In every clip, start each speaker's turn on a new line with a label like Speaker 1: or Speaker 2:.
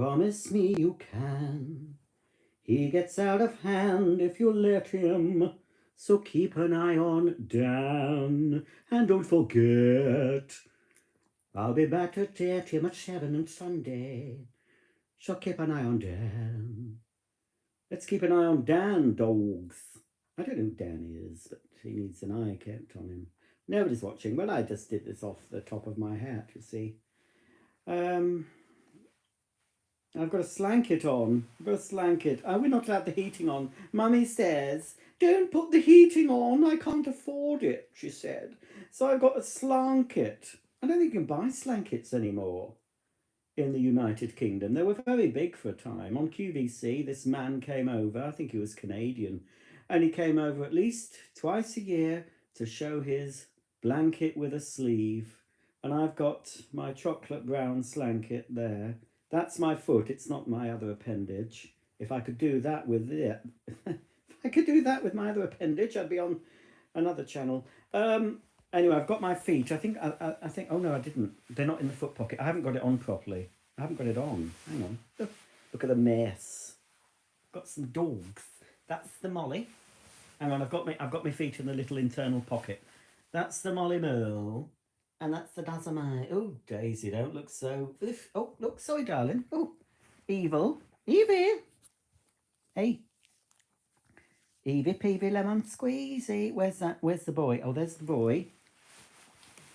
Speaker 1: Promise me you can. He gets out of hand if you let him. So keep an eye on Dan. And don't forget, I'll be back to date him at 7 on Sunday. So keep an eye on Dan. Let's keep an eye on Dan, dogs. I don't know who Dan is, but he needs an eye kept on him. Nobody's watching. Well, I just did this off the top of my hat, you see. I've got a slanket on. I've got a slanket. We're not allowed the heating on. Mummy says, don't put the heating on. I can't afford it, she said. So I've got a slanket. I don't think you can buy slankets anymore in the United Kingdom. They were very big for a time. On QVC, this man came over. I think he was Canadian. And he came over at least twice a year to show his blanket with a sleeve. And I've got my chocolate brown slanket there. That's my foot. It's not my other appendage. If I could do that with it, if I could do that with my other appendage, I'd be on another channel. Anyway, I've got my feet. I think. Oh no, I didn't. They're not in the foot pocket. I haven't got it on properly. I haven't got it on. Hang on. Look at the mess. Got some dogs. That's the Molly. Hang on. I've got my feet in the little internal pocket. That's the Molly Merle. And that's the Dazamai. Oh, Daisy, don't look so... Oh, look, sorry, darling. Oh, evil. Evie. Hey. Evie, Peavy, Lemon, Squeezy. Where's that? Where's the boy? Oh, there's the boy.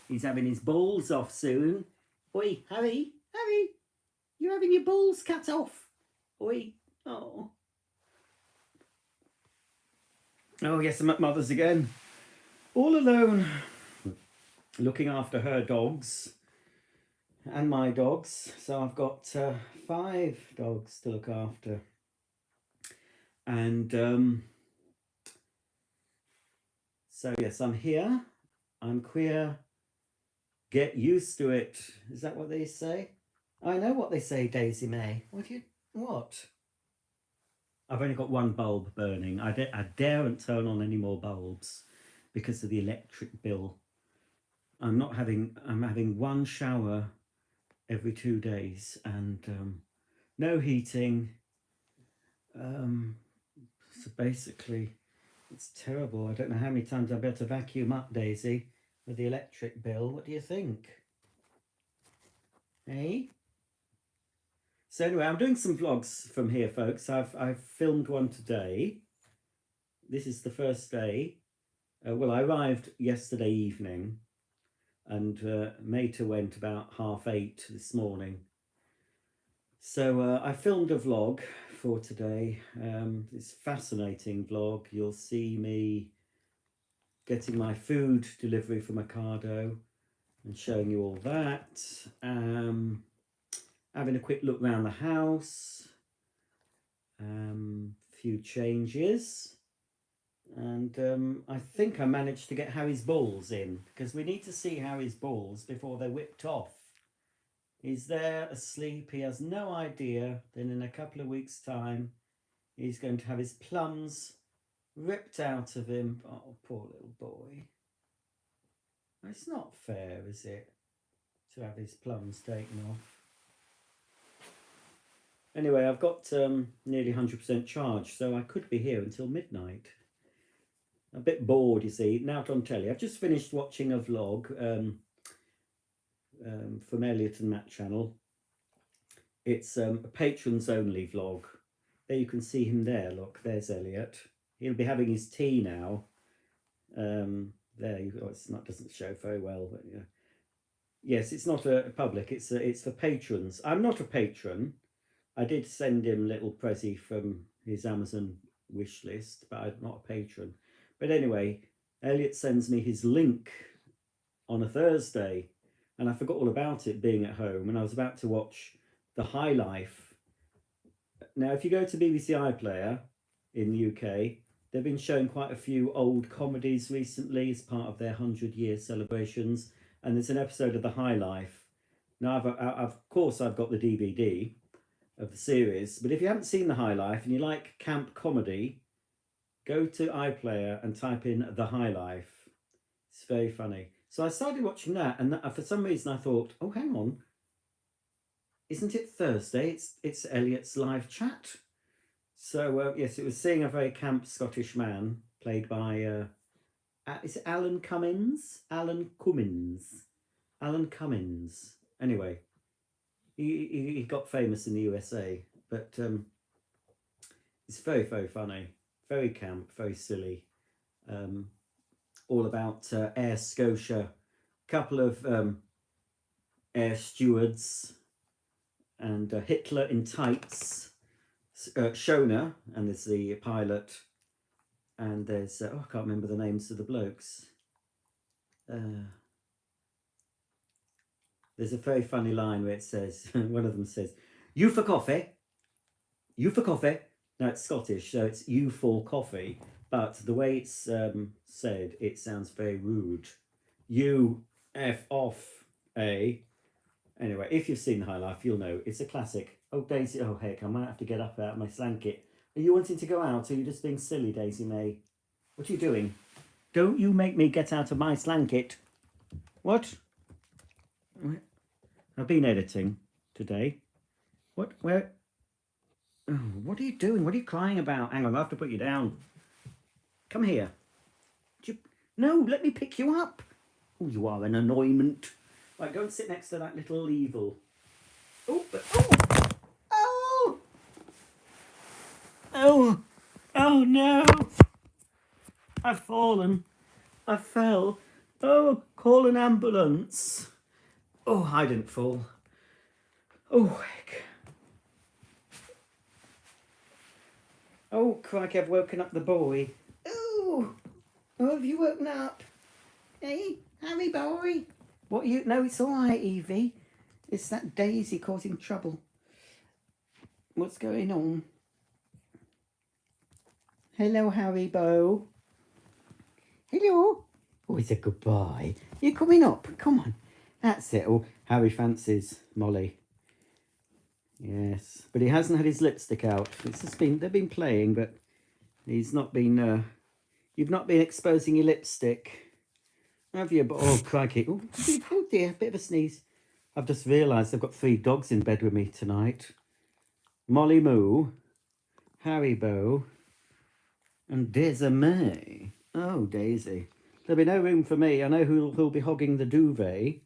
Speaker 1: He's having his balls off soon. Oi, Harry. Harry. You're having your balls cut off. Oi. Oh. Oh, yes, I'm at Mother's again. All alone. Looking after her dogs and my dogs. So I've got 5 dogs to look after. And so yes, I'm here. I'm queer. Get used to it. Is that what they say? I know what they say, Daisy May. What? I've only got one bulb burning. I daren't turn on any more bulbs because of the electric bill. I'm having one shower every 2 days and no heating. So basically, it's terrible. I don't know how many times I'll be able to vacuum up, Daisy, with the electric bill. What do you think? Hey? So anyway, I'm doing some vlogs from here, folks. I've filmed one today. This is the first day. Well, I arrived yesterday evening. And Mater went about 8:30 this morning. So I filmed a vlog for today. This fascinating vlog. You'll see me getting my food delivery from Ocado and showing you all that. Having a quick look around the house. Few changes. And I think I managed to get Harry's balls in, because we need to see Harry's balls before they're whipped off. He's there asleep. He has no idea. Then in a couple of weeks' time, he's going to have his plums ripped out of him. Oh, poor little boy. It's not fair, is it, to have his plums taken off? Anyway, I've got nearly 100% charge, so I could be here until midnight. A bit bored, you see. Now on telly. I've just finished watching a vlog from Elliot and Matt channel. It's a patrons only vlog. There you can see him there. Look, there's Elliot. He'll be having his tea now. There, it's not, doesn't show very well, but yeah. Yes, it's not a public. It's for patrons. I'm not a patron. I did send him little prezi from his Amazon wish list, but I'm not a patron. But anyway, Elliot sends me his link on a Thursday, and I forgot all about it being at home, and I was about to watch The High Life. Now, if you go to BBC iPlayer in the UK, they've been showing quite a few old comedies recently as part of their 100-year celebrations, and there's an episode of The High Life. Now, of course, I've got the DVD of the series, but if you haven't seen The High Life and you like camp comedy, go to iPlayer and type in The High Life. It's very funny. So I started watching that, and for some reason I thought, oh, hang on. isn't it Thursday? It's Elliot's live chat. So yes, it was seeing a very camp Scottish man played by is it Alan Cummins? Alan Cummins. Alan Cummins. Anyway, he got famous in the USA, but it's very, very funny, very camp, very silly. Um, all about Air Scotia, couple of air stewards, and Hitler in tights, Shona, and there's the pilot, and there's I can't remember the names of the blokes. There's a very funny line where it says, one of them says, "You for coffee? You for coffee?" Now it's Scottish, so it's "you for coffee," but the way it's said, it sounds very rude. You F off, eh? Anyway, if you've seen High Life, you'll know it's a classic. Oh, Daisy, oh heck, I might have to get up out of my slanket. Are you wanting to go out, or are you just being silly, Daisy May? What are you doing? Don't you make me get out of my slanket. What? I've been editing today. What? Where? Oh, what are you doing? What are you crying about? Hang on, I have to put you down. Come here. No, let me pick you up. Oh, you are an annoyment. Right, go and sit next to that little evil. Oh, oh, oh, oh no! I've fallen. I fell. Oh, call an ambulance. Oh, I didn't fall. Oh, heck. Oh, crikey, I've woken up the boy. Oh, have you woken up? Hey, Harry boy. What are you? No, it's all right, Evie. It's that Daisy causing trouble. What's going on? Hello, Harry Bo. Hello. Oh, he's a good boy. You're coming up. Come on. That's it. Oh, Harry fancies Molly. Yes, but he hasn't had his lipstick out. It's just been, they've been playing, but he's not been, you've not been exposing your lipstick, have you? But, oh, crikey. Oh dear, bit of a sneeze. I've just realised I've got 3 dogs in bed with me tonight. Molly Moo, Harry Bo, and Desiree. Oh, Daisy. There'll be no room for me. I know who'll be hogging the duvet.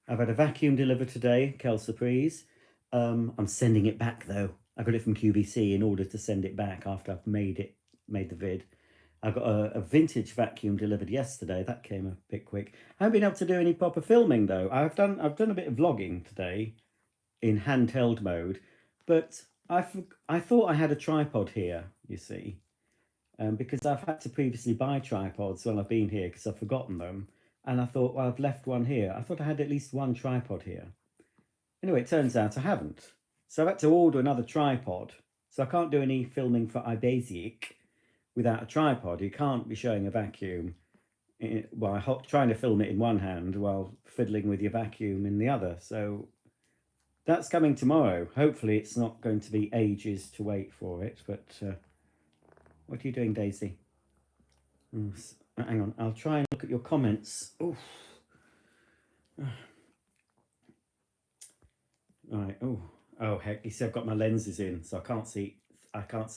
Speaker 1: I've had a vacuum delivered today, Kel Surprise. I'm sending it back though. I got it from QVC in order to send it back after I've made the vid. I got a vintage vacuum delivered yesterday. That came a bit quick. I haven't been able to do any proper filming though. I've done a bit of vlogging today in handheld mode, but I thought I had a tripod here, you see, because I've had to previously buy tripods while I've been here because I've forgotten them. And I thought, well, I've left one here. I thought I had at least one tripod here. Anyway, it turns out I haven't. So I've had to order another tripod. So I can't do any filming for iBasic without a tripod. You can't be showing a vacuum while trying to film it in one hand while fiddling with your vacuum in the other. So that's coming tomorrow. Hopefully it's not going to be ages to wait for it. But what are you doing, Daisy? Hang on, I'll try and look at your comments. Oof. Right. Oh heck! You see, I've got my lenses in, so I can't see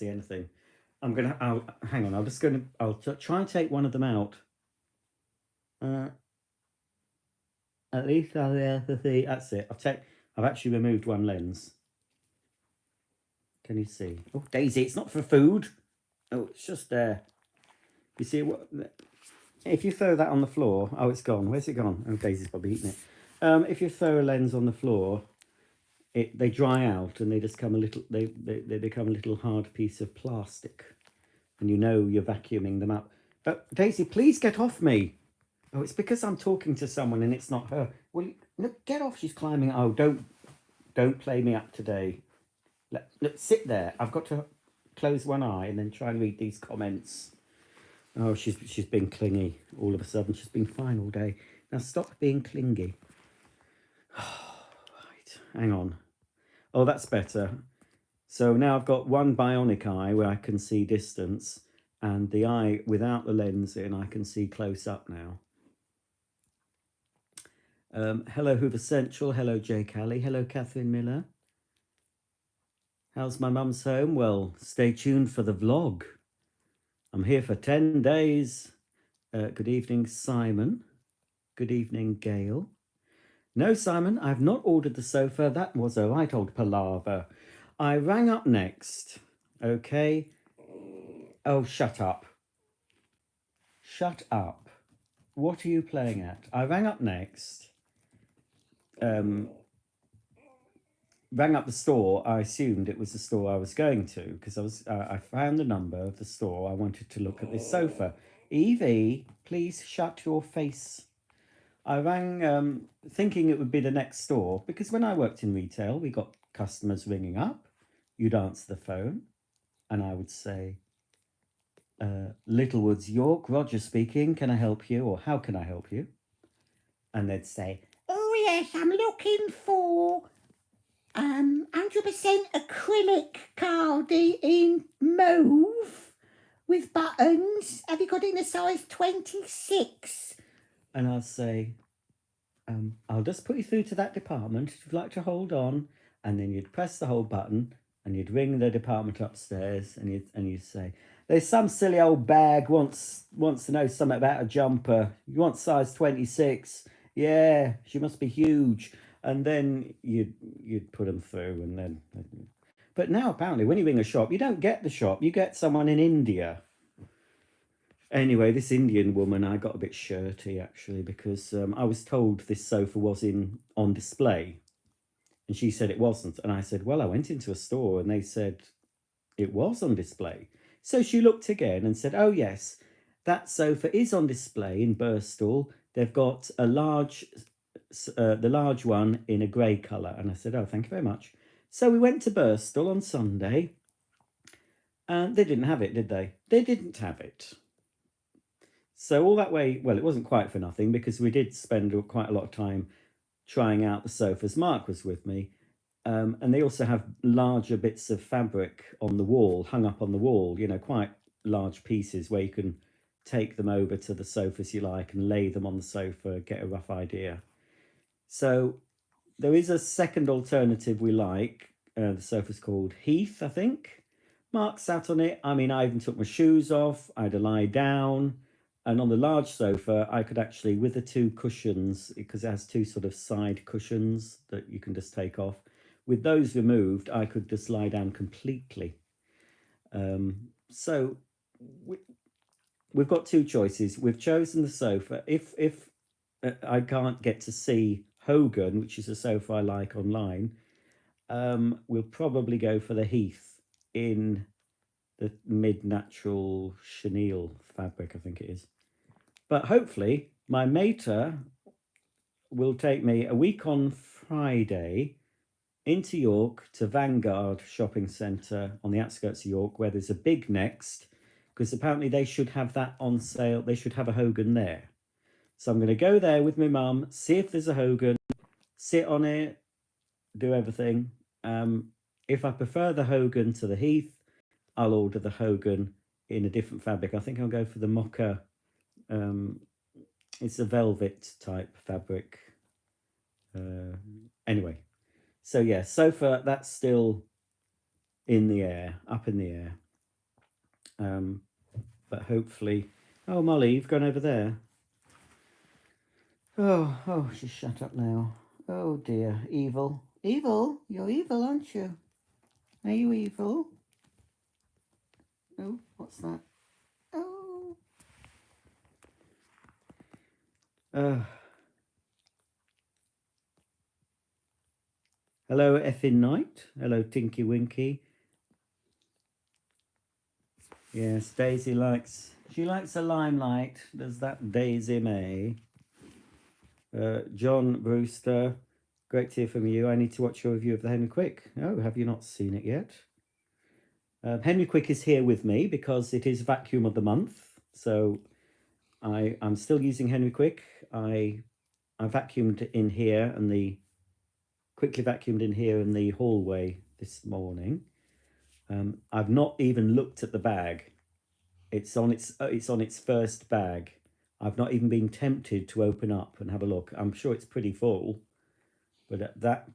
Speaker 1: anything. I'll hang on. I'll try and take one of them out. At least I'll be able to see. That's it. I've actually removed one lens. Can you see? Oh, Daisy, it's not for food. Oh, it's just there. You see what? If you throw that on the floor, oh, it's gone. Where's it gone? Oh, Daisy's probably eaten it. If you throw a lens on the floor, they dry out and they just come they become a little hard piece of plastic, and you know you're vacuuming them up. But Daisy, please get off me. Oh, it's because I'm talking to someone and it's not her. Well, look, get off. She's climbing. Oh, don't play me up today. Look, sit there. I've got to close one eye and then try and read these comments. Oh, she's been clingy all of a sudden. She's been fine all day. Now stop being clingy. Right, hang on. Oh, that's better. So now I've got one bionic eye where I can see distance, and the eye without the lens in, I can see close up now. Hello, Hoover Central. Hello, Jay Callie. Hello, Catherine Miller. How's my mum's home? Well, stay tuned for the vlog. I'm here for 10 days. Good evening, Simon. Good evening, Gail. No, Simon, I've not ordered the sofa. That was a right old palaver. I rang up next. Okay. Oh, shut up. Shut up. What are you playing at? I rang up next. Rang up the store. I assumed it was the store I was going to because I found the number of the store. I wanted to look at this sofa. Evie, please shut your face. I rang thinking it would be the next store because when I worked in retail, we got customers ringing up. You'd answer the phone and I would say, Littlewoods, York, Roger speaking. Can I help you? Or how can I help you? And they'd say, oh yes, I'm looking for 100% acrylic cardi in mauve with buttons. Have you got it in a size 26? And I'll say, I'll just put you through to that department if you'd like to hold on. And then you'd press the hold button and you'd ring the department upstairs and you'd say, there's some silly old bag wants to know something about a jumper. You want size 26? Yeah, she must be huge. And then you'd put them through and then... But now apparently when you ring a shop, you don't get the shop, you get someone in India. Anyway, this Indian woman, I got a bit shirty actually because I was told this sofa was on display and she said it wasn't. And I said, well, I went into a store and they said it was on display. So she looked again and said, oh yes, that sofa is on display in Birstall. They've got a the large one in a grey colour. And I said, oh, thank you very much. So we went to Birstall on Sunday and they didn't have it, did they? They didn't have it. So all that way, well, it wasn't quite for nothing because we did spend quite a lot of time trying out the sofas. Mark was with me. And they also have larger bits of fabric on the wall, hung up on the wall, you know, quite large pieces where you can take them over to the sofas you like and lay them on the sofa, get a rough idea. So there is a second alternative we like. The sofa's called Heath, I think. Mark sat on it. I mean, I even took my shoes off. I had to lie down. And on the large sofa, I could actually, with the two cushions, because it has two sort of side cushions that you can just take off, with those removed, I could just lie down completely. So we've got two choices. We've chosen the sofa. If I can't get to see Hogan, which is a sofa I like online, we'll probably go for the Heath in the mid-natural chenille fabric, I think it is. But hopefully my mater will take me a week on Friday into York to Vanguard shopping centre on the outskirts of York, where there's a big Next, because apparently they should have that on sale. They should have a Hogan there. So I'm going to go there with my mum, see if there's a Hogan, sit on it, do everything. If I prefer the Hogan to the Heath, I'll order the Hogan in a different fabric. I think I'll go for the mocha. It's a velvet type fabric. Anyway, so yeah, sofa, that's still in the air, up in the air. But hopefully... Oh, Molly, you've gone over there. Oh, she's shut up now. Oh dear, evil. Evil? You're evil, aren't you? Are you evil? Oh, what's that? Oh. Hello, effing Knight. Hello, Tinky Winky. Yes, Daisy likes... She likes a limelight. Does that Daisy May? John Brewster, great to hear from you. I need to watch your review of the Henry Quick. Oh, have you not seen it yet? Henry Quick is here with me because it is vacuum of the month. So I'm still using Henry Quick. I vacuumed in here and quickly vacuumed in here in the hallway this morning. I've not even looked at the bag. It's on its first bag. I've not even been tempted to open up and have a look. I'm sure it's pretty full, but at that,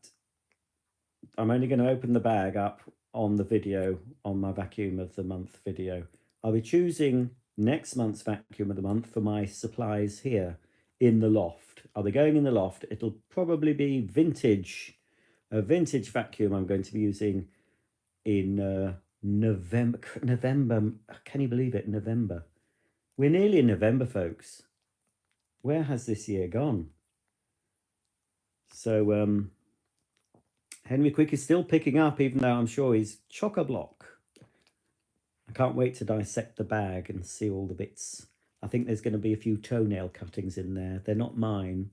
Speaker 1: I'm only going to open the bag up on the video, on my vacuum of the month video. I'll be choosing next month's vacuum of the month for my supplies here in the loft. I'll be going in the loft. It'll probably be vintage, a vintage vacuum I'm going to be using in November. Can you believe it? November. We're nearly in November, folks. Where has this year gone? So Henry Quick is still picking up, even though I'm sure he's chock-a-block. I can't wait to dissect the bag and see all the bits. I think there's going to be a few toenail cuttings in there. They're not mine.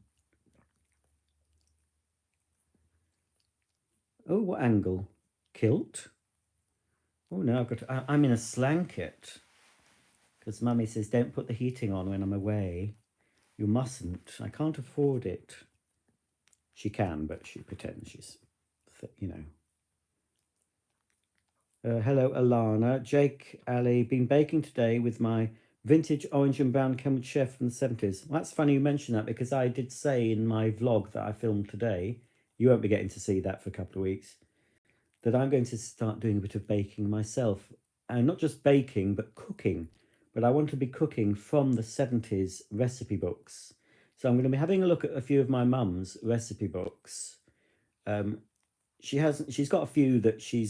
Speaker 1: Oh, what angle? Kilt? Oh no, I'm in a slanket. Because Mummy says, don't put the heating on when I'm away. You mustn't. I can't afford it. She can, but she pretends she's, you know. Hello, Alana. Jake, Ali, been baking today with my vintage orange and brown Cambridge chef from the 70s. Well, that's funny you mention that, because I did say in my vlog that I filmed today, you won't be getting to see that for a couple of weeks, that I'm going to start doing a bit of baking myself. And not just baking, but cooking. But I want to be cooking from the 70s recipe books. So I'm going to be having a look at a few of my mum's recipe books. She's got a few that she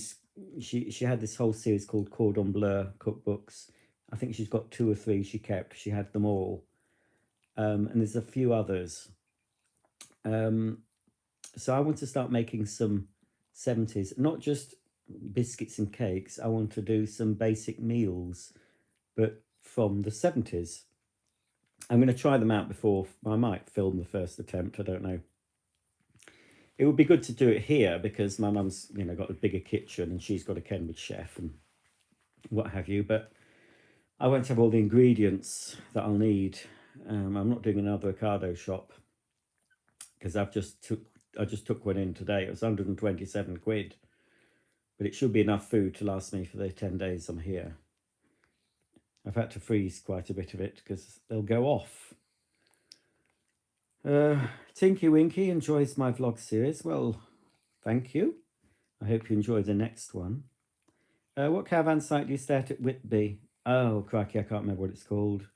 Speaker 1: had this whole series called Cordon Bleu cookbooks. I think she's got 2 or 3 she kept. She had them all. And there's a few others. So I want to start making some 70s, not just biscuits and cakes. I want to do some basic meals, but from the 70s. I'm going to try them out before I might film the first attempt. I don't know. It would be good to do it here because my mum's, you know, got a bigger kitchen and she's got a Cambridge chef and what have you. But I won't have all the ingredients that I'll need. I'm not doing another Ocado shop because I just took one in today. It was 127 quid, but it should be enough food to last me for the 10 days I'm here. I've had to freeze quite a bit of it because they'll go off. Tinky Winky enjoys my vlog series. Well, thank you. I hope you enjoy the next one. What caravan site do you stay at Whitby? Oh, crikey, I can't remember what it's called.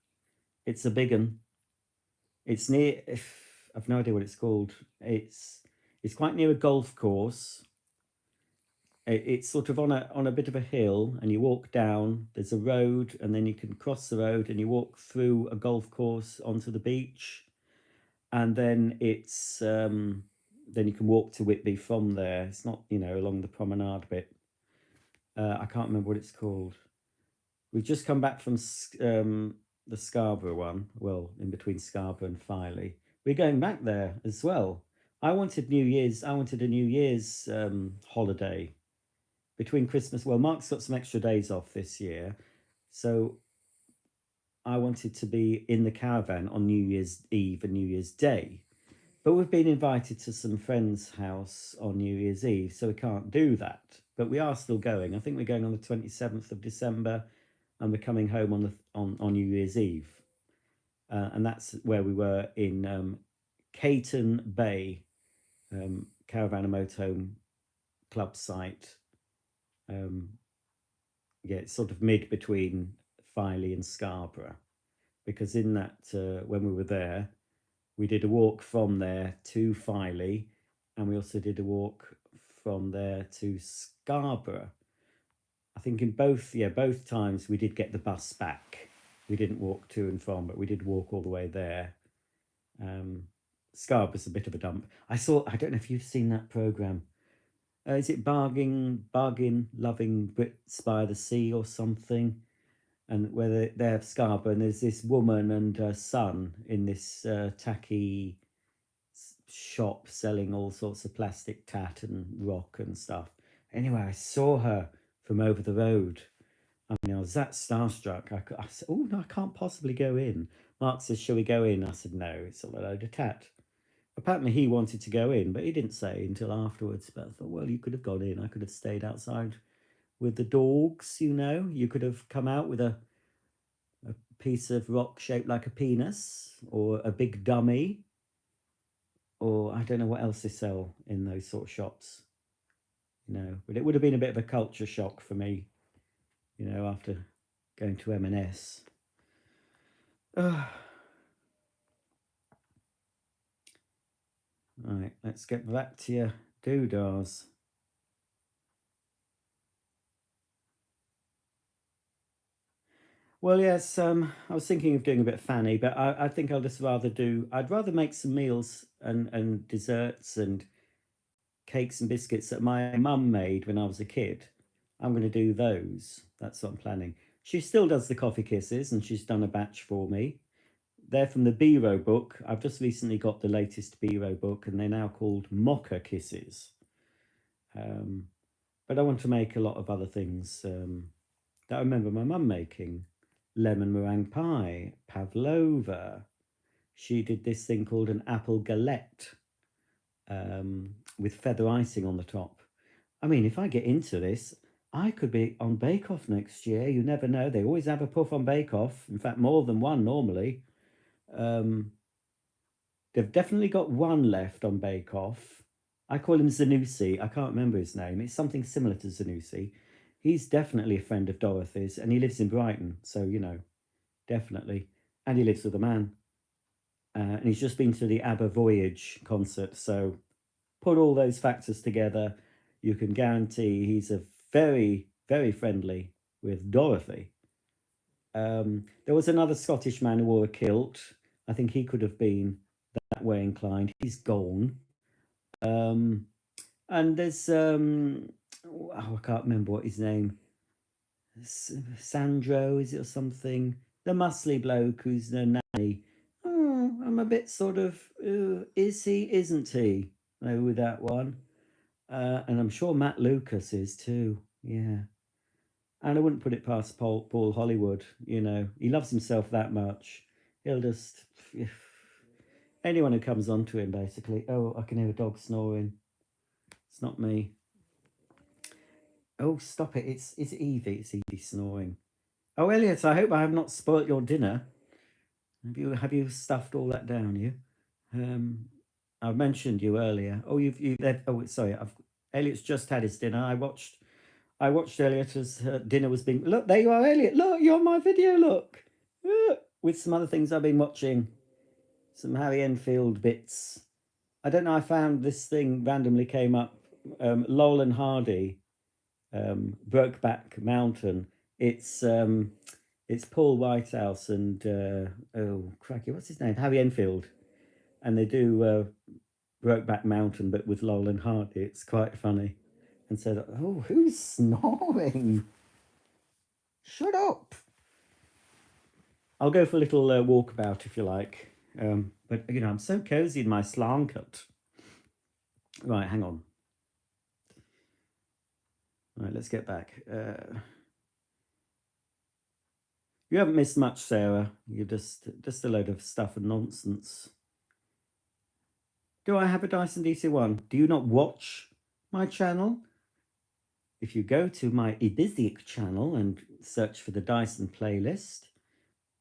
Speaker 1: It's a big one. It's near, I've no idea what it's called. It's quite near a golf course. It's sort of on a bit of a hill, and you walk down, there's a road, and then you can cross the road and you walk through a golf course onto the beach. And then it's then you can walk to Whitby from there. It's not, you know, along the promenade bit. I can't remember what it's called. We've just come back from the Scarborough one. Well, in between Scarborough and Filey. We're going back there as well. I wanted a New Year's holiday between Christmas. Well, Mark's got some extra days off this year, so I wanted to be in the caravan on New Year's Eve and New Year's Day. But we've been invited to some friend's house on New Year's Eve, so we can't do that. But we are still going. I think we're going on the 27th of December, and we're coming home on New Year's Eve. And that's where we were in Caton Bay, Caravan and Motorhome Club site. Yeah, it's sort of mid between Filey and Scarborough, because in that when we were there, we did a walk from there to Filey, and we also did a walk from there to Scarborough. I think in both times we did get the bus back. We didn't walk to and from, but we did walk all the way there. Scarborough's a bit of a dump. I don't know if you've seen that programme. Is it Bargain Loving Brits by the Sea or something? And where they have Scarborough, and there's this woman and her son in this tacky shop selling all sorts of plastic tat and rock and stuff. Anyway, I saw her from over the road. I mean, I was that starstruck. I said, oh, no, I can't possibly go in. Mark says, shall we go in? I said, no, it's all a load of tat. Apparently he wanted to go in, but he didn't say until afterwards. But I thought, well, you could have gone in. I could have stayed outside with the dogs, you know. You could have come out with a piece of rock shaped like a penis, or a big dummy, or I don't know what else they sell in those sort of shops. But it would have been a bit of a culture shock for me, after going to M&S. Right, let's get back to your doodahs. Well, yes, I was thinking of doing a bit of fanny, but I think I'd rather make some meals and desserts and cakes and biscuits that my mum made when I was a kid. I'm going to do those. That's what I'm planning. She still does the coffee kisses, and she's done a batch for me. They're from the Biro book. I've just recently got the latest Biro book, and they're now called Mocha Kisses. Um, but I want to make a lot of other things that I remember my mum making. Lemon meringue pie, pavlova. She did this thing called an apple galette with feather icing on the top. I mean, if I get into this, I could be on Bake Off next year. You never know. They always have a puff on Bake Off. In fact, more than one normally. Um, they've definitely got one left on Bake Off. I call him Zanussi. I can't remember his name. It's something similar to Zanussi. He's definitely a friend of Dorothy's, and he lives in Brighton. So, definitely. And he lives with a man. And he's just been to the ABBA Voyage concert. So put all those factors together, you can guarantee he's a very, very friendly with Dorothy. There was another Scottish man who wore a kilt. I think he could have been that way inclined. He's gone. Um, and there's, I can't remember what his name, Sandro, is it, or something? The muscly bloke who's the nanny. Oh, I'm a bit sort of, is he, isn't he? With that one. And I'm sure Matt Lucas is too. Yeah. And I wouldn't put it past Paul Hollywood. He loves himself that much. He'll just, anyone who comes onto him, basically. Oh, I can hear a dog snoring. It's not me. Oh, stop it. It's Evie. It's Evie snoring. Oh, Elliot, I hope I have not spoilt your dinner. Have you stuffed all that down, you? I mentioned you earlier. Oh, oh, sorry. Elliot's just had his dinner. I watched Elliot as dinner was being. Look, there you are, Elliot. Look, you're on my video. Look, with some other things I've been watching, some Harry Enfield bits. I don't know. I found this thing randomly came up. Lowell and Hardy, Brokeback Mountain. It's Paul Whitehouse and oh cracky, what's his name? Harry Enfield, and they do Brokeback Mountain, but with Lowell and Hardy. It's quite funny. And said, "Oh, who's snoring? Shut up." I'll go for a little walkabout if you like. But I'm so cozy in my slanket. Right, hang on. Right, let's get back. You haven't missed much, Sarah. You're just a load of stuff and nonsense. Do I have a Dyson DC-1? Do you not watch my channel? If you go to my Ibizic channel and search for the Dyson playlist,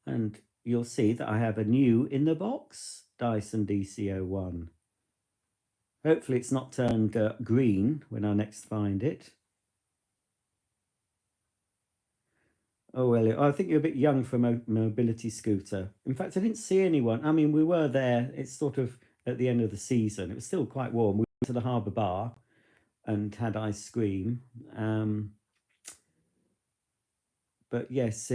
Speaker 1: and you'll see that I have a new in the box Dyson DC-01. Hopefully it's not turned green when I next find it. Oh, Elliot, I think you're a bit young for a mobility scooter. In fact, I didn't see anyone. I mean, we were there. It's sort of at the end of the season. It was still quite warm. We went to the Harbour Bar and had ice cream. But yes,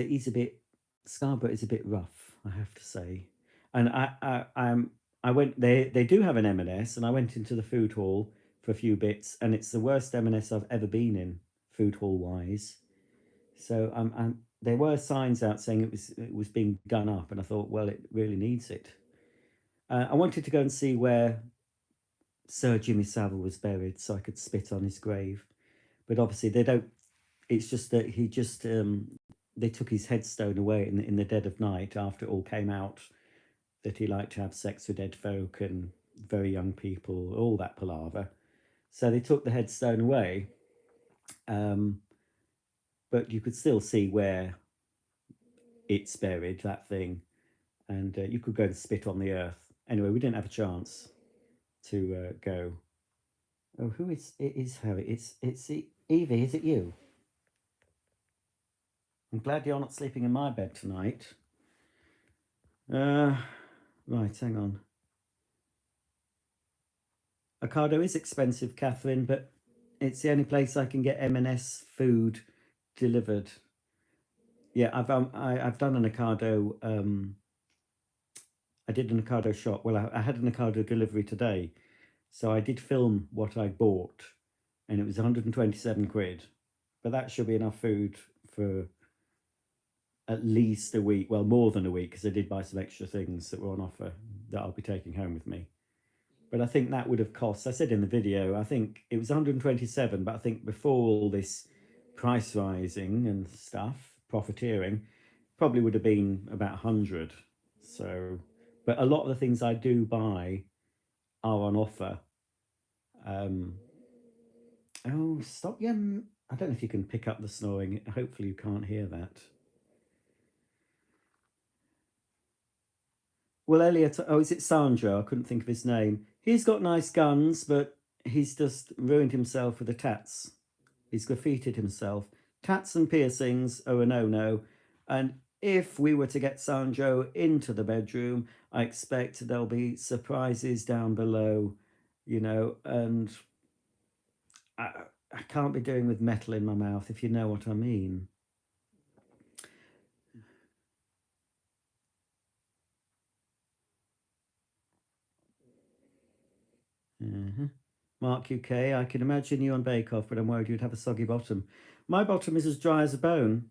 Speaker 1: Scarborough is a bit rough, I have to say. And I went. They do have an M&S, and I went into the food hall for a few bits, and it's the worst M&S I've ever been in, food hall wise. So there were signs out saying it was being done up, and I thought, well, it really needs it. I wanted to go and see where Sir Jimmy Savile was buried, so I could spit on his grave. But obviously they don't. It's just that he just they took his headstone away in the dead of night after it all came out that he liked to have sex with dead folk and very young people, all that palaver. So they took the headstone away, but you could still see where it's buried, that thing, and you could go and spit on the earth. Anyway, we didn't have a chance to go. Oh, who is it? Is Harry? It's Evie. Is it you? I'm glad you're not sleeping in my bed tonight. Right, hang on. Ocado is expensive, Catherine, but it's the only place I can get M&S food delivered. Yeah, I've done an Ocado. I did an Ocado shop. Well, I had an Ocado delivery today, so I did film what I bought, and it was 127 quid. But that should be enough food for at least a week. Well, more than a week, because I did buy some extra things that were on offer that I'll be taking home with me. But I think that would have cost, I said in the video, I think it was 127, but I think before all this price rising and stuff, profiteering, probably would have been about 100. So, but a lot of the things I do buy are on offer. Oh, stop. Yeah, I don't know if you can pick up the snoring. Hopefully you can't hear that. Well, Elliot, oh, is it Sandro? I couldn't think of his name. He's got nice guns, but he's just ruined himself with the tats. He's graffitied himself. Tats and piercings are a no-no. And if we were to get Sandro into the bedroom, I expect there'll be surprises down below, and I, I can't be doing with metal in my mouth, if you know what I mean. Uh-huh. Mark UK, I can imagine you on Bake Off, but I'm worried you'd have a soggy bottom. My bottom is as dry as a bone.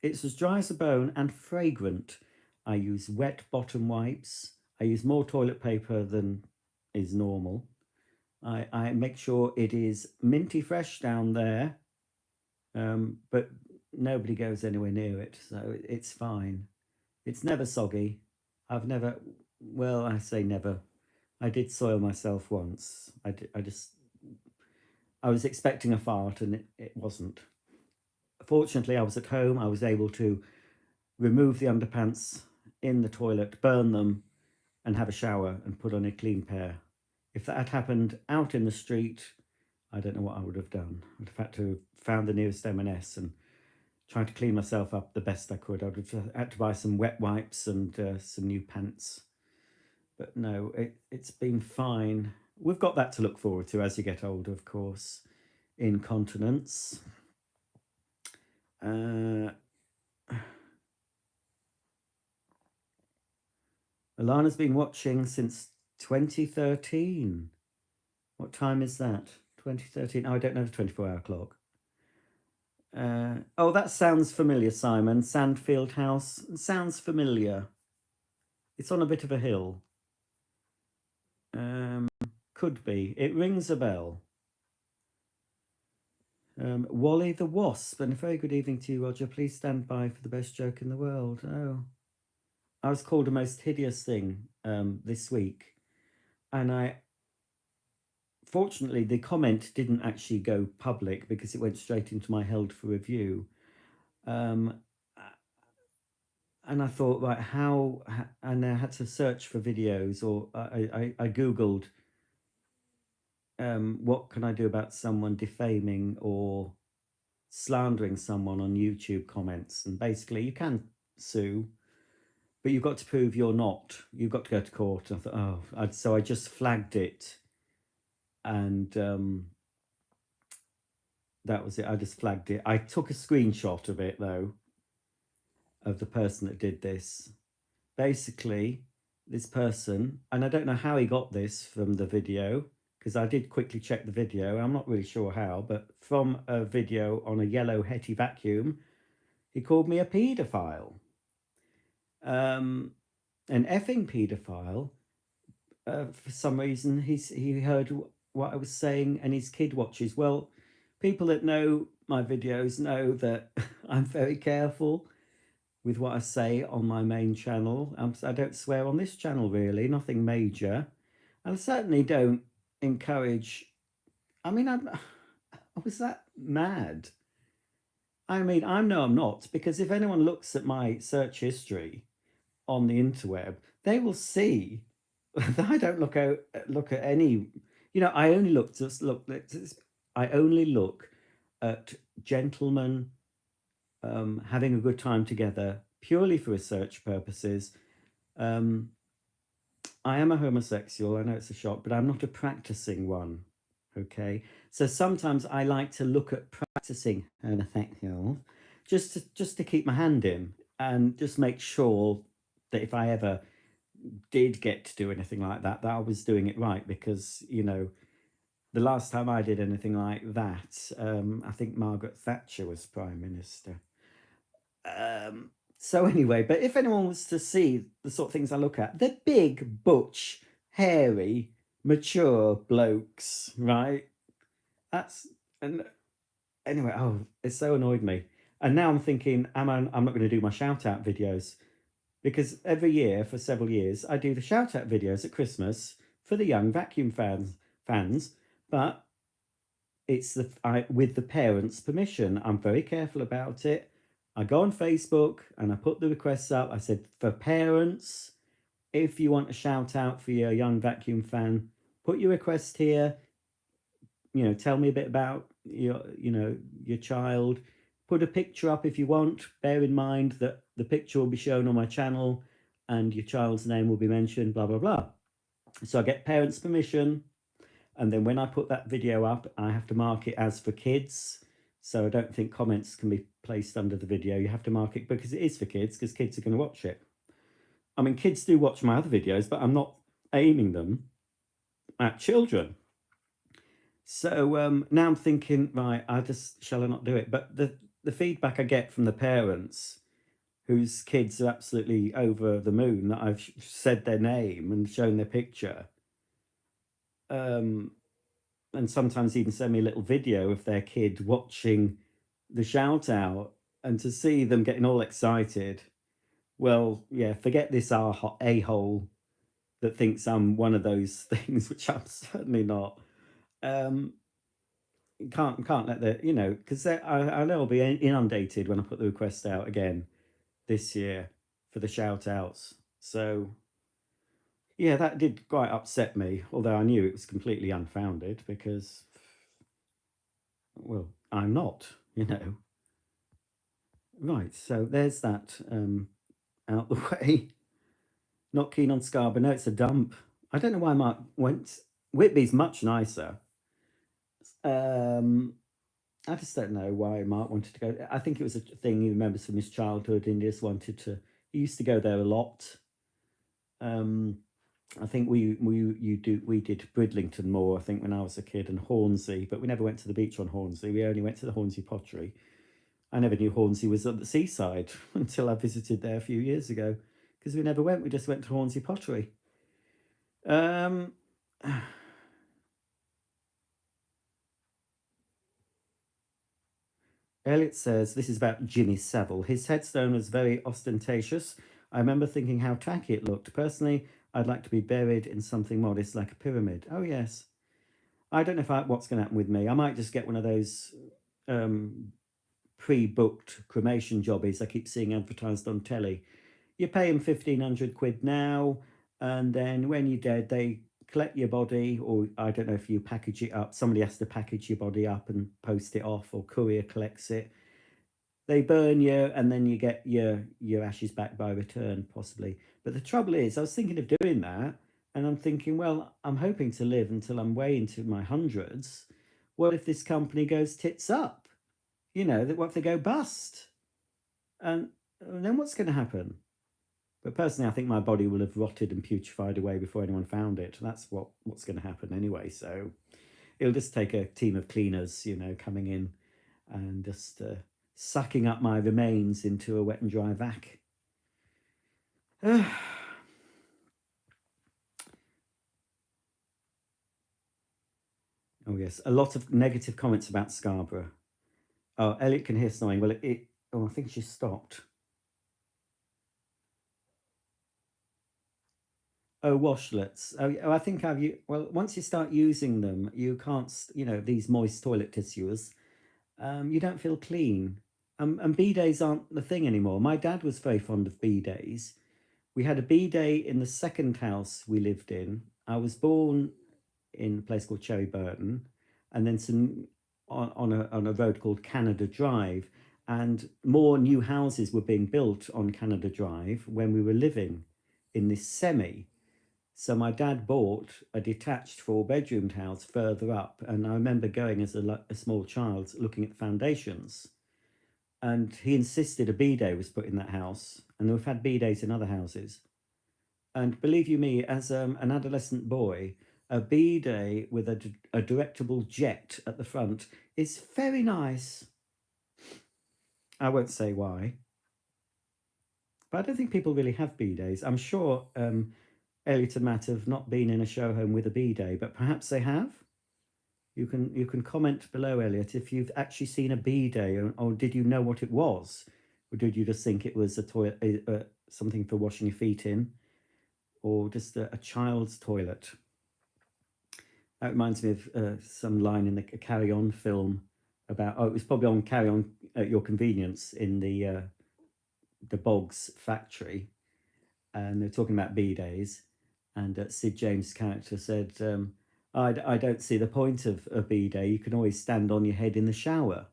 Speaker 1: It's as dry as a bone and fragrant. I use wet bottom wipes. I use more toilet paper than is normal. I make sure it is minty fresh down there, but nobody goes anywhere near it, so it's fine. It's never soggy. I've never, well, I say never. I did soil myself once. I was expecting a fart and it wasn't. Fortunately, I was at home. I was able to remove the underpants in the toilet, burn them, and have a shower and put on a clean pair. If that had happened out in the street, I don't know what I would have done. I'd have had to have found the nearest M&S and tried to clean myself up the best I could. I would have had to buy some wet wipes and some new pants. But no, it's been fine. We've got that to look forward to as you get older, of course. Incontinence. Alana's been watching since 2013. What time is that? 2013. Oh, I don't know the 24-hour clock. Oh, that sounds familiar, Simon. Sandfield House. Sounds familiar. It's on a bit of a hill. Could be. It rings a bell. Wally the Wasp. And a very good evening to you, Roger. Please stand by for the best joke in the world. Oh. I was called a most hideous thing this week. And fortunately, the comment didn't actually go public because it went straight into my held for review. And I thought, right, and I had to search for videos, or I Googled, what can I do about someone defaming or slandering someone on YouTube comments? And basically, you can sue, but you've got to prove you're not. You've got to go to court. And I thought, so I just flagged it, and that was it. I just flagged it. I took a screenshot of it, though, of the person that did this. Basically, this person, and I don't know how he got this from the video, because I did quickly check the video. I'm not really sure how, but from a video on a yellow Hetty vacuum, he called me a paedophile. An effing paedophile. For some reason, he heard what I was saying, and his kid watches. Well, people that know my videos know that I'm very careful with what I say on my main channel. I don't swear on this channel, really, nothing major. And I certainly don't encourage, I mean, I was that mad. I mean, I know I'm not, because if anyone looks at my search history on the interweb, they will see that I don't look at any. You know, I only look just look. I only look at gentlemen having a good time together purely for research purposes. Um, I am a homosexual. I know it's a shock, but I'm not a practicing one. Okay, so sometimes I like to look at practicing homosexuals just to keep my hand in and just make sure that if I ever did get to do anything like that, that I was doing it right. Because you know, the last time I did anything like that, I think Margaret Thatcher was prime minister. Um, so anyway, but if anyone was to see the sort of things I look at, they're big, butch, hairy, mature blokes, right? That's and anyway. Oh, it so annoyed me. And now I'm thinking, I'm not going to do my shout out videos, because every year for several years I do the shout out videos at Christmas for the young vacuum fans, but it's with the parents' permission. I'm very careful about it. I go on Facebook and I put the requests up. I said, for parents, if you want a shout out for your young vacuum fan, put your request here. You know, tell me a bit about your child. Put a picture up if you want. Bear in mind that the picture will be shown on my channel and your child's name will be mentioned, blah, blah, blah. So I get parents' permission. And then when I put that video up, I have to mark it as for kids. So I don't think comments can be placed under the video. You have to mark it because it is for kids, because kids are going to watch it. I mean, kids do watch my other videos, but I'm not aiming them at children. So now I'm thinking, right, shall I not do it? But the feedback I get from the parents whose kids are absolutely over the moon that I've said their name and shown their picture, and sometimes even send me a little video of their kid watching the shout out, and to see them getting all excited. Well, yeah, forget this a-hole that thinks I'm one of those things, which I'm certainly not. Um, can't let the, because I know I'll be inundated when I put the request out again this year for the shout outs. So yeah, that did quite upset me, although I knew it was completely unfounded, because, well, I'm not, Right, so there's that out the way. Not keen on Scarborough. No, it's a dump. I don't know why Mark went. Whitby's much nicer. Um, I just don't know why Mark wanted to go. I think it was a thing he remembers from his childhood, and he just wanted to. He used to go there a lot. I think we did Bridlington more, I think, when I was a kid, and Hornsey, but we never went to the beach on Hornsey. We only went to the Hornsey Pottery. I never knew Hornsey was at the seaside until I visited there a few years ago, because we never went. We just went to Hornsey Pottery. Um, Elliot says, this is about Jimmy Savile. His headstone was very ostentatious. I remember thinking how tacky it looked. Personally, I'd like to be buried in something modest like a pyramid. Oh, yes. I don't know what's going to happen with me. I might just get one of those pre-booked cremation jobbies I keep seeing advertised on telly. You pay them 1,500 quid now, and then when you're dead, they collect your body, or I don't know if you package it up. Somebody has to package your body up and post it off, or courier collects it. They burn you, and then you get your ashes back by return, possibly. But the trouble is, I was thinking of doing that, and I'm thinking, well, I'm hoping to live until I'm way into my hundreds. What if this company goes tits up? What if they go bust? And then what's going to happen? But personally, I think my body will have rotted and putrefied away before anyone found it. That's what's going to happen anyway. So it'll just take a team of cleaners, coming in and just sucking up my remains into a wet and dry vac. Oh, yes. A lot of negative comments about Scarborough. Oh, Elliot can hear snoring. Well, I think she stopped. Oh, washlets. Oh, I think well, once you start using them, you can't, these moist toilet tissues, you don't feel clean. And B-days aren't the thing anymore. My dad was very fond of B-days. We had a B-day in the second house we lived in. I was born in a place called Cherry Burton, and then some on a road called Canada Drive, and more new houses were being built on Canada Drive when we were living in this semi. So my dad bought a detached four-bedroomed house further up, and I remember going as a small child looking at the foundations, and he insisted a B-day was put in that house, and we've had B-days in other houses. And believe you me, as an adolescent boy, a B-day with a directable jet at the front is very nice. I won't say why, but I don't think people really have B-days. I'm sure Elliot and Matt have not been in a show home with a B-day, but perhaps they have. You can comment below, Elliot, if you've actually seen a B-day, or did you know what it was, or did you just think it was a toilet, something for washing your feet in, or just a child's toilet? That reminds me of some line in the Carry On film about, it was probably on Carry On at Your Convenience in the Boggs factory, and they're talking about B-days, and Sid James' character said, I don't see the point of a B-day. You can always stand on your head in the shower.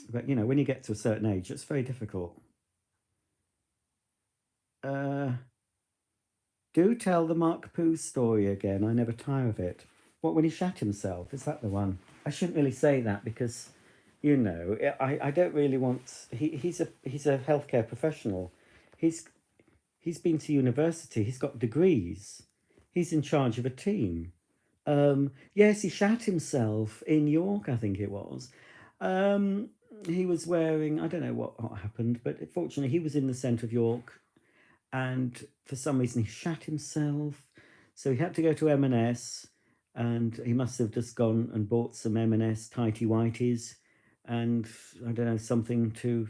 Speaker 1: But, when you get to a certain age, it's very difficult. Do tell the Mark Pooh story again. I never tire of it. What, when he shat himself? Is that the one? I shouldn't really say that because, I don't really want. He's a healthcare professional. He's been to university. He's got degrees. He's in charge of a team. Yes, he shat himself in York, I think it was. He was wearing, I don't know what happened, but fortunately he was in the centre of York, and for some reason he shat himself. So he had to go to M&S, and he must have just gone and bought some M&S tighty whities, and I don't know, something to.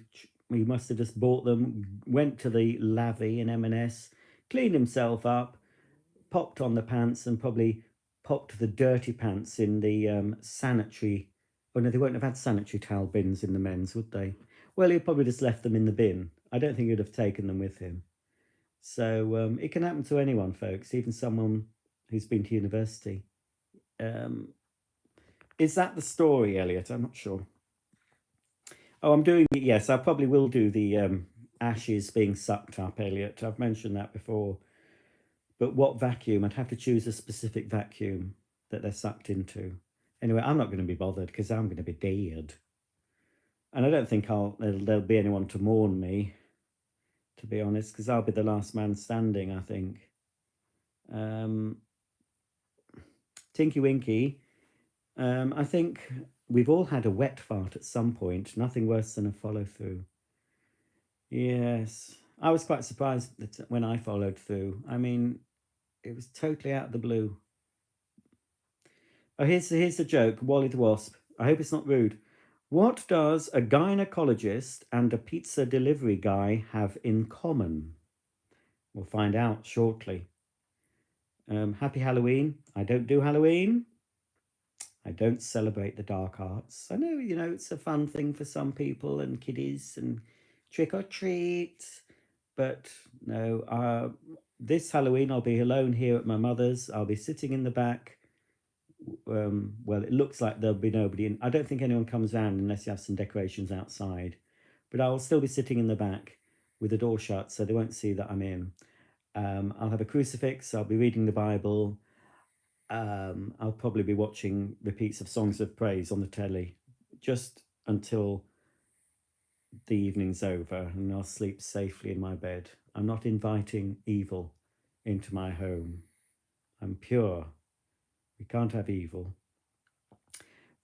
Speaker 1: He must have just bought them, went to the lavvy in M&S, cleaned himself up, popped on the pants, and probably popped the dirty pants in the sanitary. Oh no, they won't have had sanitary towel bins in the men's, would they? Well, he'd probably just left them in the bin. I don't think he'd have taken them with him. So it can happen to anyone, folks, even someone who's been to university. Is that the story, Elliot? I'm not sure. Oh, I'm doing it. Yes, I probably will do the ashes being sucked up, Elliot. I've mentioned that before. But what vacuum? I'd have to choose a specific vacuum that they're sucked into. Anyway, I'm not going to be bothered because I'm going to be dead. And I don't think there'll be anyone to mourn me, to be honest, because I'll be the last man standing, I think. Tinky Winky, I think we've all had a wet fart at some point. Nothing worse than a follow through. Yes, I was quite surprised that when I followed through. I mean, it was totally out of the blue. Oh, here's the joke, Wally the Wasp. I hope it's not rude. What does a gynecologist and a pizza delivery guy have in common? We'll find out shortly. Happy Halloween. I don't do Halloween. I don't celebrate the dark arts. I know, it's a fun thing for some people and kiddies and trick or treat. But no, this Halloween I'll be alone here at my mother's. I'll be sitting in the back. Well, it looks like there'll be nobody in. I don't think anyone comes round unless you have some decorations outside. But I'll still be sitting in the back with the door shut, so they won't see that I'm in. I'll have a crucifix. I'll be reading the Bible. I'll probably be watching repeats of Songs of Praise on the telly, just until the evening's over, and I'll sleep safely in my bed. I'm not inviting evil into my home. I'm pure. We can't have evil.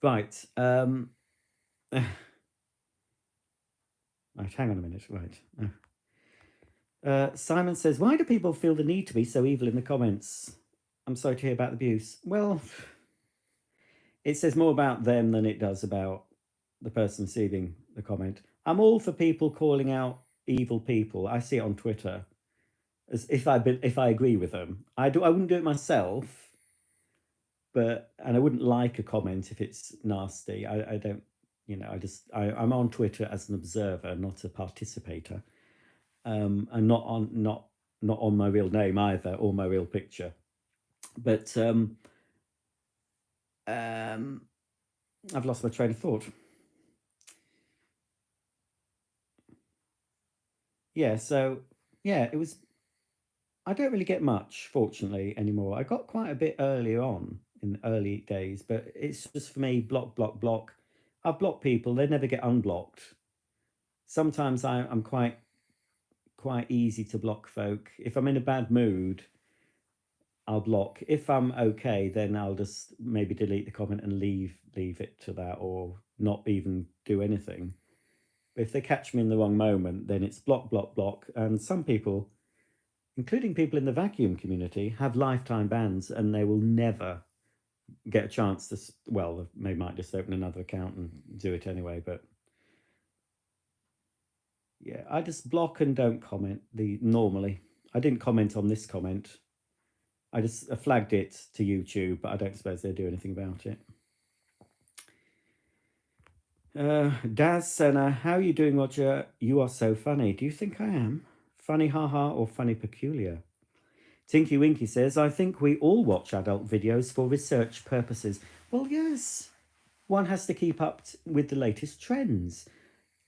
Speaker 1: Right. Right, hang on a minute. Right. Simon says, why do people feel the need to be so evil in the comments? I'm sorry to hear about the abuse. Well, it says more about them than it does about the person receiving the comment. I'm all for people calling out evil people. I see it on Twitter. As if I agree with them. I wouldn't do it myself, and I wouldn't like a comment if it's nasty. I don't. You know, I'm on Twitter as an observer, not a participator, and not on my real name either or my real picture. But I've lost my train of thought. Yeah, so yeah, it was. I don't really get much, fortunately, anymore. I got quite a bit earlier on in the early days, but it's just for me block, block, block. I block people; they never get unblocked. Sometimes I'm quite easy to block folk. If I'm in a bad mood, I'll block. If I'm okay, then I'll just maybe delete the comment and leave it to that, or not even do anything. But if they catch me in the wrong moment, then it's block, block, block. And some people, including people in the vacuum community, have lifetime bans, and they will never get a chance to. Well, they might just open another account and do it anyway. But yeah, I just block and don't comment. Normally, I didn't comment on this comment. I just flagged it to YouTube, but I don't suppose they do anything about it. Daz Senna, how are you doing, Roger? You are so funny. Do you think I am? Funny haha or funny peculiar? Tinky Winky says, I think we all watch adult videos for research purposes. Well, yes. One has to keep up with the latest trends.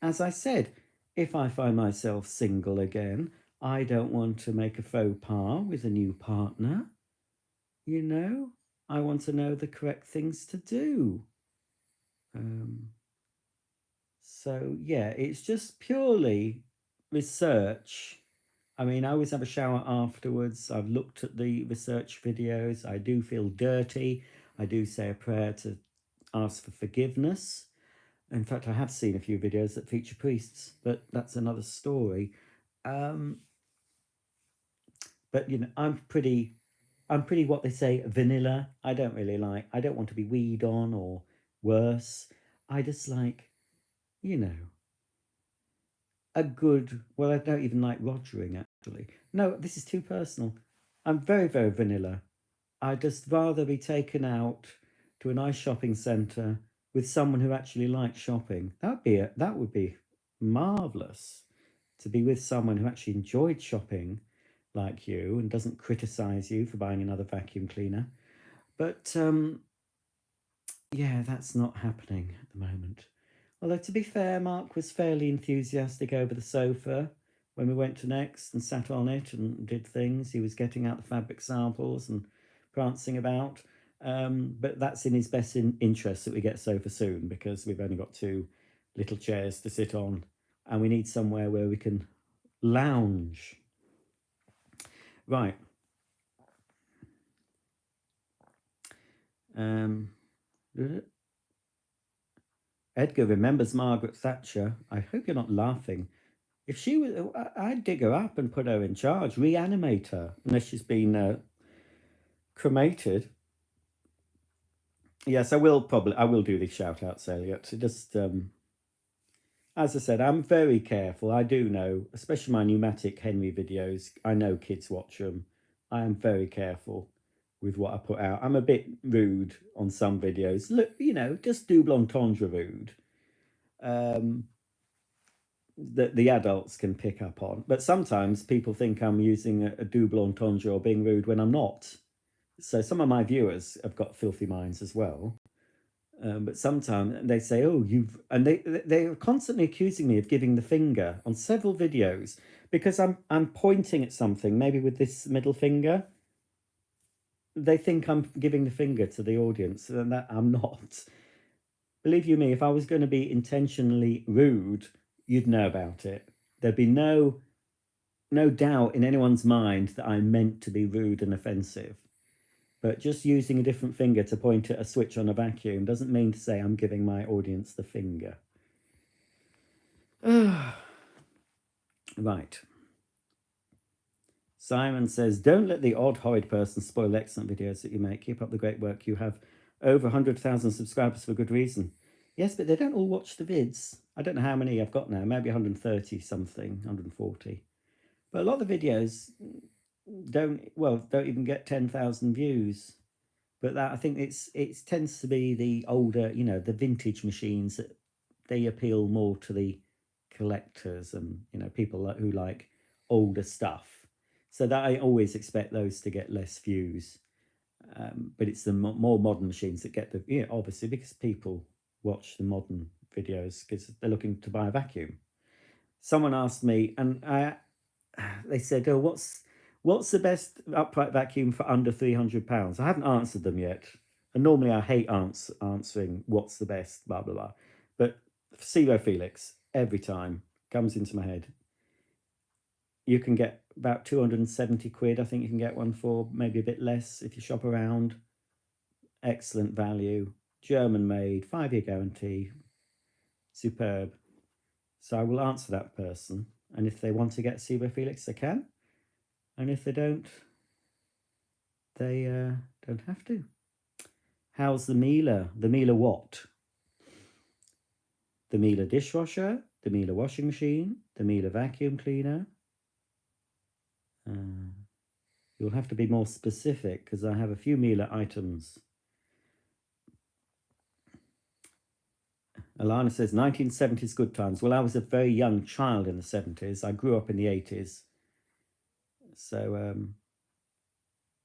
Speaker 1: As I said, if I find myself single again, I don't want to make a faux pas with a new partner. You know, I want to know the correct things to do. So yeah, it's just purely research. I mean, I always have a shower afterwards. I've looked at the research videos. I do feel dirty. I do say a prayer to ask for forgiveness. In fact, I have seen a few videos that feature priests, but that's another story. Um, but you know, I'm pretty what they say vanilla. I don't want to be weed on or worse. I just like, you know, a good, well, I don't even like rogering actually. No, this is too personal. I'm very, very vanilla. I'd just rather be taken out to a nice shopping centre with someone who actually likes shopping. That would be marvellous, to be with someone who actually enjoyed shopping like you and doesn't criticise you for buying another vacuum cleaner. But yeah, that's not happening at the moment. Although, to be fair, Mark was fairly enthusiastic over the sofa when we went to Next and sat on it and did things. He was getting out the fabric samples and prancing about. But that's in his best interest that we get a sofa soon, because we've only got two little chairs to sit on and we need somewhere where we can lounge. Right. Edgar remembers Margaret Thatcher. I hope you're not laughing. If she was, I'd dig her up and put her in charge, reanimate her, unless she's been cremated. Yes, I will do these shout outs, Elliot. Just as I said, I'm very careful. I do know, especially my pneumatic Henry videos. I know kids watch them. I am very careful with what I put out. I'm a bit rude on some videos. Look, you know, just double entendre rude. That the adults can pick up on. But sometimes people think I'm using a double entendre or being rude when I'm not. So some of my viewers have got filthy minds as well. But sometimes they say, "Oh, they're constantly accusing me of giving the finger on several videos because I'm pointing at something, maybe with this middle finger. They think I'm giving the finger to the audience, and that I'm not. Believe you me, if I was going to be intentionally rude, you'd know about it. There'd be no doubt in anyone's mind that I meant to be rude and offensive. But just using a different finger to point at a switch on a vacuum doesn't mean to say I'm giving my audience the finger. Right. Simon says, don't let the odd horrid person spoil excellent videos that you make. Keep up the great work. You have over 100,000 subscribers for good reason. Yes, but they don't all watch the vids. I don't know how many I've got now, maybe 130 something, 140. But a lot of the videos don't even get 10,000 views. But that, I think it tends to be the older, you know, the vintage machines that they appeal more to the collectors and people who like older stuff. So that I always expect those to get less views. But it's the more modern machines that get the obviously because people watch the modern videos because they're looking to buy a vacuum. Someone asked me, and they said, "Oh, what's the best upright vacuum for under £300?" I haven't answered them yet, and normally I hate answering what's the best, blah blah blah. But Zero Felix every time comes into my head. You can get about 270 quid. I think you can get one for maybe a bit less if you shop around. Excellent value, German made, 5-year guarantee, superb. So I will answer that person, and if they want to get Zero Felix, they can, and if they don't, they don't have to. How's the Miele? The Miele what? The Miele dishwasher, the Miele washing machine, the Miele vacuum cleaner. You'll have to be more specific because I have a few Miele items. Alana says 1970s good times. Well, I was a very young child in the 70s. I grew up in the 80s. So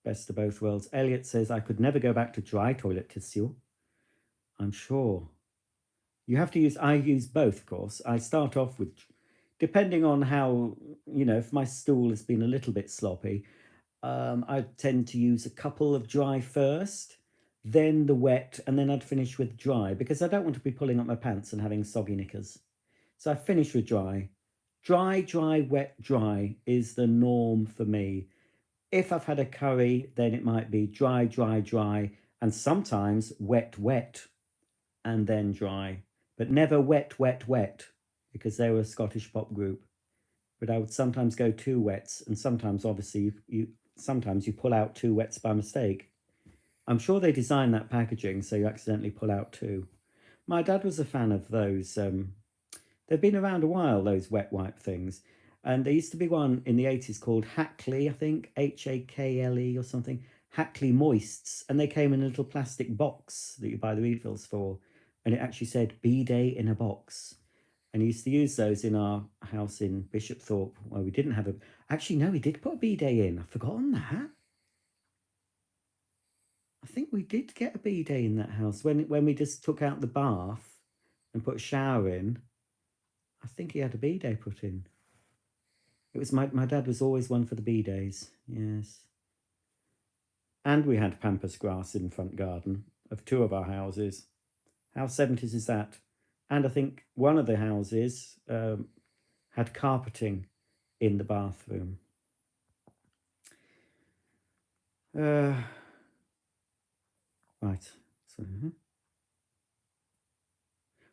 Speaker 1: best of both worlds. Elliot says I could never go back to dry toilet tissue. I'm sure. You have to use, I use both, of course. I start off with, depending on how, if my stool has been a little bit sloppy, I tend to use a couple of dry first, then the wet, and then I'd finish with dry because I don't want to be pulling up my pants and having soggy knickers. So I finish with dry. Dry, dry, wet, dry is the norm for me. If I've had a curry, then it might be dry, dry, dry, and sometimes wet, wet, and then dry. But never wet, wet, wet, because they were a Scottish pop group. But I would sometimes go 2 wets, and sometimes, obviously, sometimes you pull out 2 wets by mistake. I'm sure they designed that packaging so you accidentally pull out 2. My dad was a fan of those. They've been around a while, those wet wipe things. And there used to be one in the 80s called Hackley, I think, Hakle or something, Hackley Moists. And they came in a little plastic box that you buy the refills for. And it actually said bidet in a box. And he used to use those in our house in Bishopthorpe, where we didn't have a... Actually, no, we did put a bidet in. I've forgotten that. I think we did get a bidet in that house when we just took out the bath and put a shower in. I think he had a bidet put in. It was my dad was always one for the bidets, yes. And we had pampas grass in front garden of 2 of our houses. How 70s is that? And I think one of the houses had carpeting in the bathroom. Right. So,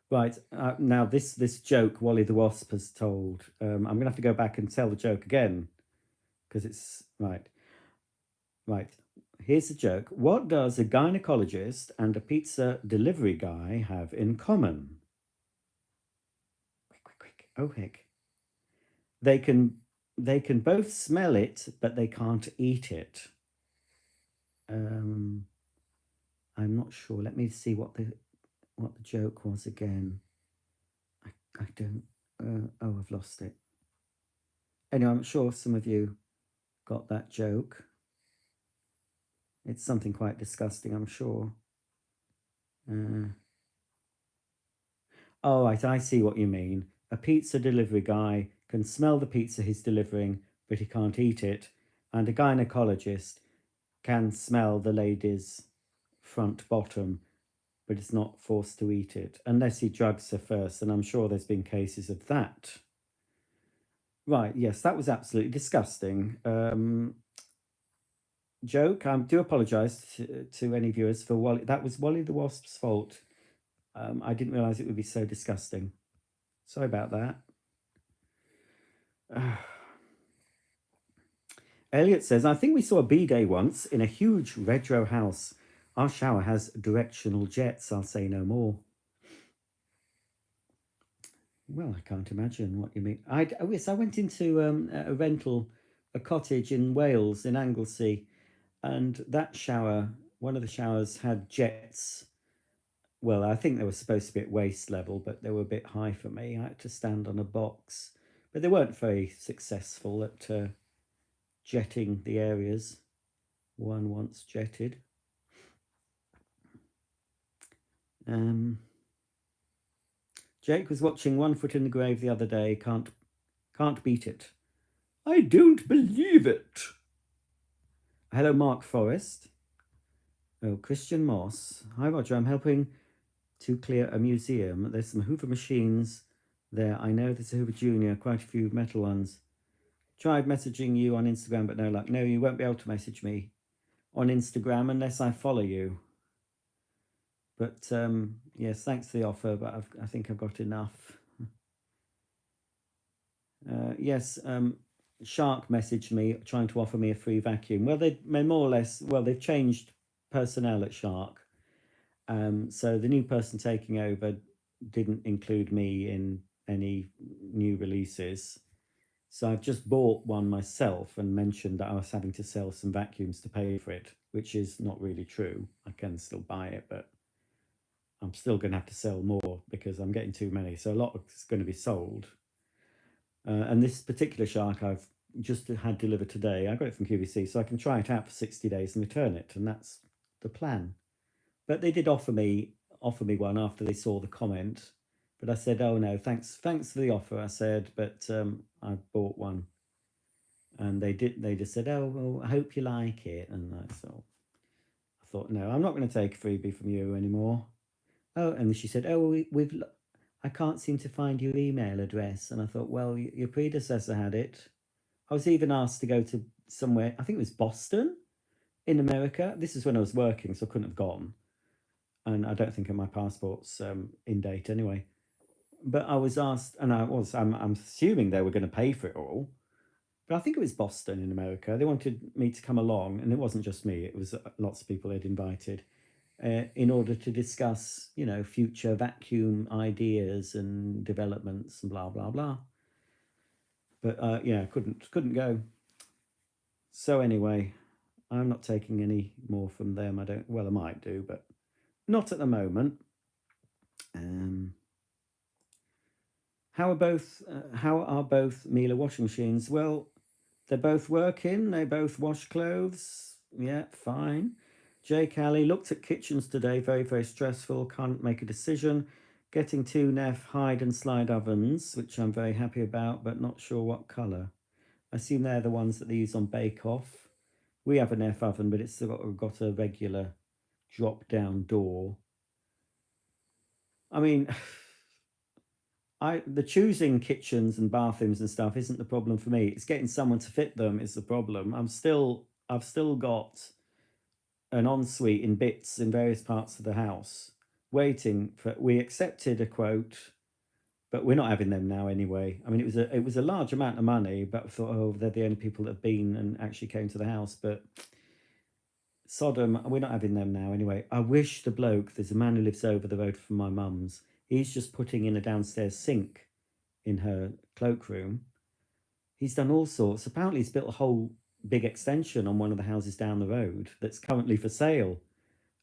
Speaker 1: right, now this joke Wally the Wasp has told, I'm going to have to go back and tell the joke again, because it's, right, here's the joke. What does a gynecologist and a pizza delivery guy have in common? Quick, oh heck. They can both smell it, but they can't eat it. I'm not sure. Let me see what the joke was again. I don't. Oh, I've lost it. Anyway, I'm sure some of you got that joke. It's something quite disgusting, I'm sure. Oh, right, I see what you mean. A pizza delivery guy can smell the pizza he's delivering, but he can't eat it. And a gynecologist can smell the lady's front bottom, but is not forced to eat it, unless he drugs her first, and I'm sure there's been cases of that. Right, yes, that was absolutely disgusting. Joke, I do apologise to any viewers for Wally. That was Wally the Wasp's fault. I didn't realise it would be so disgusting. Sorry about that. Elliot says, I think we saw a bidet once in a huge retro house. Our shower has directional jets. I'll say no more. Well, I can't imagine what you mean. Yes, I went into a cottage in Wales, in Anglesey, and that shower, one of the showers had jets, well, I think they were supposed to be at waist level, but they were a bit high for me. I had to stand on a box, but they weren't very successful at jetting the areas one once jetted. Jake was watching One Foot in the Grave the other day. Can't beat it. I don't believe it. Hello, Mark Forrest. Oh, Christian Moss. Hi, Roger. I'm helping to clear a museum. There's some Hoover machines there. I know there's a Hoover Junior, quite a few metal ones. Tried messaging you on Instagram, but no luck. No, you won't be able to message me on Instagram unless I follow you. But yes, thanks for the offer, but I think I've got enough. Yes, Shark messaged me trying to offer me a free vacuum. Well, they more or less, well, they've changed personnel at Shark. So the new person taking over didn't include me in any new releases. So I've just bought one myself and mentioned that I was having to sell some vacuums to pay for it, which is not really true. I can still buy it, but I'm still going to have to sell more because I'm getting too many. So a lot is going to be sold. And this particular Shark I've just had delivered today. I got it from QVC, so I can try it out for 60 days and return it, and that's the plan. But they did offer me one after they saw the comment, but I said, "Oh no, thanks for the offer." I said, but I bought one, and they just said, "Oh well, I hope you like it," and so I thought, no, I'm not going to take a freebie from you anymore. Oh, and she said, "Oh, I can't seem to find your email address," and I thought, well, your predecessor had it. I was even asked to go to somewhere, I think it was Boston in America. This is when I was working, so I couldn't have gone. And I don't think my passport's in date anyway. But I was asked, and I'm assuming they were going to pay for it all. But I think it was Boston in America. They wanted me to come along, and it wasn't just me, it was lots of people they'd invited. In order to discuss, future vacuum ideas and developments and blah blah blah. But yeah, couldn't go. So anyway, I'm not taking any more from them. I don't. Well, I might do, but not at the moment. How are both Miele washing machines? Well, they're both working. They both wash clothes. Yeah, fine. Jake Alley looked at kitchens today. Very, very stressful. Can't make a decision. Getting two Neff hide and slide ovens, which I'm very happy about, but not sure what colour. I assume they're the ones that they use on Bake Off. We have a Neff oven, but it's still got a regular drop-down door. I mean, the choosing kitchens and bathrooms and stuff isn't the problem for me. It's getting someone to fit them is the problem. I've still got an ensuite in bits in various parts of the house, waiting for. We accepted a quote, but we're not having them now anyway. I mean, it was a large amount of money, but I thought, oh, they're the only people that have been and actually came to the house. But Sodom, we're not having them now anyway. I wish the bloke, there's a man who lives over the road from my mum's, he's just putting in a downstairs sink in her cloakroom. He's done all sorts. Apparently, he's built a whole big extension on one of the houses down the road that's currently for sale.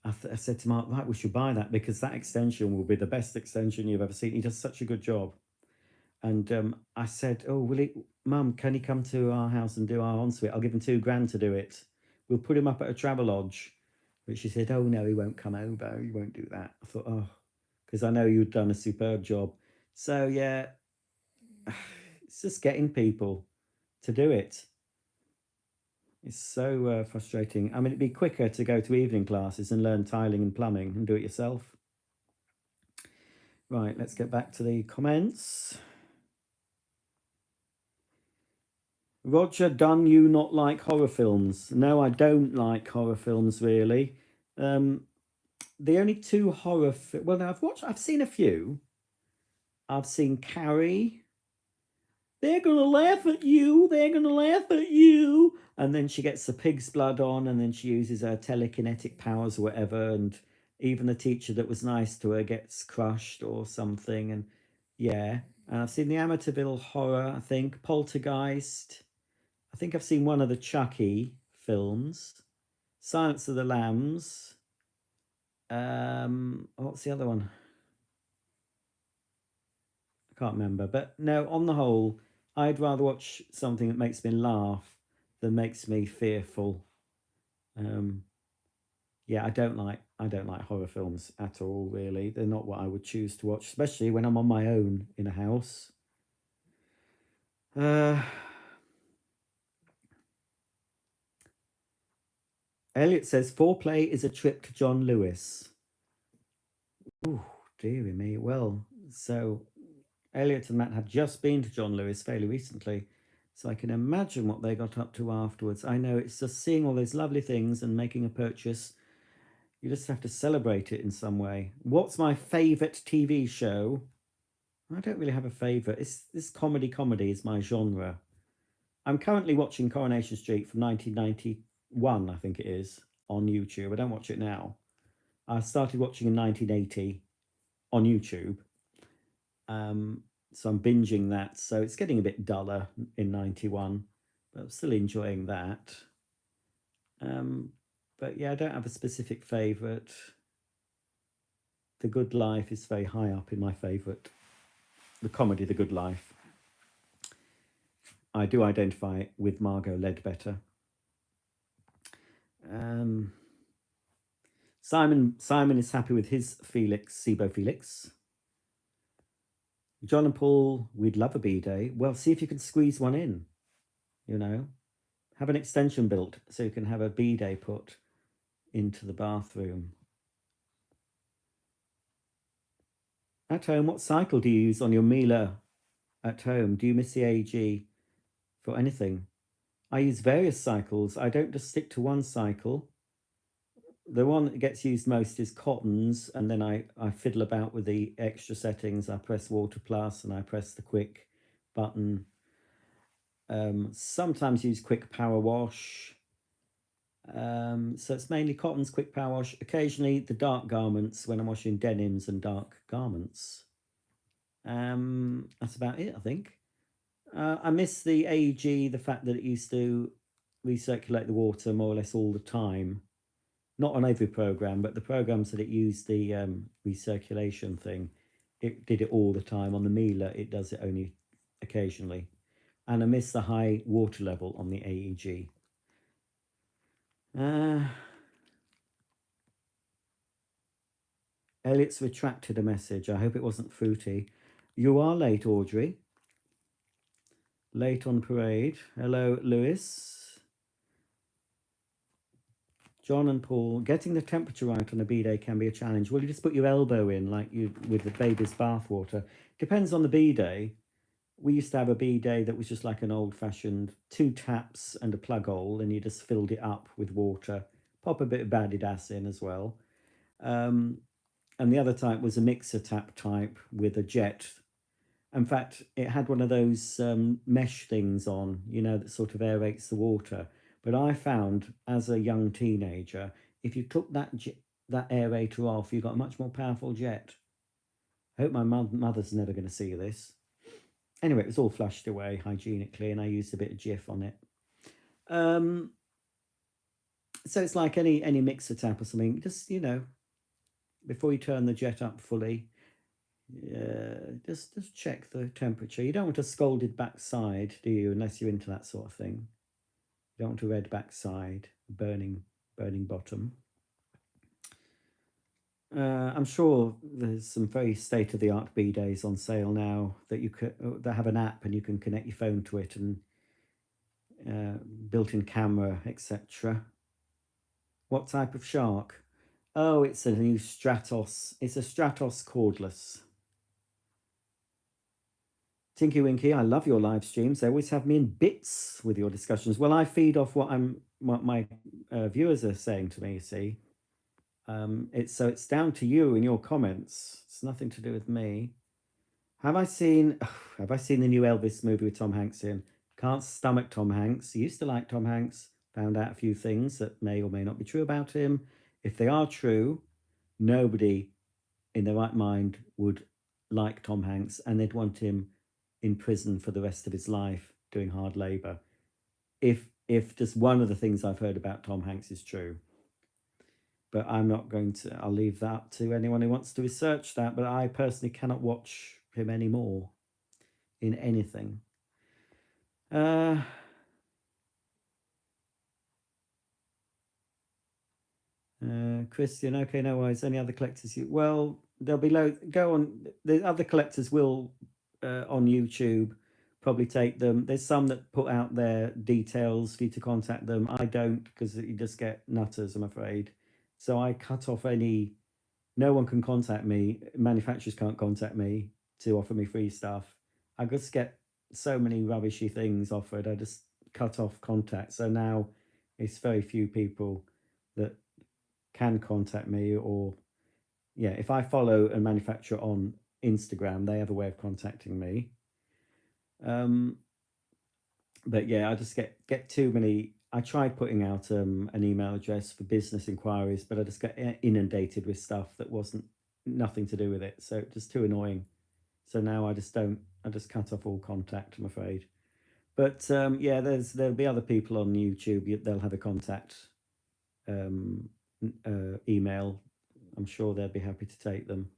Speaker 1: I said to Mark, right, we should buy that because that extension will be the best extension you've ever seen. He does such a good job. And I said, oh, Mum, can he come to our house and do our ensuite? I'll give him £2,000 to do it. We'll put him up at a travel lodge. But she said, oh, no, he won't come over. He won't do that. I thought, oh, because I know you've done a superb job. So, yeah, it's just getting people to do it. It's so frustrating. I mean, it'd be quicker to go to evening classes and learn tiling and plumbing and do it yourself. Right, let's get back to the comments. Roger, done you not like horror films? No, I don't like horror films really. The only two horror well, no, I've seen a few. I've seen Carrie. They're gonna laugh at you. They're gonna laugh at you. And then she gets the pig's blood on, and then she uses her telekinetic powers or whatever. And even the teacher that was nice to her gets crushed or something. And yeah, and I've seen the Amityville Horror. I think Poltergeist. I think I've seen one of the Chucky films, Silence of the Lambs. What's the other one? I can't remember. But no, on the whole, I'd rather watch something that makes me laugh than makes me fearful. Um, yeah, I don't like horror films at all. Really, they're not what I would choose to watch, especially when I'm on my own in a house. Uh, Elliot says foreplay is a trip to John Lewis. Ooh, dearie me. Well, so Elliot and Matt have just been to John Lewis fairly recently, so I can imagine what they got up to afterwards. I know it's just seeing all those lovely things and making a purchase. You just have to celebrate it in some way. What's my favourite TV show? I don't really have a favourite. It's this comedy is my genre. I'm currently watching Coronation Street from 1991, I think it is, on YouTube. I don't watch it now. I started watching in 1980 on YouTube. So I'm binging that. So it's getting a bit duller in 91, but I'm still enjoying that. But yeah, I don't have a specific favourite. The Good Life is very high up in my favourite. The comedy, The Good Life. I do identify with Margot Ledbetter. Simon is happy with his Felix, Sibo Felix. John and Paul, we'd love a B-day. Well, see if you can squeeze one in, you know. Have an extension built so you can have a B-day put into the bathroom. At home, what cycle do you use on your Miele at home? Do you miss the AG for anything? I use various cycles. I don't just stick to one cycle. The one that gets used most is Cottons, and then I fiddle about with the extra settings. I press Water Plus and I press the quick button. Sometimes use quick power wash. So it's mainly Cottons, quick power wash. Occasionally the dark garments when I'm washing denims and dark garments. That's about it, I think. I miss the AEG, the fact that it used to recirculate the water more or less all the time. Not on every program, but the programs that it used the recirculation thing, it did it all the time. On the Miele, it does it only occasionally. And I miss the high water level on the AEG. Elliot's retracted a message. I hope it wasn't fruity. You are late, Audrey. Late on parade. Hello, Lewis. John and Paul, getting the temperature right on a B-day can be a challenge. Will you just put your elbow in like you with the baby's bathwater? Depends on the B-day. We used to have a B-day that was just like an old-fashioned 2 taps and a plug hole, and you just filled it up with water. Pop a bit of Badidas in as well. And the other type was a mixer tap type with a jet. In fact, it had one of those mesh things on, you know, that sort of aerates the water. But I found as a young teenager, if you took that aerator off, you got a much more powerful jet. I hope my mother's never going to see this. Anyway, it was all flushed away hygienically, and I used a bit of Jif on it. So it's like any mixer tap or something. Just, you know, before you turn the jet up fully, just check the temperature. You don't want a scalded backside, do you? Unless you're into that sort of thing. You don't want a red backside, burning bottom. I'm sure there's some very state-of-the-art B-days on sale now that you could that have an app and you can connect your phone to it and built-in camera, etc. What type of shark? Oh, it's a new Stratos. It's a Stratos cordless. Tinky Winky, I love your live streams. They always have me in bits with your discussions. Well, I feed off what my viewers are saying to me. You see, it's down to you and your comments. It's nothing to do with me. Have I seen the new Elvis movie with Tom Hanks in? Can't stomach Tom Hanks. Used to like Tom Hanks. Found out a few things that may or may not be true about him. If they are true, nobody in their right mind would like Tom Hanks, and they'd want him in prison for the rest of his life doing hard labor. If just one of the things I've heard about Tom Hanks is true. but I'm not going to. I'll leave that to anyone who wants to research that. But I personally cannot watch him anymore in anything. Christian, okay, no worries. Any other collectors? Well, there'll be loads. Go on. The other collectors will on YouTube probably take them. There's some that put out their details for you to contact them. I don't, because you just get nutters, I'm afraid. So I cut off any. No one can contact me. Manufacturers can't contact me to offer me free stuff. I just get so many rubbishy things offered. I just cut off contact. So now it's very few people that can contact me, or yeah, if I follow a manufacturer on Instagram, they have a way of contacting me. But yeah, I just get too many. I tried putting out an email address for business inquiries, but I just get inundated with stuff that wasn't nothing to do with it, so just too annoying. So now I just don't. I just cut off all contact, I'm afraid. But yeah, there'll be other people on YouTube. They'll have a contact email. I'm sure they'll be happy to take them.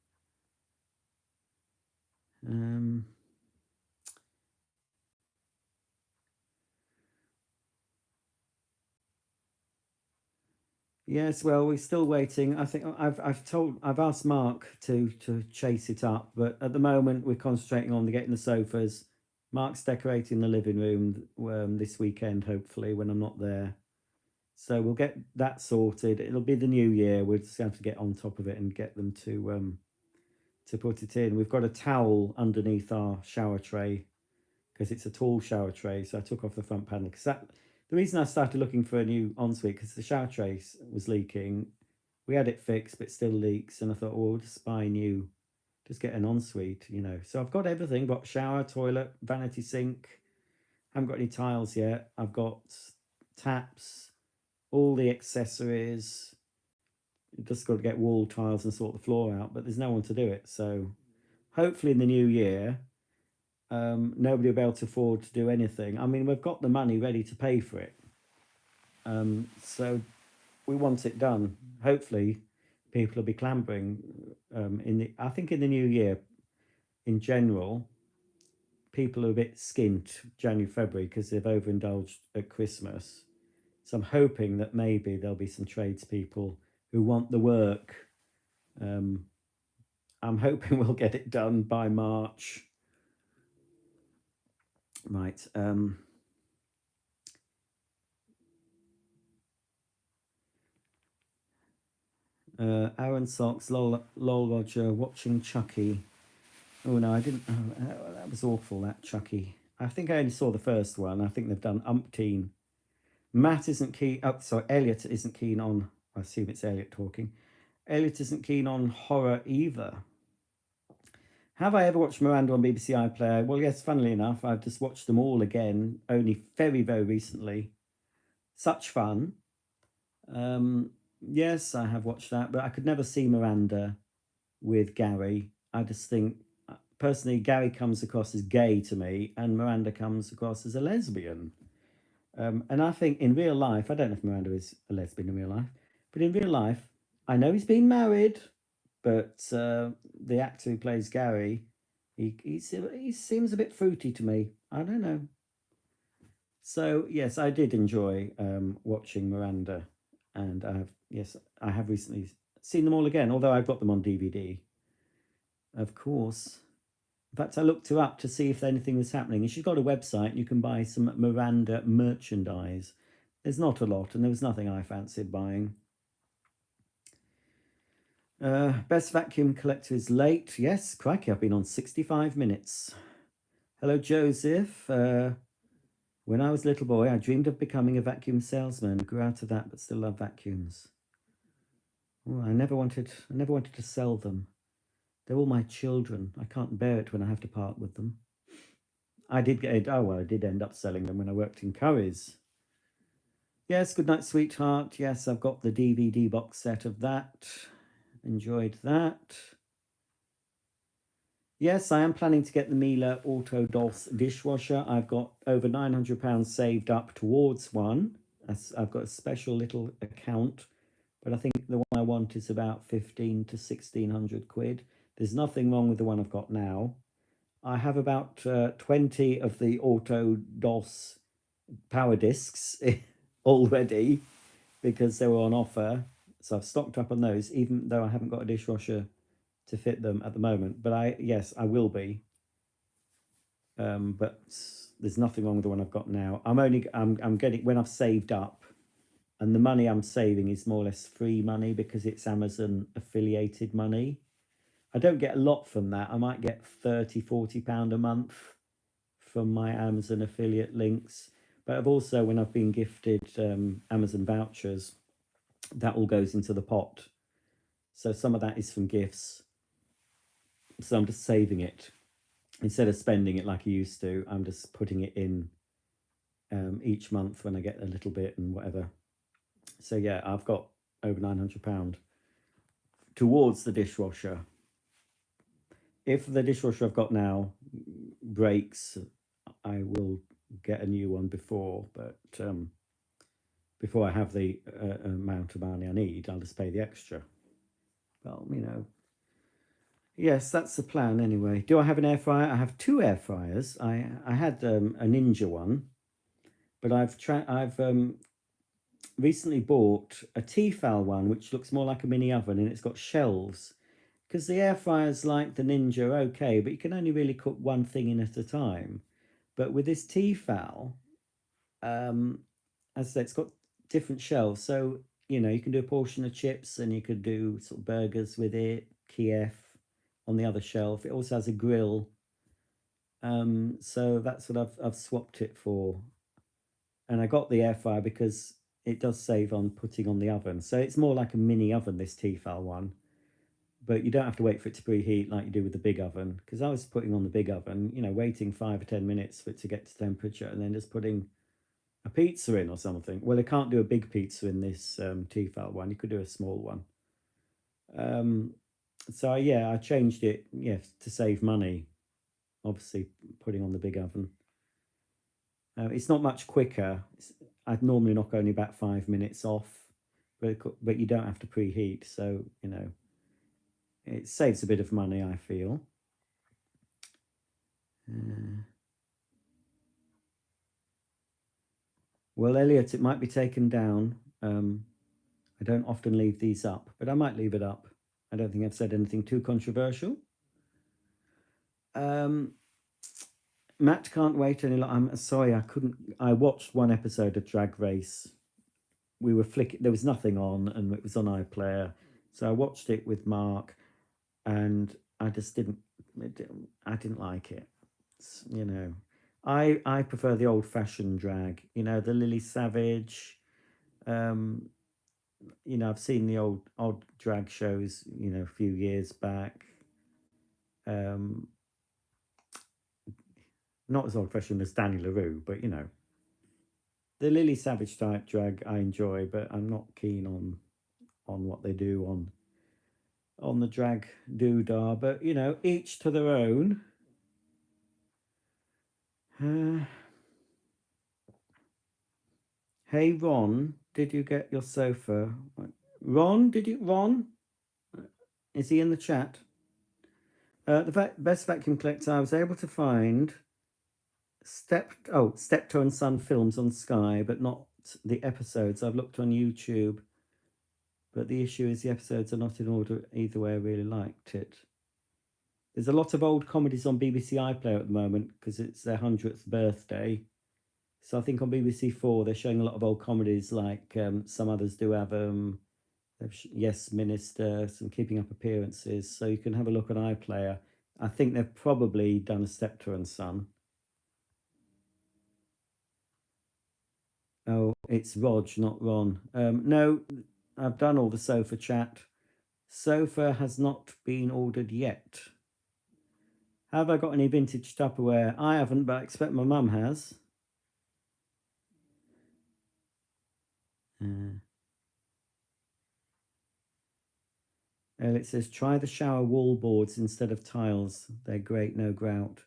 Speaker 1: Yes, well, we're still waiting. I think I've asked Mark to chase it up, but at the moment we're concentrating on getting the sofas. Mark's decorating the living room this weekend, hopefully, when I'm not there. So we'll get that sorted. It'll be the new year. We'll just have to get on top of it and get them to put it in. We've got a towel underneath our shower tray because it's a tall shower tray. So I took off the front panel because the reason I started looking for a new ensuite, because the shower tray was leaking. We had it fixed, but it still leaks. And I thought, well, we'll just buy new, just get an ensuite, you know. So I've got everything, got shower, toilet, vanity sink. Haven't got any tiles yet. I've got taps, all the accessories. Just got to get wall tiles and sort the floor out, but there's no one to do it. So hopefully in the new year, nobody will be able to afford to do anything. I mean, we've got the money ready to pay for it. So we want it done. Hopefully people will be clambering I think in the new year, in general, people are a bit skint January, February because they've overindulged at Christmas. So I'm hoping that maybe there'll be some tradespeople who want the work. I'm hoping we'll get it done by March. Right. Aaron Socks, lol Roger, watching Chucky. Oh no, I didn't. Oh, that was awful, that Chucky. I think I only saw the first one. I think they've done umpteen. Matt isn't keen. Oh, sorry, Elliot isn't keen on. I assume it's Elliot talking. Elliot isn't keen on horror either. Have I ever watched Miranda on BBC iPlayer? Well, yes, funnily enough, I've just watched them all again, only very, very recently. Such fun. Yes, I have watched that, but I could never see Miranda with Gary. I just think, personally, Gary comes across as gay to me, and Miranda comes across as a lesbian. And I think in real life, I don't know if Miranda is a lesbian in real life, but in real life, I know he's been married, but the actor who plays Gary, he seems a bit fruity to me. I don't know. So yes, I did enjoy watching Miranda, and I have recently seen them all again. Although I've got them on DVD, of course. In fact, I looked her up to see if anything was happening, and she's got a website. You can buy some Miranda merchandise. There's not a lot, and there was nothing I fancied buying. Best vacuum collector is late. Yes, crikey, I've been on 65 minutes. Hello, Joseph. When I was a little boy, I dreamed of becoming a vacuum salesman. Grew out of that, but still love vacuums. Oh, I never wanted to sell them. They're all my children. I can't bear it when I have to part with them. I did end up selling them when I worked in Curry's. Yes, good night, sweetheart. Yes, I've got the DVD box set of that. Enjoyed that. Yes, I am planning to get the Miele Auto DOS dishwasher. I've got over £900 saved up towards one. I've got a special little account, but I think the one I want is about 15 to 1600 quid. There's nothing wrong with the one I've got now. I have about 20 of the Auto DOS power discs already because they were on offer. So I've stocked up on those, even though I haven't got a dishwasher to fit them at the moment. But yes, I will be. But there's nothing wrong with the one I've got now. I'm getting, when I've saved up, and the money I'm saving is more or less free money because it's Amazon affiliated money. I don't get a lot from that. I might get 30-40 pound a month from my Amazon affiliate links. But I've also, when I've been gifted Amazon vouchers, that all goes into the pot. So some of that is from gifts. So I'm just saving it. Instead of spending it like I used to, I'm just putting it in each month when I get a little bit and whatever. So yeah, I've got over £900 towards the dishwasher. If the dishwasher I've got now breaks, I will get a new one before, but before I have the amount of money I need, I'll just pay the extra. Well, yes, that's the plan anyway. Do I have an air fryer? I have 2 air fryers. I had a Ninja one, but I've recently bought a Tefal one, which looks more like a mini oven, and it's got shelves. Because the air fryers like the Ninja are okay, but you can only really cook one thing in at a time. But with this Tefal, as I said, it's got different shelves. So, you can do a portion of chips and you could do sort of burgers with it, Kiev on the other shelf. It also has a grill. So that's what I've swapped it for. And I got the air fryer because it does save on putting on the oven. So it's more like a mini oven, this Tefal one. But you don't have to wait for it to preheat like you do with the big oven. Because I was putting on the big oven, waiting 5 or 10 minutes for it to get to temperature and then just putting a pizza in or something. Well, I can't do a big pizza in this Tefal one. You could do a small one. So yeah, I changed it, to save money. Obviously, putting on the big oven. It's not much quicker. I'd normally knock only about 5 minutes off, but you don't have to preheat. So it saves a bit of money, I feel. Well, Elliot, it might be taken down. I don't often leave these up, but I might leave it up. I don't think I've said anything too controversial. Matt can't wait any longer. I'm sorry, I couldn't. I watched one episode of Drag Race. We were flicking. There was nothing on, and it was on iPlayer, so I watched it with Mark, and I just didn't. I didn't like it. I prefer the old fashioned drag. The Lily Savage. I've seen the old drag shows. A few years back. Not as old fashioned as Danny LaRue, but the Lily Savage type drag I enjoy, but I'm not keen on what they do on the drag doodah. But each to their own. Hey Ron, did you get your sofa? Ron, Ron? Is he in the chat? The best vacuum collector I was able to find. Steptoe and Son films on Sky, but not the episodes. I've looked on YouTube, but the issue is the episodes are not in order either way. I really liked it. There's a lot of old comedies on BBC iPlayer at the moment because it's their 100th birthday. So I think on BBC 4 they're showing a lot of old comedies, like some others do have Yes Minister, some Keeping Up Appearances. So you can have a look on iPlayer. I think they've probably done a Steptoe and Son. Oh, it's Rog, not Ron. No, I've done all the sofa chat. Sofa has not been ordered yet. Have I got any vintage Tupperware? I haven't, but I expect my mum has. And it says, try the shower wall boards instead of tiles. They're great, no grout.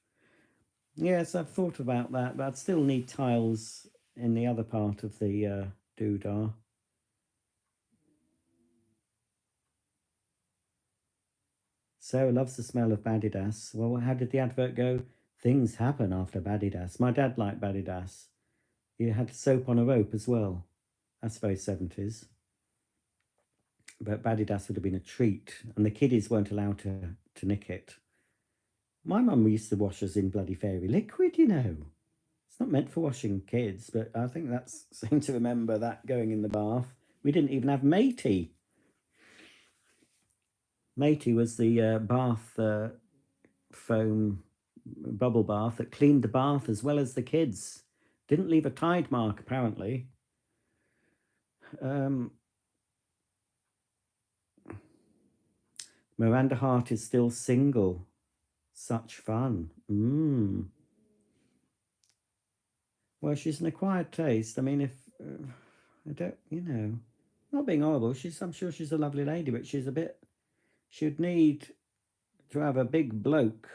Speaker 1: Yes, I've thought about that, but I'd still need tiles in the other part of the doodah. Sarah loves the smell of Badidas. Well, how did the advert go? Things happen after Badidas. My dad liked Badidas. He had soap on a rope as well. That's very 70s. But Badidas would have been a treat, and the kiddies weren't allowed to nick it. My mum used to wash us in bloody fairy liquid, you know. It's not meant for washing kids, but I think that's seem to remember that going in the bath. We didn't even have matey. Matey was the bath foam bubble bath that cleaned the bath as well as the kids. Didn't leave a tide mark, apparently. Miranda Hart is still single. Such fun. Well, she's an acquired taste. I mean, if I don't, you know, not being horrible, I'm sure she's a lovely lady, but she's a bit. She'd need to have a big bloke.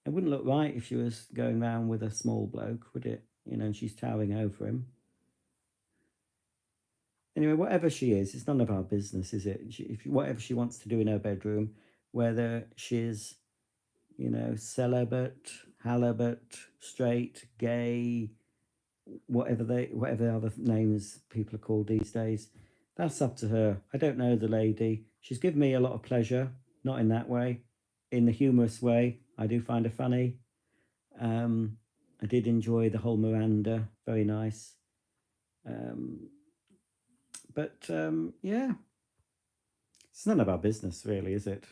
Speaker 1: It wouldn't look right if she was going round with a small bloke, would it? You know, and she's towering over him. Anyway, whatever she is, it's none of our business, is it? Whatever she wants to do in her bedroom, whether she's, you know, celibate, halibut, straight, gay, whatever other names people are called these days, that's up to her. I don't know the lady. She's given me a lot of pleasure, not in that way, in the humorous way. I do find her funny. I did enjoy the whole Miranda, very nice. Yeah, it's none of our business, really, is it?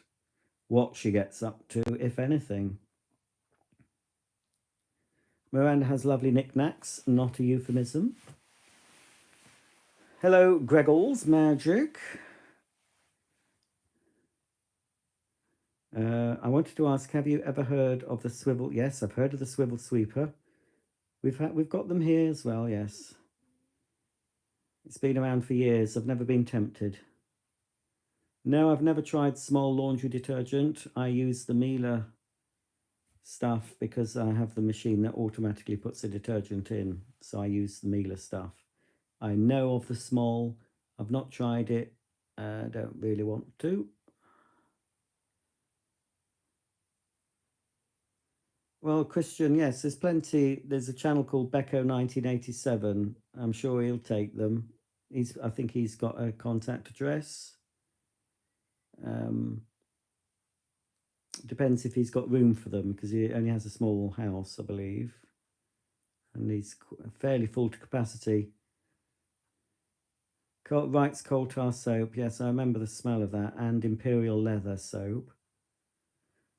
Speaker 1: What she gets up to, if anything. Miranda has lovely knickknacks, not a euphemism. Hello, Greggles Magic. I wanted to ask, have you ever heard of the swivel? Yes, I've heard of the swivel sweeper. We've got them here as well, yes. It's been around for years. I've never been tempted. No, I've never tried small laundry detergent. I use the Miele stuff because I have the machine that automatically puts the detergent in. So I use the Miele stuff. I know of the small. I've not tried it. I don't really want to. Well, Christian, yes, there's plenty. There's a channel called Becco 1987. I'm sure he'll take them. I think he's got a contact address. Depends if he's got room for them, because he only has a small house, I believe, and he's fairly full to capacity. Wright's coal tar soap. Yes, I remember the smell of that, and Imperial leather soap.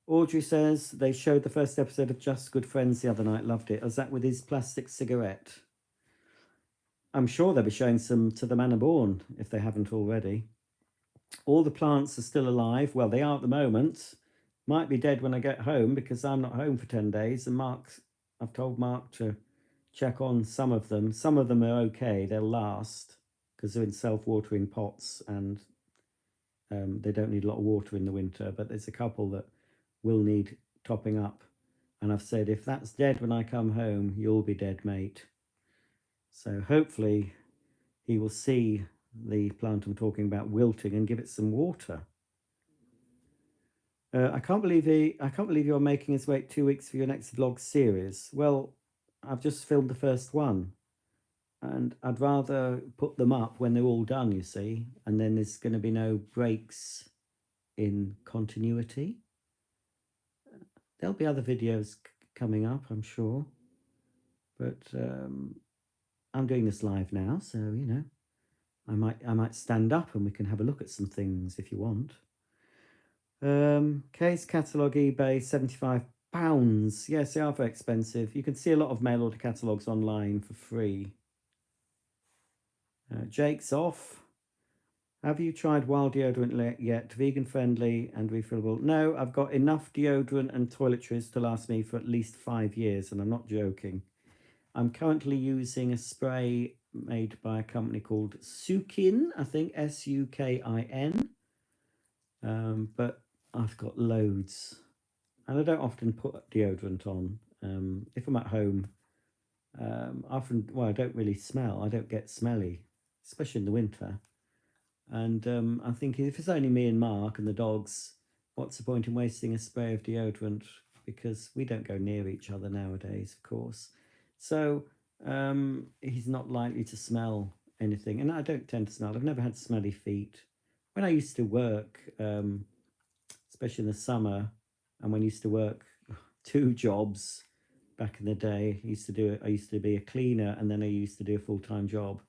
Speaker 1: Audrey says they showed the first episode of Just Good Friends the other night. Loved it. Was that with his plastic cigarette? I'm sure they'll be showing some to the Manor Born if they haven't already. All the plants are still alive. Well, they are at the moment. Might be dead when I get home because I'm not home for 10 days. And I've told Mark to check on some of them. Some of them are okay. They'll last because they're in self-watering pots and they don't need a lot of water in the winter. But there's a couple that will need topping up. And I've said, if that's dead when I come home, you'll be dead, mate. So hopefully he will see the plant I'm talking about wilting and give it some water. I can't believe you're making us wait 2 weeks for your next vlog series. Well, I've just filmed the first one, and I'd rather put them up when they're all done, you see, and then there's going to be no breaks in continuity. There'll be other videos coming up, I'm sure, but I'm doing this live now, so you know, I might stand up and we can have a look at some things if you want. Case catalogue eBay, £75. Yes, they are very expensive. You can see a lot of mail order catalogues online for free. Jake's off. Have you tried wild deodorant yet? Vegan friendly and refillable? No, I've got enough deodorant and toiletries to last me for at least 5 years, and I'm not joking. I'm currently using a spray made by a company called Sukin, I think, Sukin. But I've got loads, and I don't often put deodorant on. If I'm at home, I don't really smell. I don't get smelly, especially in the winter. And I'm thinking if it's only me and Mark and the dogs, what's the point in wasting a spray of deodorant? Because we don't go near each other nowadays, of course. So he's not likely to smell anything. And I don't tend to smell. I've never had smelly feet. When I used to work, especially in the summer, and when I used to work 2 jobs back in the day, I used to be a cleaner, and then I used to do a full-time job.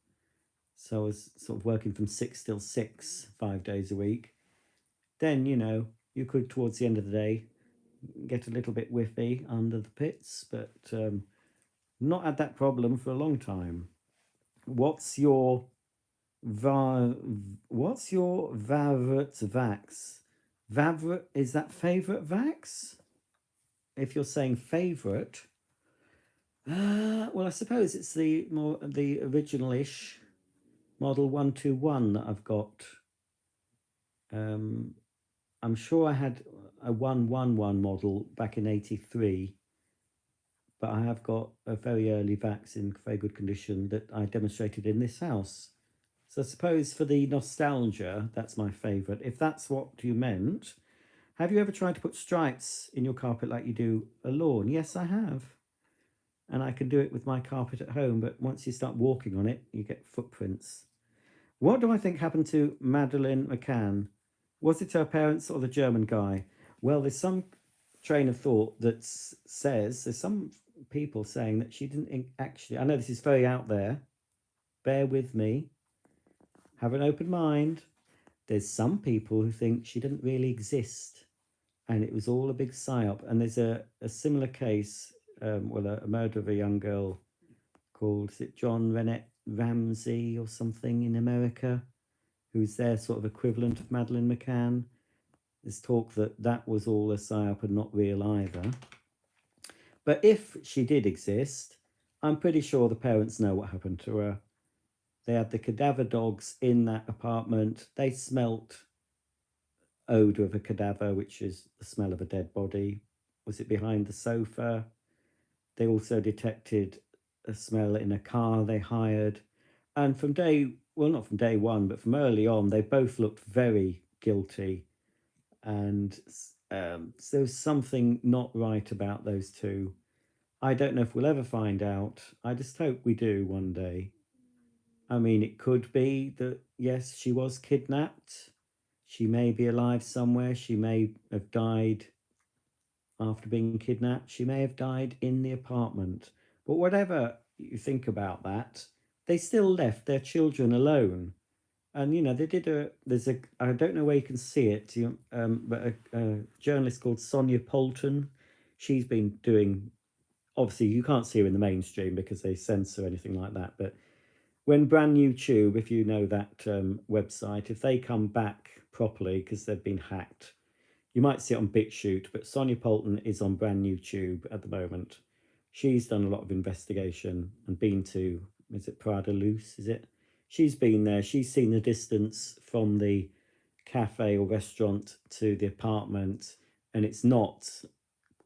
Speaker 1: So I was sort of working from 6 till 6, 5 days a week. Then, you could, towards the end of the day, get a little bit whiffy under the pits, but not had that problem for a long time. What's your favorite vax? Favorite, is that favorite vax? If you're saying favorite, well, I suppose it's the original-ish model 121 that I've got. I'm sure I had a 111 model back in 83, but I have got a very early vax in very good condition that I demonstrated in this house. So I suppose for the nostalgia, that's my favourite. If that's what you meant, have you ever tried to put stripes in your carpet like you do a lawn? Yes, I have. And I can do it with my carpet at home, but once you start walking on it, you get footprints. What do I think happened to Madeleine McCann? Was it her parents or the German guy? Well, there's some train of thought that says, there's some people saying that she didn't actually, I know this is very out there, bear with me, have an open mind. There's some people who think she didn't really exist and it was all a big psyop. And there's a similar case, a murder of a young girl called, is it John Renette Ramsey or something in America, who's their sort of equivalent of Madeleine McCann. There's talk that that was all a psyop and not real either. But if she did exist, I'm pretty sure the parents know what happened to her. They had the cadaver dogs in that apartment. They smelt odour of a cadaver, which is the smell of a dead body. Was it behind the sofa? They also detected a smell in a car they hired. And from not from day one, but from early on, they both looked very guilty. And so there's something not right about those two. I don't know if we'll ever find out. I just hope we do one day. I mean, it could be that, yes, she was kidnapped. She may be alive somewhere. She may have died after being kidnapped. She may have died in the apartment. But whatever you think about that, they still left their children alone. And, they did I don't know where you can see it, but a journalist called Sonia Poulton, she's been doing, obviously you can't see her in the mainstream because they censor anything like that, but when Brand New Tube, if you know that website, if they come back properly because they've been hacked, you might see it on BitChute, but Sonia Poulton is on Brand New Tube at the moment. She's done a lot of investigation and been to, is it Prada Luce, is it? She's been there. She's seen the distance from the cafe or restaurant to the apartment, and it's not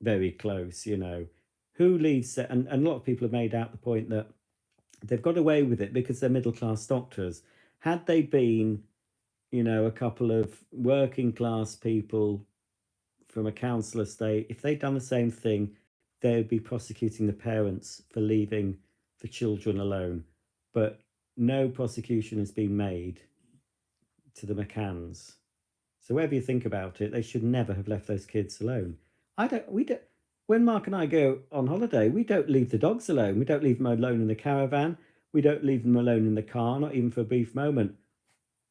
Speaker 1: very close, Who leaves it? And a lot of people have made out the point that they've got away with it because they're middle-class doctors. Had they been, a couple of working class people from a council estate, if they'd done the same thing, they would be prosecuting the parents for leaving the children alone. But no prosecution has been made to the McCanns. So whatever you think about it, they should never have left those kids alone. When Mark and I go on holiday, we don't leave the dogs alone. We don't leave them alone in the caravan. We don't leave them alone in the car, not even for a brief moment.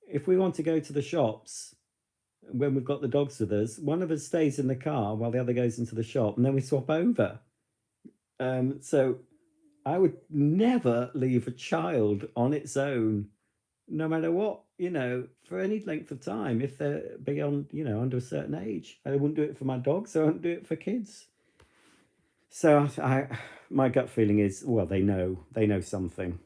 Speaker 1: If we want to go to the shops, when we've got the dogs with us, one of us stays in the car while the other goes into the shop, and then we swap over. So I would never leave a child on its own, no matter what, for any length of time, if they're beyond, under a certain age. I wouldn't do it for my dogs, so I wouldn't do it for kids. So my gut feeling is, well, they know something.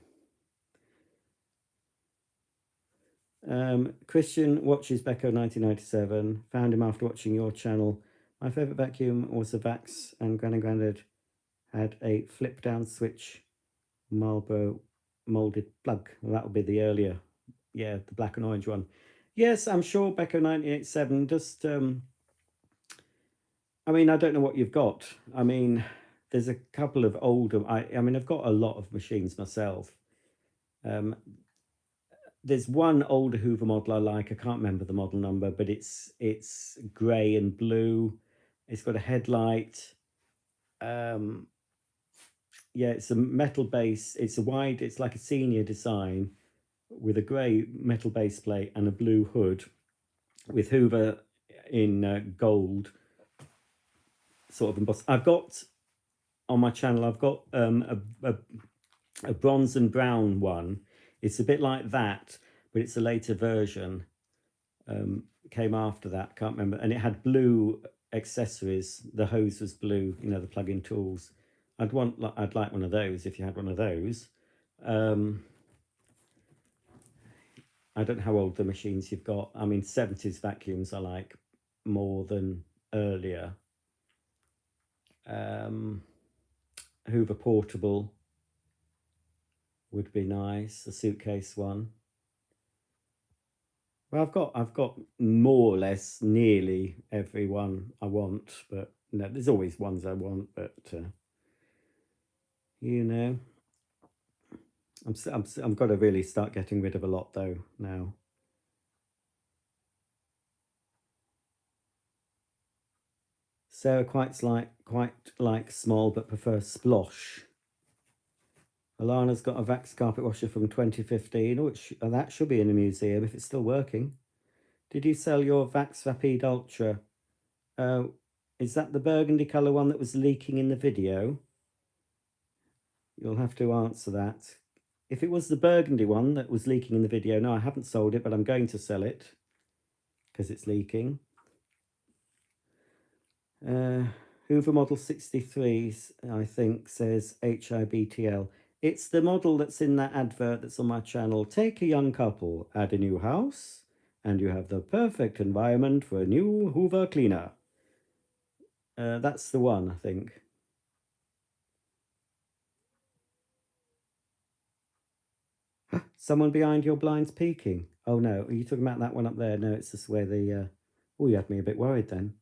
Speaker 1: Christian watches Becco 1997. Found him after watching your channel. My favourite vacuum was the Vax, and Gran and Grandad had a flip down switch Marlboro moulded plug. Well, that would be the earlier, the black and orange one. Yes, I'm sure Becco 1987. Just I mean, I don't know what you've got. I mean, there's a couple of older. I mean, I've got a lot of machines myself. Um, there's one older Hoover model I like. I can't remember the model number, but it's grey and blue. It's got a headlight. Um, yeah, it's a metal base. It's a wide. It's like a senior design with a grey metal base plate and a blue hood, with Hoover in gold, sort of embossed. I've got on my channel. I've got a bronze and brown one. It's a bit like that, but it's a later version. Came after that, can't remember, and it had blue accessories. The hose was blue, you know, the plug-in tools. I'd like one of those if you had one of those. I don't know how old the machines you've got. I mean, 70s vacuums I like more than earlier. Hoover Portable would be nice, a suitcase one. Well, I've got more or less nearly every one I want, but no, there's always ones I want, but you know, I'm got to really start getting rid of a lot though now. Sarah quite like small, but prefers splosh. Alana's got a Vax carpet washer from 2015, which that should be in a museum if it's still working. Did you sell your Vax Rapide Ultra? Is that the burgundy colour one that was leaking in the video? You'll have to answer that. If it was the burgundy one that was leaking in the video, no, I haven't sold it, but I'm going to sell it because it's leaking. Hoover Model 63s, I think, says HIBTL. It's the model that's in that advert that's on my channel. Take a young couple, add a new house, and you have the perfect environment for a new Hoover cleaner. That's the one, I think. Someone behind your blinds peeking. Oh no, are you talking about that one up there? No, it's just where the... Oh, you had me a bit worried then.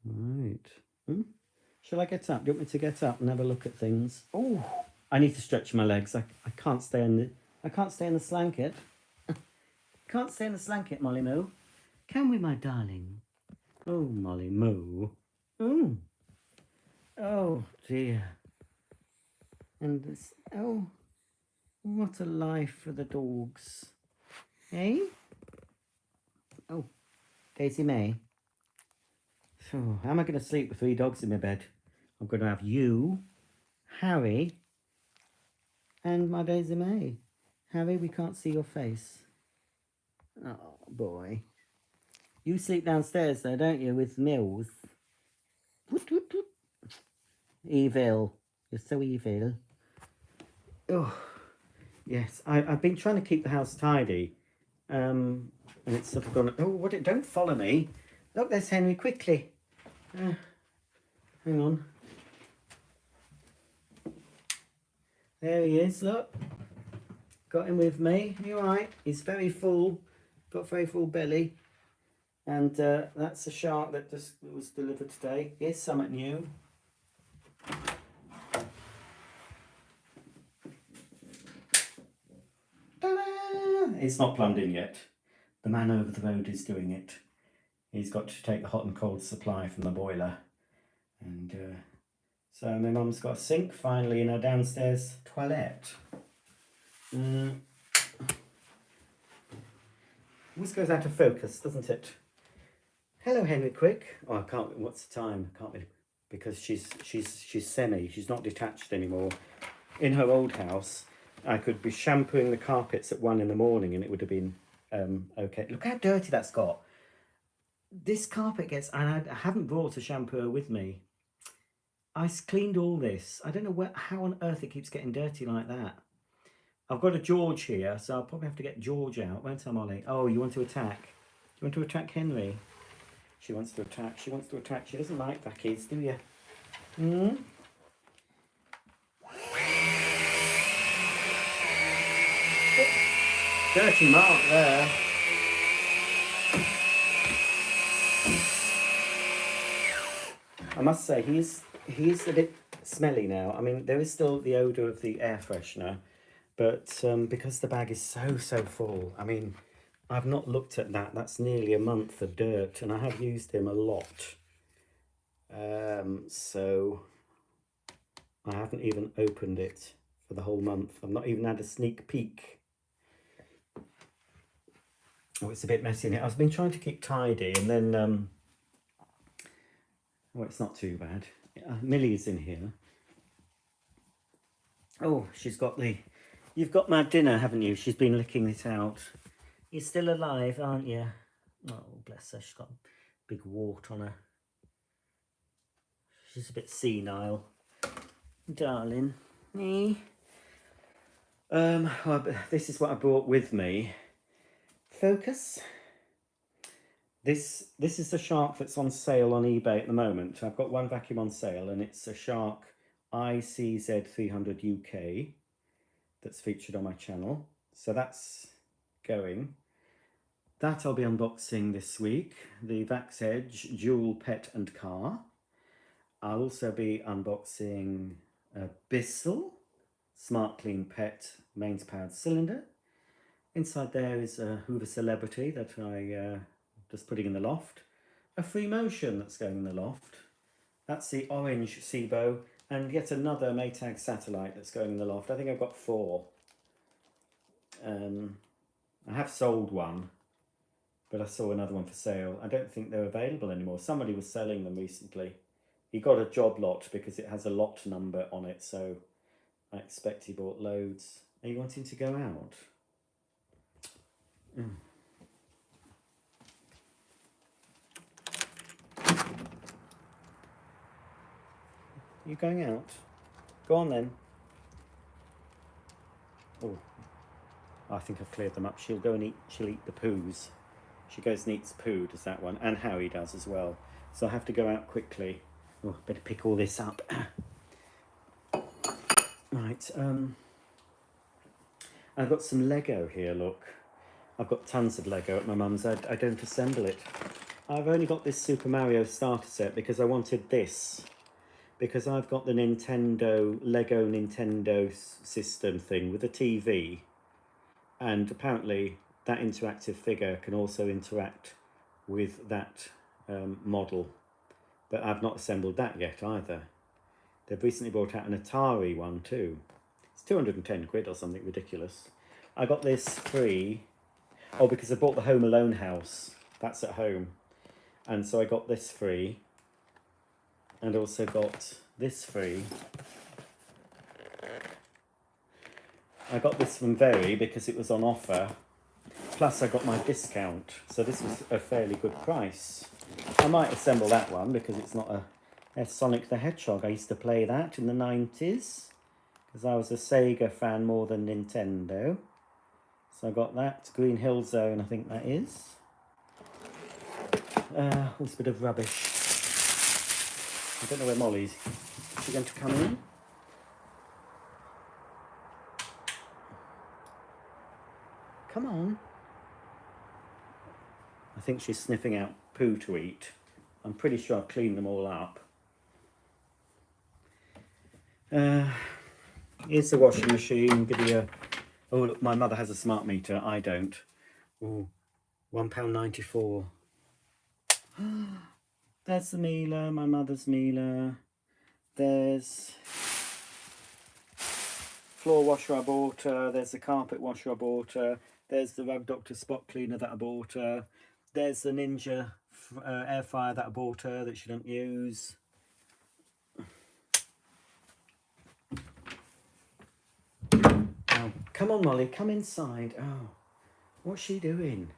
Speaker 1: Right. Shall I get up? Do you want me to get up and have a look at things? Oh, I need to stretch my legs. I can't stay in the slanket. Can't stay in the slanket, Molly Moo. Can we, my darling? Oh, Molly Moo. Oh. Oh dear. And this, oh, what a life for the dogs. Hey? Oh, Daisy May. So, how am I going to sleep with 3 dogs in my bed? I'm going to have you, Harry, and my Daisy May. Harry, we can't see your face. Oh, boy. You sleep downstairs though, don't you, with Mills? Woot, woot, woot. Evil. You're so evil. Oh, yes. I've been trying to keep the house tidy. And it's sort of gone... Oh, don't follow me. Look, there's Henry, quickly. Hang on. There he is, look. Got him with me. You alright? He's very full. Got very full belly. And that's a shark that was delivered today. Here's something new. Ta-da! It's not plumbed in yet. The man over the road is doing it. He's got to take the hot and cold supply from the boiler. And so my mum's got a sink finally in her downstairs toilet. This goes out of focus, doesn't it? Hello, Henry Quick. Oh, I can't. What's the time? I can't really, because she's semi. She's not detached anymore. In her old house, I could be shampooing the carpets at 1 in the morning, and it would have been okay. Look how dirty that's got. This carpet gets, and I haven't brought a shampooer with me. I cleaned all this. I don't know how on earth it keeps getting dirty like that. I've got a George here, so I'll probably have to get George out, won't I, Molly? Oh, you want to attack? Do you want to attack Henry? She wants to attack. She wants to attack. She doesn't like vackies, do you? Dirty mark there. must say, he's a bit smelly now. I mean, there is still the odour of the air freshener, but because the bag is so full, I mean, I've not looked at that. That's nearly a month of dirt, and I have used him a lot. So I haven't even opened it for the whole month. I've not even had a sneak peek. Oh, it's a bit messy in here. I've been trying to keep tidy, and then oh, it's not too bad. Millie's in here. Oh, she's got the... You've got my dinner, haven't you? She's been licking it out. You're still alive, aren't you? Oh, bless her. She's got a big wart on her. She's a bit senile. Darling. Me. Well, this is what I brought with me. Focus. This is a Shark that's on sale on eBay at the moment. I've got one vacuum on sale, and it's a Shark ICZ300 UK that's featured on my channel. So that's going. That I'll be unboxing this week. The Vax Edge Dual Pet and Car. I'll also be unboxing a Bissell Smart Clean Pet mains powered cylinder. Inside there is a Hoover Celebrity that I just putting in the loft. A Free Motion that's going in the loft. That's the orange SIBO, and yet another Maytag satellite that's going in the loft. I think I've got 4. I have sold one, but I saw another one for sale. I don't think they're available anymore. Somebody was selling them recently. He got a job lot because it has a lot number on it, so I expect he bought loads. Are you wanting to go out? You going out? Go on then. Oh, I think I've cleared them up. She'll go and eat. She'll eat the poos. She goes and eats poo, does that one, and Harry does as well. So I have to go out quickly. Oh, better pick all this up. Right. I've got some Lego here. Look, I've got tons of Lego at my mum's. I don't assemble it. I've only got this Super Mario starter set because I wanted this. Because I've got the Lego Nintendo system thing with a TV, and apparently that interactive figure can also interact with that model, but I've not assembled that yet either. They've recently brought out an Atari one too. It's 210 quid or something ridiculous. I got this free, oh, because I bought the Home Alone house, that's at home, and so I got this free. And also got this free. I got this from Very because it was on offer. Plus I got my discount. So this was a fairly good price. I might assemble that one because it's not a Sonic the Hedgehog. I used to play that in the 90s. Because I was a Sega fan more than Nintendo. So I got that. Green Hill Zone, I think that is. All this bit of rubbish. I don't know where Molly's. Is she going to come in? Come on. I think she's sniffing out poo to eat. I'm pretty sure I've cleaned them all up. Here's the washing machine. Give you a... Oh, look, my mother has a smart meter. I don't. Oh, £1.94. There's the Miele, my mother's Miele. There's floor washer I bought her. There's the carpet washer I bought her. There's the Rug Doctor spot cleaner that I bought her. There's the Ninja air fryer that I bought her that she don't use. Oh, come on, Molly, come inside. Oh, what's she doing?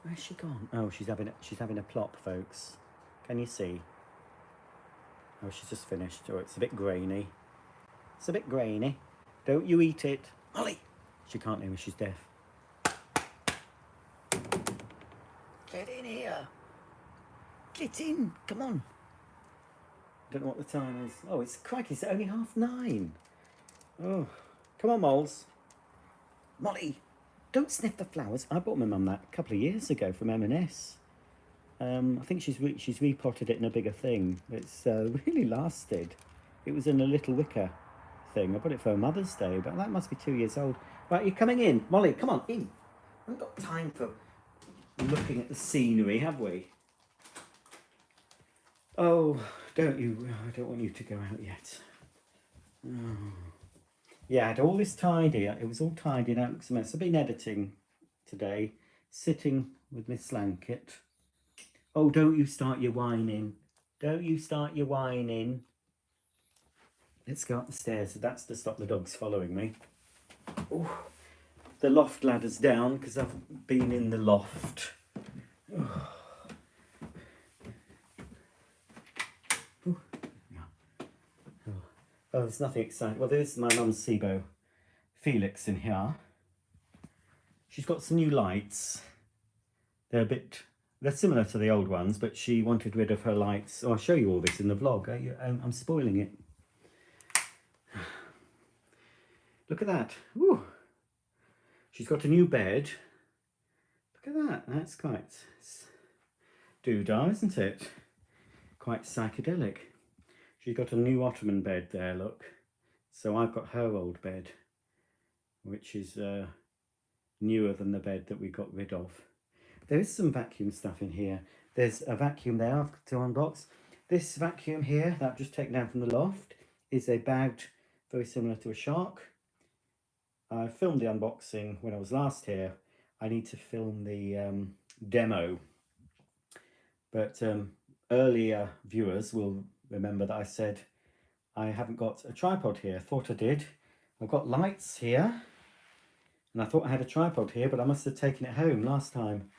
Speaker 1: Where's she gone? Oh, she's having a plop, folks. Can you see? Oh, she's just finished. Oh, it's a bit grainy. It's a bit grainy. Don't you eat it. Molly! She can't hear me, she's deaf. Get in here. Get in, come on. Don't know what the time is. Oh, it's crikey, it's only 9:30. Oh, come on, moles. Molly! Don't sniff the flowers. I bought my mum that a couple of years ago from M&S. I think she's repotted it in a bigger thing. It's really lasted. It was in a little wicker thing. I bought it for Mother's Day, but that must be 2 years old. Right, you're coming in. Molly, come on, in. I haven't got time for looking at the scenery, have we? Oh, don't you? I don't want you to go out yet. Oh. Yeah, I had all this tidy. It was all tidied out. Looks a mess. I've been editing today, sitting with Miss Slanket. Oh, don't you start your whining. Don't you start your whining. Let's go up the stairs. That's to stop the dogs following me. Oh, the loft ladder's down because I've been in the loft. Oh. Oh, there's nothing exciting. Well, there's my mum's SIBO Felix in here. She's got some new lights. They're similar to the old ones, but she wanted rid of her lights. Oh, I'll show you all this in the vlog. I'm spoiling it. Look at that. Ooh. She's got a new bed. Look at that. That's quite doodah, isn't it? Quite psychedelic. She's got a new ottoman bed there, look. So I've got her old bed, which is newer than the bed that we got rid of. There is some vacuum stuff in here. There's a vacuum there I've got to unbox. This vacuum here that I've just taken down from the loft is a bagged, very similar to a shark. I filmed the unboxing when I was last here. I need to film the demo. But earlier viewers will remember that I said I haven't got a tripod here. Thought I did. I've got lights here. And I thought I had a tripod here, but I must have taken it home last time.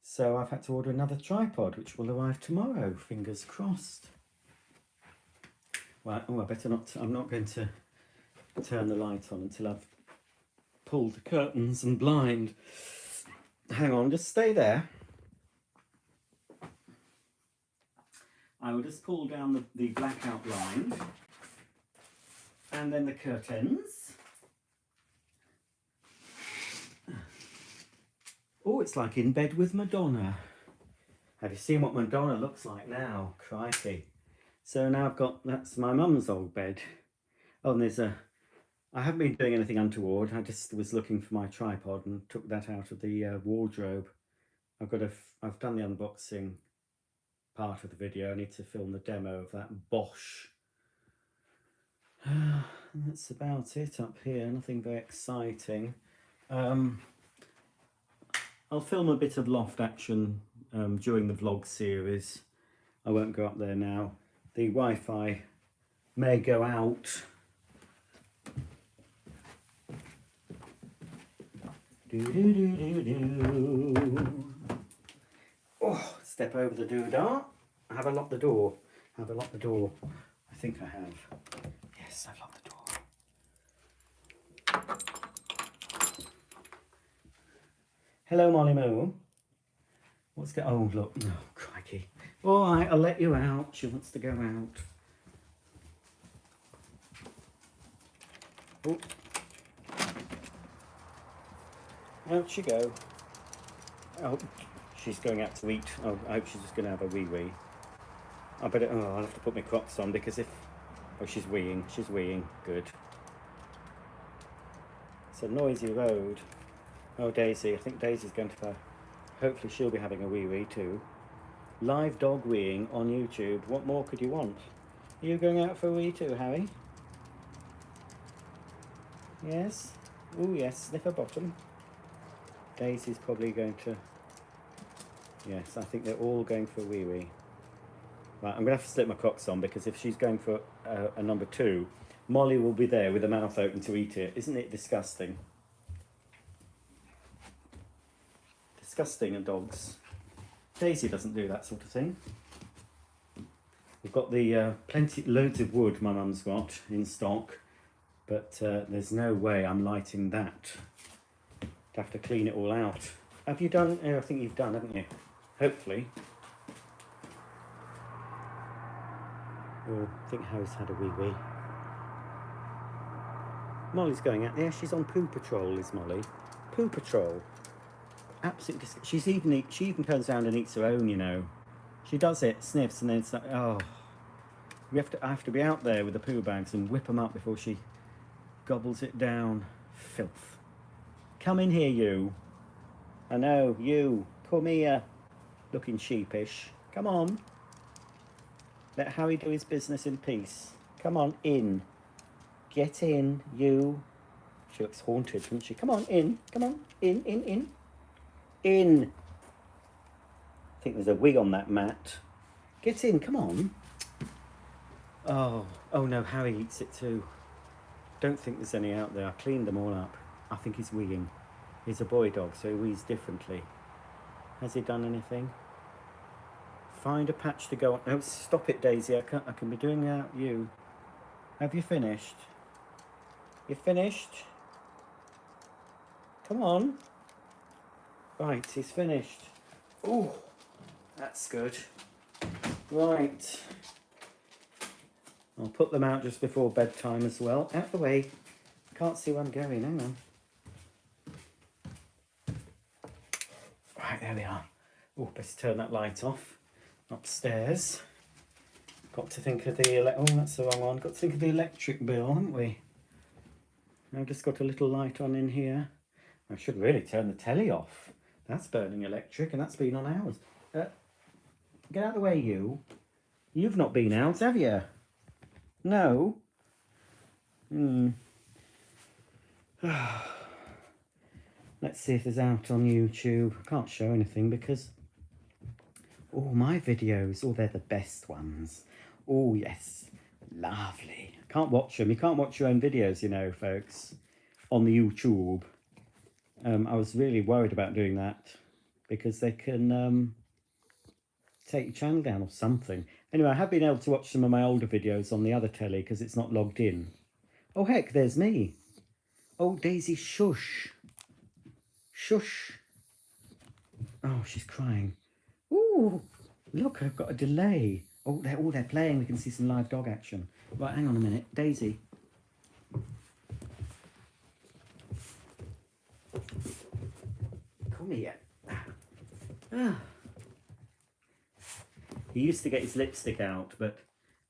Speaker 1: So I've had to order another tripod, which will arrive tomorrow. Fingers crossed. Well, oh, I better not. I'm not going to turn the light on until I've pulled the curtains and blind. Hang on, just stay there. I will just pull down the blackout blind and then the curtains. Oh, it's like in bed with Madonna. Have you seen what Madonna looks like now? Crikey. So now I've got, that's my mum's old bed. Oh, and there's I haven't been doing anything untoward. I just was looking for my tripod and took that out of the wardrobe. I've done the unboxing part of the video. I need to film the demo of that Bosch. That's about it up here. Nothing very exciting. I'll film a bit of loft action during the vlog series. I won't go up there now. The Wi-Fi may go out. Oh, step over the doodah. Have I locked the door? Have I locked the door? I think I have. Yes, I've locked the door. Hello, Molly Moo. What's going on? Oh, look. Oh, crikey. All right, I'll let you out. She wants to go out. Oh. Out she go. Oh, she's going out to eat. Oh, I hope she's just going to have a wee-wee. I better, oh, I'll have to put my Crocs on because if, oh, she's weeing. She's weeing. Good. It's a noisy road. Oh, Daisy. I think Daisy's going to, hopefully she'll be having a wee-wee too. Live dog weeing on YouTube. What more could you want? Are you going out for a wee too, Harry? Yes? Oh, yes. Sniff her bottom. Daisy's probably going to... Yes, I think they're all going for a wee-wee. Right, I'm going to have to slip my Crocs on because if she's going for a number 2, Molly will be there with her mouth open to eat it. Isn't it disgusting? Disgusting are dogs. Daisy doesn't do that sort of thing. We've got the loads of wood my mum's got in stock, but there's no way I'm lighting that. I'd have to clean it all out. Have you done? I think you've done, haven't you? Hopefully. Oh, I think Harry's had a wee-wee. Molly's going out there. She's on poo patrol, is Molly. Poo patrol. Absolutely. She even turns around and eats her own, you know. She does it, sniffs, and then it's like, oh. I have to be out there with the poo bags and whip them up before she gobbles it down. Filth. Come in here, you. I know, you. Come here. Looking sheepish. Come on. Let Harry do his business in peace. Come on, in. Get in, you. She looks haunted, doesn't she? Come on, in. Come on. In. In. I think there's a wig on that mat. Get in, come on. Oh no, Harry eats it too. Don't think there's any out there. I cleaned them all up. I think he's weeing. He's a boy dog, so he wees differently. Has he done anything? Find a patch to go on. No, stop it, Daisy. I can be doing without you. Have you finished? You finished? Come on. Right, he's finished. Oh, that's good. Right. I'll put them out just before bedtime as well. Out the way. Can't see where I'm going. Hang on. Right, there we are. Oh, best turn that light off. Upstairs. Got to think of the... Oh, that's the wrong one. Got to think of the electric bill, haven't we? I've just got a little light on in here. I should really turn the telly off. That's burning electric, and that's been on hours. Get out of the way, you. You've not been out, have you? No. Let's see if there's out on YouTube. I can't show anything because... Oh, my videos. Oh, they're the best ones. Oh, yes. Lovely. Can't watch them. You can't watch your own videos, you know, folks, on the YouTube. I was really worried about doing that because they can take your channel down or something. Anyway, I have been able to watch some of my older videos on the other telly because it's not logged in. Oh, heck, there's me. Oh, Daisy, shush. Shush. Oh, she's crying. Ooh, look, I've got a delay. Oh, they're playing. We can see some live dog action. Right, hang on a minute. Daisy. Come here. He used to get his lipstick out, but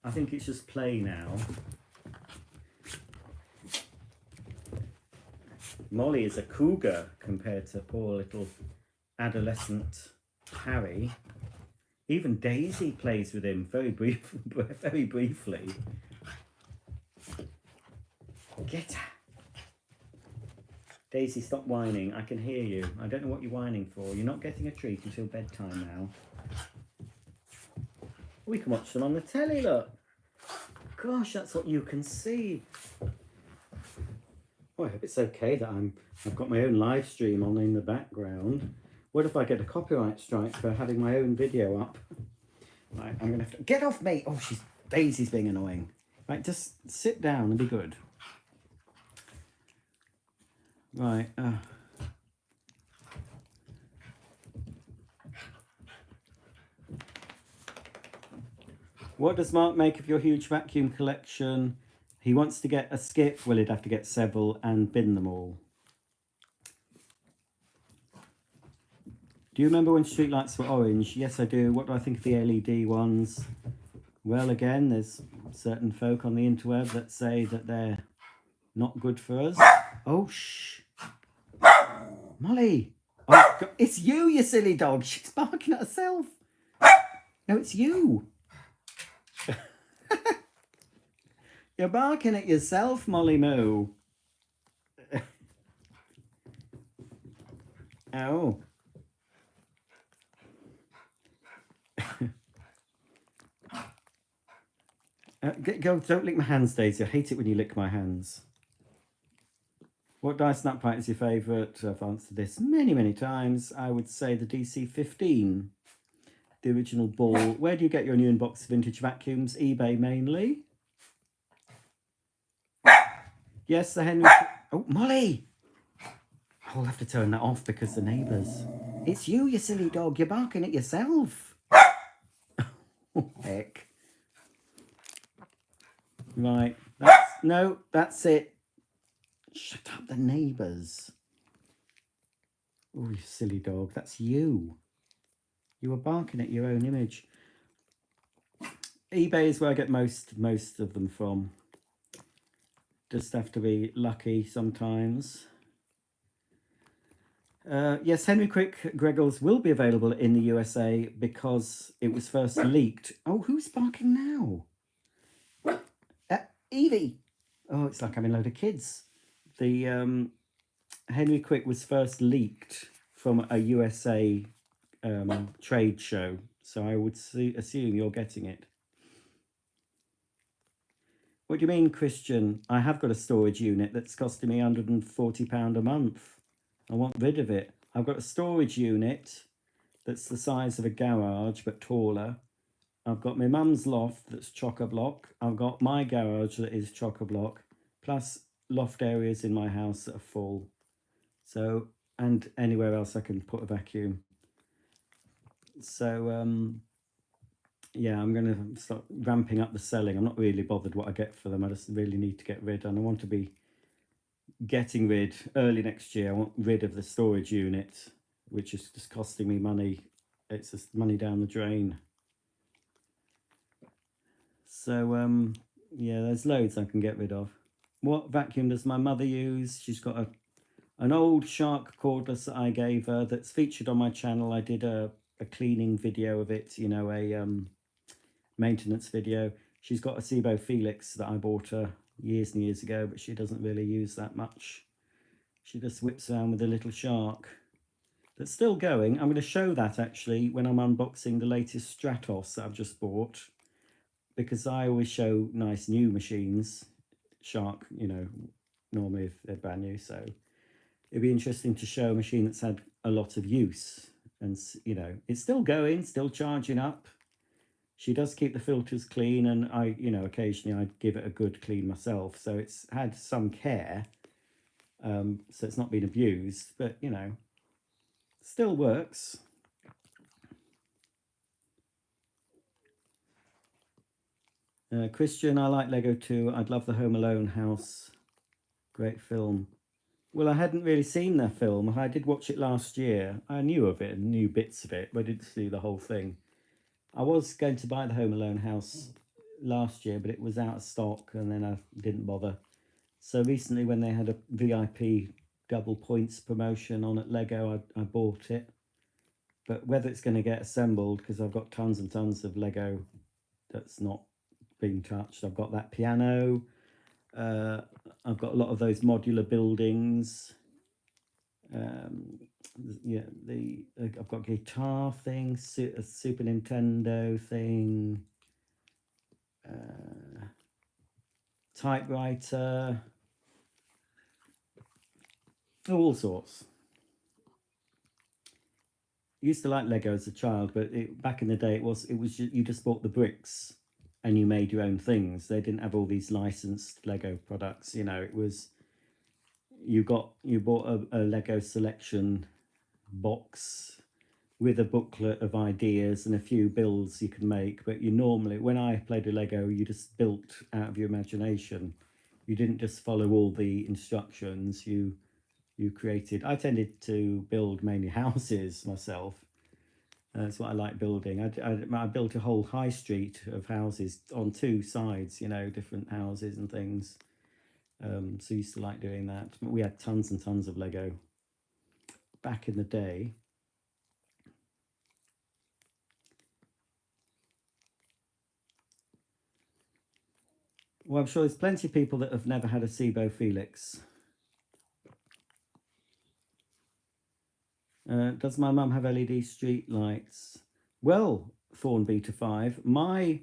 Speaker 1: I think it's just play now. Molly is a cougar compared to poor little adolescent Harry. Even Daisy plays with him very briefly. Get her. Daisy, stop whining. I can hear you. I don't know what you're whining for. You're not getting a treat until bedtime now. We can watch them on the telly, look. Gosh, that's what you can see. Oh, I hope it's okay that I've got my own live stream on in the background. What if I get a copyright strike for having my own video up? Right, I'm going to have to... Get off me! Oh, Daisy's being annoying. Right, just sit down and be good. Right. What does Mark make of your huge vacuum collection? He wants to get a skip. Well, he'd have to get several and bin them all. Do you remember when streetlights were orange? Yes, I do. What do I think of the LED ones? Well, again, there's certain folk on the interweb that say that they're not good for us. Oh, shh. Molly. Oh, God. It's you, you silly dog. She's barking at herself. No, it's you. You're barking at yourself, Molly Moo. Oh. Go, don't lick my hands, Daisy. I hate it when you lick my hands. What dice snap fight is your favourite? I've answered this many times. I would say the DC-15. The original ball. Where do you get your new inbox vintage vacuums? eBay mainly. Yes, the Henry... Oh, Molly! I'll have to turn that off because the neighbours... It's you, you silly dog. You're barking at yourself. Oh, heck. Right. No, that's it. Shut up, the neighbours. Oh, you silly dog. That's you. You were barking at your own image. eBay is where I get most of them from. Just have to be lucky sometimes. Yes, Henry Quick Greggles will be available in the USA because it was first leaked. Oh, who's barking now? Evie. Oh, it's like having a load of kids. The Henry Quick was first leaked from a USA trade show, so I would assume you're getting it. What do you mean, Christian? I have got a storage unit that's costing me £140 a month. I want rid of it. I've got a storage unit that's the size of a garage but taller. I've got my mum's loft that's chock-a-block. I've got my garage that is chock-a-block, plus loft areas in my house that are full. So, and anywhere else I can put a vacuum. So, yeah, I'm going to start ramping up the selling. I'm not really bothered what I get for them. I just really need to get rid. And I want to be getting rid early next year. I want rid of the storage unit, which is just costing me money. It's just money down the drain. So, yeah, there's loads I can get rid of. What vacuum does my mother use? She's got an old Shark cordless that I gave her that's featured on my channel. I did a cleaning video of it, you know, a maintenance video. She's got a Sebo Felix that I bought her years and years ago, but she doesn't really use that much. She just whips around with a little Shark that's still going. I'm going to show that actually when I'm unboxing the latest Stratos that I've just bought, because I always show nice new machines, Shark, you know, normally if they're brand new. So it'd be interesting to show a machine that's had a lot of use, and you know, it's still going, still charging up. She does keep the filters clean, and I, you know, occasionally I give it a good clean myself. So it's had some care, so it's not been abused, but you know, still works. Christian, I like Lego too. I'd love the Home Alone house. Great film. Well, I hadn't really seen that film. I did watch it last year. I knew of it and knew bits of it, but I didn't see the whole thing. I was going to buy the Home Alone house last year, but it was out of stock, and then I didn't bother. So recently, when they had a VIP double points promotion on at Lego, I bought it. But whether it's going to get assembled, because I've got tons and tons of Lego that's not being touched. I've got that piano. I've got a lot of those modular buildings. Yeah, I've got a guitar thing, a Super Nintendo thing, typewriter, all sorts. I used to like Lego as a child, but back in the day, it was you just bought the bricks and you made your own things. They didn't have all these licensed Lego products. You know, it was you bought a Lego selection box with a booklet of ideas and a few builds you can make. But you normally, when I played with Lego, you just built out of your imagination. You didn't just follow all the instructions. You created. I tended to build mainly houses myself. That's what I like building. I built a whole high street of houses on two sides, you know, different houses and things. So I used to like doing that. We had tons and tons of Lego back in the day. Well, I'm sure there's plenty of people that have never had a Sebo Felix. Does my mum have LED street lights? Well, Thorn Beta 5, well,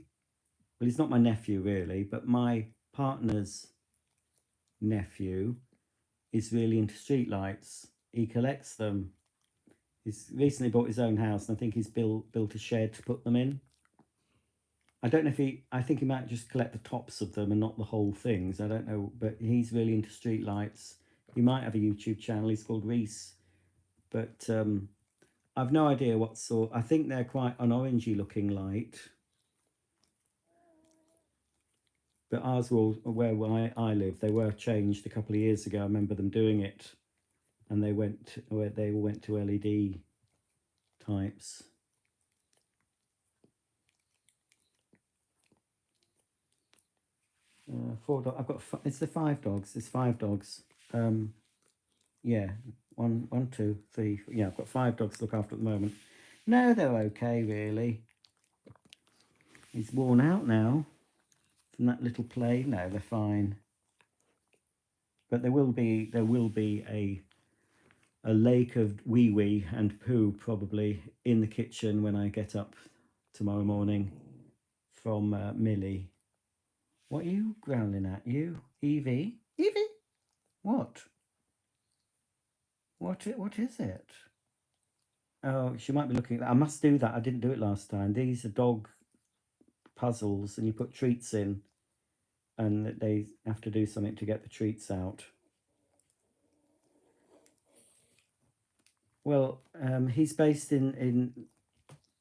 Speaker 1: he's not my nephew really, but my partner's nephew is really into street lights. He collects them. He's recently bought his own house, and I think he's built a shed to put them in. I don't know if I think he might just collect the tops of them and not the whole things. I don't know, but he's really into street lights. He might have a YouTube channel. He's called Reese, but I've no idea what sort. I think they're quite an orangey looking light. But ours were where I live. They were changed a couple of years ago. I remember them doing it. and they all went to LED types. Four dogs. I've got. It's the 5 dogs. It's 5 dogs. Yeah, one, 2, 3. Yeah, I've got 5 dogs to look after at the moment. No, they're okay, really. He's worn out now from that little play. No, they're fine. But there will be a lake of wee wee and poo probably in the kitchen when I get up tomorrow morning from Millie. What are you growling at, you? Evie? Evie? What? What is it? Oh, she might be looking at that. I must do that. I didn't do it last time. These are dog puzzles, and you put treats in, and they have to do something to get the treats out. Well, he's based in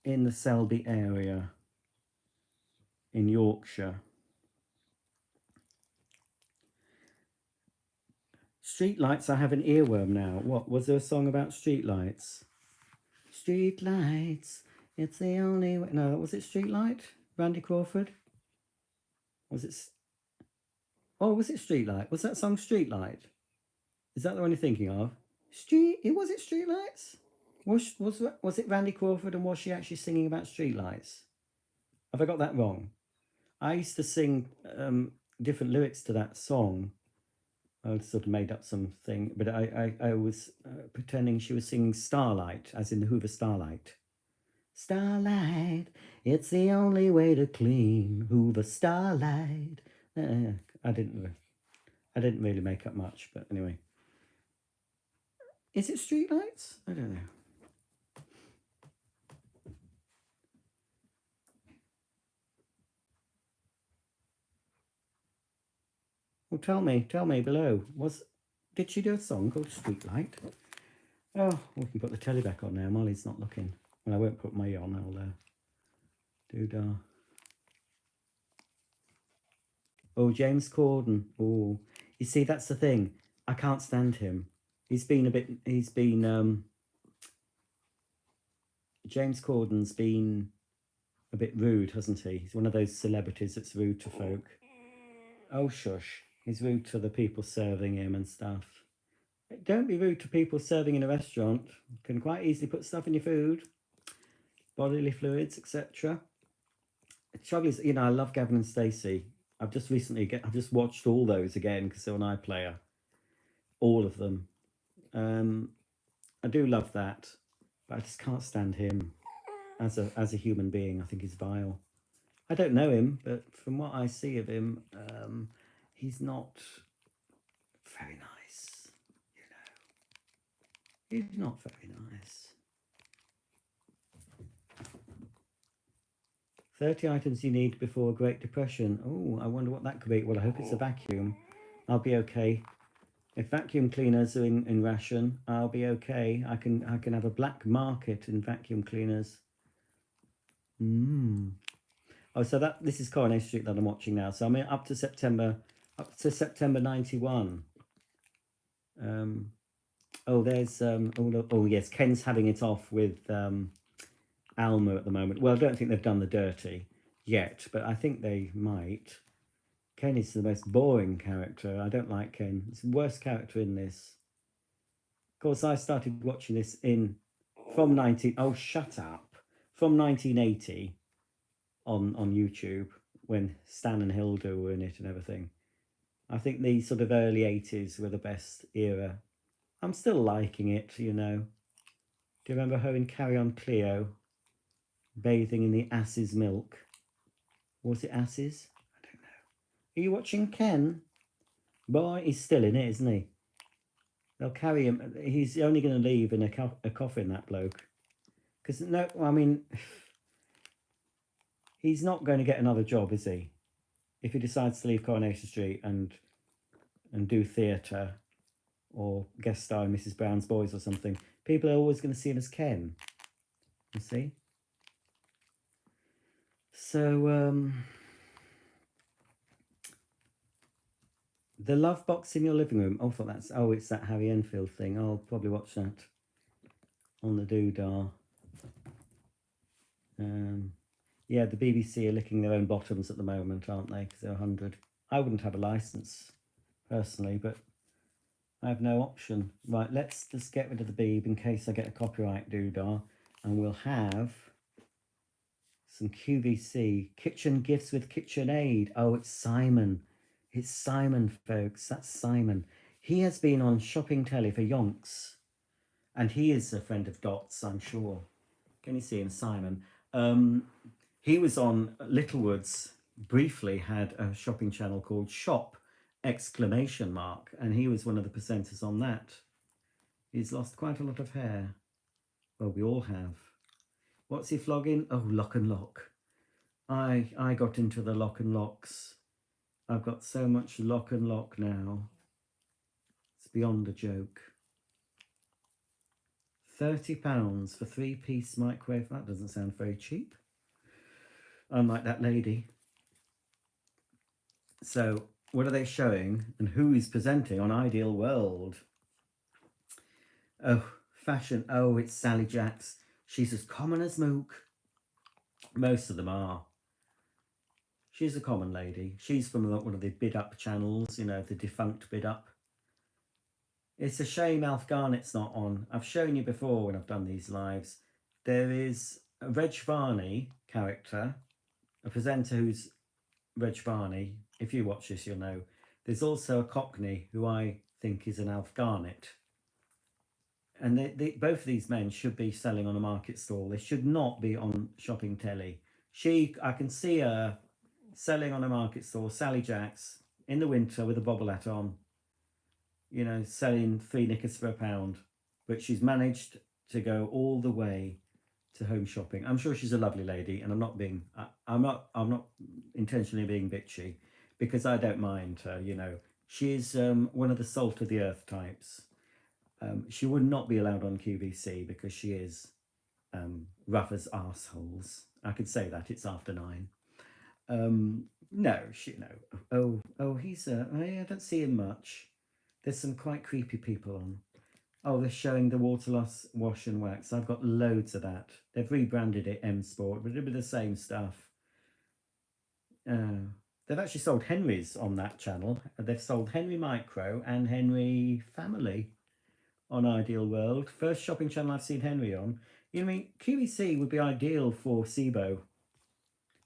Speaker 1: the Selby area in Yorkshire. Streetlights, I have an earworm now. What, was there a song about streetlights? Streetlights, it's the only way. No, was it Streetlight? Randy Crawford? Was it? Oh, was it Streetlight? Was that song Streetlight? Is that the one you're thinking of? Was it Streetlights? Was it Randy Crawford, and was she actually singing about streetlights? Have I got that wrong? I used to sing different lyrics to that song. I sort of made up something, but I was pretending she was singing Starlight, as in the Hoover Starlight. Starlight, it's the only way to clean Hoover Starlight. I didn't really make up much, but anyway. Is it Streetlights? I don't know. Well, tell me below. Did she do a song called Streetlight? Oh, we can put the telly back on now. Molly's not looking. Well, I won't put my on. I'll do da. Oh, James Corden. Oh, you see, that's the thing. I can't stand him. James Corden's been a bit rude, hasn't he? He's one of those celebrities that's rude to folk. Oh, shush. He's rude to the people serving him and stuff. Don't be rude to people serving in a restaurant. You can quite easily put stuff in your food. Bodily fluids, etc. The trouble is, I love Gavin and Stacey. I've just watched all those again because they're on iPlayer. All of them. I do love that, but I just can't stand him as a human being. I think he's vile. I don't know him, but from what I see of him, he's not very nice. He's not very nice. 30 items you need before a Great Depression. Oh, I wonder what that could be. Well, I hope it's a vacuum. I'll be okay. If vacuum cleaners are in ration, I'll be okay. I can have a black market in vacuum cleaners. Oh, so this is Coronation Street that I'm watching now. So I'm up to September 91. There's yes, Ken's having it off with Alma at the moment. Well, I don't think they've done the dirty yet, but I think they might. Ken is the most boring character. I don't like Ken. It's the worst character in this. Of course, I started watching this from 1980 on YouTube when Stan and Hilda were in it and everything. I think the sort of early 80s were the best era. I'm still liking it, Do you remember her in Carry On Cleo bathing in the ass's milk? Was it ass's? I don't know. Are you watching Ken? Boy, he's still in it, isn't he? They'll carry him. He's only going to leave in a coffin, that bloke. Because, no, I mean, he's not going to get another job, is he? If he decides to leave Coronation Street and do theatre or guest star in Mrs. Brown's Boys or something, people are always going to see him as Ken. You see? So, The Love Box in Your Living Room. Oh, I thought that's... Oh, it's that Harry Enfield thing. I'll probably watch that on the doodah. Yeah, the BBC are licking their own bottoms at the moment, aren't they? Because they're 100. I wouldn't have a licence, personally, but I have no option. Right, let's just get rid of the beeb in case I get a copyright doodah. And we'll have some QVC. Kitchen Gifts with KitchenAid. Oh, it's Simon. It's Simon, folks. That's Simon. He has been on shopping telly for yonks. And he is a friend of Dot's, I'm sure. Can you see him, Simon? He was on Littlewoods, briefly had a shopping channel called Shop! And he was one of the presenters on that. He's lost quite a lot of hair. Well, we all have. What's he flogging? Oh, Lock and Lock. I got into the Lock and Locks. I've got so much Lock and Lock now. It's beyond a joke. £30 for 3-piece microwave. That doesn't sound very cheap. Unlike that lady. So, what are they showing? And who is presenting on Ideal World? Oh, fashion. Oh, it's Sally Jacks. She's as common as Mook. Most of them are. She's a common lady. She's from one of the Bid Up channels, you know, the defunct Bid Up. It's a shame Alf Garnett's not on. I've shown you before when I've done these lives. There is a Reg Varney character, a presenter who's Reg Varney. If you watch this, you'll know. There's also a Cockney who I think is an Alf Garnett. And both of these men should be selling on a market stall. They should not be on shopping telly. I can see her selling on a market stall, Sally Jacks, in the winter with a bobble hat on, you know, selling 3 knickers for £1. But she's managed to go all the way to home shopping. I'm sure she's a lovely lady, and I'm not intentionally being bitchy, because I don't mind her, you know. She's one of the salt of the earth types. She would not be allowed on QVC because she is rough as arseholes. I could say that, it's after 9. No. He's I don't see him much. There's some quite creepy people on. Oh, they're showing the water loss wash and wax. I've got loads of that. They've rebranded it M Sport, but it'll be the same stuff. They've actually sold Henry's on that channel. They've sold Henry Micro and Henry Family on Ideal World. First shopping channel I've seen Henry on. You know, I mean, QVC would be ideal for SIBO,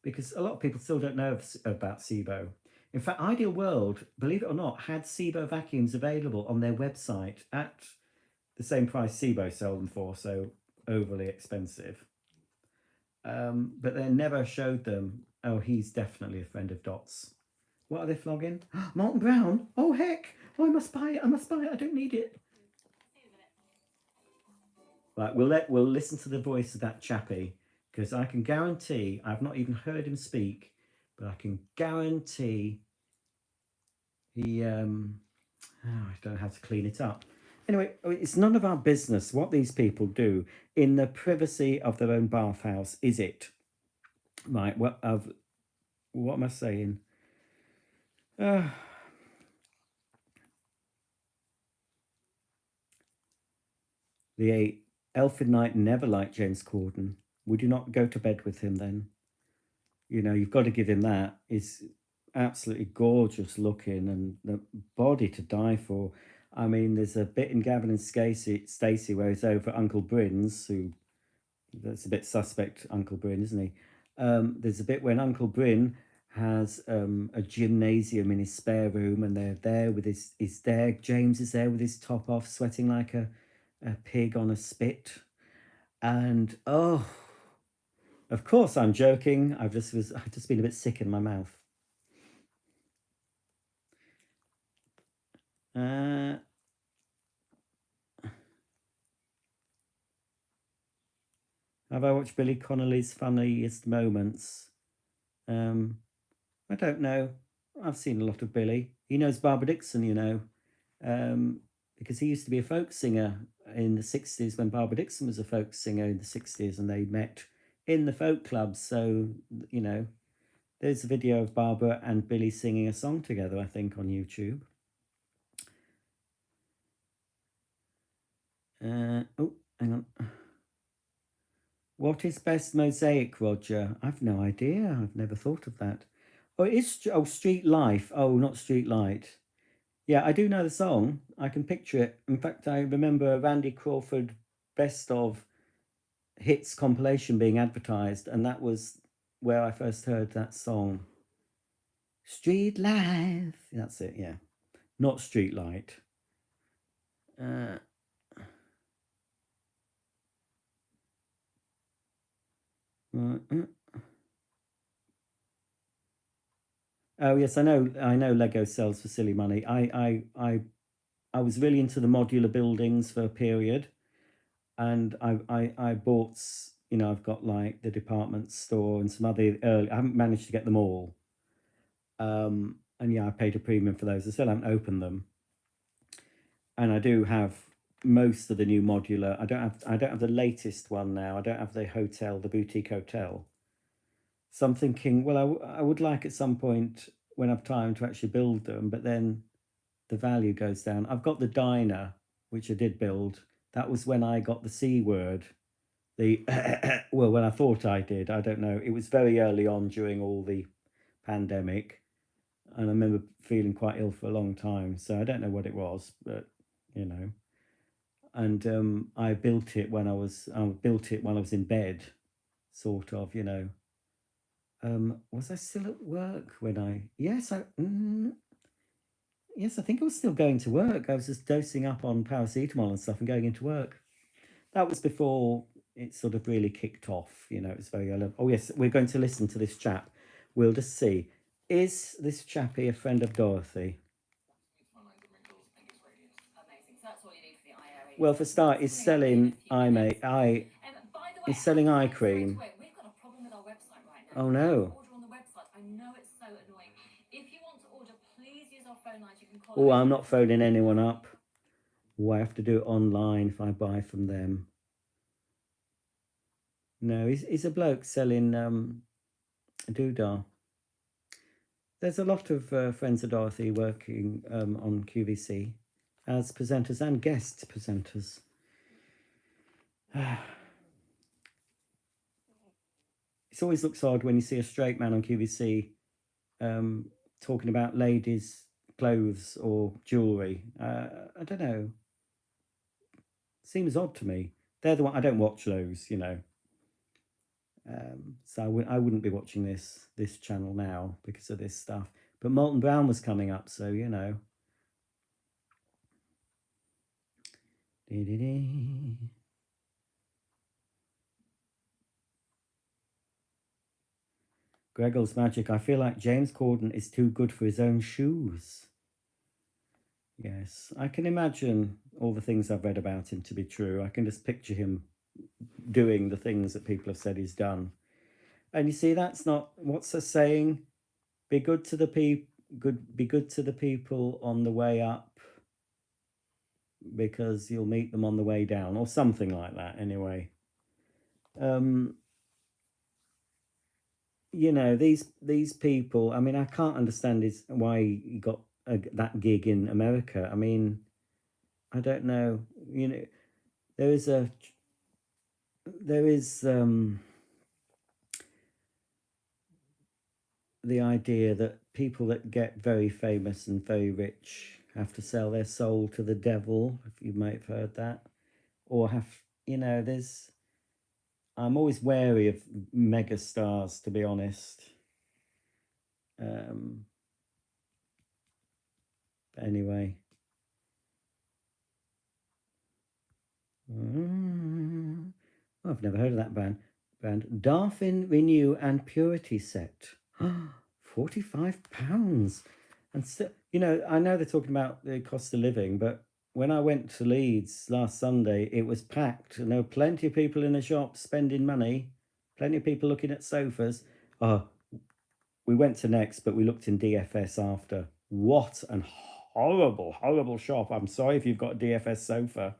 Speaker 1: because a lot of people still don't know about SIBO. In fact, Ideal World, believe it or not, had SIBO vacuums available on their website at the same price SIBO sold them for, so overly expensive. But they never showed them. Oh, he's definitely a friend of Dot's. What are they flogging? Molten Brown? Oh, heck! Oh, I must buy it. I don't need it. Right, we'll listen to the voice of that chappie, because I can guarantee, I've not even heard him speak, but I can guarantee he, I don't know how to clean it up. Anyway, it's none of our business what these people do in the privacy of their own bathhouse, is it? Right, what am I saying? The Elfin Knight never liked James Corden. Would you not go to bed with him then? You know, you've got to give him that. He's absolutely gorgeous looking and the body to die for. I mean, there's a bit in Gavin and Stacey where he's over Uncle Bryn's, that's a bit suspect, Uncle Bryn, isn't he? There's a bit when Uncle Bryn has a gymnasium in his spare room, and they're there with James is there with his top off, sweating like a pig on a spit. And oh, of course I'm joking. I've just been a bit sick in my mouth. Have I watched Billy Connolly's Funniest Moments? I don't know. I've seen a lot of Billy. He knows Barbara Dixon, you know, because he used to be a folk singer in the 60s when Barbara Dixon was a folk singer in the 60s, and they met in the folk clubs. So, you know, there's a video of Barbara and Billy singing a song together, I think, on YouTube. Oh, hang on. What is best mosaic, Roger? I've no idea. I've never thought of that. Oh, it is. Oh, Street Life. Oh, not Street Light. Yeah, I do know the song. I can picture it. In fact, I remember a Randy Crawford best of hits compilation being advertised, and that was where I first heard that song. Street Life. That's it. Yeah, not Street Light. Uh, uh, uh. Oh yes, I know. I know. Lego sells for silly money. I was really into the modular buildings for a period, and I bought. You know, I've got like the department store and some other early. I haven't managed to get them all. And yeah, I paid a premium for those. I still haven't opened them, and I do have most of the new modular. I don't have the latest one now. I don't have the hotel, the boutique hotel. So I'm thinking, well, I would like at some point when I've time to actually build them, but then the value goes down. I've got the diner, which I did build. That was when I got the C word. The well, when I thought I did, I don't know. It was very early on during all the pandemic, and I remember feeling quite ill for a long time. So I don't know what it was, but you know. And I built it when I built it while I was in bed, sort of, you know. Was I still at work when I? Yes, yes, I think I was still going to work. I was just dosing up on paracetamol and stuff and going into work. That was before it sort of really kicked off. You know, it was very early. Oh yes, we're going to listen to this chap. We'll just see. Is this chappie a friend of Dorothy? Well, for start, he's selling he's selling eye cream. Oh no. Oh, I'm not phoning anyone up. Oh, I have to do it online if I buy from them. No, he's a bloke selling a doodah. There's a lot of friends of Dorothy working on QVC as presenters and guest presenters. It always looks odd when you see a straight man on QVC talking about ladies' clothes or jewellery. I don't know. Seems odd to me. They're the one I don't watch those, you know. So I wouldn't be watching this channel now because of this stuff. But Molton Brown was coming up, so you know. Gregor's magic. I feel like James Corden is too good for his own shoes. Yes, I can imagine all the things I've read about him to be true. I can just picture him doing the things that people have said he's done. And you see, that's not what's the saying? Be good to the people. Be good to the people on the way up, because you'll meet them on the way down, or something like that. Anyway, you know, these people. I mean, I can't understand why he got that gig in America. I mean, I don't know. You know, there is the idea that people that get very famous and very rich have to sell their soul to the devil, if you might have heard that, or have, you know, I'm always wary of mega stars, to be honest. Anyway. Oh, I've never heard of that brand. Darfin Renew and Purity Set. £45. And still, you know, I know they're talking about the cost of living, but when I went to Leeds last Sunday, it was packed, and there were plenty of people in the shop spending money, plenty of people looking at sofas. Oh, we went to Next, but we looked in DFS after. What an horrible, horrible shop. I'm sorry if you've got a DFS sofa,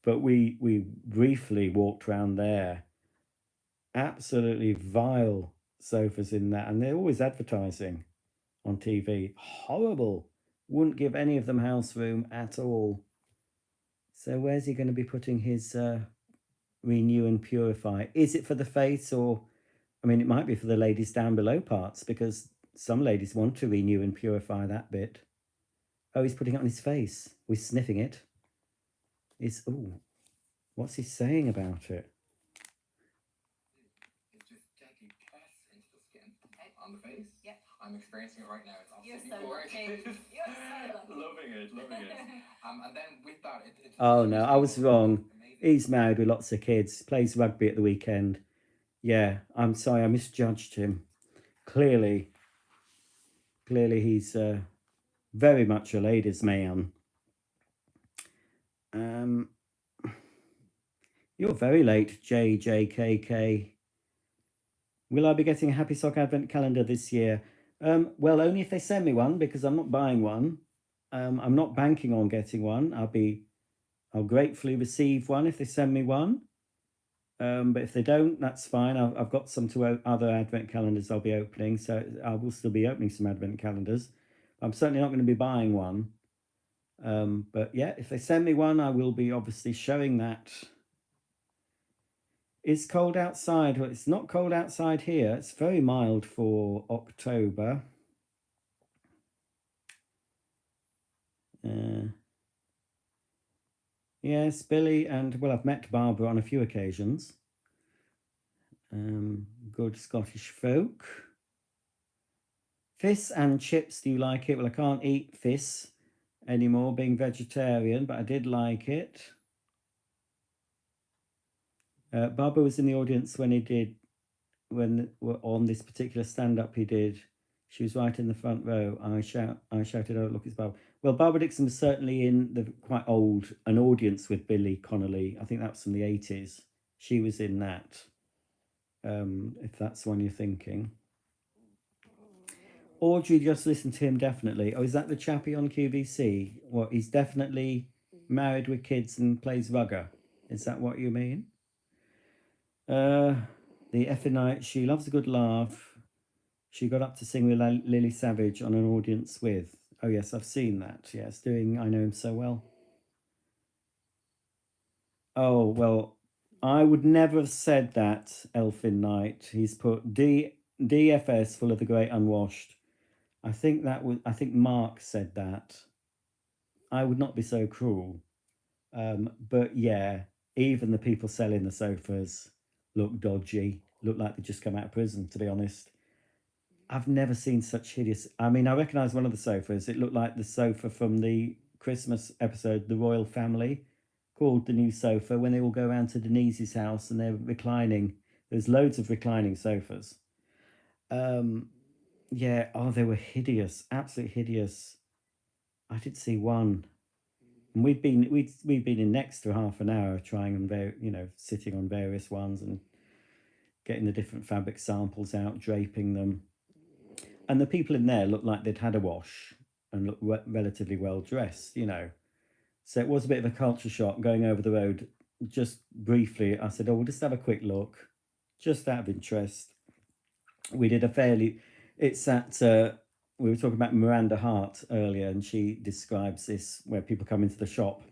Speaker 1: but we briefly walked around there. Absolutely vile sofas in that, and they're always advertising on TV. Horrible. Wouldn't give any of them house room at all. So where's he going to be putting his renew and purify? Is it for the face, or, I mean, it might be for the ladies down below parts, because some ladies want to renew and purify that bit. Oh, he's putting it on his face. We're sniffing it. Oh, what's he saying about it?
Speaker 2: It's just taking tests into the skin on the face. Yep. I'm experiencing it right now. It's absolutely gorgeous. You're so lucky. Loving it. And then with that, it's
Speaker 1: oh no, I was wrong. He's married with lots of kids. Plays rugby at the weekend. Yeah, I'm sorry, I misjudged him. Clearly he's very much a ladies' man. You're very late, JJKK. Will I be getting a Happy Sock Advent calendar this year? Well, only if they send me one, because I'm not buying one. I'm not banking on getting one. I'll gratefully receive one if they send me one. But if they don't, that's fine. I've got some other Advent calendars I'll be opening, so I will still be opening some Advent calendars. I'm certainly not going to be buying one. But yeah, if they send me one, I will be obviously showing that. It's cold outside. Well, it's not cold outside here. It's very mild for October. Yes, Billy, and well, I've met Barbara on a few occasions. Good Scottish folk. Fish and chips, do you like it? Well, I can't eat fish anymore, being vegetarian, but I did like it. Barbara was in the audience when on this particular stand-up he did. She was right in the front row. I shouted, "Oh, look, it's Barbara." Well, Barbara Dixon was certainly in an audience with Billy Connolly. I think that was from the 80s. She was in that, if that's the one you're thinking. Audrey just listened to him, definitely. Oh, is that the chappie on QVC? What, he's definitely married with kids and plays rugger? Is that what you mean? The effing night, she loves a good laugh. She got up to sing with Lily Savage on an audience with. Oh yes, I've seen that. Yes, doing I Know Him So Well. Oh, well, I would never have said that, Elfin Knight. He's put DFS full of the great unwashed. I think Mark said that. I would not be so cruel. But yeah, even the people selling the sofas look dodgy, look like they just come out of prison, to be honest. I've never seen such hideous. I mean, I recognise one of the sofas. It looked like the sofa from the Christmas episode, The Royal Family, called The New Sofa, when they all go around to Denise's house and they're reclining. There's loads of reclining sofas. Yeah, oh, they were hideous, absolutely hideous. I did see one. And we've been in next to half an hour trying on sitting on various ones and getting the different fabric samples out, draping them. And the people in there looked like they'd had a wash and looked relatively well dressed, So it was a bit of a culture shock going over the road. Just briefly, I said, "Oh, we'll just have a quick look, just out of interest." We did it's at, we were talking about Miranda Hart earlier, and she describes this where people come into the shop.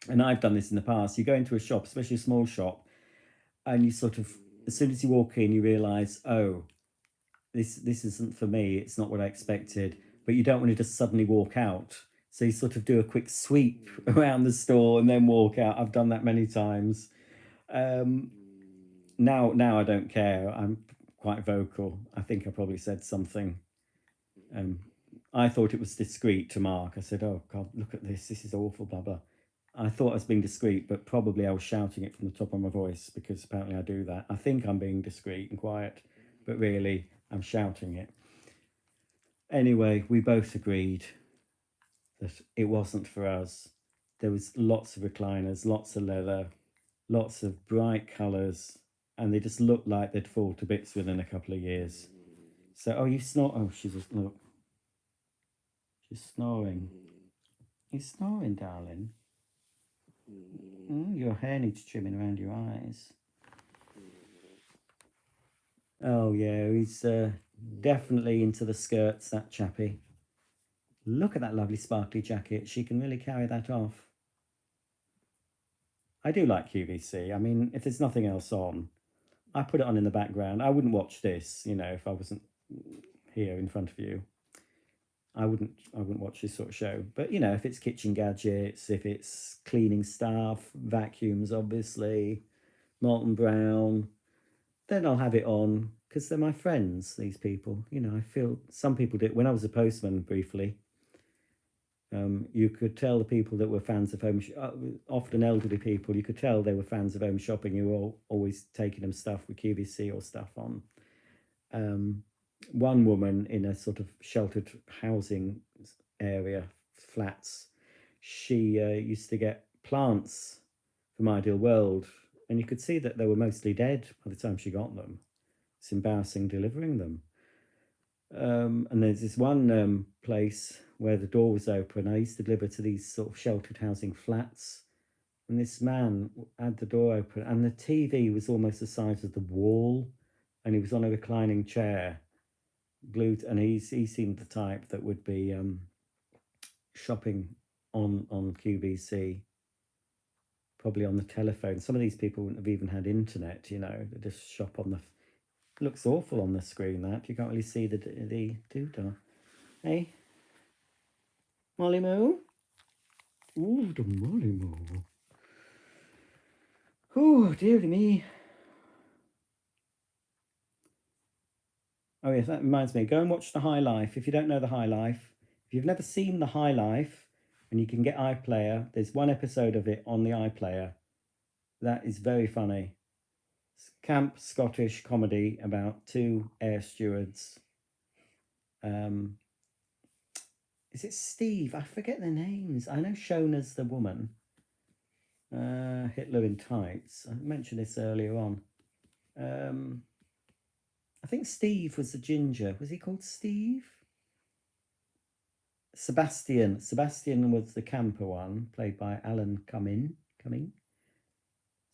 Speaker 1: And I've done this in the past. You go into a shop, especially a small shop, and you sort of, as soon as you walk in, you realise, oh, this isn't for me. It's not what I expected. But you don't want to just suddenly walk out. So you sort of do a quick sweep around the store and then walk out. I've done that many times. Now I don't care. I'm quite vocal. I think I probably said something. I thought it was discreet to Mark. I said, "Oh God, look at this. This is awful, blah, blah." I thought I was being discreet, but probably I was shouting it from the top of my voice, because apparently I do that. I think I'm being discreet and quiet, but really I'm shouting it. Anyway, we both agreed that it wasn't for us. There was lots of recliners, lots of leather, lots of bright colours, and they just looked like they'd fall to bits within a couple of years. So, oh, you snore. Oh, look. She's snoring. You're snoring, darling. Your hair needs trimming around your eyes. Oh yeah, he's definitely into the skirts, that chappie. Look at that lovely sparkly jacket. She can really carry that off. I do like QVC. I mean, if there's nothing else on, I put it on in the background. I wouldn't watch this, you know, if I wasn't here in front of you. I wouldn't watch this sort of show. But you know, if it's kitchen gadgets, if it's cleaning stuff, vacuums, obviously, Molton Brown, then I'll have it on because they're my friends. These people, you know, I feel some people did. When I was a postman briefly, you could tell the people that were fans of often elderly people. You could tell they were fans of home shopping. You were always taking them stuff with QVC or stuff on. One woman in a sort of sheltered housing area, flats, she used to get plants from Ideal World, and you could see that they were mostly dead by the time she got them. It's embarrassing delivering them. And there's this one place where the door was open. I used to deliver to these sort of sheltered housing flats, and this man had the door open, and the TV was almost the size of the wall, and he was on a reclining chair, glued, and he seemed the type that would be shopping on QVC, probably on the telephone. Some of these people wouldn't have even had internet, you know. They just shop on the. Looks awful on the screen. That you can't really see the doodah. Hey, Molly Moo. Ooh, the Molly Moo. Oh, dearie me. Oh yes, that reminds me. Go and watch The High Life. If you don't know The High Life, if you've never seen The High Life, and you can get iPlayer, there's one episode of it on the iPlayer. That is very funny. It's camp Scottish comedy about two air stewards. Is it Steve? I forget their names. I know Shona's the woman. Hitler in Tights. I mentioned this earlier on. I think Steve was the ginger. Was he called Steve? Sebastian. Sebastian was the camper one, played by Alan Cumming. I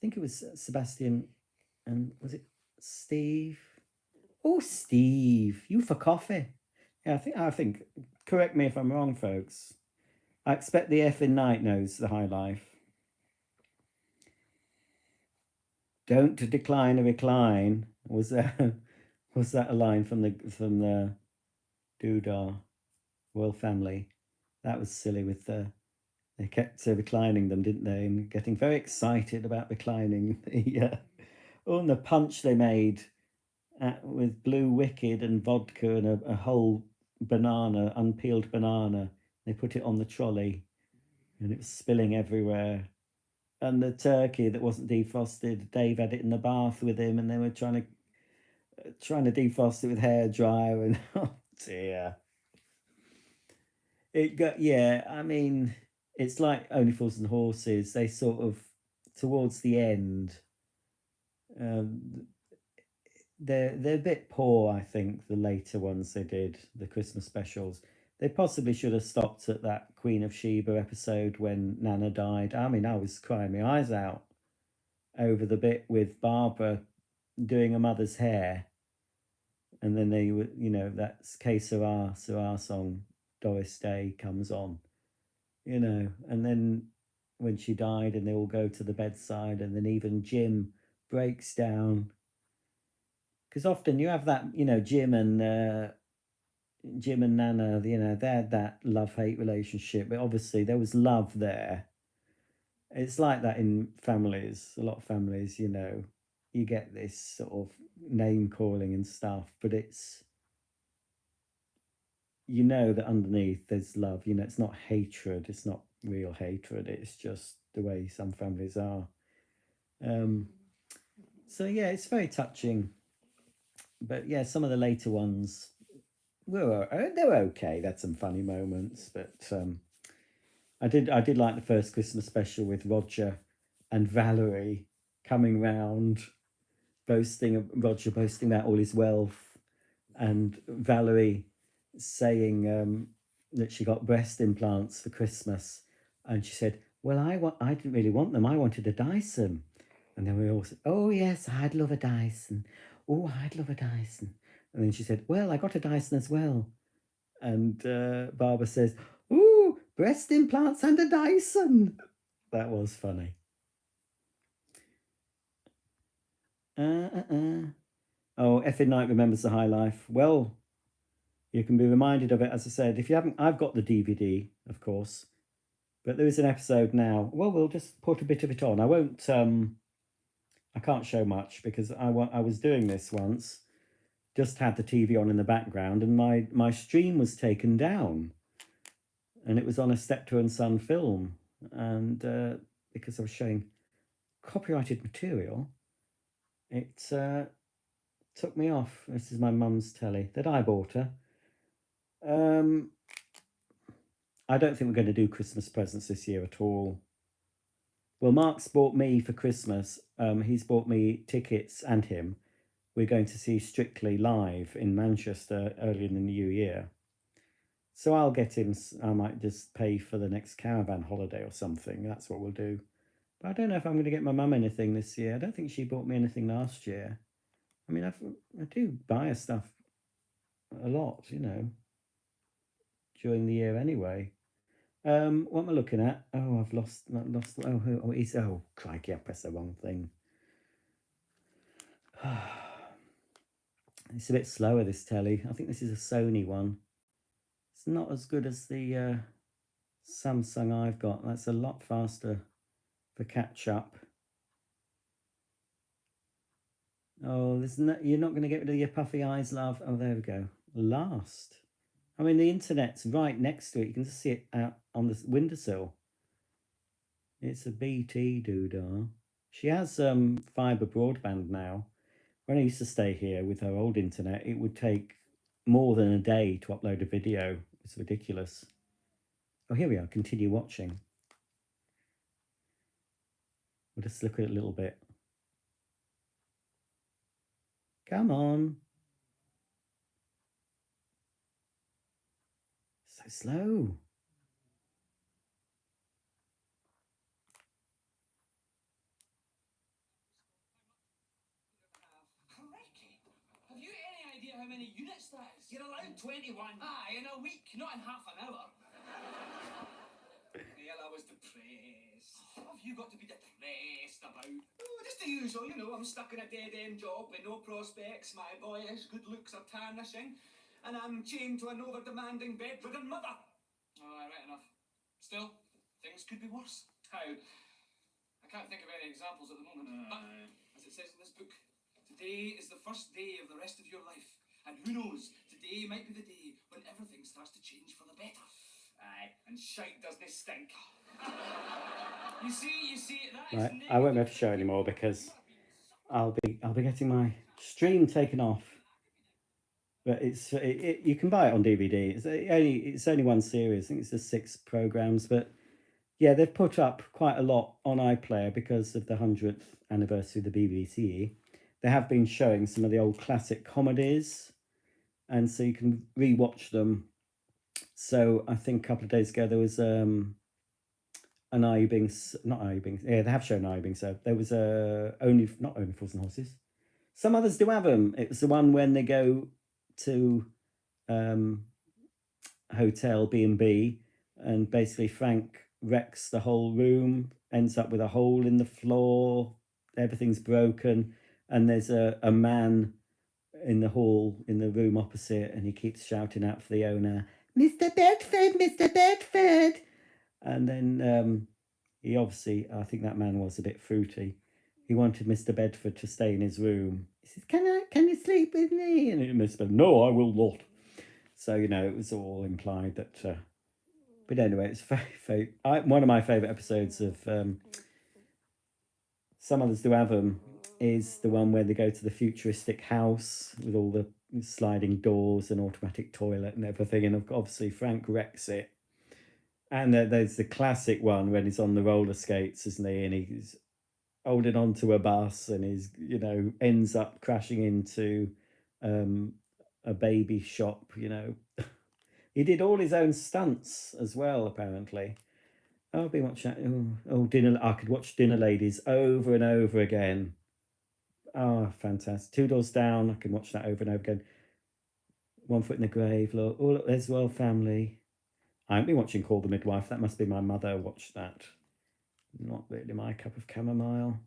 Speaker 1: think it was Sebastian, and was it Steve? Oh, Steve, you for coffee? Yeah, I think. Correct me if I'm wrong, folks. I expect the effing night knows The High Life. Don't decline a recline. Was that a line from the Doodah royal family? That was silly. With they kept reclining them, didn't they? And getting very excited about reclining. And the punch they made with Blue Wicked and vodka and a whole banana, unpeeled banana. They put it on the trolley, and it was spilling everywhere. And the turkey that wasn't defrosted, Dave had it in the bath with him, and they were trying to defrost it with hairdryer, and oh dear. It got, yeah, I mean, it's like Only Fools and Horses. They sort of, towards the end, they're a bit poor, I think, the later ones they did, the Christmas specials. They possibly should have stopped at that Queen of Sheba episode when Nana died. I mean, I was crying my eyes out over the bit with Barbara doing her mother's hair. And then they were, you know, that's K Sarah song, Doris Day comes on, you know, and then when she died and they all go to the bedside, and then even Jim breaks down. Because often you have that, you know, Jim and Nana, you know, they had that love-hate relationship, but obviously there was love there. It's like that in families, a lot of families, you know, you get this sort of name calling and stuff, but it's, you know, that underneath there's love, you know, it's not hatred, it's not real hatred, it's just the way some families are. So yeah, it's very touching. But yeah, some of the later ones they were okay. They had some funny moments, but I did like the first Christmas special with Roger and Valerie coming round, Roger boasting about all his wealth, and Valerie saying that she got breast implants for Christmas, and she said, "Well, I didn't really want them. I wanted a Dyson." And then we all said, "Oh yes, I'd love a Dyson. Oh, I'd love a Dyson." And then she said, "Well, I got a Dyson as well." And Barbara says, "Ooh, breast implants and a Dyson." That was funny. Oh, effing night remembers the high life. Well, you can be reminded of it, as I said. If you haven't, I've got the DVD, of course, but there is an episode now. Well, we'll just put a bit of it on. I won't. I can't show much because I was doing this once. Just had the TV on in the background, and my stream was taken down, and it was on a Steptoe and Son film, and because I was showing copyrighted material, it took me off. This is my mum's telly that I bought her. I don't think we're going to do Christmas presents this year at all. Well, Mark's bought me for Christmas. He's bought me tickets, and him. We're going to see Strictly live in Manchester early in the new year. So I'll get him. I might just pay for the next caravan holiday or something. That's what we'll do. But I don't know if I'm going to get my mum anything this year. I don't think she bought me anything last year. I mean, I do buy her stuff a lot, you know, during the year anyway. What am I looking at? Oh, I've lost. Oh, crikey! I pressed the wrong thing. It's a bit slower, this telly. I think this is a Sony one. It's not as good as the Samsung I've got. That's a lot faster for catch up. Oh, you're not going to get rid of your puffy eyes, love. Oh, there we go. Last. I mean, the internet's right next to it. You can just see it out on the windowsill. It's a BT doodah. She has fibre broadband now. When I used to stay here with her old internet, it would take more than a day to upload a video. It's ridiculous. Oh, here we are. Continue watching. We'll just look at it a little bit. Come on. So slow.
Speaker 2: Have you any idea how many units that is? You're allowed 21. Aye, in a week, not in half an hour. Well, I was depressed. What have you got to be depressed about? Oh, just the usual, you know. I'm stuck in a dead-end job with no prospects. My boyish good looks are tarnishing. And I'm chained to an over-demanding bedridden mother. Oh, right enough. Still, things could be worse. How? I can't think of any examples at the moment. But, as it says in this book, today is the first day of the rest of your life. And who knows, today might be the day when everything starts to change for the better. Aye, and shite doesn't stink. You see, that
Speaker 1: right, I won't be able to show anymore because I'll be getting my stream taken off. But you can buy it on DVD. It's only one series. I think it's just 6 programs. But yeah, they've put up quite a lot on iPlayer because of the 100th anniversary of the BBC. They have been showing some of the old classic comedies, and so you can rewatch them. So I think a couple of days ago there was an Are You Being not Are You Being yeah, they have shown Are You Being So. There was not Only Fools and Horses. Some others do have them. It was the one when they go to hotel B&B, and basically Frank wrecks the whole room, ends up with a hole in the floor, everything's broken, and there's a man in the hall in the room opposite, and he keeps shouting out for the owner, Mr. Bedford, Mr. Bedford. And then he obviously, I think that man was a bit fruity. He wanted Mr. Bedford to stay in his room. He says, can you sleep with me? And Mr. Bedford, no, I will not. So, you know, it was all implied that... but anyway, it's one of my favourite episodes of... some others do have them, is the one where they go to the futuristic house with all the sliding doors and automatic toilet and everything. And obviously Frank wrecks it. And there's the classic one when he's on the roller skates, isn't he? And he's holding onto a bus and he's, you know, ends up crashing into a baby shop, you know. He did all his own stunts as well, apparently. I'll be watching Dinner. I could watch Dinner Ladies over and over again. Oh, fantastic. Two Doors Down, I can watch that over and over again. One Foot in the Grave, All As Well Family. I haven't been watching Call the Midwife. That must be my mother watched that. Not really my cup of chamomile.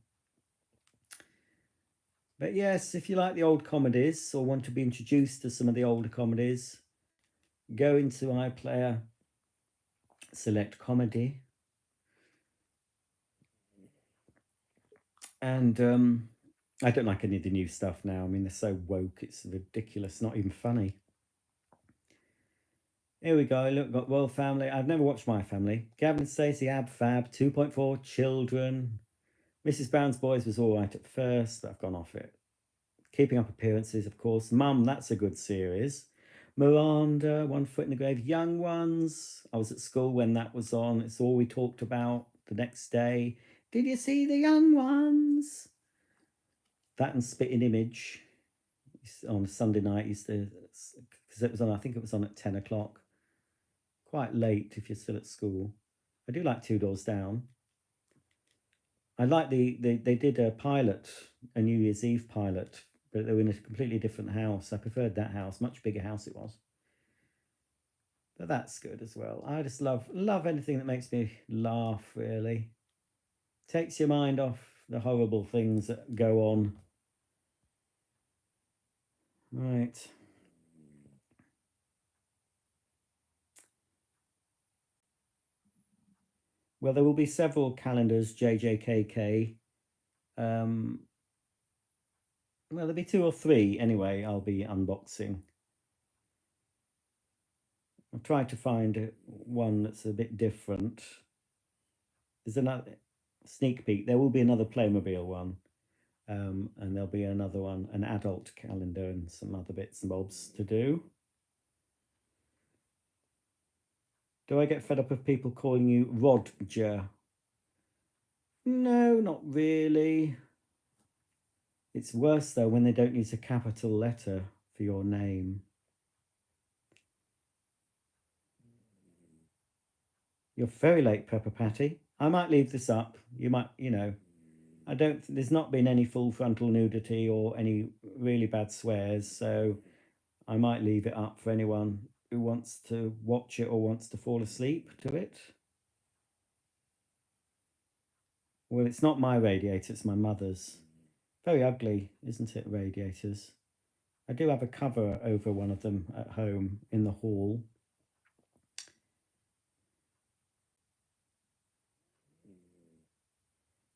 Speaker 1: But yes, if you like the old comedies or want to be introduced to some of the older comedies, go into iPlayer, select comedy, and I don't like any of the new stuff now. I mean, they're so woke, it's ridiculous, not even funny. Here we go. Look, got Royal Family. I've never watched My Family. Gavin Stacey, Ab Fab, 2.4, Children. Mrs. Brown's Boys was all right at first, but I've gone off it. Keeping Up Appearances, of course. Mum, that's a good series. Miranda, One Foot in the Grave. Young Ones. I was at school when that was on. It's all we talked about the next day. Did you see the Young Ones? That and Spitting Image on Sunday night used to, because it was on, I think it was on at 10 o'clock. Quite late if you're still at school. I do like Two Doors Down. I like they did a pilot, a New Year's Eve pilot, but they were in a completely different house. I preferred that house, much bigger house it was. But that's good as well. I just love anything that makes me laugh, really. Takes your mind off the horrible things that go on. Right. Well, there will be several calendars, JJKK. Well, there'll be 2 or 3 anyway, I'll be unboxing. I'll try to find one that's a bit different. There's another sneak peek. There will be another Playmobil one. And there'll be another one, an adult calendar and some other bits and bobs to do. Do I get fed up of people calling you Rodger? No, not really. It's worse though when they don't use a capital letter for your name. You're very late, Pepper Patty. I might leave this up. You might, I don't, there's not been any full frontal nudity or any really bad swears, so I might leave it up for anyone who wants to watch it or wants to fall asleep to it. Well, it's not my radiator, it's my mother's. Very ugly, isn't it, radiators? I do have a cover over one of them at home in the hall.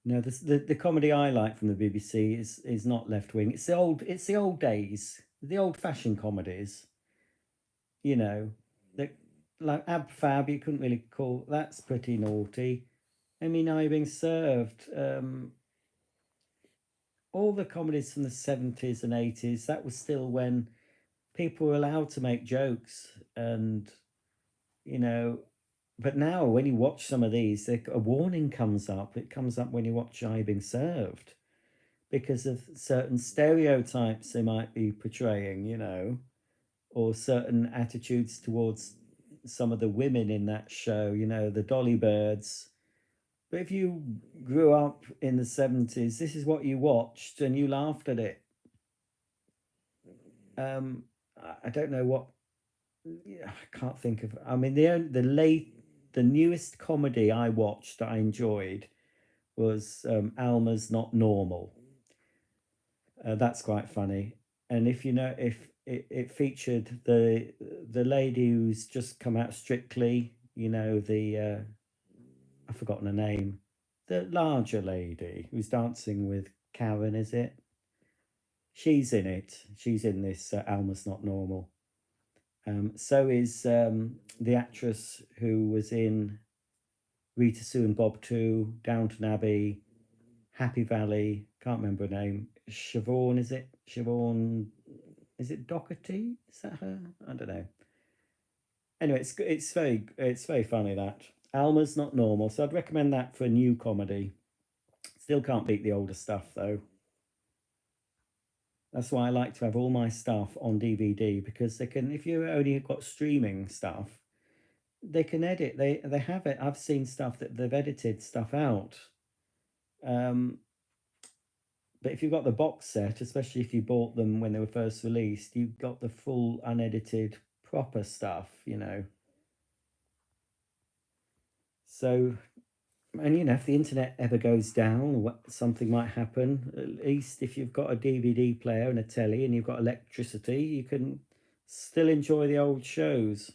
Speaker 1: No, the comedy I like from the BBC is not left wing. It's the old days, the old fashioned comedies. You know, that like Ab Fab. You couldn't really call that's pretty naughty. I mean, now you're being served. All the comedies from the 70s and 80s. That was still when people were allowed to make jokes, and you know. But now, when you watch some of these, a warning comes up. It comes up when you watch Are You Being Served, because of certain stereotypes they might be portraying, or certain attitudes towards some of the women in that show, the Dolly Birds. But if you grew up in the 70s, this is what you watched and you laughed at it. Um, I don't know what, yeah, I can't think of. I mean, the newest comedy I watched that I enjoyed was Alma's Not Normal. That's quite funny. And if if it featured the lady who's just come out Strictly, the I've forgotten her name, the larger lady who's dancing with Karen, is it? She's in it. She's in this Alma's Not Normal. So is the actress who was in Rita Sue and Bob 2, Downton Abbey, Happy Valley. Can't remember her name. Siobhan, is it? Siobhan, is it Doherty? Is that her? I don't know. Anyway, it's very funny that Alma's Not Normal. So I'd recommend that for a new comedy. Still can't beat the older stuff though. That's why I like to have all my stuff on DVD, because they can, if you only got streaming stuff, they can edit. They have it. I've seen stuff that they've edited stuff out. Um, but if you've got the box set, especially if you bought them when they were first released, you've got the full unedited proper stuff. So And you know, if the internet ever goes down or something might happen, at least if you've got a DVD player and a telly and you've got electricity, you can still enjoy the old shows.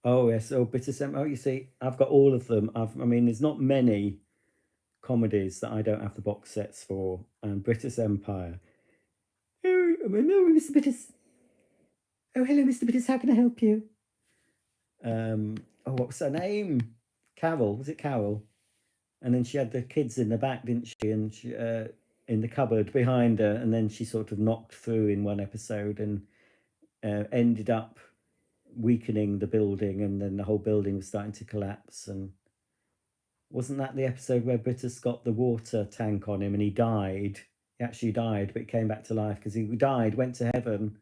Speaker 1: Oh yes, oh Bitter Sem. Oh, you see, I've got all of them. I mean, there's not many comedies that I don't have the box sets for. And British Empire. Oh, no, Mr. Bitters. Oh, hello, Mr. Bitters. How can I help you? Oh, what was her name? Carol. Was it Carol? And then she had the kids in the back, didn't she? And she, in the cupboard behind her, and then she sort of knocked through in one episode and ended up weakening the building, and then the whole building was starting to collapse. And wasn't that the episode where Britus got the water tank on him and he died? He actually died, but he came back to life because he died, went to heaven,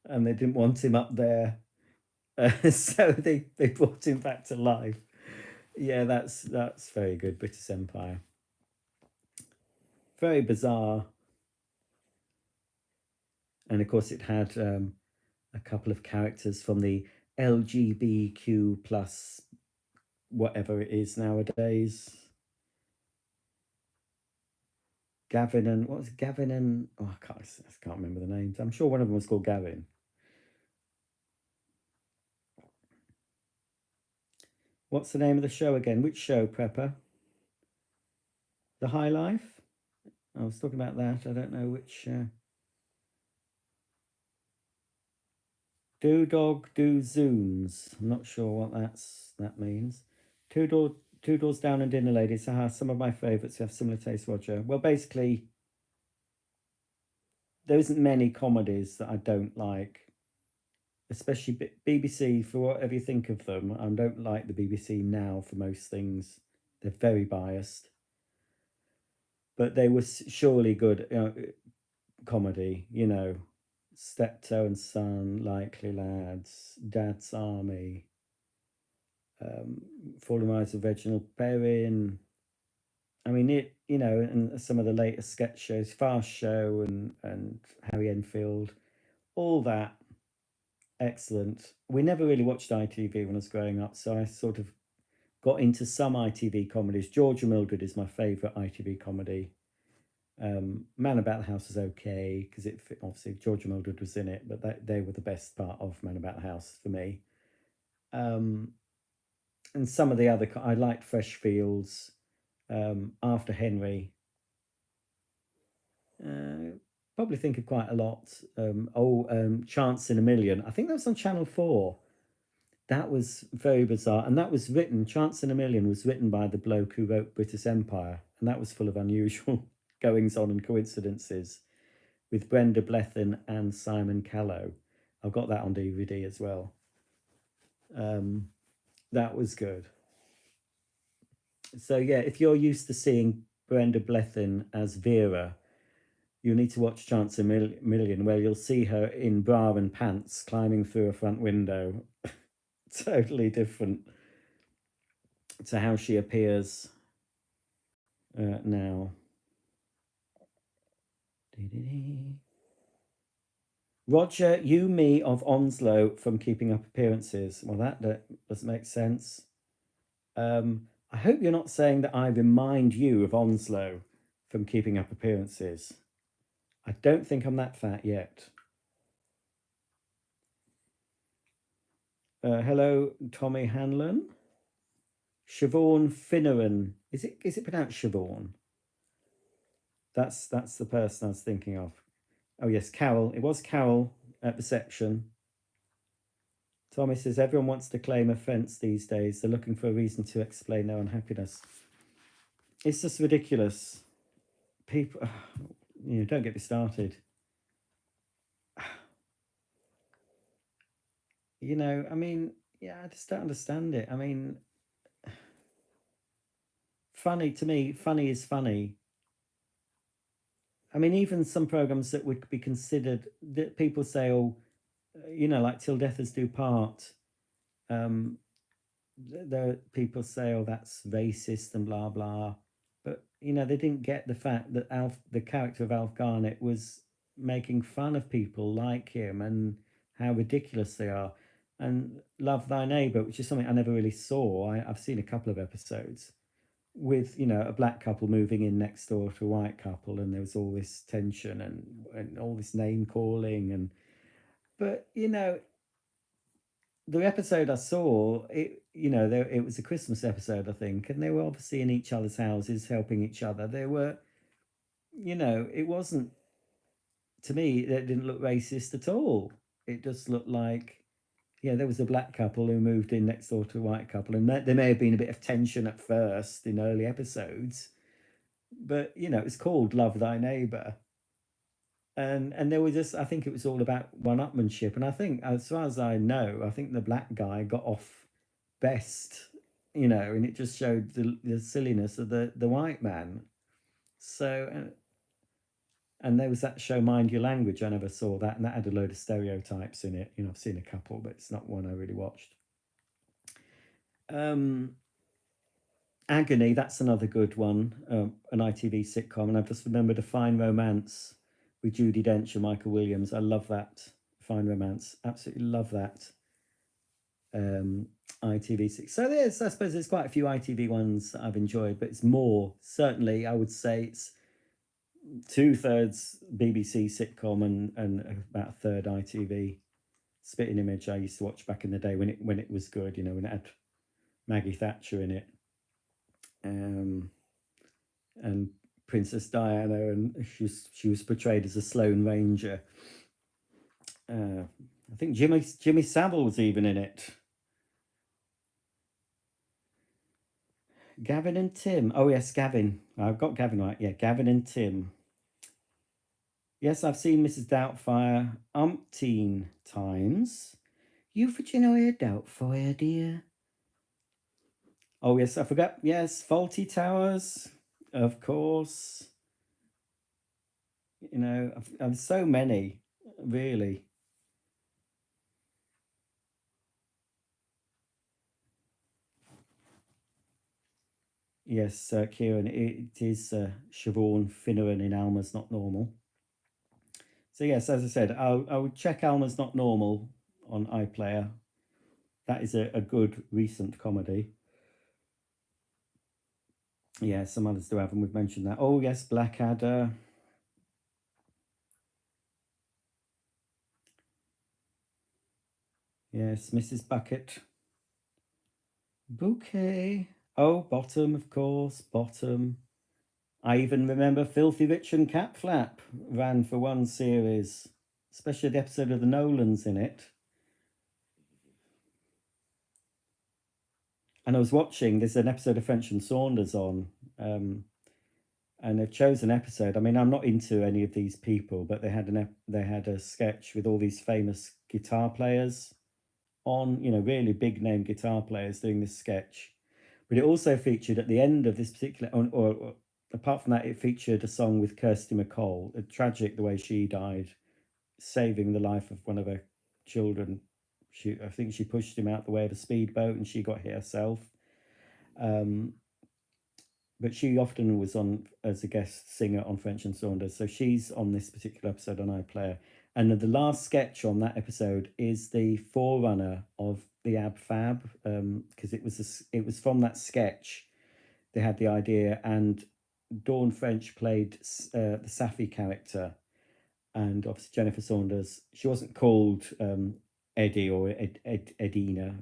Speaker 1: and they didn't want him up there, so they brought him back to life. Yeah, that's very good. British Empire, very bizarre, and of course it had a couple of characters from the LGBTQ plus whatever it is nowadays. Gavin and what was it? Gavin and I can't remember the names. I'm sure one of them was called Gavin. What's the name of the show again? Which show, Prepper? The High Life? I was talking about that. I don't know which. Do Dog Do Zooms. I'm not sure what that means. Two Doors Down and Dinner Ladies. Some of my favourites have similar taste, Roger. Well, basically, there isn't many comedies that I don't like, especially BBC. For whatever you think of them, I don't like the BBC now for most things. They're very biased, but they were surely good comedy. You know, Steptoe and Son, Likely Lads, Dad's Army, Fallen Rise of Reginald Perrin. I mean, and some of the later sketch shows, Fast Show and Harry Enfield, all that excellent. We never really watched ITV when I was growing up, so I sort of got into some ITV comedies. George and Mildred is my favourite ITV comedy. Man About the House is okay because it obviously George and Mildred was in it, but they were the best part of Man About the House for me. And some of the other I liked Fresh Fields, After Henry. Probably think of quite a lot. Chance in a Million. I think that was on Channel 4. That was very bizarre. And that was written, Chance in a Million was written by the bloke who wrote British Empire. And that was full of unusual goings on and coincidences with Brenda Blethyn and Simon Callow. I've got that on DVD as well. That was good. So yeah, if you're used to seeing Brenda Blethyn as Vera, you need to watch Chance a Million, where you'll see her in bra and pants climbing through a front window. Totally different to how she appears now. Roger, you, me of Onslow from Keeping Up Appearances. Well, that doesn't make sense. I hope you're not saying that I remind you of Onslow from Keeping Up Appearances. I don't think I'm that fat yet. Hello, Tommy Hanlon. Siobhan Finneran. Is it pronounced Siobhan? That's the person I was thinking of. Oh yes, Carol. It was Carol at reception. Tommy says everyone wants to claim offence these days. They're looking for a reason to explain their unhappiness. It's just ridiculous. People, don't get me started. I mean, yeah, I just don't understand it. I mean, funny to me, funny is funny. I mean, even some programs that would be considered that people say, oh, like Till Death Us Do Part. There people say, oh, that's racist and blah blah, but they didn't get the fact that the character of Alf Garnett was making fun of people like him and how ridiculous they are. And Love Thy Neighbor, which is something I never really saw. I've seen a couple of episodes with, you know, a black couple moving in next door to a white couple, and there was all this tension and all this name calling. And but you know, the episode I saw, it, you know, there, it was a Christmas episode, I think, and they were obviously in each other's houses helping each other. They were, you know, it wasn't, to me, it didn't look racist at all. It just looked like, yeah, there was a black couple who moved in next door to a white couple, and there may have been a bit of tension at first in early episodes, but you know, it's called Love Thy Neighbor. And there was just, I think it was all about one-upmanship, and I think, as far as I know, I think the black guy got off best, you know, and it just showed the silliness of the white man. So and there was that show Mind Your Language. I never saw that, and that had a load of stereotypes in it. You know, I've seen a couple, but it's not one I really watched. um Agony, that's another good one, an ITV sitcom, and I've just remembered A Fine Romance with Judi Dench and Michael Williams. I love that. Fine Romance, absolutely love that. ITV6. So there's, I suppose, there's quite a few ITV ones that I've enjoyed, but it's more, certainly, I would say it's 2/3 BBC sitcom and about a third ITV. Spitting Image I used to watch back in the day when it was good, you know, when it had Maggie Thatcher in it. And Princess Diana, and she was portrayed as a Sloane Ranger. I think Jimmy Savile was even in it. Gavin and Tim. Oh yes, Gavin. I've got Gavin right. Yeah, Gavin and Tim. Yes, I've seen Mrs. Doubtfire umpteen times. You Virginia Doubtfire, dear. Oh yes, I forgot. Yes, Faulty Towers, of course. You know, I've so many, really. Yes, Kieran, it is Siobhan Finneran in Alma's Not Normal. So yes, as I said, I would check Alma's Not Normal on iPlayer. That is a good recent comedy. Yeah, some others do have, and we've mentioned that. Oh yes, Blackadder. Yes, Mrs. Bucket. Bouquet. Oh, Bottom, of course, Bottom. I even remember Filthy Rich and Cat Flap ran for one series, especially the episode of the Nolans in it. And I was watching, there's an episode of French and Saunders on, and they've chosen an episode. I mean, I'm not into any of these people, but they had a sketch with all these famous guitar players on, you know, really big name guitar players doing this sketch. But it also featured at the end of this particular, or apart from that, it featured a song with Kirsty MacColl. Tragic the way she died, saving the life of one of her children. I think she pushed him out the way of a speedboat, and she got hit herself. Um, but she often was on as a guest singer on French and Saunders, so she's on this particular episode on iPlayer. And the last sketch on that episode is the forerunner of the Ab Fab, because it was from that sketch they had the idea, and Dawn French played the Safi character, and obviously Jennifer Saunders. She wasn't called Eddie or Edina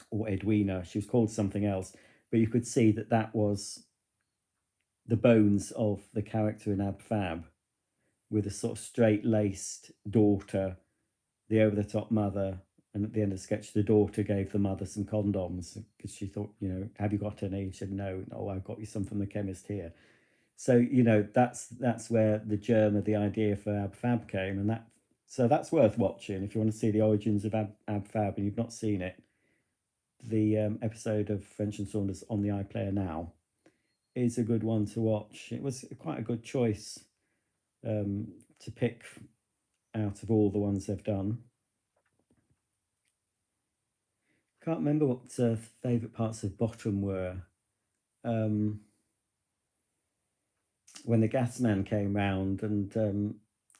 Speaker 1: or Edwina. She was called something else, but you could see that that was the bones of the character in Ab Fab, with a sort of straight-laced daughter, the over-the-top mother, and at the end of the sketch, the daughter gave the mother some condoms because she thought, you know, have you got any? She said, no. Oh, I've got you some from the chemist here. So, you know, that's where the germ of the idea for Ab Fab came, and that's worth watching if you want to see the origins of Ab Fab and you've not seen it. The episode of French and Saunders on the iPlayer now is a good one to watch. It was quite a good choice to pick out of all the ones they've done. Can't remember what favourite parts of Bottom were. When the gas man came round and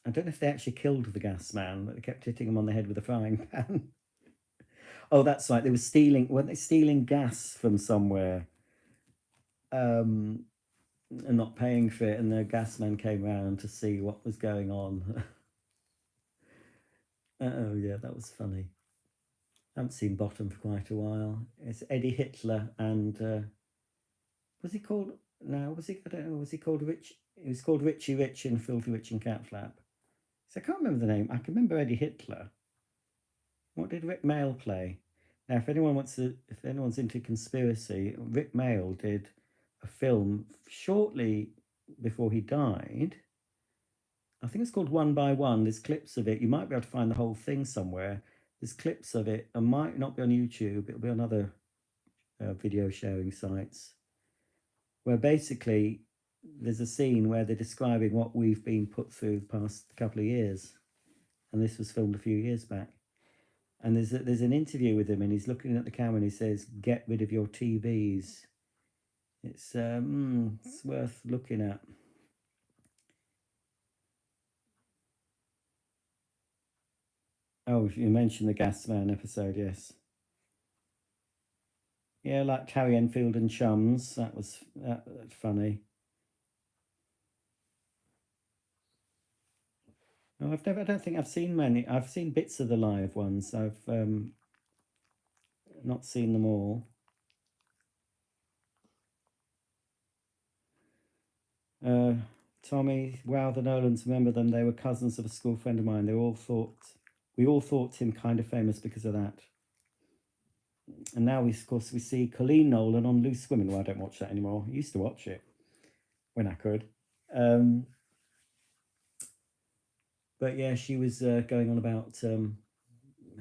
Speaker 1: I don't know if they actually killed the gas man, but they kept hitting him on the head with a frying pan. Oh, that's right. They were stealing. Weren't they stealing gas from somewhere? And not paying for it, and the gas man came round to see what was going on. Oh yeah, that was funny. I haven't seen Bottom for quite a while. It's Eddie Hitler and was he called? No, was he? I don't know. Was he called Rich? He was called Richie Rich in Filthy Rich and Catflap. So I can't remember the name. I can remember Eddie Hitler. What did Rick Mail play? Now, if anyone's into conspiracy, Rick Mail did a film shortly before he died. I think it's called One by One. There's clips of it. You might be able to find the whole thing somewhere. There's clips of it. It might not be on YouTube. It'll be on other video sharing sites, where basically there's a scene where they're describing what we've been put through the past couple of years. And this was filmed a few years back. And there's an interview with him, and he's looking at the camera and he says, "Get rid of your TVs." It's worth looking at. Oh, you mentioned the Gas Man episode, yes. Yeah, like Harry Enfield and Chums. That's funny. Oh, I don't think I've seen many. I've seen bits of the live ones. I've not seen them all. Tommy, wow, the Nolans, remember them? They were cousins of a school friend of mine. We all thought him kind of famous because of that. And now, of course, we see Colleen Nolan on Loose Women. Well, I don't watch that anymore. I used to watch it when I could. But yeah, she was going on about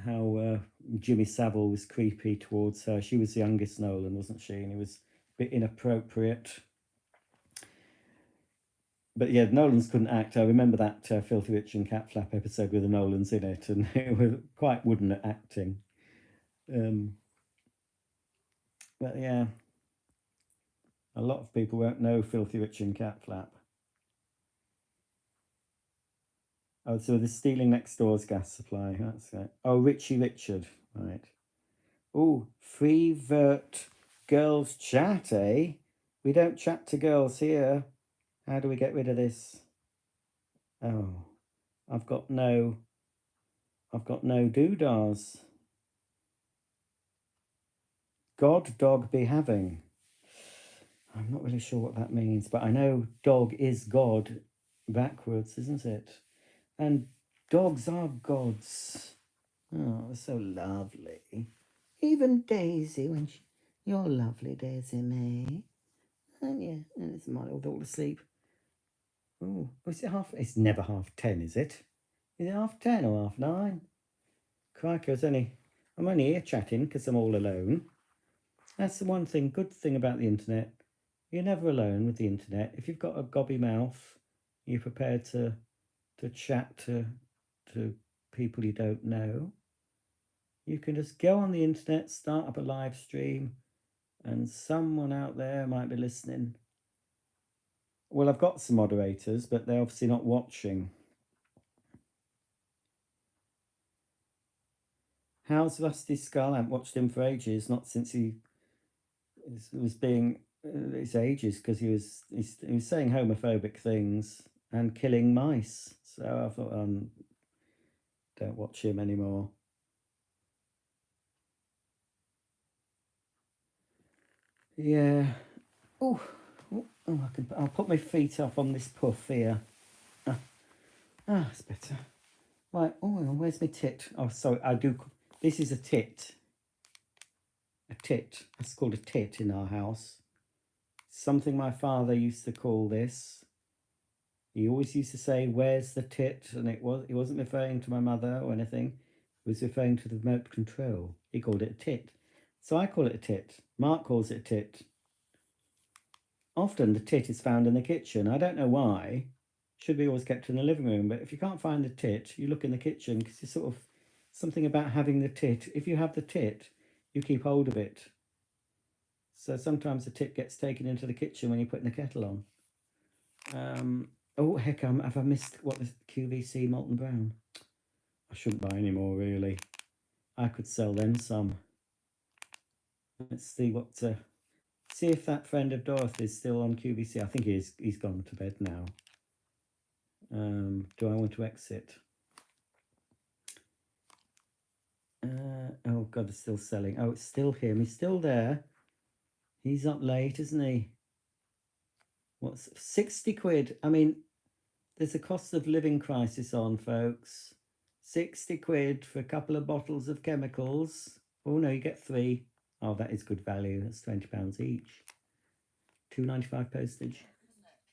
Speaker 1: how Jimmy Savile was creepy towards her. She was the youngest Nolan, wasn't she? And he was a bit inappropriate. But yeah, the Nolans couldn't act. I remember that Filthy Rich and Catflap episode with the Nolans in it, and they were quite wooden at acting. But yeah, a lot of people won't know Filthy Rich and Catflap. Oh, so the stealing next door's gas supply. That's it. Oh, Richie Richard. Right. Oh, free vert girls chat, eh? We don't chat to girls here. How do we get rid of this? Oh, I've got no doodahs. God, dog be having. I'm not really sure what that means, but I know dog is God backwards, isn't it? And dogs are gods. Oh, so lovely. Even Daisy, you're lovely, Daisy May. And yeah, and it's Molly all asleep. Oh, is it it's never 10:30, is it? Is it 10:30 or 9:30? Crikey, I'm only here chatting because I'm all alone. That's the one thing, good thing about the internet. You're never alone with the internet. If you've got a gobby mouth, you're prepared to chat to people you don't know. You can just go on the internet, start up a live stream, and someone out there might be listening. Well, I've got some moderators, but they're obviously not watching. How's Rusty Skull? I haven't watched him for ages, not since he was being his ages, because he was saying homophobic things and killing mice. So I thought, don't watch him anymore. Yeah. Oh, I'll put my feet up on this puff here. It's better. Right. Oh, where's my tit? Oh, sorry. This is a tit. A tit. That's called a tit in our house. Something my father used to call this. He always used to say, "Where's the tit?" And he wasn't referring to my mother or anything. He was referring to the remote control. He called it a tit. So I call it a tit. Mark calls it a tit. Often the tit is found in the kitchen. I don't know why. Should be always kept in the living room. But if you can't find the tit, you look in the kitchen, because it's sort of something about having the tit. If you have the tit, you keep hold of it. So sometimes the tit gets taken into the kitchen when you're putting the kettle on. Oh, heck, have I missed what the QVC Molten Brown? I shouldn't buy any more, really. I could sell them some. Let's see what... see if that friend of Dorothy's still on QVC. I think he's gone to bed now. Do I want to exit? Oh, God, it's still selling. Oh, it's still him. He's still there. He's up late, isn't he? What's 60 quid? I mean, there's a cost of living crisis on, folks. 60 quid for a couple of bottles of chemicals. Oh, no, you get 3. Oh, that is good value. That's £20 each. £2.95 postage.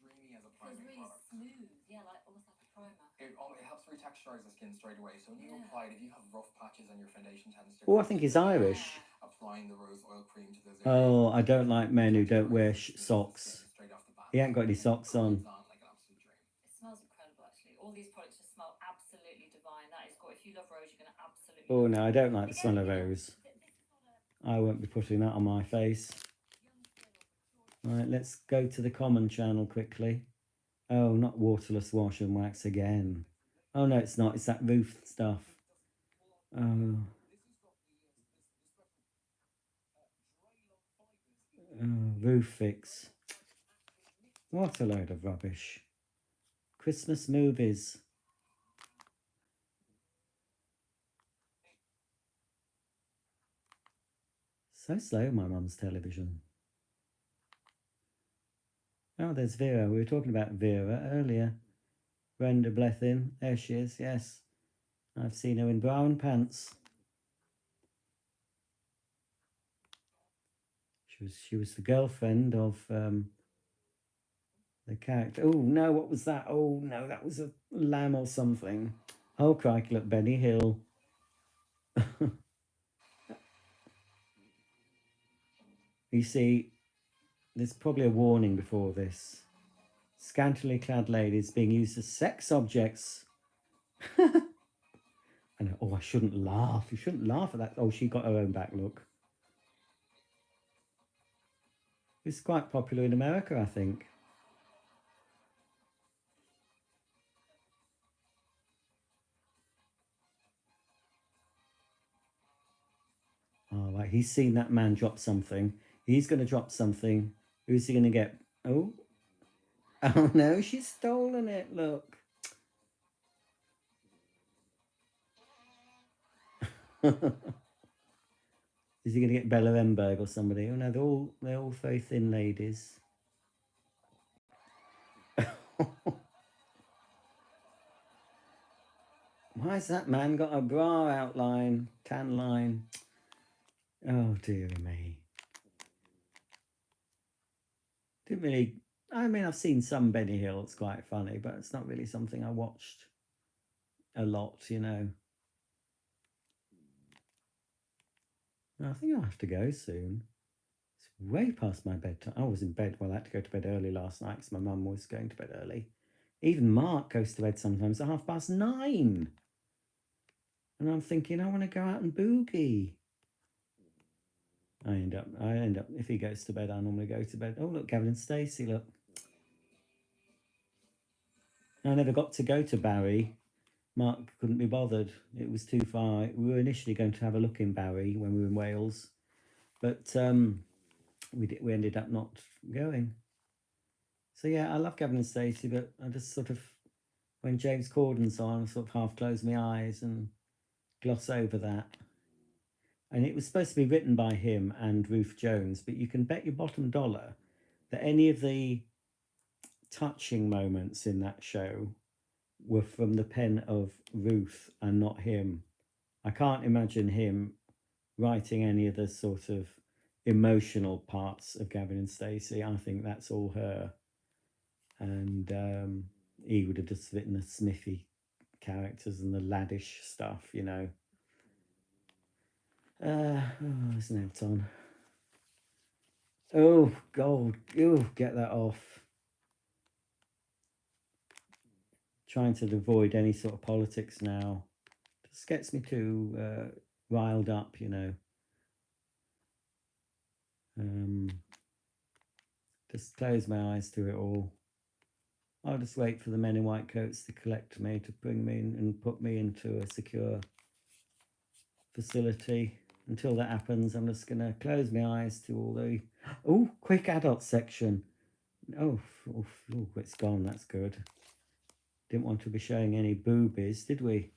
Speaker 3: Dreamy as a primary product. Smooth, yeah, like almost like a primer. It helps retexturize the skin straight away. So when you apply it, if you have rough patches and your foundation tends to...
Speaker 1: Oh, I think he's Irish.
Speaker 3: Applying the rose oil cream to those areas.
Speaker 1: Oh, I don't like men who don't wear socks. He ain't got any socks on.
Speaker 3: It smells incredible, actually. All these products just smell absolutely divine. That is good. If you love rose, you're going to absolutely...
Speaker 1: Oh, no, I don't like the smell of rose. I won't be putting that on my face. Right, let's go to the common channel quickly. Oh, not waterless wash and wax again. Oh, no, it's not. It's that roof stuff. Oh. Oh, roof fix. What a load of rubbish. Christmas movies. So slow, my mum's television. Oh, there's Vera. We were talking about Vera earlier. Brenda Blethyn. There she is, yes. I've seen her in brown pants. She was the girlfriend of the character. Oh, no, what was that? Oh, no, that was a lamb or something. Oh, crikey, look, Benny Hill. You see, there's probably a warning before this. Scantily clad ladies being used as sex objects. And oh, I shouldn't laugh. You shouldn't laugh at that. Oh, she got her own back, look. It's quite popular in America, I think. Oh, right. He's seen that man drop something. He's going to drop something. Who's he going to get? Oh. Oh, no, she's stolen it. Look. Is he going to get Bella Emberg or somebody? Oh, no, they're all very thin ladies. Why has that man got a bra outline, tan line? Oh, dear me. Didn't really... I mean, I've seen some Benny Hill. It's quite funny, but it's not really something I watched a lot, you know. I think I'll have to go soon. It's way past my bedtime. I was in bed. Well, I had to go to bed early last night because my mum was going to bed early. Even Mark goes to bed sometimes at 9:30. And I'm thinking, I want to go out and boogie. I end up, if he goes to bed, I normally go to bed. Oh, look, Gavin and Stacey, look. I never got to go to Barry. Mark couldn't be bothered. It was too far. We were initially going to have a look in Barry when we were in Wales. But we ended up not going. So yeah, I love Gavin and Stacey, but I just sort of, when James Corden's on, I sort of half close my eyes and gloss over that. And it was supposed to be written by him and Ruth Jones, but you can bet your bottom dollar that any of the touching moments in that show were from the pen of Ruth and not him. I can't imagine him writing any of the sort of emotional parts of Gavin and Stacey. I think that's all her. And he would have just written the Smithy characters and the laddish stuff, you know. Isn't it on? Oh, God. Oh, get that off. Trying to avoid any sort of politics now. Just gets me too riled up, you know. Just close my eyes to it all. I'll just wait for the men in white coats to collect me, to bring me in and put me into a secure facility. Until that happens, I'm just going to close my eyes to all the... Oh, quick adult section. Oh, it's gone. That's good. Didn't want to be showing any boobies, did we?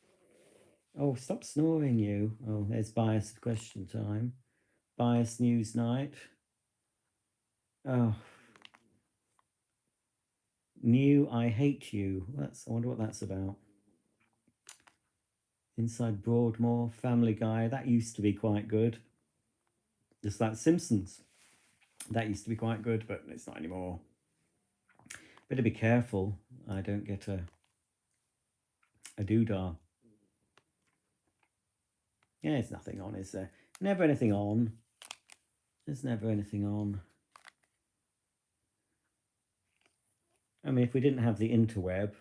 Speaker 1: Oh, stop snoring, you. Oh, there's biased question time. Biased news night. Oh. New I Hate You. I wonder what that's about. Inside Broadmoor, Family Guy. That used to be quite good. Just like Simpsons. That used to be quite good, but it's not anymore. Better be careful I don't get a doodah. Yeah, there's nothing on, is there? Never anything on. There's never anything on. I mean, if we didn't have the interweb,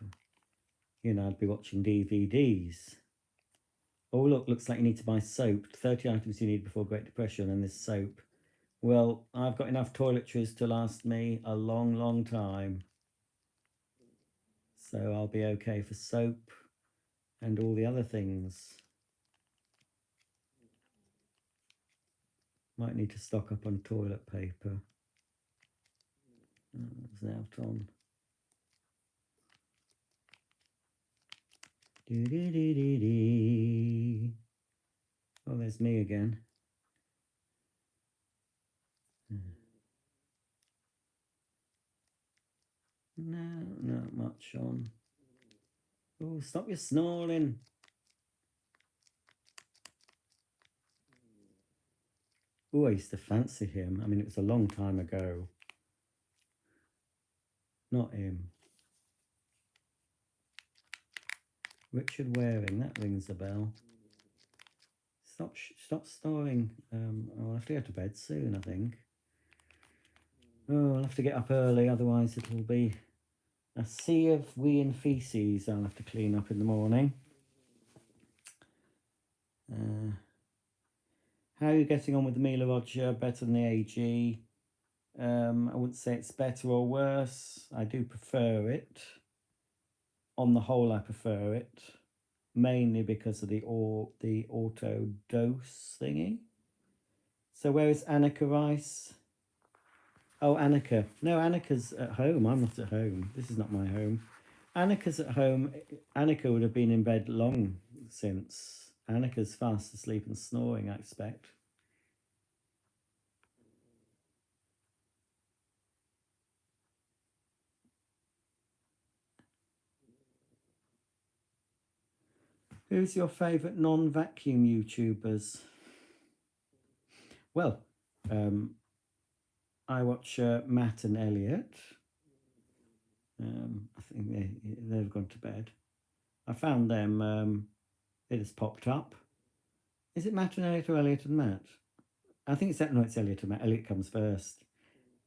Speaker 1: you know, I'd be watching DVDs. Oh, look, looks like you need to buy soap. 30 items you need before Great Depression, and this soap. Well, I've got enough toiletries to last me a long, long time. So I'll be okay for soap and all the other things. Might need to stock up on toilet paper. It's out on. Oh, there's me again. No, not much on. Oh, stop your snoring. Oh, I used to fancy him. I mean, it was a long time ago. Not him. Richard Waring, that rings a bell. Stop snoring. I'll have to go to bed soon, I think. Oh, I'll have to get up early, otherwise it'll be a sea of wee and feces I'll have to clean up in the morning. How are you getting on with the Mila Roger? Better than the AG? I wouldn't say it's better or worse. I do prefer it. On the whole, I prefer it. Mainly because of the auto dose thingy. So where is Annika Rice? Oh, Annika. No, Annika's at home. I'm not at home. This is not my home. Annika's at home. Annika would have been in bed long since. Annika's fast asleep and snoring, I expect. Who's your favourite non-vacuum YouTubers? Well, I watch Matt and Elliot. I think they've gone to bed. I found them, they just popped up. Is it Matt and Elliot or Elliot and Matt? I think it's Elliot and Matt. Elliot comes first.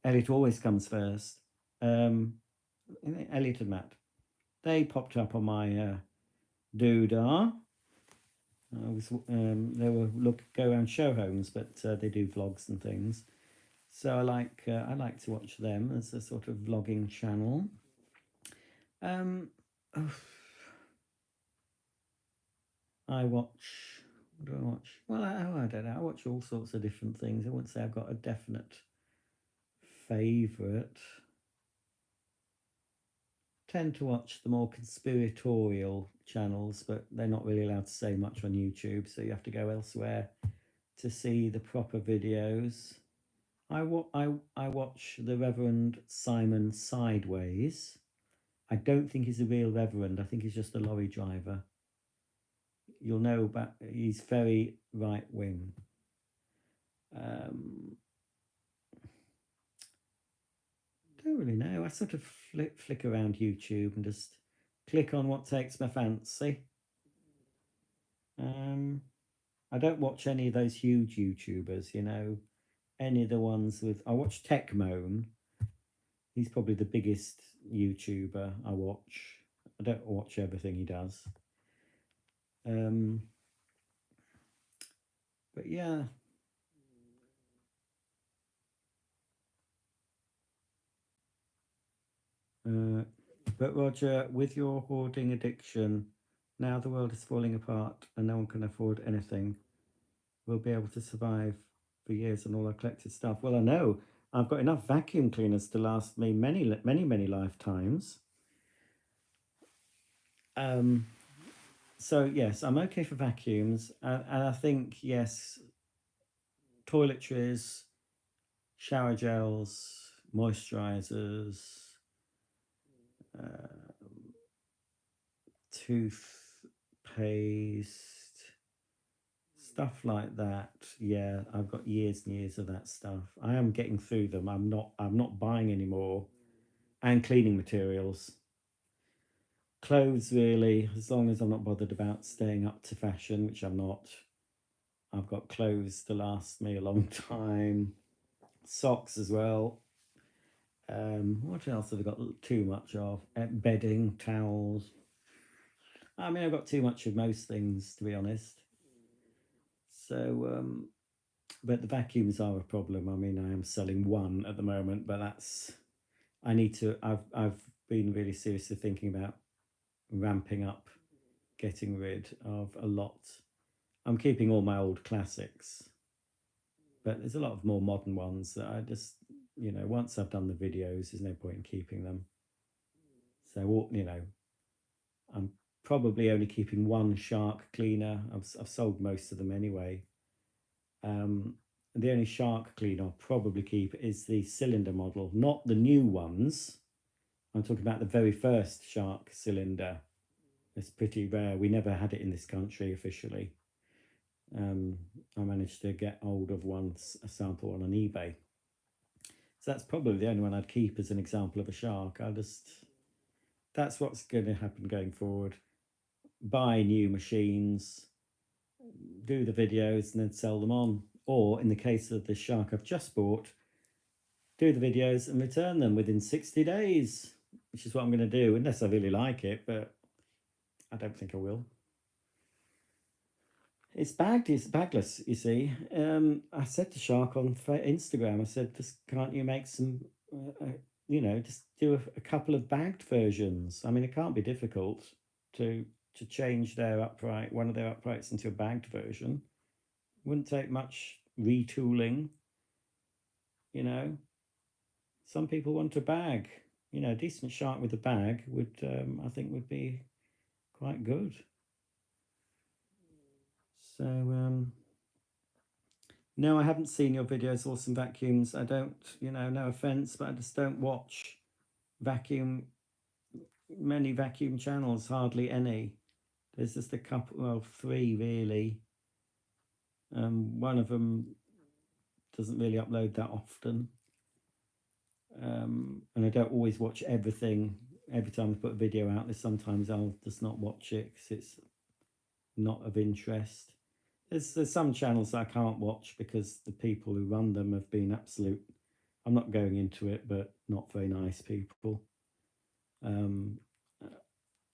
Speaker 1: Elliot always comes first. Elliot and Matt. They popped up on my doodah. They were go around show homes, but they do vlogs and things. So I like to watch them as a sort of vlogging channel. I watch. What do I watch? Well, I don't know. I watch all sorts of different things. I wouldn't say I've got a definite favourite. Tend to watch the more conspiratorial channels, but they're not really allowed to say much on YouTube, so you have to go elsewhere to see the proper videos. I watch the Reverend Simon Sideways. I don't think he's a real reverend. I think he's just a lorry driver. You'll know about, he's very right wing. Don't really know. I sort of flick around YouTube and just click on what takes my fancy. I don't watch any of those huge YouTubers, you know, any of the ones with, I watch Tech Moan. He's probably the biggest YouTuber I watch. I don't watch everything he does. But yeah. But Roger, with your hoarding addiction, now the world is falling apart and no one can afford anything, we'll be able to survive for years on all our collected stuff. Well, I know I've got enough vacuum cleaners to last me many lifetimes. So yes, I'm okay for vacuums, and I think yes, toiletries, shower gels, moisturizers, toothpaste, stuff like that. Yeah, I've got years and years of that stuff. I am getting through them. I'm not buying anymore. And cleaning materials. Clothes really, as long as I'm not bothered about staying up to fashion, which I'm not. I've got clothes to last me a long time. Socks as well. What else have I got too much of? Bedding, towels. I mean, I've got too much of most things, to be honest. So, but the vacuums are a problem. I mean, I am selling one at the moment, but that's I need to. I've been really seriously thinking about ramping up, getting rid of a lot. I'm keeping all my old classics, but there's a lot of more modern ones that I just, once I've done the videos, there's no point in keeping them. So, I'm probably only keeping one shark cleaner. I've sold most of them anyway. The only shark cleaner I'll probably keep is the cylinder model, not the new ones. I'm talking about the very first shark cylinder. It's pretty rare. We never had it in this country officially. I managed to get hold of a sample on eBay. So that's probably the only one I'd keep as an example of a shark. That's what's going to happen going forward. Buy new machines, do the videos, and then sell them on. Or in the case of the shark I've just bought, do the videos and return them within 60 days, which is what I'm going to do, unless I really like it, but I don't think I will. It's bagless, you see. I said to Shark on Instagram, I said, can't you make some, just do a couple of bagged versions? I mean, it can't be difficult to change one of their uprights into a bagged version. Wouldn't take much retooling, you know. Some people want a bag. A decent shark with a bag I think would be quite good. So, no, I haven't seen your videos, Awesome Vacuums. I don't, no offense, but I just don't watch many vacuum channels, hardly any. There's just a couple, well, three really. One of them doesn't really upload that often. And I don't always watch everything. Every time I put a video out, sometimes I'll just not watch it because it's not of interest. There's some channels that I can't watch because the people who run them have been absolute, I'm not going into it, but not very nice people. And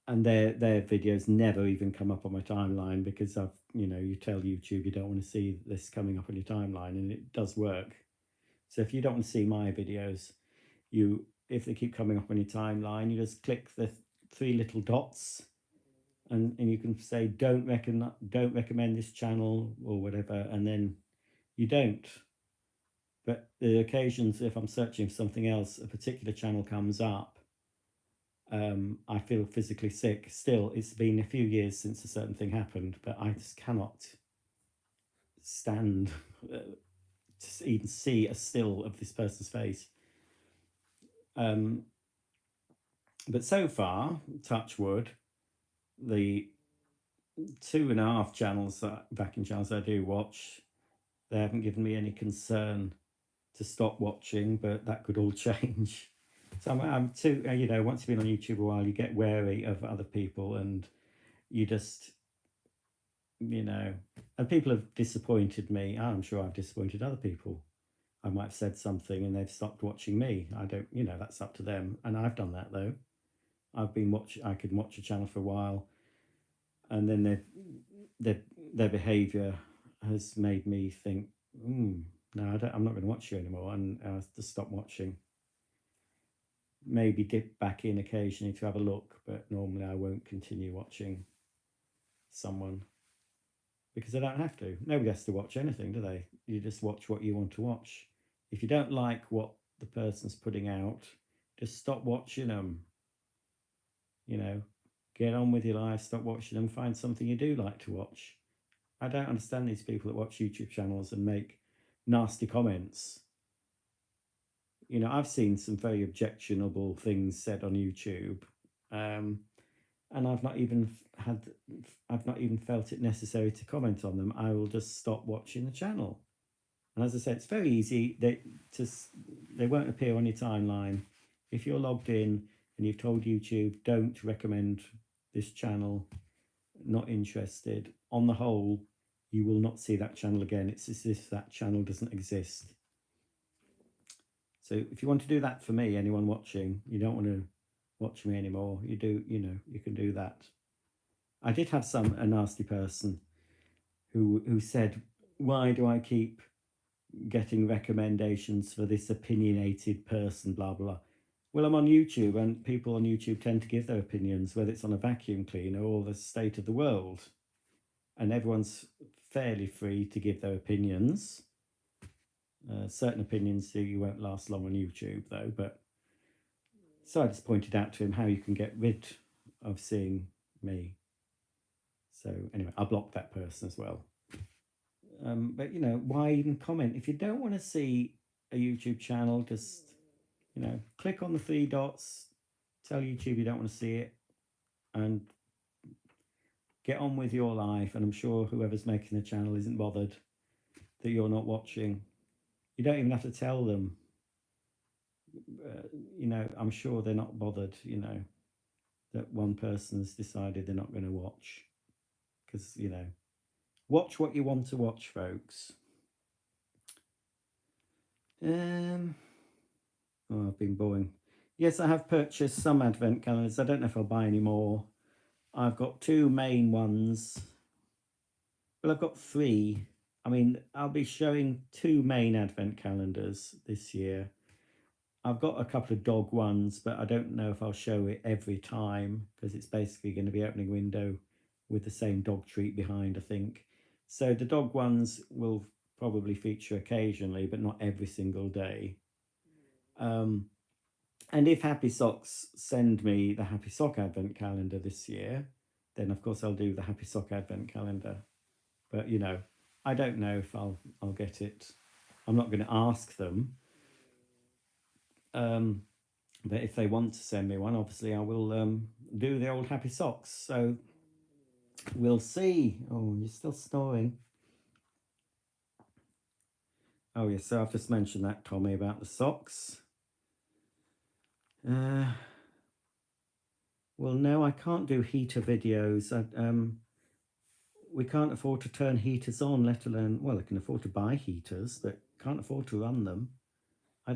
Speaker 1: their videos never even come up on my timeline because you tell YouTube you don't want to see this coming up on your timeline, and it does work. So if you don't want to see my videos, if they keep coming up on your timeline, you just click the three little dots, and you can say don't recommend this channel or whatever, and then you don't. But the occasions if I'm searching for something else, a particular channel comes up, I feel physically sick. Still, it's been a few years since a certain thing happened, but I just cannot stand to even see a still of this person's face. But so far, touch wood, the 2.5 channels, vacuum channels I do watch, they haven't given me any concern to stop watching, but that could all change. So I'm too, once you've been on YouTube a while, you get wary of other people, and you just, and people have disappointed me. I'm sure I've disappointed other people. I might have said something and they've stopped watching me. I don't, that's up to them. And I've done that though. I could watch a channel for a while, and then their behaviour has made me think, no, I'm not going to watch you anymore, and I just stop watching. maybe dip back in occasionally to have a look, but normally I won't continue watching someone because I don't have to. Nobody has to watch anything, do they? You just watch what you want to watch. If you don't like what the person's putting out, just stop watching them. You know, get on with your life, stop watching them, find something you do like to watch. I don't understand these people that watch YouTube channels and make nasty comments. You know, I've seen some very objectionable things said on YouTube, and I've not even felt it necessary to comment on them. I will just stop watching the channel. And as I said, it's very easy. They won't appear on your timeline if you're logged in and you've told YouTube don't recommend this channel. Not interested. On the whole, you will not see that channel again. It's as if that channel doesn't exist. So if you want to do that for me, anyone watching, you don't want to watch me anymore, you do, you know, you can do that. I did have a nasty person who said, why do I keep getting recommendations for this opinionated person, blah blah. Well, I'm on YouTube, and people on YouTube tend to give their opinions, whether it's on a vacuum cleaner or the state of the world, and everyone's fairly free to give their opinions. Certain opinions you won't last long on YouTube though, but so I just pointed out to him how you can get rid of seeing me. So anyway, I blocked that person as well. But you know, why even comment? If you don't want to see a YouTube channel, just, you know, click on the 3 dots, tell YouTube you don't want to see it, and get on with your life. And I'm sure whoever's making the channel isn't bothered that you're not watching. You don't even have to tell them. You know, I'm sure they're not bothered, you know, that one person's decided they're not going to watch. Because, you know, watch what you want to watch, folks. Oh, I've been boring. Yes, I have purchased some advent calendars. I don't know if I'll buy any more. I've got 2 main ones. Well, I've got 3. I mean, I'll be showing 2 main advent calendars this year. I've got a couple of dog ones, but I don't know if I'll show it every time because it's basically going to be opening window with the same dog treat behind, I think. So the dog ones will probably feature occasionally, but not every single day. And if Happy Socks send me the Happy Sock Advent Calendar this year, then of course I'll do the Happy Sock Advent Calendar. But you know, I don't know if I'll get it. I'm not going to ask them. But if they want to send me one, obviously I will do the old Happy Socks. So we'll see. Oh, you're still snoring. Oh yes, so I've just mentioned that, Tommy, about the socks. Well, no, I can't do heater videos. We can't afford to turn heaters on, let alone, well, I can afford to buy heaters, but can't afford to run them. I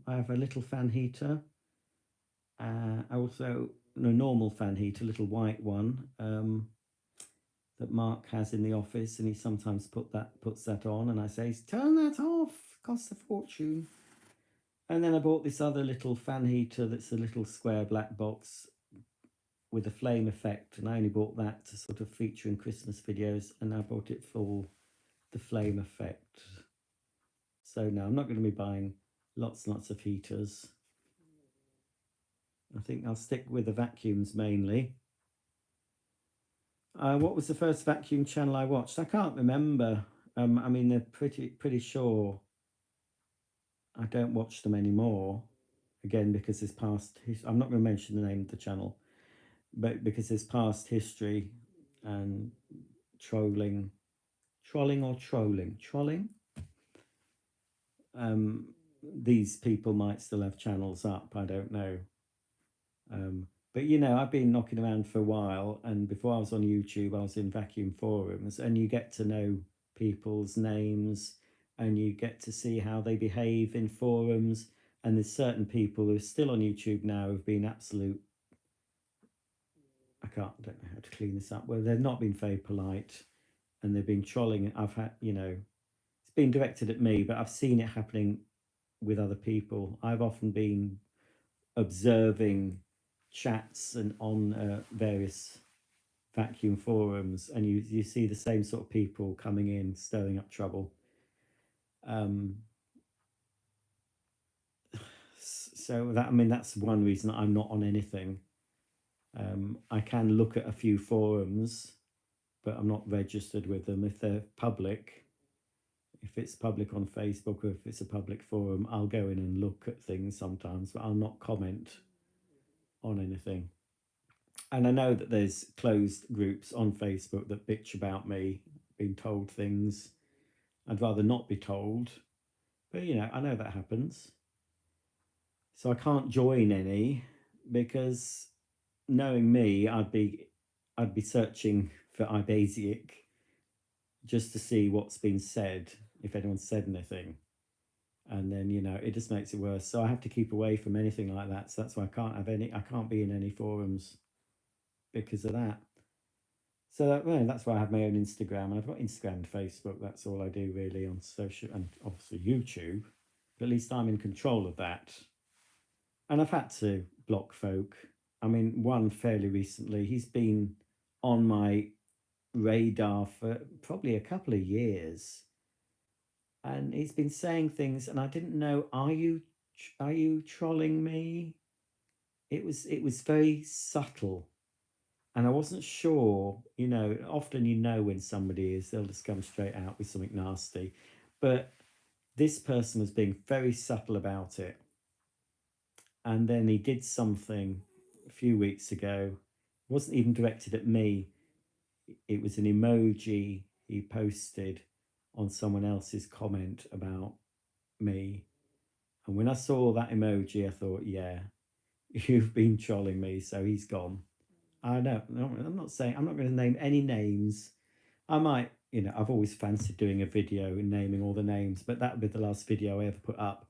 Speaker 1: have a little fan heater. I also, a normal fan heater, little white one, that Mark has in the office, and he sometimes puts that on, and I say, turn that off, costs a fortune. And then I bought this other little fan heater that's a little square black box with a flame effect, and I only bought that to sort of feature in Christmas videos, and I bought it for the flame effect. So no, I'm not going to be buying lots and lots of heaters. I think I'll stick with the vacuums mainly. What was the first vacuum channel I watched? I can't remember. I mean, they're pretty sure I don't watch them anymore. Again, because there's past. I'm not going to mention the name of the channel, but because there's past history and trolling. These people might still have channels up. I don't know. But you know, I've been knocking around for a while, and before I was on YouTube, I was in vacuum forums, and you get to know people's names, and you get to see how they behave in forums. And there's certain people who are still on YouTube now who've been absolute. I don't know how to clean this up. Well, they've not been very polite, and they've been trolling. I've had, you know, it's been directed at me, but I've seen it happening with other people. I've often been observing chats and on various vacuum forums, and you see the same sort of people coming in, stirring up trouble. So that, I mean, that's one reason I'm not on anything. I can look at a few forums, but I'm not registered with them. If they're public, if it's public on Facebook, or if it's a public forum, I'll go in and look at things sometimes, but I'll not comment on anything. And I know that there's closed groups on Facebook that bitch about me being told things I'd rather not be told, but you know, I know that happens. So I can't join any, because knowing me, I'd be searching for Ibasic just to see what's been said, if anyone's said anything. And then, you know, it just makes it worse. So I have to keep away from anything like that. So that's why I can't be in any forums because of that. So that's why I have my own Instagram. I've got Instagram and Facebook. That's all I do really on social, and obviously YouTube. But at least I'm in control of that. And I've had to block folk. I mean, one fairly recently, he's been on my radar for probably a couple of years, and he's been saying things, and I didn't know, are you trolling me? It was very subtle, and I wasn't sure. You know, often you know when somebody is, they'll just come straight out with something nasty, but this person was being very subtle about it. And then he did something a few weeks ago. It wasn't even directed at me. It was an emoji he posted on someone else's comment about me. And when I saw that emoji, I thought, yeah, you've been trolling me. So he's gone. I know. I'm not saying, I'm not going to name any names. I might, you know, I've always fancied doing a video and naming all the names, but that would be the last video I ever put up.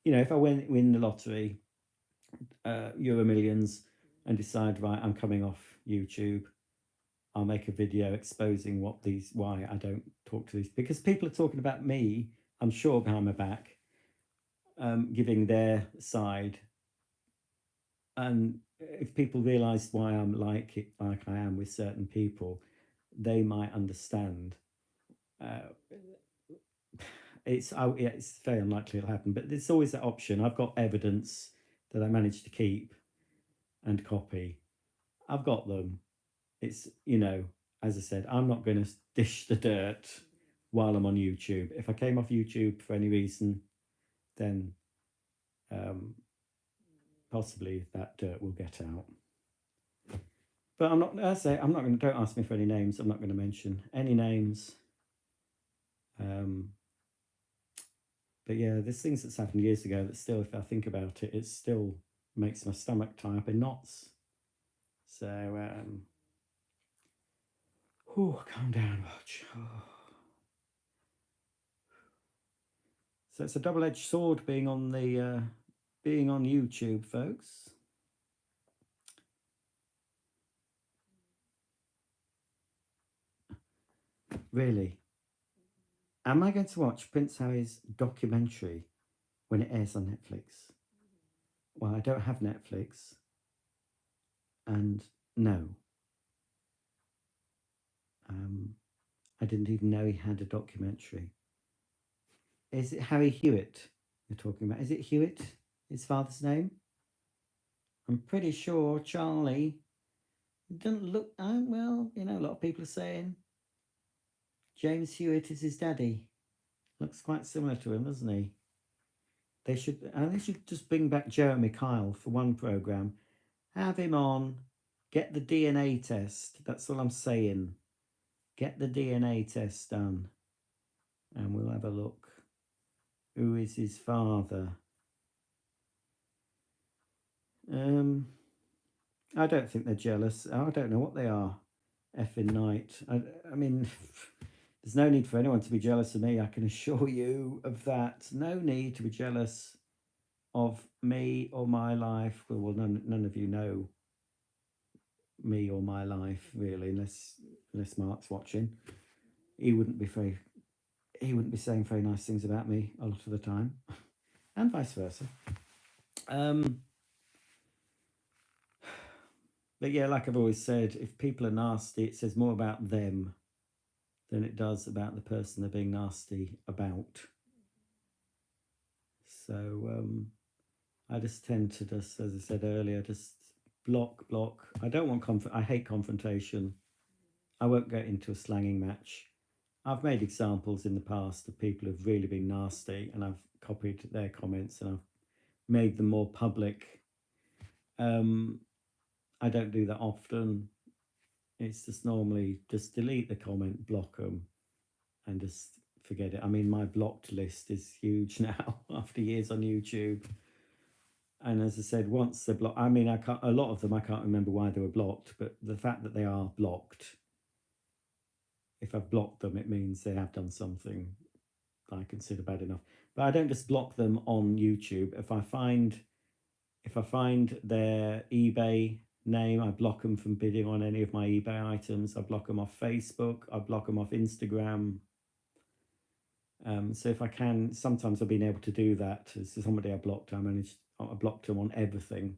Speaker 1: You know, if I win the lottery, Euro Millions, and decide, right, I'm coming off YouTube, I'll make a video exposing why I don't talk to these, because people are talking about me, I'm sure, behind my back, giving their side. And if people realise why I'm like I am with certain people, they might understand. It's very unlikely it'll happen, but there's always that option. I've got evidence that I managed to keep and copy. I've got them. It's, you know, as I said, I'm not going to dish the dirt while I'm on YouTube. If I came off YouTube for any reason, then possibly that dirt will get out. But I'm not, as I say, I'm not going to, don't ask me for any names. I'm not going to mention any names. But yeah, there's things that's happened years ago that still, if I think about it, it still makes my stomach tie up in knots. So, calm down, watch. So it's a double-edged sword being on YouTube, folks. Really, am I going to watch Prince Harry's documentary when it airs on Netflix? Well, I don't have Netflix, and no, I didn't even know he had a documentary. Is it Harry Hewitt you're talking about? Is it Hewitt, his father's name? I'm pretty sure Charlie doesn't look, well, you know, a lot of people are saying James Hewitt is his daddy. Looks quite similar to him, doesn't he? They should just bring back Jeremy Kyle for one programme. Have him on, get the DNA test. That's all I'm saying. Get the DNA test done, and we'll have a look. Who is his father? I don't think they're jealous. I don't know what they are. Effing Knight. I mean, there's no need for anyone to be jealous of me. I can assure you of that. No need to be jealous of me or my life. Well, none of you know me or my life really, unless Mark's watching. He wouldn't be saying very nice things about me a lot of the time, and vice versa. But yeah, like I've always said, if people are nasty, it says more about them than it does about the person they're being nasty about. So I just tend to just, as I said earlier, just block. I don't want I hate confrontation. I won't get into a slanging match. I've made examples in the past of people who've really been nasty, and I've copied their comments and I've made them more public. I don't do that often. It's just normally just delete the comment, block them, and just forget it. I mean, my blocked list is huge now after years on YouTube. And as I said, once they're blocked, I mean, a lot of them, I can't remember why they were blocked, but the fact that they are blocked, if I've blocked them, it means they have done something I consider bad enough. But I don't just block them on YouTube. If I find their eBay name, I block them from bidding on any of my eBay items. I block them off Facebook. I block them off Instagram. So if I can, sometimes I've been able to do that. As somebody I blocked, I blocked them on everything.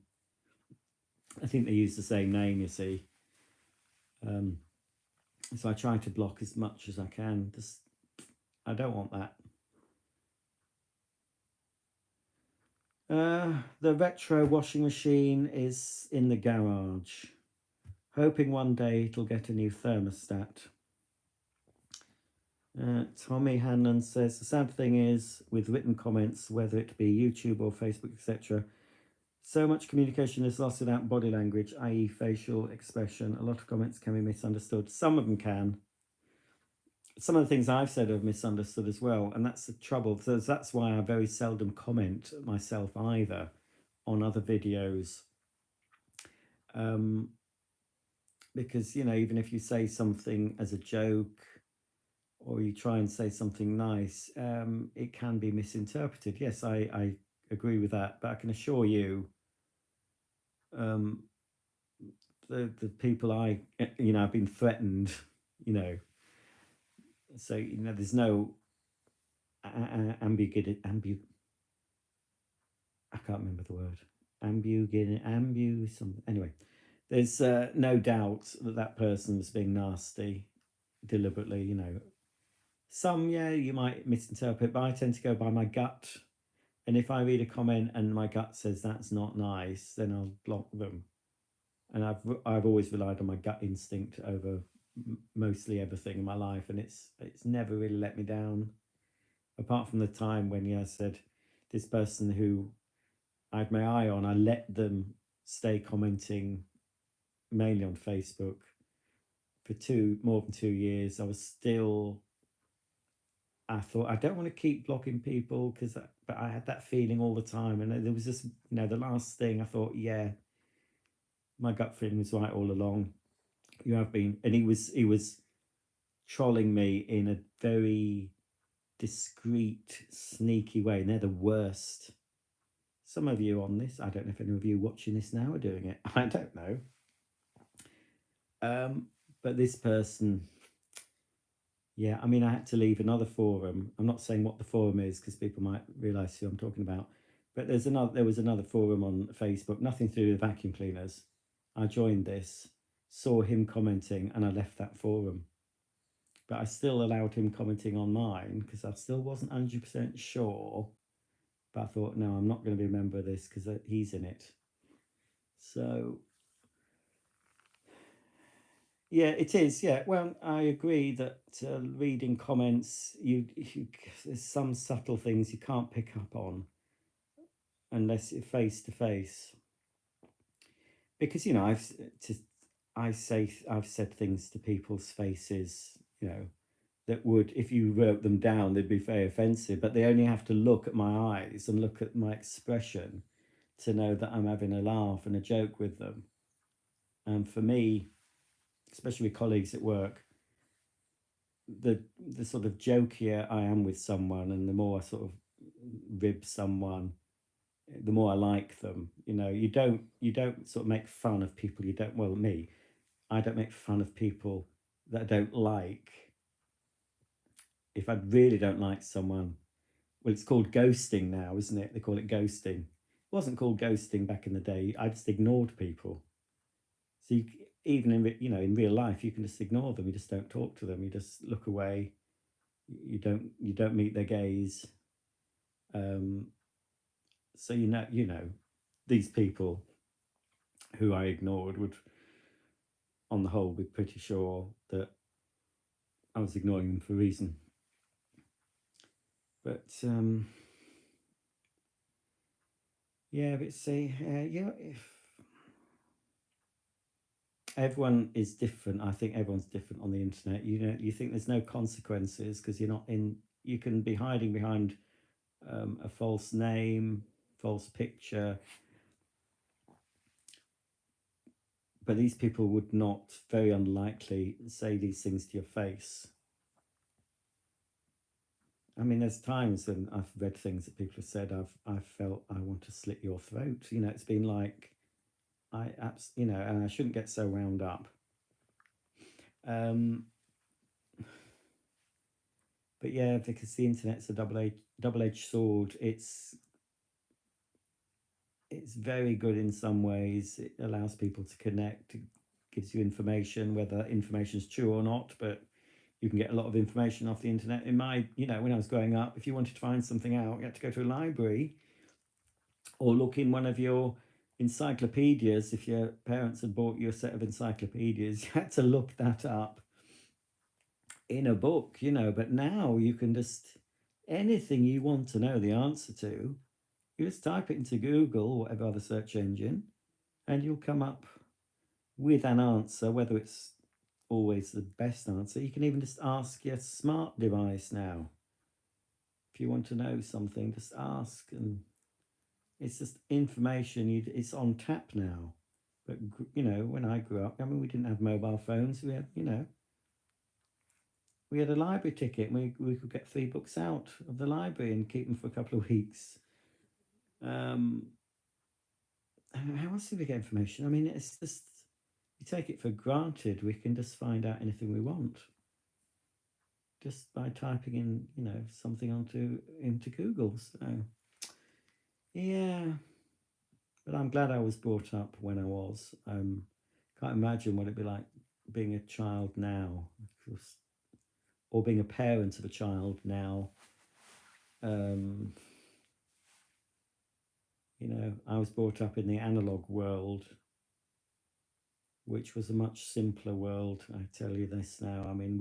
Speaker 1: I think they use the same name, you see. So I try to block as much as I can. Just, I don't want that. The retro washing machine is in the garage. Hoping one day it'll get a new thermostat. Tommy Hanlon says, the sad thing is, with written comments, whether it be YouTube or Facebook, etc., so much communication is lost without body language, i.e. facial expression. A lot of comments can be misunderstood. Some of them can. Some of the things I've said are misunderstood as well, and that's the trouble. So that's why I very seldom comment myself either on other videos. Because, you know, even if you say something as a joke or you try and say something nice, it can be misinterpreted. Yes, I agree with that, but I can assure you, the people I've been threatened, so, there's no ambiguity, I can't remember the word, something. Anyway, there's no doubt that person was being nasty deliberately, Some, you might misinterpret, but I tend to go by my gut. And if I read a comment and my gut says that's not nice, then I'll block them. And I've always relied on my gut instinct over mostly everything in my life, and it's never really let me down. Apart from the time when I said this person who I had my eye on, I let them stay commenting mainly on Facebook for more than 2 years. I thought, I don't want to keep blocking people but I had that feeling all the time. And there was just, the last thing I thought, yeah, my gut feeling was right all along. You have been, and he was trolling me in a very discreet, sneaky way. And they're the worst. Some of you on this, I don't know if any of you watching this now are doing it. I don't know. But this person, yeah, I mean, I had to leave another forum. I'm not saying what the forum is because people might realise who I'm talking about. But there was another forum on Facebook, nothing to do with vacuum cleaners. I joined this, saw him commenting, and I left that forum. But I still allowed him commenting on mine because I still wasn't 100% sure. But I thought, no, I'm not going to be a member of this because he's in it. So, yeah, it is. Yeah, well, I agree that reading comments, there's some subtle things you can't pick up on unless you're face to face. Because I've said things to people's faces, that would, if you wrote them down, they'd be very offensive. But they only have to look at my eyes and look at my expression to know that I'm having a laugh and a joke with them. And for me, especially with colleagues at work, the sort of jokier I am with someone, and the more I sort of rib someone, the more I like them. You don't sort of make fun of people you don't. Well, I don't make fun of people that I don't like. If I really don't like someone, well, it's called ghosting now, isn't it? They call it ghosting. It wasn't called ghosting back in the day. I just ignored people. So even in real life, you can just ignore them. You just don't talk to them. You just look away. You don't meet their gaze. Um, so these people who I ignored would, on the whole, be pretty sure that I was ignoring them for a reason. But yeah, but see, if everyone is different, I think everyone's different on the internet. You think there's no consequences because you're not in. You can be hiding behind a false name, false picture, but these people would not, very unlikely, say these things to your face. I mean, there's times when I've read things that people have said. I've felt I want to slit your throat. It's been like and I shouldn't get so wound up. But yeah, because the internet's a double-edged sword. It's very good in some ways. It allows people to connect. It gives you information, whether information is true or not. But you can get a lot of information off the internet. When I was growing up, if you wanted to find something out, you had to go to a library or look in one of your encyclopedias. If your parents had bought you a set of encyclopedias, you had to look that up in a book, but now you can just, anything you want to know the answer to, you just type it into Google or whatever other search engine, and you'll come up with an answer, whether it's always the best answer. You can even just ask your smart device now. If you want to know something, just ask, and it's just information. It's on tap now. But when I grew up, I mean, we didn't have mobile phones. We had a library ticket, and we could get 3 books out of the library and keep them for a couple of weeks. How else do we get information? I mean, it's just, we take it for granted. We can just find out anything we want just by typing in, something into Google. So yeah, but I'm glad I was brought up when I was. Can't imagine what it'd be like being a child now, or being a parent of a child now. I was brought up in the analog world, which was a much simpler world. I tell you this now. I mean,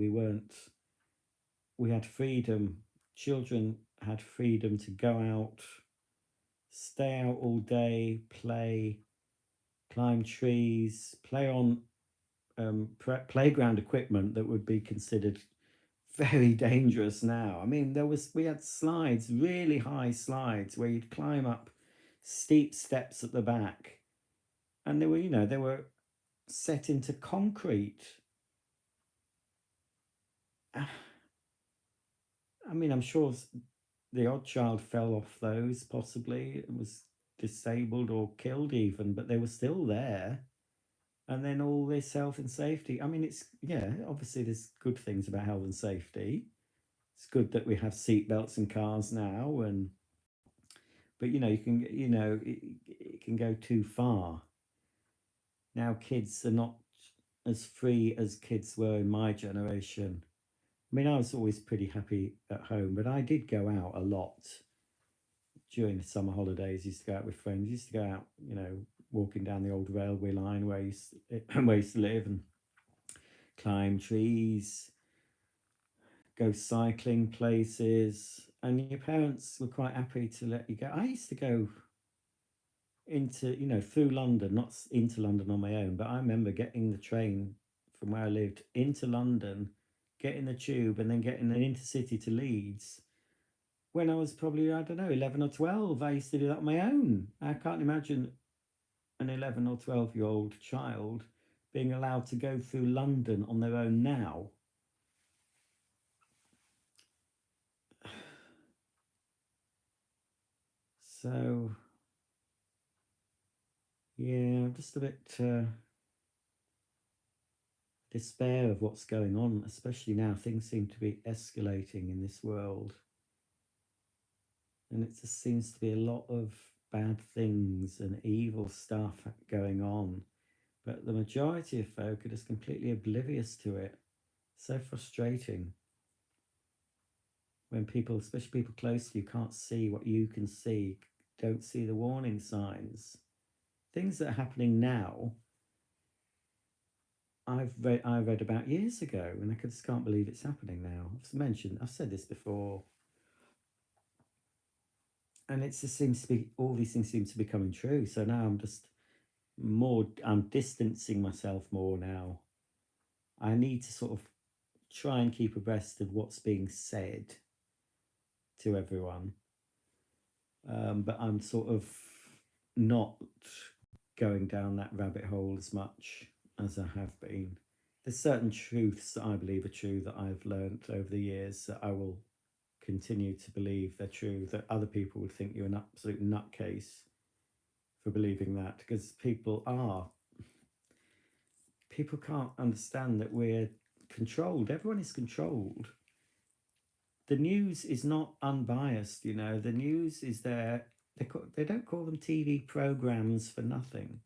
Speaker 1: we had freedom. Children had freedom to go out, stay out all day, play, climb trees, play on playground equipment that would be considered very dangerous now. I mean, we had slides, really high slides, where you'd climb up steep steps at the back, and they were set into concrete. I mean, I'm sure the odd child fell off those, possibly, and was disabled or killed even, but they were still there. And then all this health and safety. I mean, obviously there's good things about health and safety. It's good that we have seatbelts in cars now, but it can go too far. Now kids are not as free as kids were in my generation. I mean, I was always pretty happy at home, but I did go out a lot during the summer holidays. Used to go out with friends. Used to go out, walking down the old railway line where where I used to live, and climb trees, go cycling places. And your parents were quite happy to let you go. I used to go into, through London, not into London on my own, but I remember getting the train from where I lived into London, getting the tube, and then getting an intercity to Leeds when I was probably, I don't know, 11 or 12. I used to do that on my own. I can't imagine an 11 or 12-year-old child being allowed to go through London on their own now. So, yeah, I'm just a bit despair of what's going on, especially now. Things seem to be escalating in this world. And it just seems to be a lot of bad things and evil stuff going on. But the majority of folk are just completely oblivious to it. So frustrating when people, especially people close to you, can't see what you can see, don't see the warning signs. Things that are happening now, I read about years ago, and I just can't believe it's happening now. I've said this before, and it just seems to be, all these things seem to be coming true. So now I'm distancing myself more now. I need to sort of try and keep abreast of what's being said to everyone. But I'm sort of not going down that rabbit hole as much as I have been. There's certain truths that I believe are true that I've learnt over the years that I will continue to believe they're true, that other people would think you're an absolute nutcase for believing that, because people can't understand that we're controlled. Everyone is controlled. The news is not unbiased, you know. The news is there. They don't call them TV programs for nothing.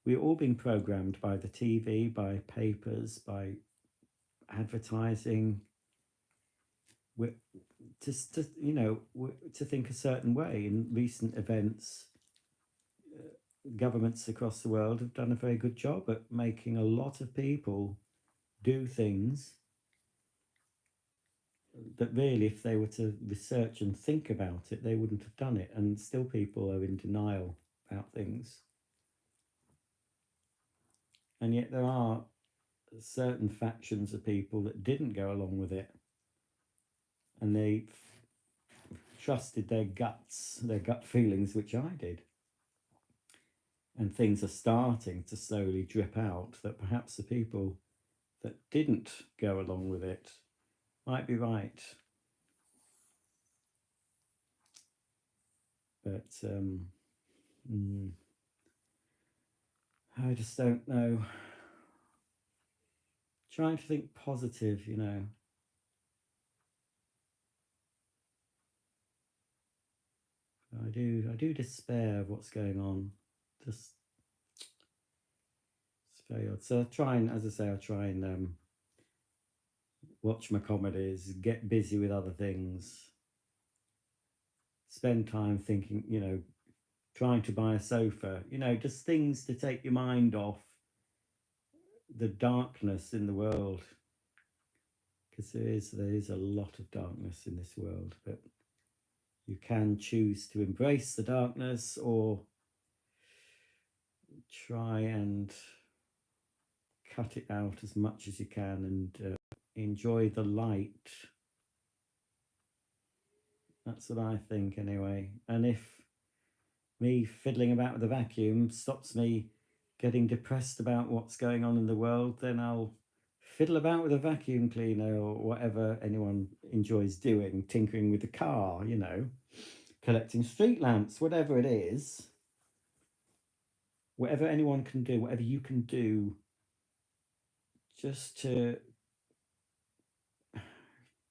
Speaker 1: We're all being programmed by the TV, by papers, by advertising. We're just to think a certain way. In recent events, governments across the world have done a very good job at making a lot of people do things that really, if they were to research and think about it, they wouldn't have done it. And still people are in denial about things. And yet there are certain factions of people that didn't go along with it. And they trusted their guts, their gut feelings, which I did. And things are starting to slowly drip out that perhaps the people that didn't go along with it might be right. But I just don't know. Trying to think positive, you know. I do despair of what's going on. Just, it's very odd. So I try and watch my comedies, get busy with other things, spend time thinking, you know, trying to buy a sofa, you know, just things to take your mind off the darkness in the world. Because there is a lot of darkness in this world, but you can choose to embrace the darkness or try and cut it out as much as you can and enjoy the light. That's what I think anyway. And if me fiddling about with the vacuum stops me getting depressed about what's going on in the world, then I'll fiddle about with a vacuum cleaner or whatever anyone enjoys doing, tinkering with the car, you know, collecting street lamps, whatever it is. Whatever anyone can do, whatever you can do just to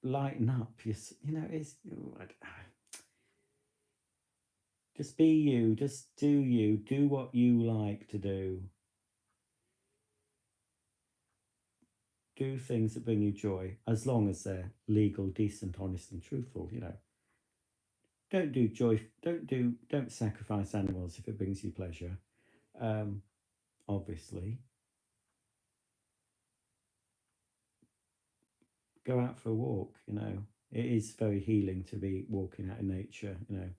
Speaker 1: lighten up, you know, it's just be you, just do what you like to do. Do things that bring you joy, as long as they're legal, decent, honest, and truthful. You know, don't sacrifice animals if it brings you pleasure. Obviously, go out for a walk. You know, it is very healing to be walking out in nature. You know,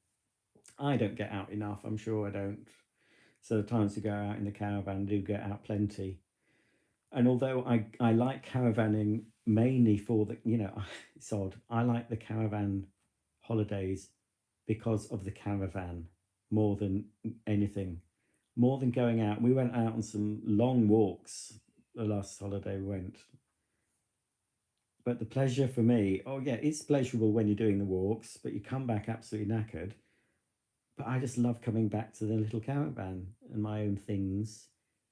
Speaker 1: I don't get out enough. I'm sure I don't. So the times we go out in the caravan, do get out plenty. And although I like caravanning mainly for the, you know, it's odd, I like the caravan holidays because of the caravan more than anything, more than going out. We went out on some long walks the last holiday we went. But the pleasure for me, oh yeah, it's pleasurable when you're doing the walks, but you come back absolutely knackered. But I just love coming back to the little caravan and my own things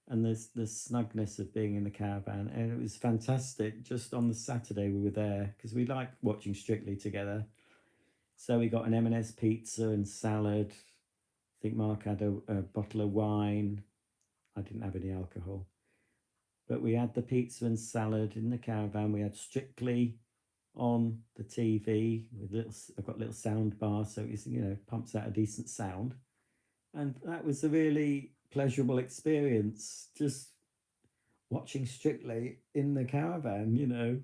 Speaker 1: and there's the snugness of being in the caravan. And it was fantastic. Just on the Saturday we were there because we like watching Strictly together. So we got an M&S pizza and salad. I think Mark had a bottle of wine. I didn't have any alcohol. But we had the pizza and salad in the caravan. We had Strictly on the TV with little. I've got a little sound bar, so it's, you know, pumps out a decent sound, and that was a really pleasurable experience. Just watching Strictly in the caravan, you know,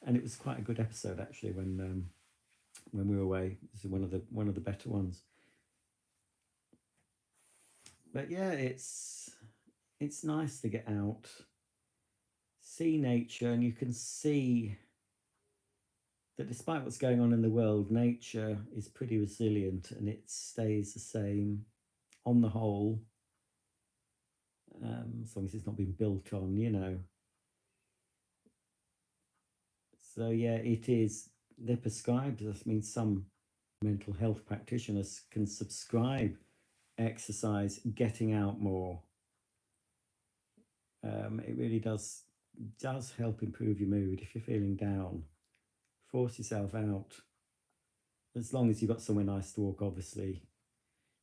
Speaker 1: and it was quite a good episode actually when we were away. This is one of the better ones. But yeah, it's nice to get out, see nature, and you can see that despite what's going on in the world, nature is pretty resilient and it stays the same on the whole, as long as it's not been built on, you know. So yeah, it is. They're prescribed. I mean, some mental health practitioners can prescribe exercise, getting out more. It really does help improve your mood. If you're feeling down, force yourself out. As long as you've got somewhere nice to walk, obviously.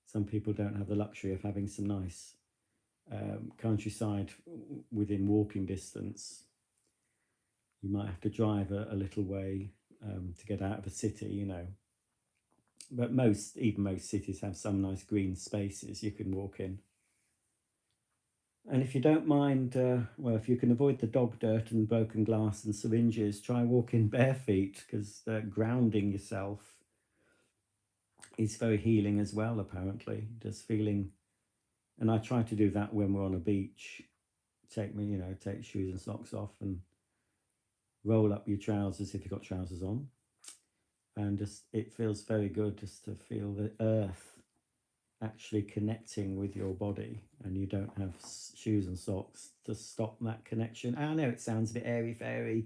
Speaker 1: Some people don't have the luxury of having some nice countryside within walking distance. You might have to drive a little way to get out of a city, you know. But even most cities have some nice green spaces you can walk in. And if you don't mind, well, if you can avoid the dog dirt and broken glass and syringes, try walking bare feet, because grounding yourself is very healing as well, apparently. Just feeling, and I try to do that when we're on a beach. Take shoes and socks off and roll up your trousers if you've got trousers on. And just, it feels very good just to feel the earth actually connecting with your body, and you don't have shoes and socks to stop that connection. I know it sounds a bit airy-fairy,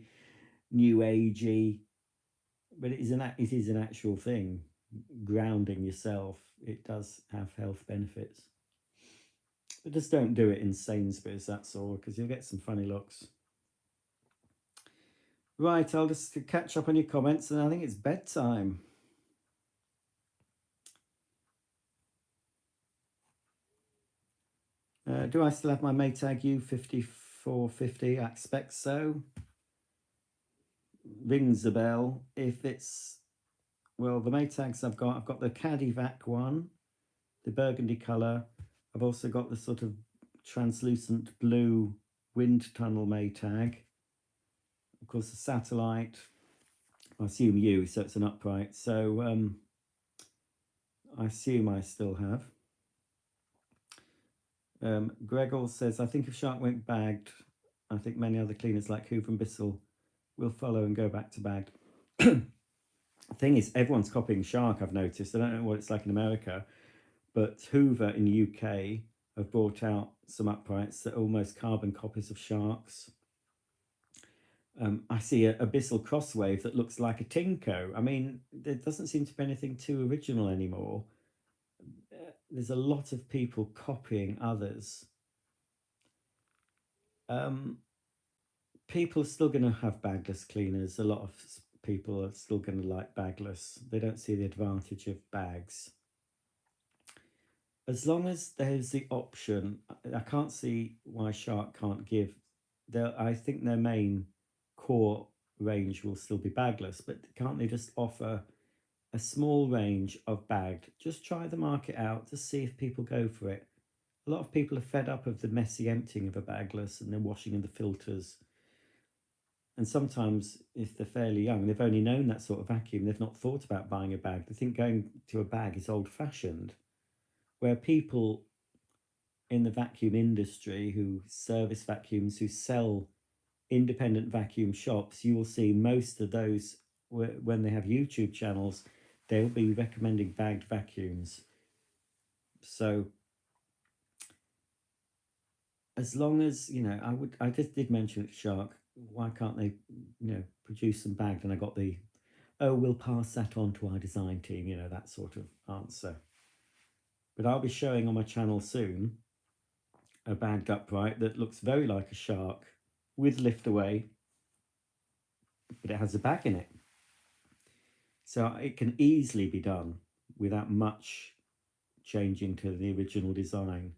Speaker 1: new agey, but it is an actual thing. Grounding yourself, it does have health benefits. But just don't do it in Sainsbury's, that's all, because you'll get some funny looks. Right, I'll just catch up on your comments, and I think it's bedtime. Do I still have my Maytag U5450? I expect so. Rings a bell. If it's, well, the Maytags I've got the Cadivac one, the burgundy colour. I've also got the sort of translucent blue wind tunnel Maytag. Of course, the satellite, I assume U, so it's an upright. So I assume I still have. Gregor says, I think if Shark went bagged, I think many other cleaners like Hoover and Bissell will follow and go back to bagged. The thing is, everyone's copying Shark, I've noticed. I don't know what it's like in America, but Hoover in the UK have brought out some uprights that are almost carbon copies of Shark's. I see a Bissell Crosswave that looks like a Tinko. I mean, there doesn't seem to be anything too original anymore. There's a lot of people copying others. People are still going to have bagless cleaners. A lot of people are still going to like bagless. They don't see the advantage of bags. As long as there's the option, I can't see why Shark can't give. I think their main core range will still be bagless, but can't they just offer a small range of bagged? Just try the market out to see if people go for it. A lot of people are fed up of the messy emptying of a bagless and then washing in the filters. And sometimes, if they're fairly young, they've only known that sort of vacuum. They've not thought about buying a bag. They think going to a bag is old-fashioned. Where people in the vacuum industry who service vacuums, who sell independent vacuum shops, you will see most of those, when they have YouTube channels, they'll be recommending bagged vacuums. So as long as, you know, I just did mention it, Shark, why can't they, you know, produce some bagged? And I got the, oh, we'll pass that on to our design team, you know, that sort of answer. But I'll be showing on my channel soon a bagged upright that looks very like a Shark with lift away, but it has a bag in it. So it can easily be done without much changing to the original design.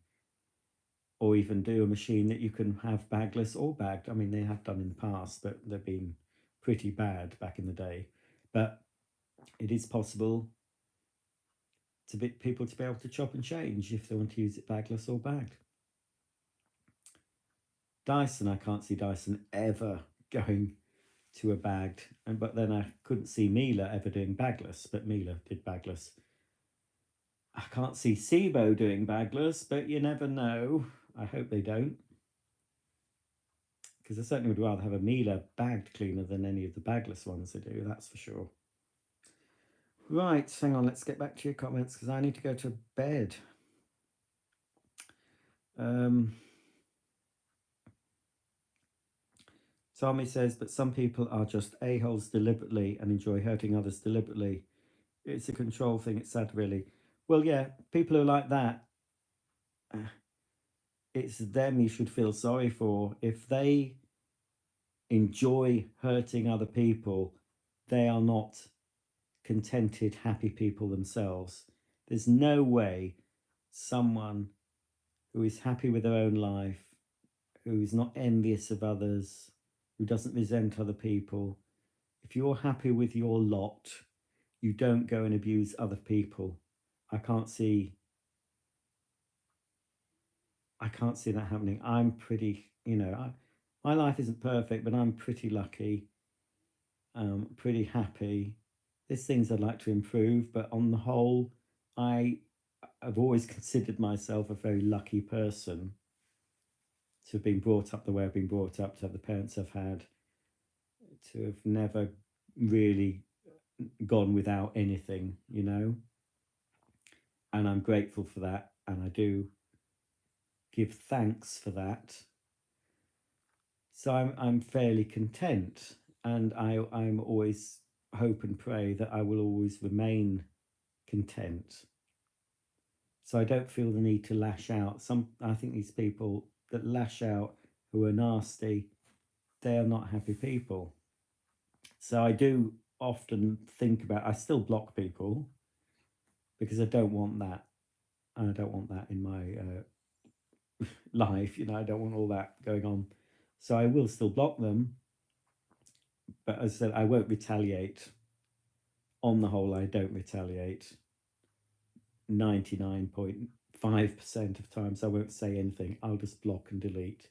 Speaker 1: or even do a machine that you can have bagless or bagged. I mean, they have done in the past, but they've been pretty bad back in the day. But it is possible to be people to be able to chop and change if they want to use it bagless or bagged. Dyson, I can't see Dyson ever going to a bagged, but then I couldn't see Miele ever doing bagless, but Miele did bagless. I can't see Sibo doing bagless, but you never know. I hope they don't, because I certainly would rather have a Miele bagged cleaner than any of the bagless ones they do, that's for sure. Right, hang on, let's get back to your comments, because I need to go to bed. Tommy says, but some people are just a-holes deliberately and enjoy hurting others deliberately. It's a control thing, it's sad, really. Well, yeah, people who are like that, it's them you should feel sorry for. If they enjoy hurting other people, they are not contented, happy people themselves. There's no way someone who is happy with their own life, who is not envious of others, who doesn't resent other people, if you're happy with your lot, you don't go and abuse other people. I can't see that happening. I'm pretty, my life isn't perfect, but I'm pretty lucky, pretty happy. There's things I'd like to improve, but on the whole, I've always considered myself a very lucky person to have been brought up the way I've been brought up, to have the parents I've had, to have never really gone without anything, and I'm grateful for that, and I do give thanks for that. So I'm fairly content, and I'm always hope and pray that I will always remain content. So I don't feel the need to lash out. I think these people that lash out, who are nasty, they are not happy people. So I do often think about, I still block people because I don't want that. I don't want that in my life, I don't want all that going on. So I will still block them, but as I said, I won't retaliate. On the whole, I don't retaliate. 99.5% of times I won't say anything. I'll just block and delete.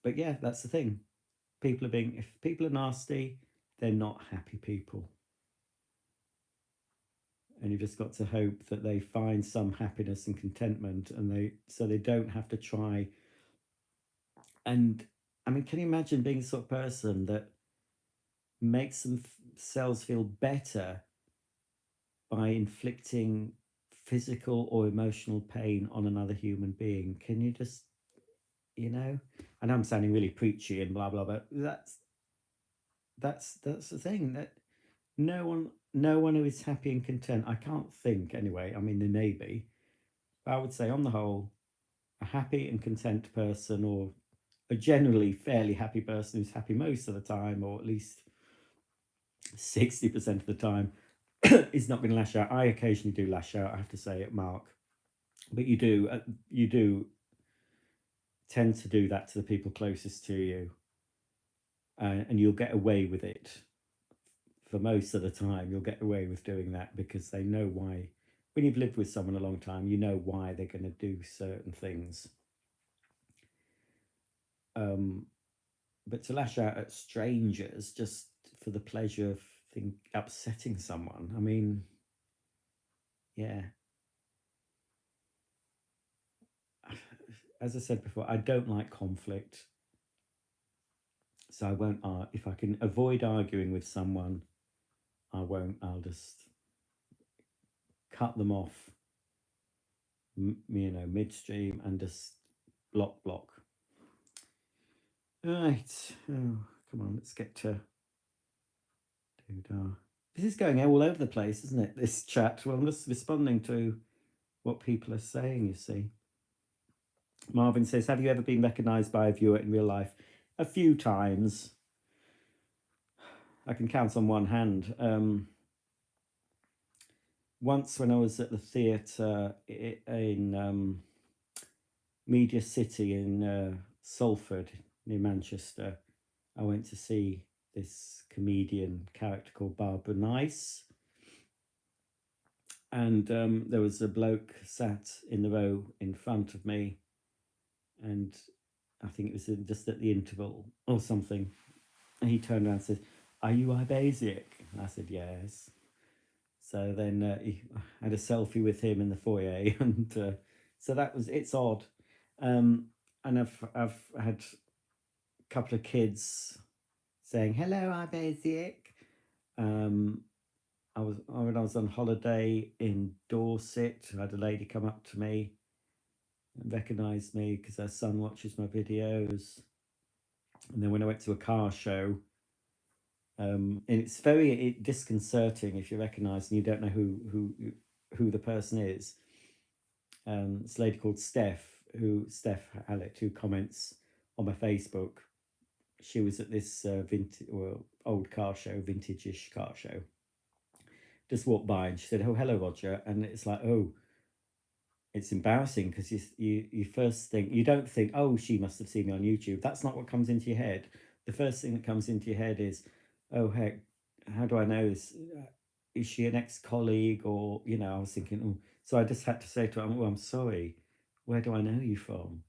Speaker 1: But yeah, that's the thing. If people are nasty, they're not happy people. And you've just got to hope that they find some happiness and contentment, and so they don't have to try. And I mean, can you imagine being the sort of person that makes themselves feel better by inflicting physical or emotional pain on another human being? Can you just, and I'm sounding really preachy and blah blah, but that's the thing, that no one who is happy and content, I can't think anyway, I mean there may be, but I would say on the whole, a happy and content person, or a generally fairly happy person who's happy most of the time, or at least 60% of the time, is not going to lash out. I occasionally do lash out, I have to say it, Mark, but you do tend to do that to the people closest to you, and you'll get away with it. For most of the time, you'll get away with doing that because they know why. When you've lived with someone a long time, you know why they're going to do certain things. But to lash out at strangers just for the pleasure of upsetting someone, I mean, yeah. As I said before, I don't like conflict. So I won't, if I can avoid arguing with someone, I won't. I'll just cut them off, midstream, and just block. Right. Oh, come on, let's get to doodah. This is going all over the place, isn't it, this chat? Well, I'm just responding to what people are saying, you see. Marvin says, have you ever been recognised by a viewer in real life? A few times. I can count on one hand. once when I was at the theatre in Media City in Salford near Manchester, I went to see this comedian character called Barbara Nice, and there was a bloke sat in the row in front of me, and I think it was just at the interval or something. And he turned around and said, "Are you Ibasic?" And I said, "Yes." So then he had a selfie with him in the foyer, and so it's odd. And I've had a couple of kids saying, "Hello, I'm Basic." When I was on holiday in Dorset, I had a lady come up to me and recognise me because her son watches my videos. And then when I went to a car show, and it's very disconcerting if you're recognised and you don't know who the person is. This lady called Steph Hallett, who comments on my Facebook. She was at this old car show, vintage-ish car show. Just walked by and she said, "Oh, hello, Roger." And it's like, oh, it's embarrassing because you first think, you don't think, oh, she must have seen me on YouTube. That's not what comes into your head. The first thing that comes into your head is, oh, heck, how do I know this? Is she an ex-colleague? Or, I was thinking, oh, so I just had to say to her, "Oh, I'm sorry. Where do I know you from?"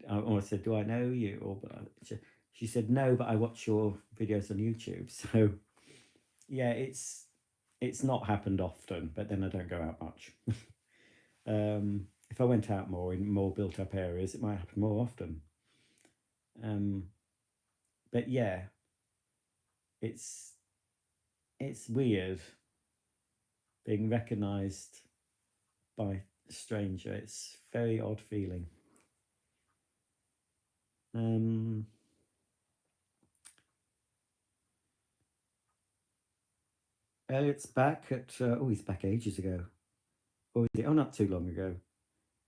Speaker 1: Or I said, "Do I know you?" Or she said, "No, but I watch your videos on YouTube." So yeah, it's not happened often, but then I don't go out much. If I went out more in more built up areas, it might happen more often. But yeah, it's weird being recognised by a stranger. It's a very odd feeling. Elliot's back at he's back ages ago. Or is it? Oh, not too long ago.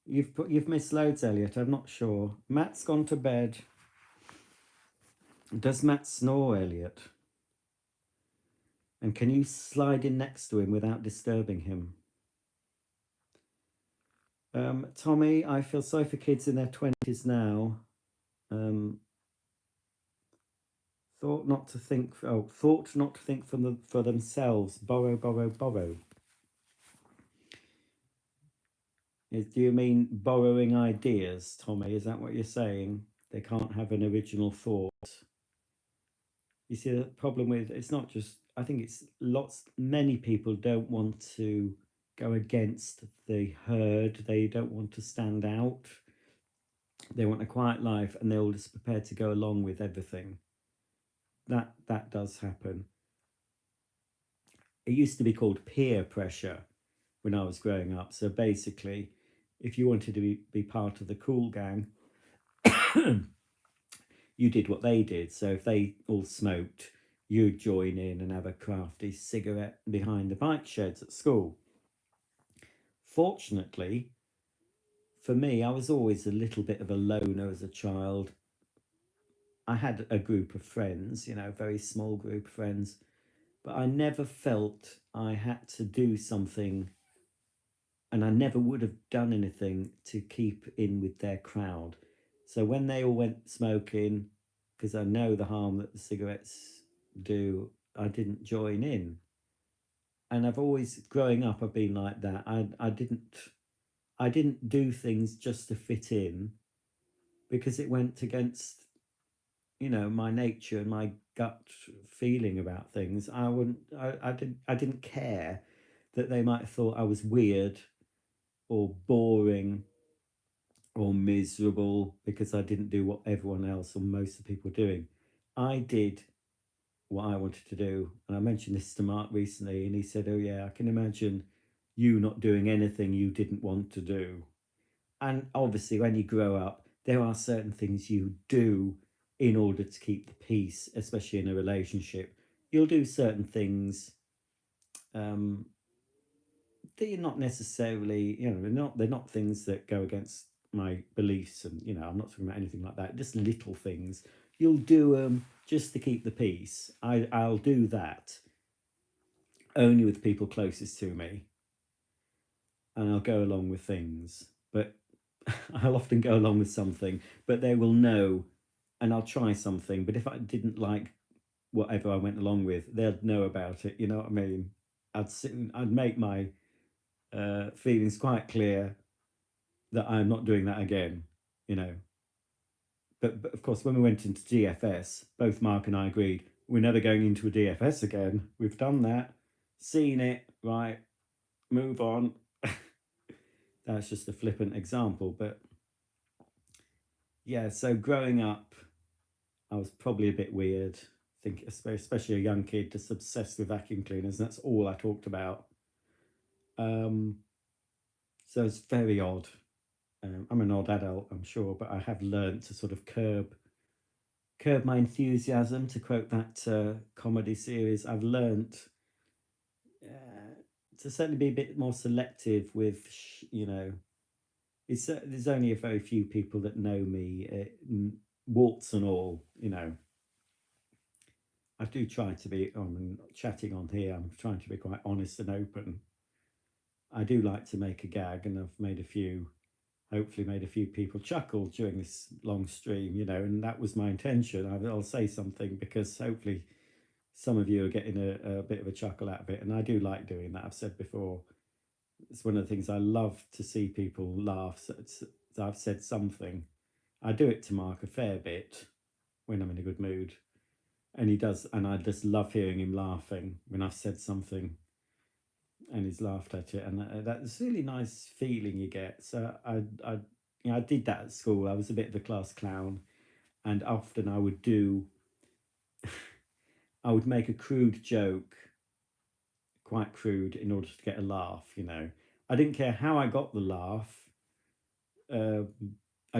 Speaker 1: You've missed loads, Elliot. I'm not sure. Matt's gone to bed. Does Matt snore, Elliot? And can you slide in next to him without disturbing him? Tommy, I feel sorry for kids in their 20s now. Thought not to think for themselves. Borrow. Do you mean borrowing ideas, Tommy? Is that what you're saying? They can't have an original thought. You see, the problem with it's not just, I think it's many people don't want to go against the herd. They don't want to stand out. They want a quiet life, and they're all just prepared to go along with everything. That does happen. It used to be called peer pressure when I was growing up. So basically, if you wanted to be part of the cool gang, you did what they did. So if they all smoked, you'd join in and have a crafty cigarette behind the bike sheds at school. Fortunately, for me, I was always a little bit of a loner as a child. I had a group of friends, a very small group of friends, but I never felt I had to do something, and I never would have done anything to keep in with their crowd. So when they all went smoking, because I know the harm that the cigarettes do, I didn't join in. And I've always, growing up, I've been like that. I didn't do things just to fit in, because it went against, my nature and my gut feeling about things. I didn't care that they might have thought I was weird or boring or miserable because I didn't do what everyone else or most of the people were doing. I did what I wanted to do. And I mentioned this to Mark recently, and he said, "Oh yeah, I can imagine you not doing anything you didn't want to do." And obviously when you grow up, there are certain things you do in order to keep the peace, especially in a relationship. You'll do certain things that you're not necessarily, they're not things that go against my beliefs, and I'm not talking about anything like that. Just little things you'll do just to keep the peace. I'll do that only with people closest to me. and I'll go along with things, but I'll often go along with something, but they will know, and I'll try something, but if I didn't like whatever I went along with, they'll know about it, you know what I mean? I'd make my feelings quite clear that I'm not doing that again, you know. But of course, when we went into DFS, both Mark and I agreed we're never going into a DFS again. We've done that, seen it, right, move on. That's just a flippant example, but yeah, so growing up, I was probably a bit weird. I think, especially a young kid, just obsessed with vacuum cleaners. And that's all I talked about. So it's very odd. I'm an odd adult, I'm sure, but I have learned to sort of curb my enthusiasm, to quote that comedy series. I've learned to certainly be a bit more selective with, you know, there's only a very few people that know me, warts and all, you know. I do try to be, chatting on here, I'm trying to be quite honest and open. I do like to make a gag, and I've made a few, hopefully made a few people chuckle during this long stream, you know, and that was my intention. I'll say something because hopefully some of you are getting a bit of a chuckle out of it, and I do like doing that. I've said before, it's one of the things I love, to see people laugh. So I've said something. I do it to Mark a fair bit when I'm in a good mood, and he does, and I just love hearing him laughing when I've said something and he's laughed at it, and that's a really nice feeling you get. So I did that at school. I was a bit of a class clown, and often I would make a crude joke, quite crude, in order to get a laugh, you know. I didn't care how I got the laugh. I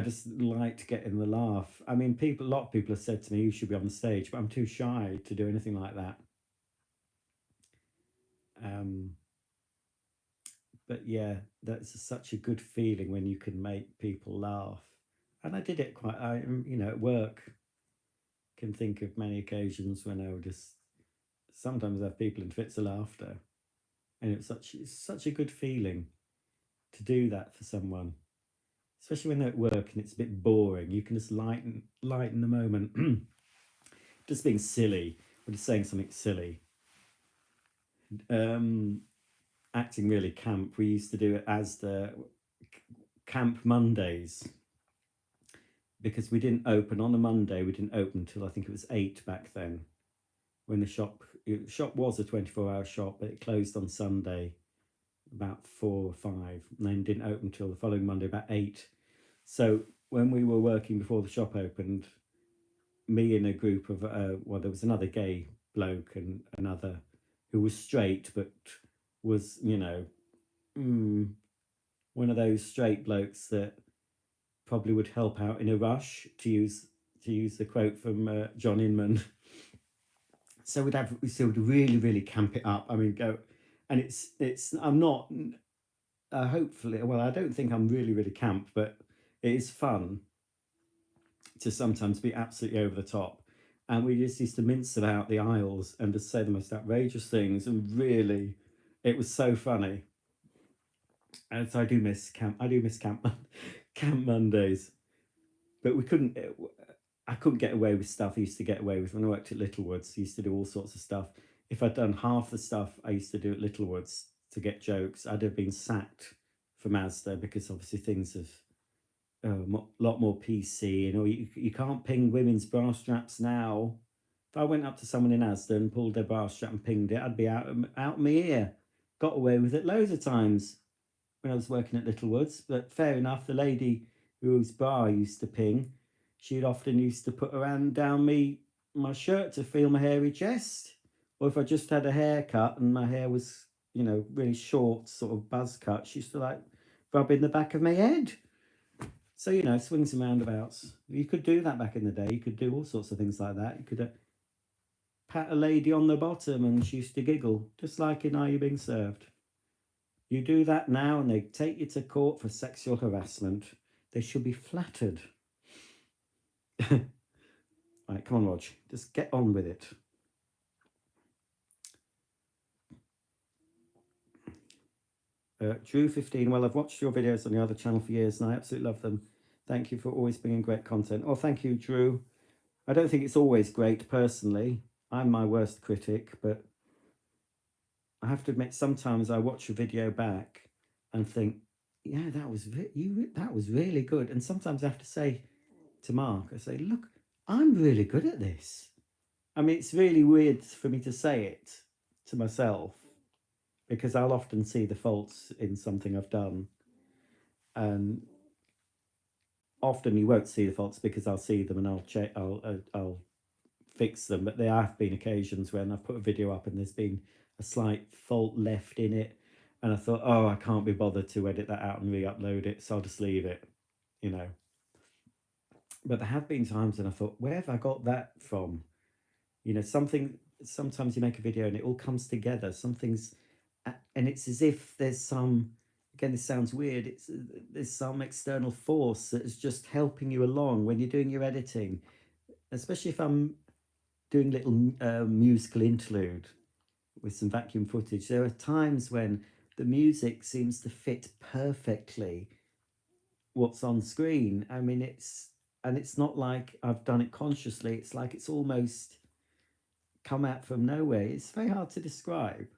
Speaker 1: just liked getting the laugh. I mean, a lot of people have said to me, you should be on the stage, but I'm too shy to do anything like that. But yeah, that's such a good feeling when you can make people laugh. And I did it you know, at work. Can think of many occasions when I would just sometimes have people in fits of laughter. And it's such a good feeling to do that for someone, especially when they're at work and it's a bit boring. You can just lighten the moment, just being silly or just saying something silly. Acting really camp. We used to do it as the Camp Mondays, because we didn't open on a Monday. We didn't open until I think it was 8 back then, when the shop was a 24-hour shop, but it closed on Sunday about 4 or 5, and then didn't open until the following Monday about 8. So when we were working before the shop opened, me and a group of there was another gay bloke and another who was straight, but was, you know, one of those straight blokes that probably would help out in a rush, to use the quote from John Inman. So we would really camp it up. I mean, go, and it's I'm not hopefully, well, I don't think I'm really camp, but it is fun to sometimes be absolutely over the top. And we just used to mince about the aisles and just say the most outrageous things, and really, it was so funny. And so I do miss camp Camp Mondays, but I couldn't get away with stuff I used to get away with when I worked at Littlewoods. I used to do all sorts of stuff. If I'd done half the stuff I used to do at Littlewoods to get jokes, I'd have been sacked from Asda, because obviously things have a lot more PC. You know, you can't ping women's bra straps now. If I went up to someone in Asda and pulled their bra strap and pinged it, I'd be out my ear. Got away with it loads of times when I was working at Littlewoods, but fair enough. The lady whose bra I used to ping, she'd often used to put her hand down my shirt to feel my hairy chest. Or if I just had a haircut and my hair was, you know, really short, sort of buzz cut, she used to like rub in the back of my head. So, you know, swings and roundabouts. You could do that back in the day. You could do all sorts of things like that. You could pat a lady on the bottom and she used to giggle, just like in Are You Being Served? You do that now and they take you to court for sexual harassment. They should be flattered. Right, come on, Rog. Just get on with it. Drew15. Well, I've watched your videos on the other channel for years and I absolutely love them. Thank you for always bringing great content. Oh, thank you, Drew. I don't think it's always great personally. I'm my worst critic, but I have to admit sometimes I watch a video back and think, yeah, that was that was really good. And sometimes I have to say to Mark, I say, look, I'm really good at this. I mean, it's really weird for me to say it to myself because I'll often see the faults in something I've done, and often you won't see the faults because I'll see them and I'll fix them. But there have been occasions when I've put a video up and there's been a slight fault left in it, and I thought, oh, I can't be bothered to edit that out and re-upload it, so I'll just leave it, you know. But there have been times when I thought, where have I got that from? You know, something. Sometimes you make a video and it all comes together. Something's, and it's as if there's some. Again, this sounds weird. There's some external force that is just helping you along when you're doing your editing, especially if I'm doing little musical interlude with some vacuum footage. There are times when the music seems to fit perfectly what's on screen. I mean, it's not like I've done it consciously. It's like it's almost come out from nowhere. It's very hard to describe.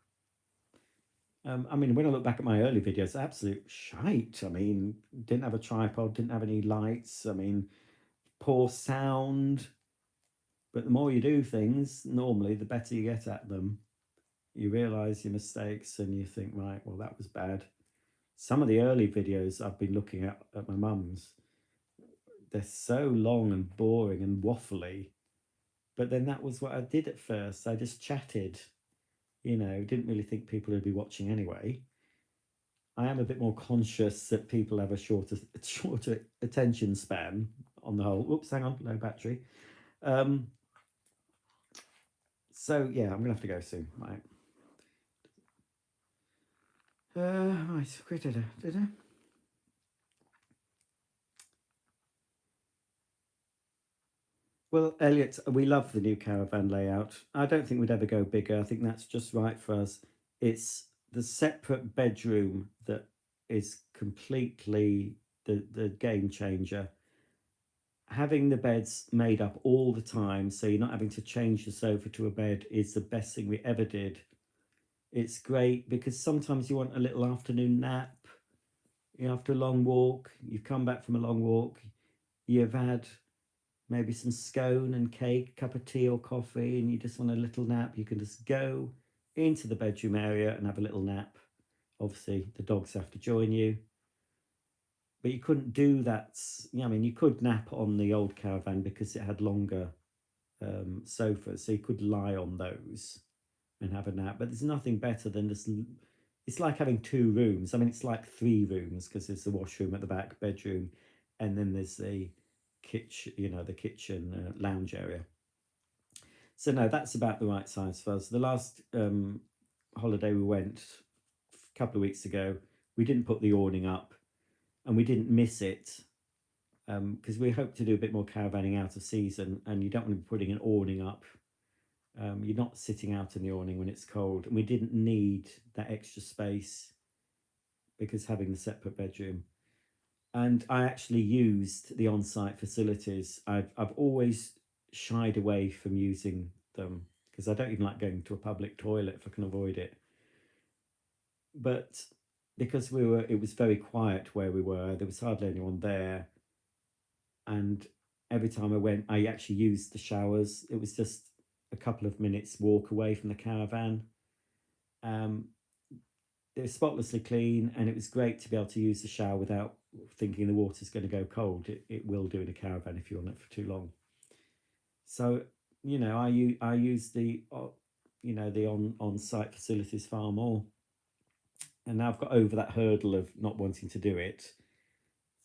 Speaker 1: I mean, when I look back at my early videos, absolute shite. I mean, didn't have a tripod, didn't have any lights. I mean, poor sound. But the more you do things, normally, the better you get at them. You realise your mistakes and you think, right, well, that was bad. Some of the early videos I've been looking at my mum's, they're so long and boring and waffly. But then that was what I did at first. I just chatted, you know, didn't really think people would be watching anyway. I am a bit more conscious that people have a shorter attention span on the whole. Oops, hang on, low battery. So yeah, I'm gonna have to go soon. Right. Right, did I? Well, Elliot, we love the new caravan layout. I don't think we'd ever go bigger. I think that's just right for us. It's the separate bedroom that is completely the game changer. Having the beds made up all the time, so you're not having to change the sofa to a bed, is the best thing we ever did. It's great because sometimes you want a little afternoon nap. You know, after a long walk, you've come back from a long walk, you've had maybe some scone and cake, cup of tea or coffee, and you just want a little nap. You can just go into the bedroom area and have a little nap. Obviously, the dogs have to join you. But you couldn't do that. I mean, you could nap on the old caravan because it had longer sofas, so you could lie on those and have a nap. But there's nothing better than just. It's like having two rooms. I mean, it's like three rooms because there's the washroom at the back, bedroom, and then there's the kitchen. You know, the kitchen lounge area. So no, that's about the right size for us. The last holiday we went a couple of weeks ago, we didn't put the awning up, and we didn't miss it because we hope to do a bit more caravanning out of season, and you don't want to be putting an awning up. You're not sitting out in the awning when it's cold, and we didn't need that extra space because having the separate bedroom. And I actually used the on-site facilities. I've always shied away from using them because I don't even like going to a public toilet if I can avoid it. But because it was very quiet where we were. There was hardly anyone there, and every time I went, I actually used the showers. It was just a couple of minutes walk away from the caravan. It was spotlessly clean, and it was great to be able to use the shower without thinking the water's going to go cold. It will do in a caravan if you're on it for too long. So, you know, I use the the on-site facilities far more, and now I've got over that hurdle of not wanting to do it.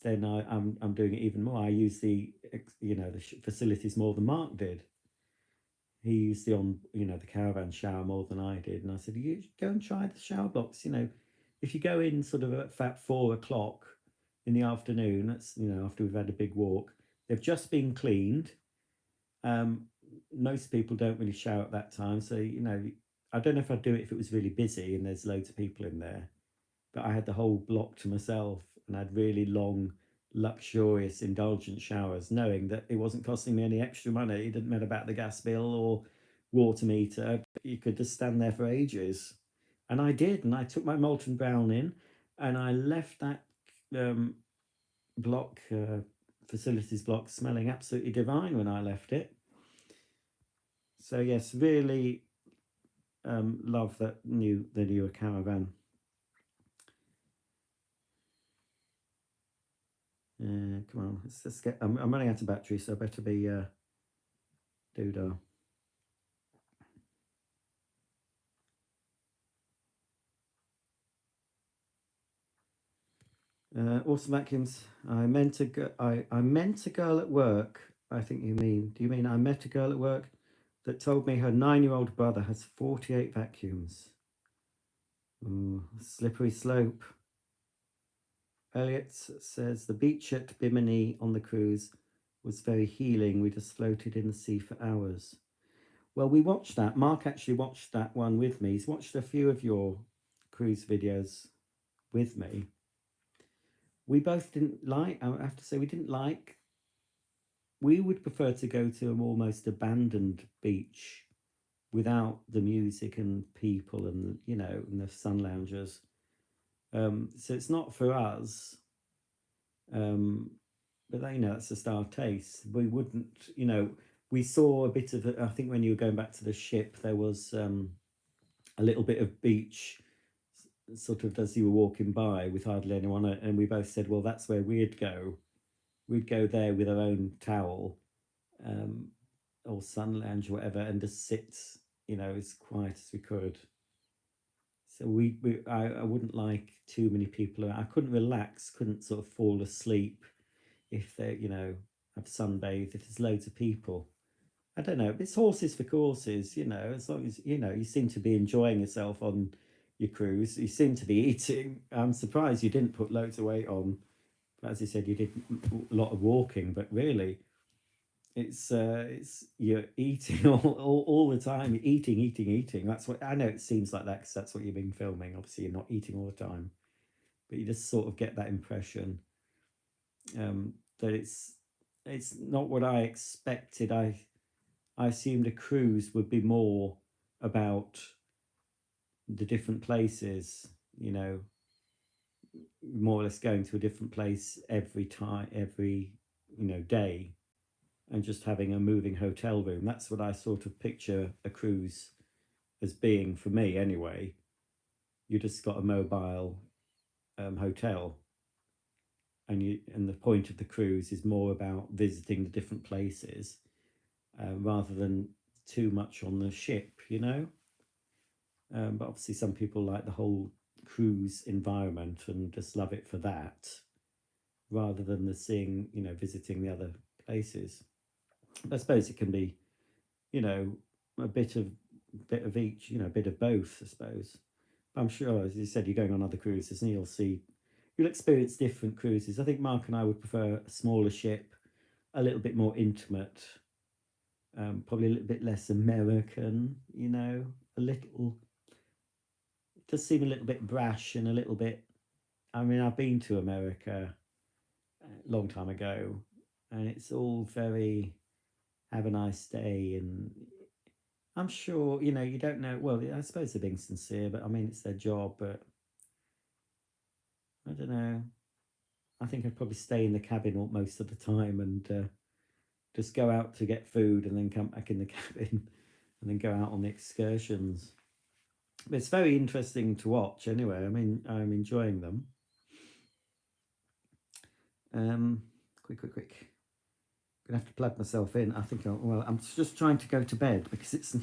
Speaker 1: Then I'm doing it even more. I use the facilities more than Mark did. He used the caravan shower more than I did, and I said, you go and try the shower blocks. You know, if you go in sort of at 4 o'clock in the afternoon, that's after we've had a big walk, they've just been cleaned. Most people don't really shower at that time, so I don't know if I'd do it if it was really busy and there's loads of people in there. but I had the whole block to myself, and I had really long, luxurious, indulgent showers, knowing that it wasn't costing me any extra money. It didn't matter about the gas bill or water meter. You could just stand there for ages. And I did, and I took my molten brown in, and I left that block, facilities block, smelling absolutely divine when I left it. So yes, really love the newer Caravan. Come on, let's get. I'm running out of battery, so I better be doodah. Awesome vacuums. I meant a girl at work. I think you mean. Do you mean I met a girl at work that told me her 9-year-old brother has 48 vacuums? Ooh, slippery slope. Elliot says the beach at Bimini on the cruise was very healing. We just floated in the sea for hours. Well, we watched that. Mark actually watched that one with me. He's watched a few of your cruise videos with me. We both didn't like, I have to say, we didn't like, we would prefer to go to an almost abandoned beach without the music and people and, you know, and the sun loungers. So it's not for us. But you know, that's just our taste. We wouldn't, you know, we saw a bit of it. I think when you were going back to the ship, there was a little bit of beach sort of as you were walking by with hardly anyone, and we both said, well, that's where we'd go. We'd go there with our own towel or sun lounge or whatever, and just sit, you know, as quiet as we could. So I wouldn't like too many people. I couldn't relax, couldn't sort of fall asleep if they, you know, have sunbathed, if there's loads of people. I don't know. It's horses for courses, you know, as long as, you know, you seem to be enjoying yourself on your cruise. You seem to be eating. I'm surprised you didn't put loads of weight on. As you said, you did a lot of walking, but really, it's you're eating all the time. You're eating. That's what I know. It seems like that because that's what you've been filming. Obviously, you're not eating all the time, but you just sort of get that impression that it's not what I expected. I assumed a cruise would be more about the different places, you know, more or less going to a different place every time, every, you know, day, and just having a moving hotel room. That's what I sort of picture a cruise as being for me anyway. You just got a mobile hotel, and the point of the cruise is more about visiting the different places rather than too much on the ship, you know. But obviously, some people like the whole cruise environment and just love it for that, rather than the seeing, you know, visiting the other places. I suppose it can be, you know, a bit of each, you know, a bit of both, I suppose. I'm sure, as you said, you're going on other cruises and you'll experience different cruises. I think Mark and I would prefer a smaller ship, a little bit more intimate, probably a little bit less American, you know, a little, it does seem a little bit brash and a little bit, I mean, I've been to America a long time ago, and it's all very, have a nice day, and I'm sure, you know, you don't know, well, I suppose they're being sincere, but I mean, it's their job, but I don't know. I think I'd probably stay in the cabin most of the time and just go out to get food and then come back in the cabin and then go out on the excursions. But it's very interesting to watch anyway. I mean, I'm enjoying them. Quick. I'm gonna have to plug myself in. I think well, I'm just trying to go to bed because it's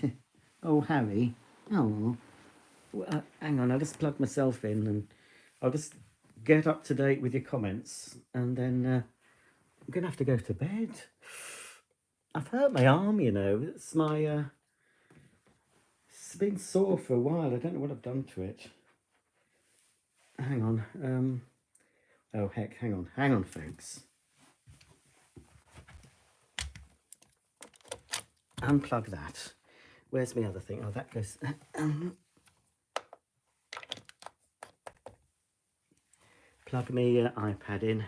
Speaker 1: oh, Harry. Oh, well, hang on, I'll just plug myself in and I'll just get up to date with your comments, and then I'm gonna have to go to bed. I've hurt my arm, you know. It's my it's been sore for a while. I don't know what I've done to it. Hang on. Oh heck, hang on, folks. Unplug that. Where's my other thing? Oh, that goes. plug my iPad in.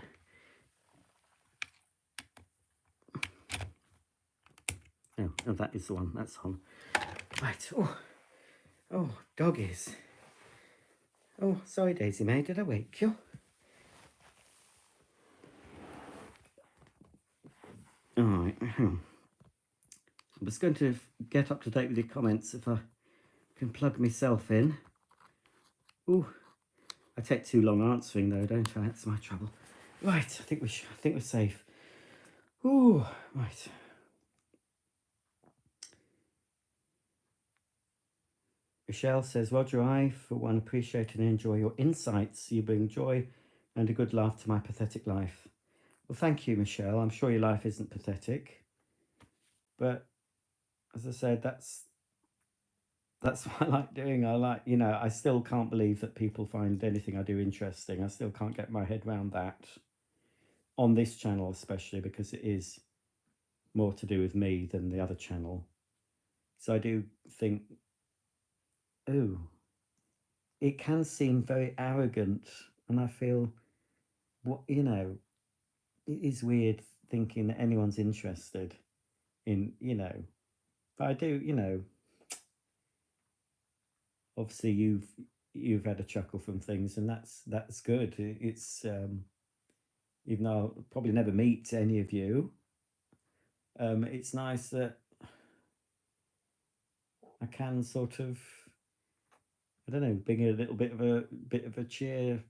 Speaker 1: Oh, that is the one. That's on. Right. Oh, doggies. Oh, sorry, Daisy May. Did I wake you? All right. I'm just going to get up to date with your comments if I can plug myself in. Ooh, I take too long answering though, don't I? That's my trouble. Right. I think we're safe. Ooh, right. Michelle says, Roger, I, for one, appreciate and enjoy your insights. You bring joy and a good laugh to my pathetic life. Well, thank you, Michelle. I'm sure your life isn't pathetic. But as I said, that's what I like doing. I like, I still can't believe that people find anything I do interesting. I still can't get my head around that. On this channel especially, because it is more to do with me than the other channel. So I do think, oh, it can seem very arrogant, and I feel, it is weird thinking that anyone's interested in, but I do, obviously you've had a chuckle from things, and that's good. It's even though I'll probably never meet any of you, it's nice that I can sort of, I don't know, bring a little bit of a cheer,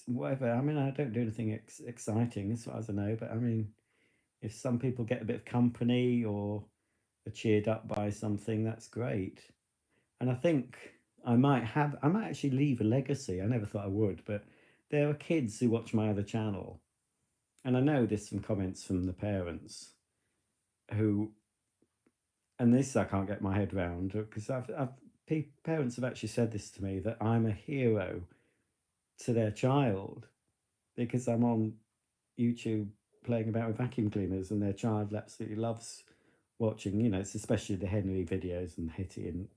Speaker 1: whatever. I mean, I don't do anything exciting as far as I know, but I mean, if some people get a bit of company or are cheered up by something, that's great. And I think I might actually leave a legacy. I never thought I would, but there are kids who watch my other channel, and I know there's some comments from the parents who, and this I can't get my head around, because parents have actually said this to me, that I'm a hero to their child because I'm on YouTube playing about with vacuum cleaners, and their child absolutely loves watching, it's especially the Henry videos and Hitty and,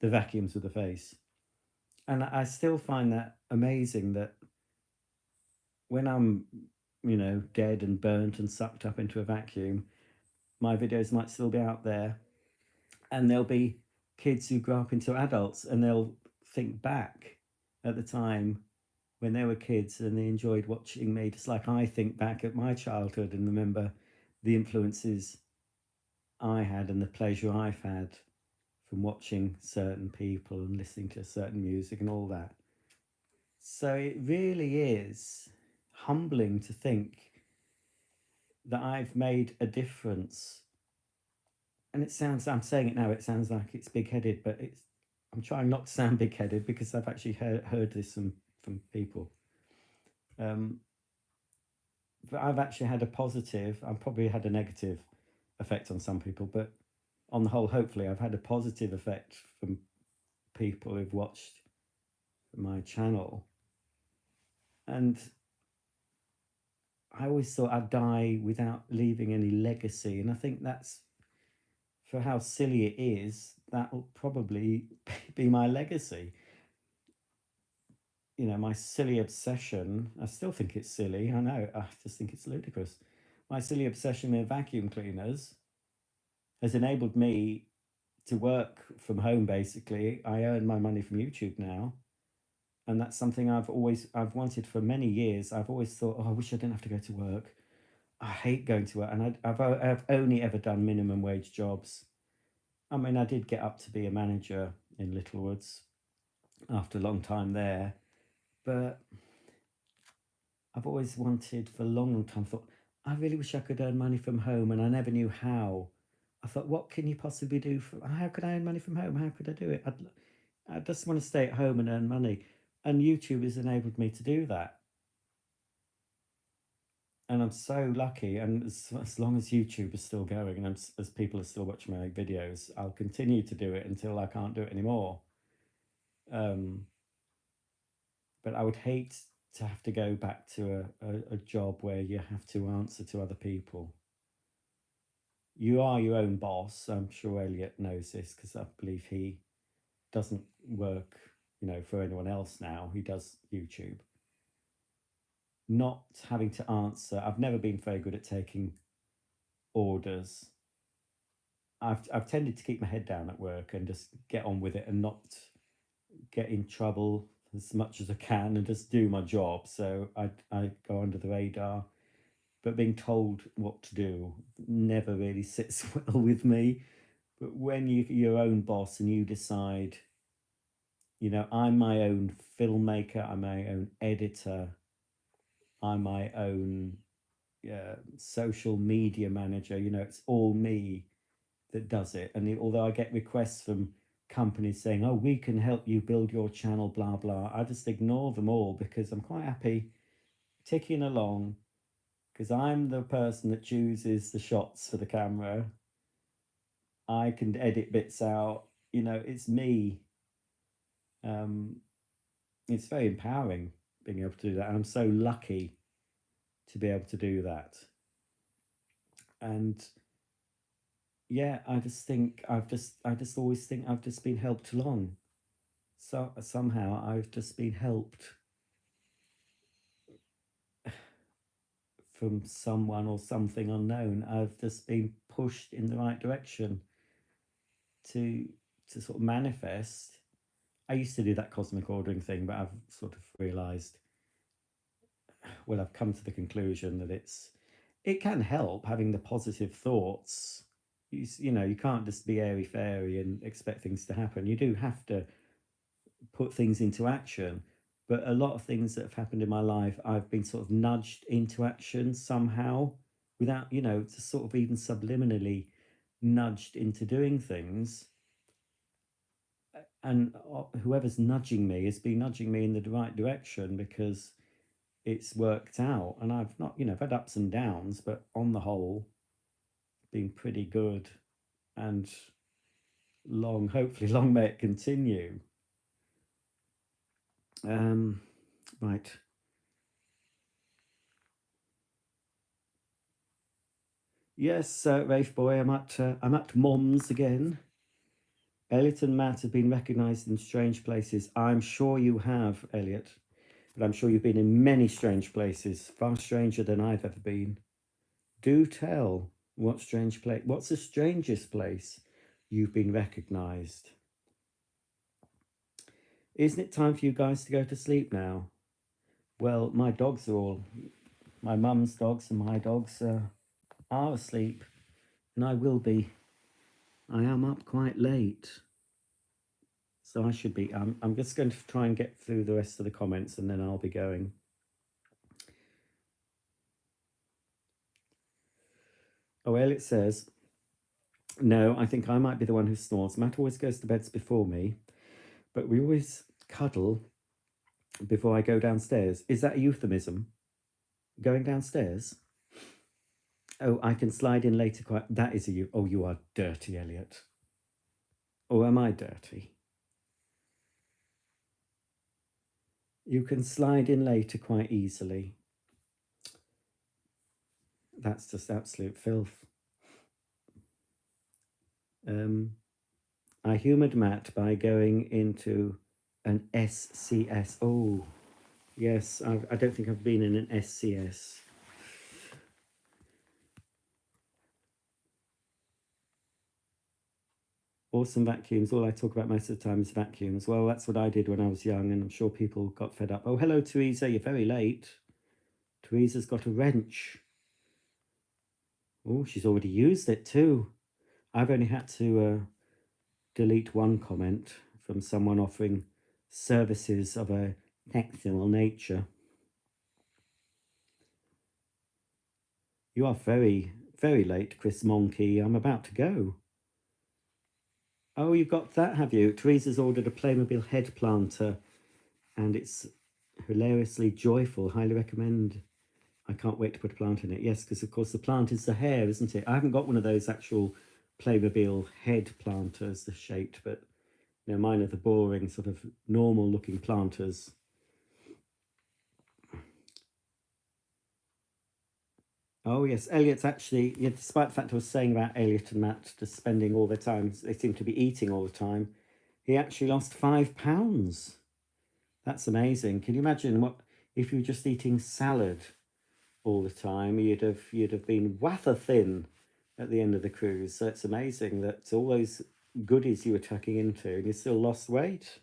Speaker 1: the vacuums with the face. And I still find that amazing that when I'm, dead and burnt and sucked up into a vacuum, my videos might still be out there, and there'll be kids who grow up into adults and they'll think back at the time when they were kids and they enjoyed watching me, just like I think back at my childhood and remember the influences I had and the pleasure I've had from watching certain people and listening to certain music and all that. So it really is humbling to think that I've made a difference. And I'm saying it now, it sounds like it's big-headed, but I'm trying not to sound big-headed because I've actually heard this from people. But I've actually had a positive, I've probably had a negative effect on some people, but on the whole, hopefully I've had a positive effect from people who've watched my channel. And I always thought I'd die without leaving any legacy. And I think that's, for how silly it is, that will probably be my legacy. My silly obsession, I still think it's silly, I know, I just think it's ludicrous. My silly obsession with vacuum cleaners has enabled me to work from home, basically. I earn my money from YouTube now. And that's something I've wanted for many years. I've always thought, oh, I wish I didn't have to go to work. I hate going to work. And I've only ever done minimum wage jobs. I mean, I did get up to be a manager in Littlewoods after a long time there. But I've always wanted, for a long, long time, thought, I really wish I could earn money from home, and I never knew how. I thought, what can you possibly do? How could I earn money from home? How could I do it? I just want to stay at home and earn money. And YouTube has enabled me to do that. And I'm so lucky. And as long as YouTube is still going, and as people are still watching my videos, I'll continue to do it until I can't do it anymore. But I would hate to have to go back to a job where you have to answer to other people. You are your own boss. I'm sure Elliot knows this because I believe he doesn't work you know, for anyone else now who does YouTube. Not having to answer. I've never been very good at taking orders. I've tended to keep my head down at work and just get on with it and not get in trouble as much as I can and just do my job. So I go under the radar. But being told what to do never really sits well with me. But when you're your own boss and you decide, you know, I'm my own filmmaker, I'm my own editor, I'm my own social media manager, you know, it's all me that does it. And although I get requests from companies saying, oh, we can help you build your channel, blah, blah, I just ignore them all because I'm quite happy ticking along because I'm the person that chooses the shots for the camera. I can edit bits out, you know, it's me. It's very empowering being able to do that. And I'm so lucky to be able to do that. And yeah, I just always think I've just been helped along. So somehow I've just been helped from someone or something unknown. I've just been pushed in the right direction to sort of manifest. I used to do that cosmic ordering thing, but I've sort of realized, well, I've come to the conclusion that it can help having the positive thoughts. You know, you can't just be airy fairy and expect things to happen. You do have to put things into action. But a lot of things that have happened in my life, I've been sort of nudged into action somehow without, you know, just sort of even subliminally nudged into doing things. And whoever's nudging me has been nudging me in the right direction because it's worked out. And I've not, you know, I've had ups and downs, but on the whole, been pretty good. And hopefully long may it continue. Right. Yes, Rafe boy, I'm at Mom's again. Elliot and Matt have been recognised in strange places. I'm sure you have, Elliot, but I'm sure you've been in many strange places, far stranger than I've ever been. Do tell, what's the strangest place you've been recognised? Isn't it time for you guys to go to sleep now? Well, my mum's dogs and my dogs are asleep, and I will be. I am up quite late. So I should be, I'm just going to try and get through the rest of the comments and then I'll be going. Oh, Elliot says, no, I think I might be the one who snores. Matt always goes to bed before me, but we always cuddle before I go downstairs. Is that a euphemism? Going downstairs? Oh, I can slide in later. That is oh, you are dirty, Elliot. Or am I dirty? You can slide in later quite easily. That's just absolute filth. I humoured Matt by going into an SCS. Oh, yes, I don't think I've been in an SCS. Awesome vacuums. All I talk about most of the time is vacuums. Well, that's what I did when I was young, and I'm sure people got fed up. Oh, hello, Teresa. You're very late. Teresa's got a wrench. Oh, she's already used it too. I've only had to delete one comment from someone offering services of a tactile nature. You are very, very late, Chris Monkey. I'm about to go. Oh, you've got that, have you? Teresa's ordered a Playmobil head planter, and it's hilariously joyful. Highly recommend. I can't wait to put a plant in it. Yes, because of course the plant is the hair, isn't it? I haven't got one of those actual Playmobil head planters, the shaped, but you know, mine are the boring sort of normal looking planters. Oh yes, Elliot's actually, yeah, despite the fact I was saying about Elliot and Matt just spending all their time, they seem to be eating all the time, he actually lost 5 pounds. That's amazing. Can you imagine what if you were just eating salad all the time? You'd have been wafer thin at the end of the cruise. So it's amazing that all those goodies you were tucking into and you still lost weight.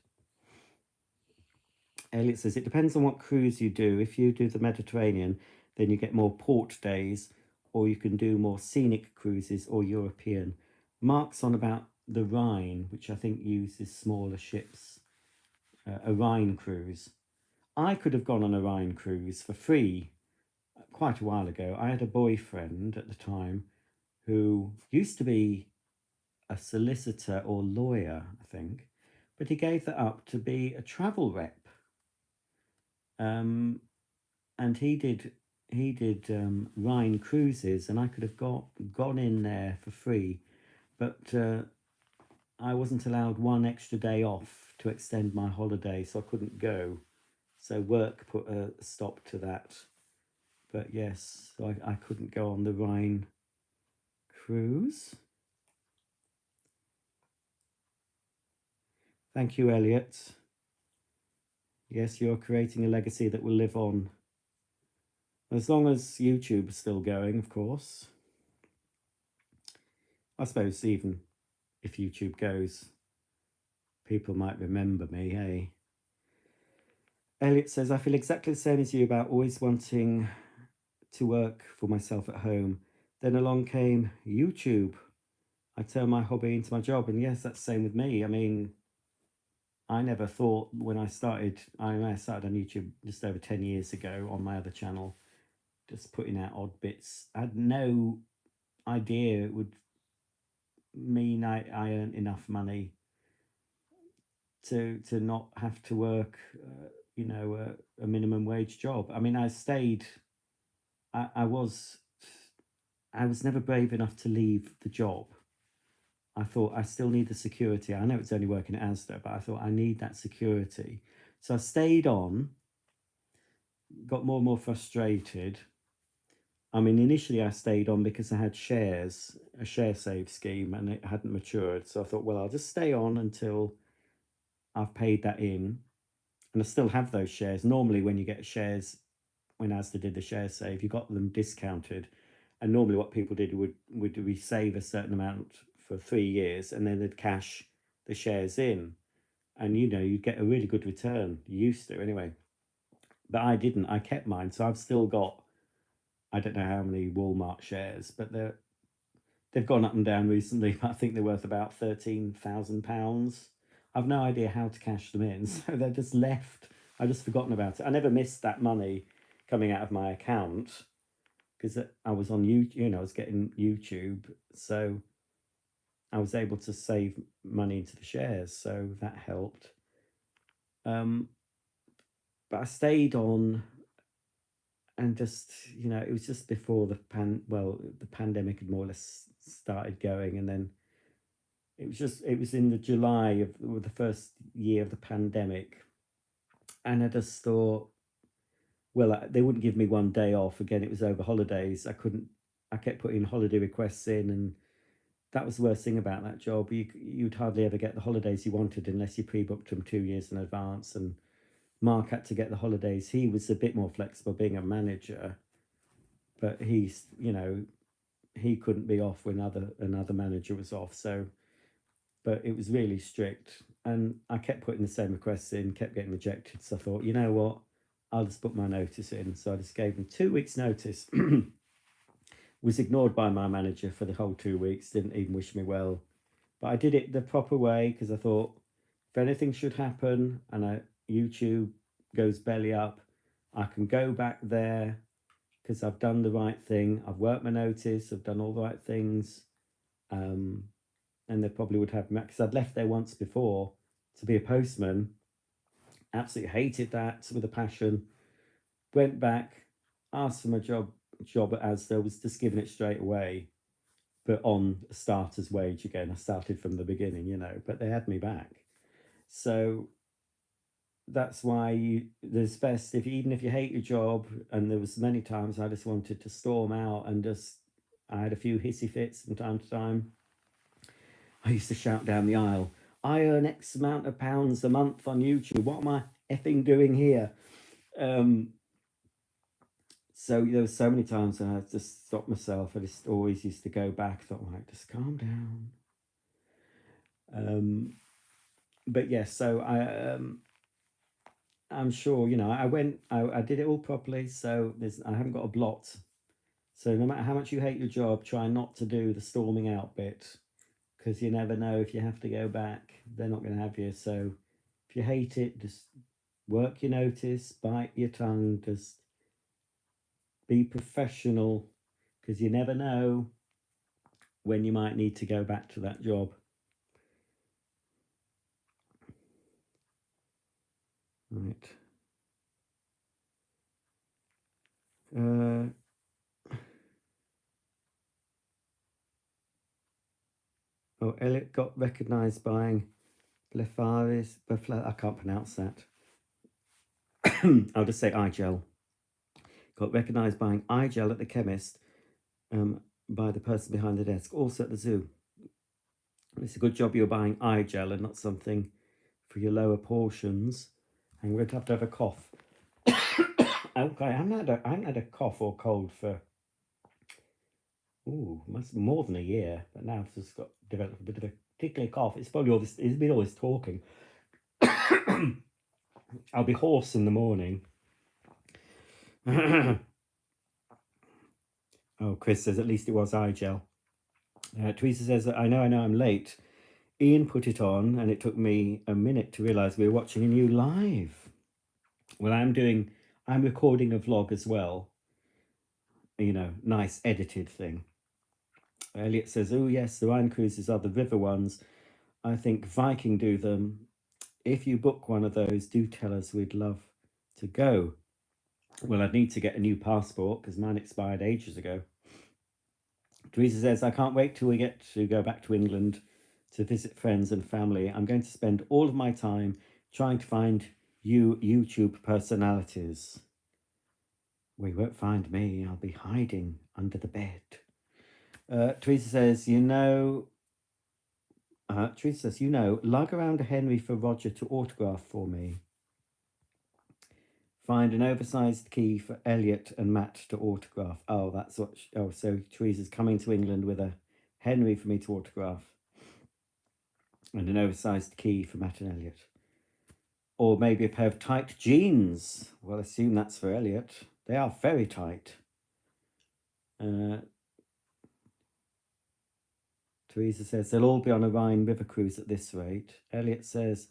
Speaker 1: Elliot says it depends on what cruise you do. If you do the Mediterranean, then you get more port days, or you can do more scenic cruises or European. Mark's on about the Rhine, which I think uses smaller ships, a Rhine cruise. I could have gone on a Rhine cruise for free quite a while ago. I had a boyfriend at the time who used to be a solicitor or lawyer, I think, but he gave that up to be a travel rep. And he did Rhine cruises, and I could have gone in there for free, but I wasn't allowed one extra day off to extend my holiday, so I couldn't go. So work put a stop to that. But yes, so I couldn't go on the Rhine cruise. Thank you, Elliot. Yes, you're creating a legacy that will live on. As long as YouTube is still going, of course. I suppose even if YouTube goes, people might remember me, hey? Elliot says, I feel exactly the same as you about always wanting to work for myself at home. Then along came YouTube. I turned my hobby into my job. And yes, that's the same with me. I mean, I never thought when I started on YouTube just over 10 years ago on my other channel, just putting out odd bits. I had no idea it would mean I earned enough money to not have to work, a minimum wage job. I mean, I stayed. I was never brave enough to leave the job. I thought I still need the security. I know it's only working at Asda, but I thought I need that security. So I stayed on, got more and more frustrated. I mean, initially I stayed on because I had shares, a share save scheme, and it hadn't matured. So I thought, well, I'll just stay on until I've paid that in. And I still have those shares. Normally, when you get shares, when Asda did the share save, you got them discounted. And normally what people did would we save a certain amount for 3 years and then they'd cash the shares in. And, you'd get a really good return. You used to anyway. But I didn't. I kept mine. So I've still got, I don't know how many Walmart shares, but they've gone up and down recently. But I think they're worth about £13,000. I've no idea how to cash them in. So they're just left. I've just forgotten about it. I never missed that money coming out of my account because I was on YouTube, I was getting YouTube. So I was able to save money into the shares. So that helped. But I stayed on and just, it was just before the pandemic had more or less started going. And then it was in the July of the first year of the pandemic. And I just thought, well, they wouldn't give me one day off. Again, it was over holidays. I kept putting holiday requests in, and that was the worst thing about that job. You'd hardly ever get the holidays you wanted unless you pre-booked them 2 years in advance. And Mark had to get the holidays. He was a bit more flexible being a manager, but he couldn't be off when another manager was off. So, but it was really strict. And I kept putting the same requests in, kept getting rejected. So I thought, you know what? I'll just put my notice in. So I just gave them 2 weeks notice. Was ignored by my manager for the whole 2 weeks, didn't even wish me well. But I did it the proper way because I thought if anything should happen and YouTube goes belly up, I can go back there because I've done the right thing. I've worked my notice, I've done all the right things. And they probably would have me, because I'd left there once before to be a postman. Absolutely hated that with a passion. Went back, asked for my job at Asda, was just given it straight away, but on a starter's wage again. I started from the beginning, but they had me back. So that's why there's best even if you hate your job. And there was many times I just wanted to storm out and I had a few hissy fits from time to time. I used to shout down the aisle, I earn X amount of pounds a month on YouTube. What am I effing doing here? So there were so many times when I had to stop myself. I just always used to go back. Thought, right, just calm down. But yes, so I'm sure, you know, I did it all properly. So I haven't got a blot. So no matter how much you hate your job, try not to do the storming out bit, because you never know if you have to go back. They're not going to have you. So if you hate it, just work your notice, bite your tongue, just be professional, because you never know when you might need to go back to that job. Right. Oh, Elliot got recognised buying Blefaris. I can't pronounce that. I'll just say eye gel. Got recognised buying eye gel at the chemist by the person behind the desk. Also at the zoo. It's a good job you're buying eye gel and not something for your lower portions. I'm going to have a cough. Okay, I haven't had a cough or cold for must be more than a year, but now I've just developed a bit of a tickly cough. It's probably all this. It's been all this talking. I'll be hoarse in the morning. Oh, Chris says at least it was eye gel. Teresa says I know I'm late. Ian put it on, and it took me a minute to realise we were watching a new live. Well, I'm recording a vlog as well. You know, nice edited thing. Elliot says, oh yes, the wine cruises are the river ones. I think Viking do them. If you book one of those, do tell us. We'd love to go. Well, I'd need to get a new passport because mine expired ages ago. Teresa says, I can't wait till we get to go back to England to visit friends and family. I'm going to spend all of my time trying to find you YouTube personalities. Well, you won't find me. I'll be hiding under the bed. Teresa says, lug around a Henry for Roger to autograph for me. Find an oversized key for Elliot and Matt to autograph. Oh, that's what. So Teresa's coming to England with a Henry for me to autograph, and an oversized key for Matt and Elliot. Or maybe a pair of tight jeans. Well, I assume that's for Elliot. They are very tight. Teresa says they'll all be on a Rhine River cruise at this rate. Elliot says,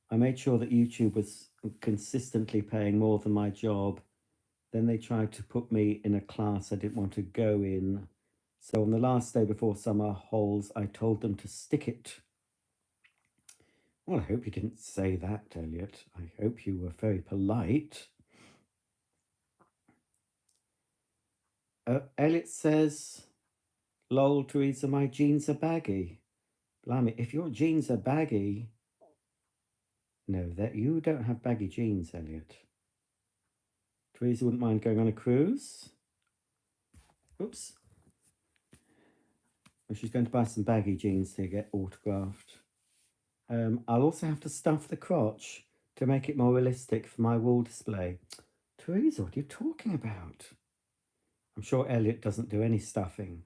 Speaker 1: I made sure that YouTube was consistently paying more than my job. Then they tried to put me in a class I didn't want to go in. So on the last day before summer holes, I told them to stick it. Well, I hope you didn't say that, Elliot. I hope you were very polite. Elliot says, lol, Teresa, my jeans are baggy. Blimey, if your jeans are baggy... No, that you don't have baggy jeans, Elliot. Teresa wouldn't mind going on a cruise. Oops. Well, she's going to buy some baggy jeans to get autographed. I'll also have to stuff the crotch to make it more realistic for my wall display. Teresa, what are you talking about? I'm sure Elliot doesn't do any stuffing.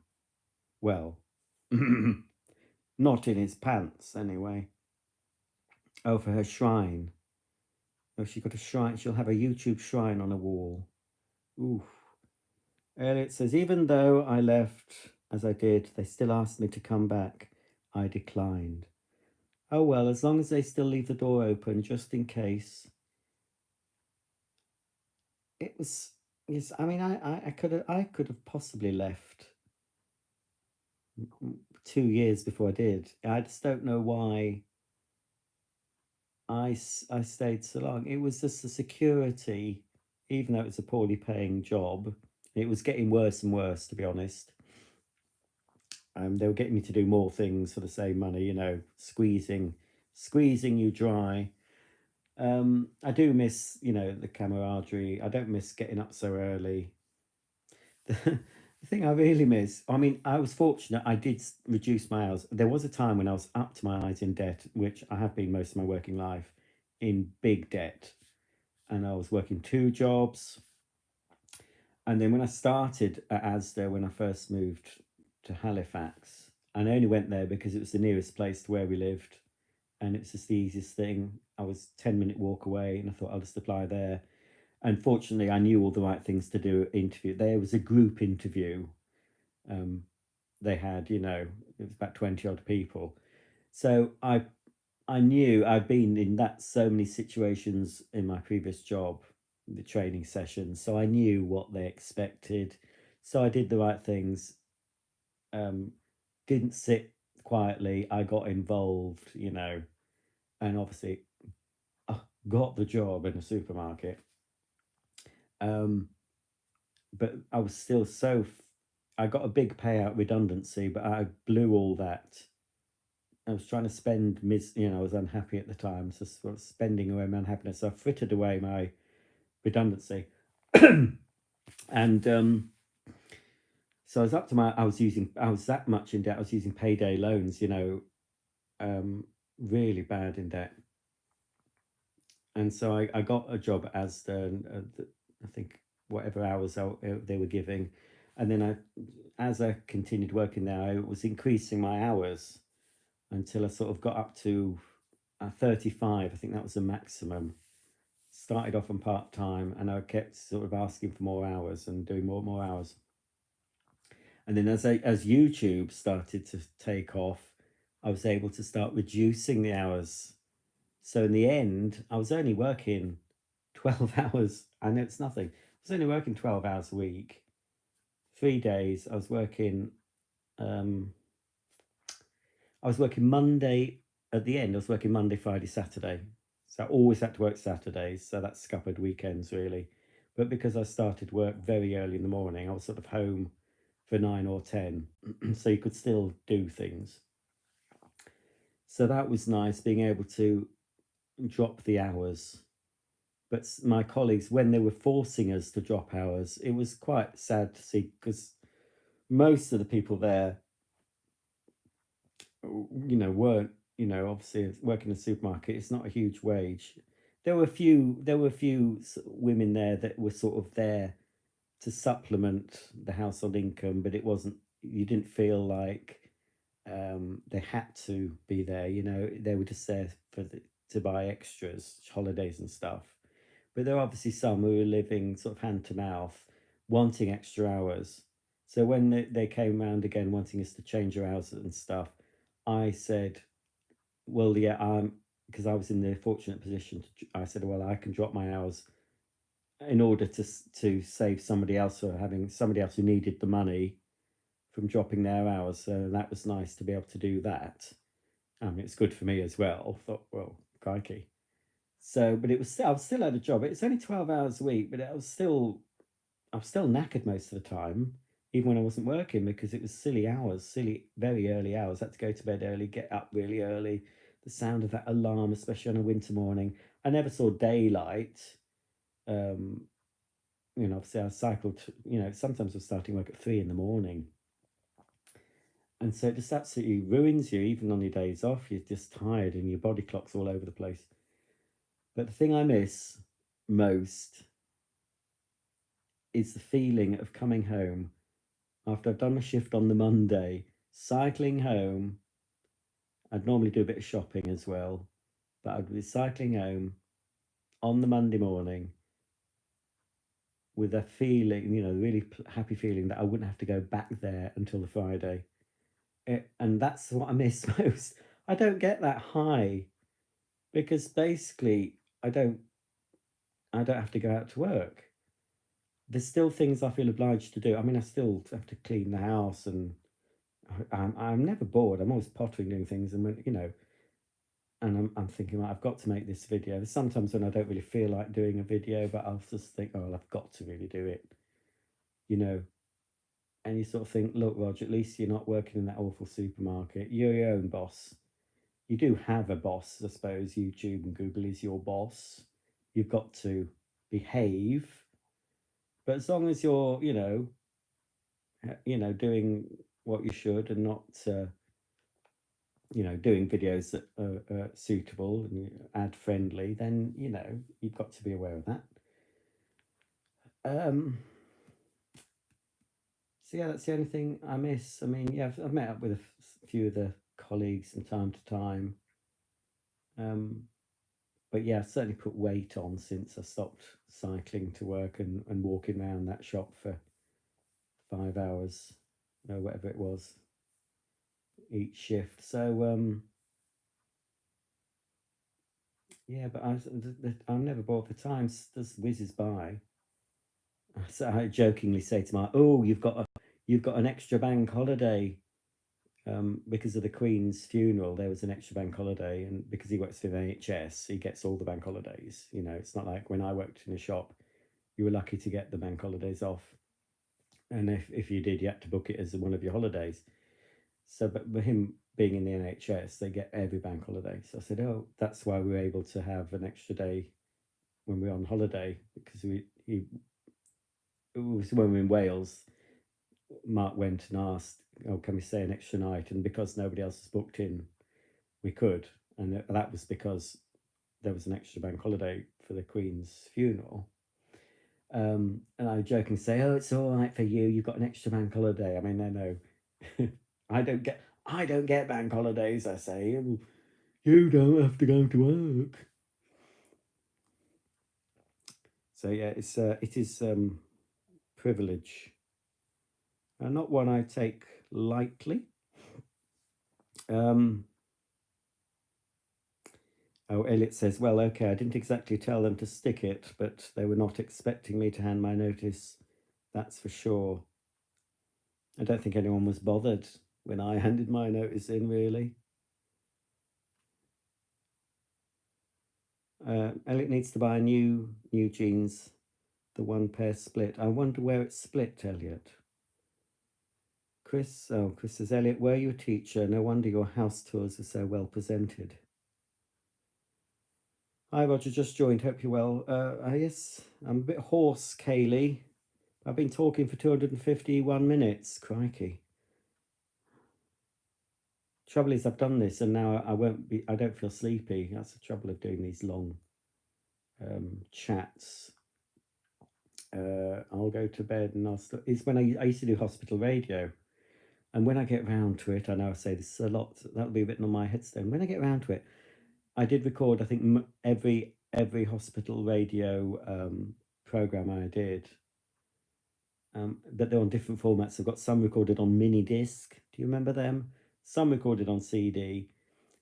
Speaker 1: Well, not in his pants, anyway. Oh, for her shrine. Oh, she's got a shrine. She'll have a YouTube shrine on a wall. Oof. Elliot says, even though I left as I did, they still asked me to come back. I declined. Oh, well, as long as they still leave the door open, just in case. It was, yes, I mean, I could have possibly left 2 years before I did. I just don't know why I stayed so long. It was just the security, even though it was a poorly paying job. It was getting worse and worse, to be honest. They were getting me to do more things for the same money, you know, squeezing you dry. I do miss, you know, the camaraderie. I don't miss getting up so early. The thing I really miss, I mean, I was fortunate. I did reduce my hours. There was a time when I was up to my eyes in debt, which I have been most of my working life, in big debt. and I was working 2 jobs. And then when I started at Asda, when I first moved to Halifax, and I only went there because it was the nearest place to where we lived, and it's just the easiest thing. I was 10-minute walk away, and I thought I'll just apply there. Unfortunately, I knew all the right things to do. Interview. There was a group interview. They had, it was about 20 odd people. So I knew I'd been in that so many situations in my previous job, the training sessions. So I knew what they expected. So I did the right things. Didn't sit quietly. I got involved, and obviously I got the job in a supermarket. But I was still I got a big payout redundancy, but I blew all that. I was trying to spend, I was unhappy at the time, so sort of spending away my unhappiness. So I frittered away my redundancy, and so I was up to I was that much in debt. I was using payday loans, really bad in debt, and so I got a job as I think whatever hours they were giving, and then as I continued working there, I was increasing my hours until I sort of got up to 35. I think that was the maximum. Started off on part-time, and I kept sort of asking for more hours and doing more hours. And then as YouTube started to take off, I was able to start reducing the hours. So in the end, I was only working 12 hours. I know it's nothing. I was only working 12 hours a week. 3 days. I was working Monday. At the end, I was working Monday, Friday, Saturday. So I always had to work Saturdays. So that scuppered weekends, really. But because I started work very early in the morning, I was sort of home for 9 or 10. So you could still do things. So that was nice, being able to drop the hours. But my colleagues, when they were forcing us to drop hours, it was quite sad to see, because most of the people there, weren't, obviously working in a supermarket, it's not a huge wage. There were a few women there that were sort of there to supplement the household income, but you didn't feel like they had to be there. They were just there to buy extras, holidays and stuff. But there are obviously some who were living sort of hand to mouth, wanting extra hours. So when they came around again wanting us to change our hours and stuff, I said, well, yeah, because I was in the fortunate position I said, well, I can drop my hours in order to save somebody else, or having somebody else who needed the money from dropping their hours. So that was nice to be able to do that. It's good for me as well. I thought, well, crikey. So, but I was still at a job. It's only 12 hours a week, but I was still knackered most of the time, even when I wasn't working, because it was silly hours, very early hours. I had to go to bed early, get up really early. The sound of that alarm, especially on a winter morning. I never saw daylight. Obviously I cycled, sometimes I was starting work at 3 in the morning. And so it just absolutely ruins you, even on your days off. You're just tired and your body clock's all over the place. But the thing I miss most is the feeling of coming home after I've done my shift on the Monday, cycling home. I'd normally do a bit of shopping as well, but I'd be cycling home on the Monday morning with a feeling, really happy feeling that I wouldn't have to go back there until the Friday. And that's what I miss most. I don't get that high because basically I don't have to go out to work. There's still things I feel obliged to do. I mean, I still have to clean the house, and I'm never bored. I'm always pottering, doing things, and and I'm thinking, well, I've got to make this video. There's sometimes when I don't really feel like doing a video, but I'll just think, oh, well, I've got to really do it, And you sort of think, look, Roger, at least you're not working in that awful supermarket. You're your own boss. You do have a boss, I suppose. YouTube and Google is your boss. You've got to behave, but as long as you're, doing what you should and not you know, doing videos that are suitable and ad friendly, then, you know, you've got to be aware of that. So yeah, that's the only thing I miss. I mean, yeah, I've met up with a few of the colleagues from time to time. But yeah, I've certainly put weight on since I stopped cycling to work and walking around that shop for 5 hours, or whatever it was, each shift. So yeah, but I'm never bored. The time just whizzes by. So I jokingly say to Mark, "Oh, you've got an extra bank holiday." Because of the Queen's funeral, there was an extra bank holiday, and because he works for the NHS, he gets all the bank holidays. You know, it's not like when I worked in a shop, you were lucky to get the bank holidays off, and if you did, you had to book it as one of your holidays. So, but with him being in the NHS, they get every bank holiday. So I said, oh, that's why we were able to have an extra day when we were on holiday, because it was when we were in Wales. Mark went and asked, "Oh, can we stay an extra night?" And because nobody else was booked in, we could, and that was because there was an extra bank holiday for the Queen's funeral. And I jokingly say, "Oh, it's all right for you. You've got an extra bank holiday." I mean, no, I don't get bank holidays. I say, you don't have to go to work. So yeah, it is privilege, and not one I take lightly. Um, Oh, Elliot says, well, okay, I didn't exactly tell them to stick it, but they were not expecting me to hand my notice, that's for sure. I don't think anyone was bothered when I handed my notice in, really. Elliot needs to buy new jeans, the one pair split. I wonder where it's split, Elliot. Chris says, Elliot, were you a teacher? No wonder your house tours are so well presented. Hi, Roger, just joined. Hope you're well. Yes, I'm a bit hoarse, Kaylee. I've been talking for 251 minutes. Crikey. Trouble is, I've done this and now I don't feel sleepy. That's the trouble of doing these long chats. I'll go to bed and it's when I used to do hospital radio. And when I get round to it, I know I say this a lot, that'll be written on my headstone. When I get round to it, I did record, I think, every hospital radio program I did. But they're on different formats. I've got some recorded on mini disc. Do you remember them? Some recorded on CD.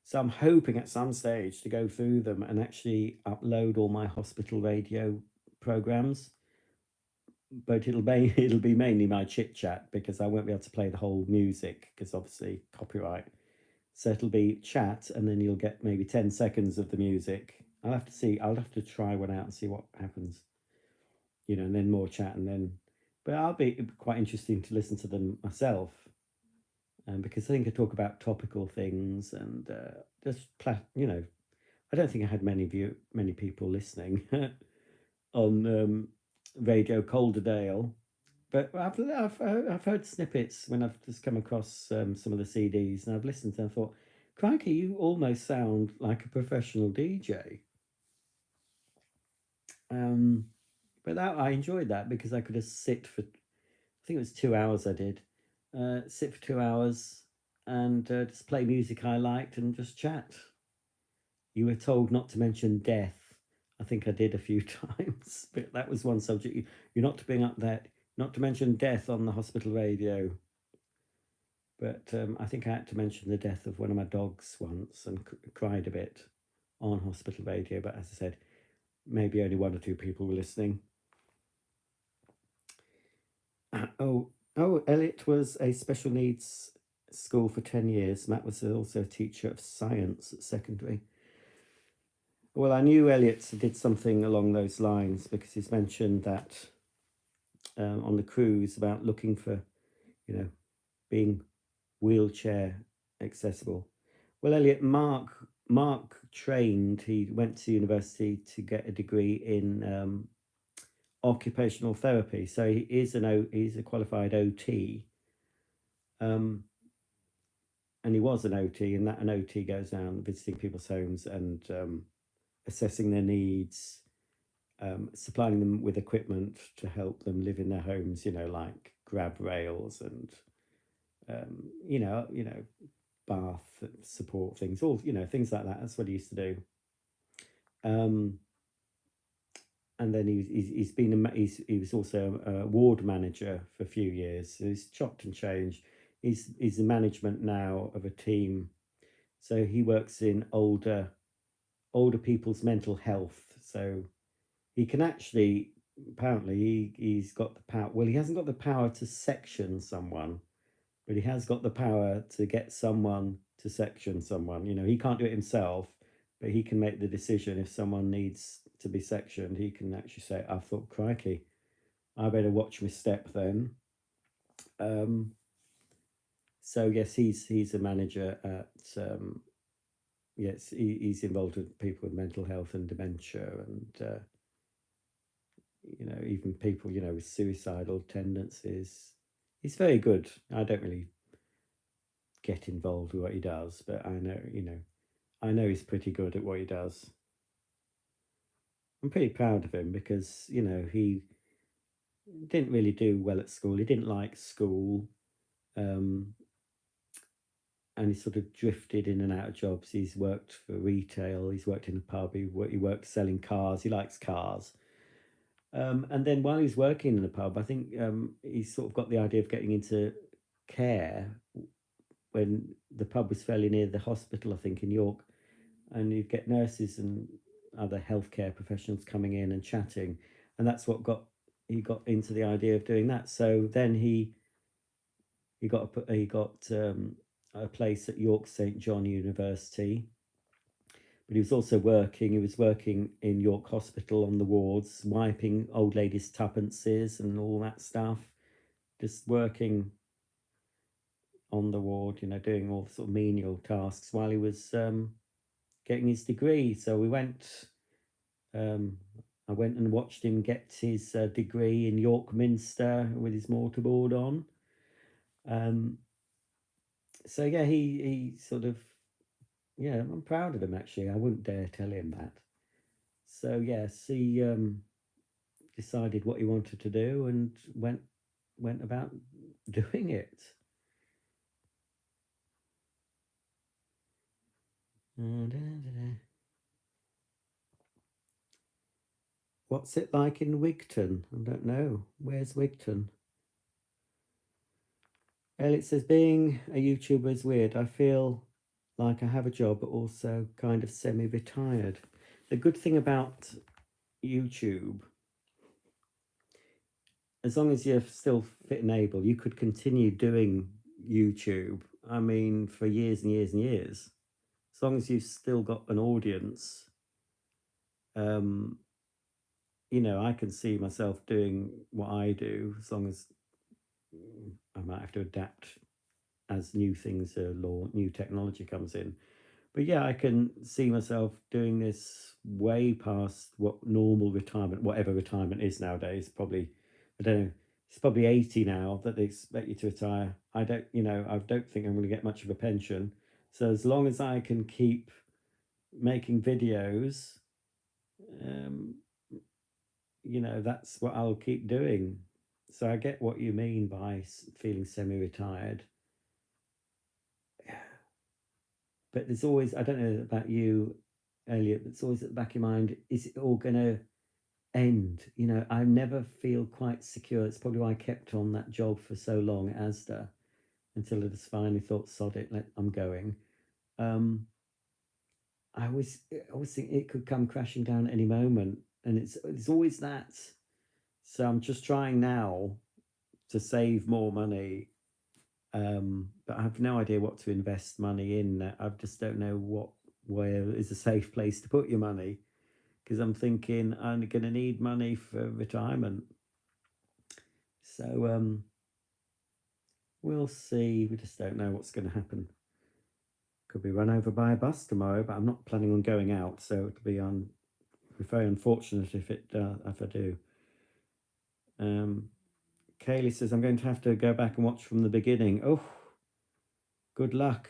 Speaker 1: So I'm hoping at some stage to go through them and actually upload all my hospital radio programs. But it'll be mainly my chit chat, because I won't be able to play the whole music because obviously copyright. So it'll be chat, and then you'll get maybe 10 seconds of the music. I'll have to see. I'll have to try one out and see what happens. You know, and then more chat, and then. But it'll be quite interesting to listen to them myself, because I think I talk about topical things and just you know. I don't think I had many people listening on Radio Calderdale, but I've heard snippets when I've just come across some of the CDs, and I've listened and I thought, crikey, you almost sound like a professional DJ. But I enjoyed that because I could just sit for, I think it was 2 hours I did, sit for 2 hours and just play music I liked and just chat. You were told not to mention death. I think I did a few times, but that was one subject. You're not to bring up that, not to mention death on the hospital radio. But I think I had to mention the death of one of my dogs once and cried a bit on hospital radio. But as I said, maybe only one or two people were listening. Oh, Elliot was a special needs school for 10 years. Matt was also a teacher of science at secondary. Well, I knew Elliot did something along those lines because he's mentioned that on the cruise about looking for, you know, being wheelchair accessible. Well, Elliot, Mark trained. He went to university to get a degree in occupational therapy. So he's a qualified OT. And and he was an OT, and that an OT goes around visiting people's homes and assessing their needs, supplying them with equipment to help them live in their homes, you know, like grab rails and you know, bath support things, all, you know, things like that. That's what he used to do. And then he was also a ward manager for a few years. So he's chopped and changed. He's the management now of a team. So he works in older people's mental health. So he can actually, apparently he's got the power. Well, he hasn't got the power to section someone, but he has got the power to get someone to section someone. You know, he can't do it himself, but he can make the decision if someone needs to be sectioned. He can actually say, I thought, crikey, I better watch my step then. So yes, he's a manager at yes, he's involved with people with mental health and dementia, and you know, even people, you know, with suicidal tendencies. He's very good. I don't really get involved with what he does, but I know, you know, I know he's pretty good at what he does. I'm pretty proud of him because, you know, he didn't really do well at school. He didn't like school. And he sort of drifted in and out of jobs. He's worked for retail. He's worked in a pub. He worked selling cars. He likes cars. And then while he's working in the pub, I think he sort of got the idea of getting into care when the pub was fairly near the hospital, I think, in York. And you'd get nurses and other healthcare professionals coming in and chatting. And that's what he got into the idea of doing that. So then he got a place at York St John University, but he was also working. He was working in York Hospital on the wards, wiping old ladies' tuppences and all that stuff. Just working on the ward, you know, doing all the sort of menial tasks while he was getting his degree. So we went. I went and watched him get his degree in York Minster with his mortarboard on. So yeah, he sort of, yeah, I'm proud of him actually. I wouldn't dare tell him that. So yes, he decided what he wanted to do and went about doing it. What's it like in Wigton? I don't know. Where's Wigton? Elliot says, being a YouTuber is weird. I feel like I have a job, but also kind of semi-retired. The good thing about YouTube, as long as you're still fit and able, you could continue doing YouTube, I mean, for years and years and years. As long as you've still got an audience, you know, I can see myself doing what I do, as long as I might have to adapt as new things are launched, new technology comes in. But yeah, I can see myself doing this way past what normal retirement, whatever retirement is nowadays. Probably, I don't know, it's probably 80 now that they expect you to retire. I don't think I'm going to get much of a pension. So as long as I can keep making videos, you know, that's what I'll keep doing. So I get what you mean by feeling semi-retired. But there's always, I don't know about you, Elliot, but it's always at the back of your mind, is it all going to end? You know, I never feel quite secure. It's probably why I kept on that job for so long at Asda until I just finally thought, sod it, I'm going. I always think it could come crashing down at any moment. And it's always that. So I'm just trying now to save more money. But I have no idea what to invest money in. I just don't know where is a safe place to put your money, because I'm thinking I'm going to need money for retirement. So we'll see. We just don't know what's going to happen. Could be run over by a bus tomorrow, but I'm not planning on going out, so it'll be very unfortunate if I do. Kaylee says I'm going to have to go back and watch from the beginning. Oh, good luck.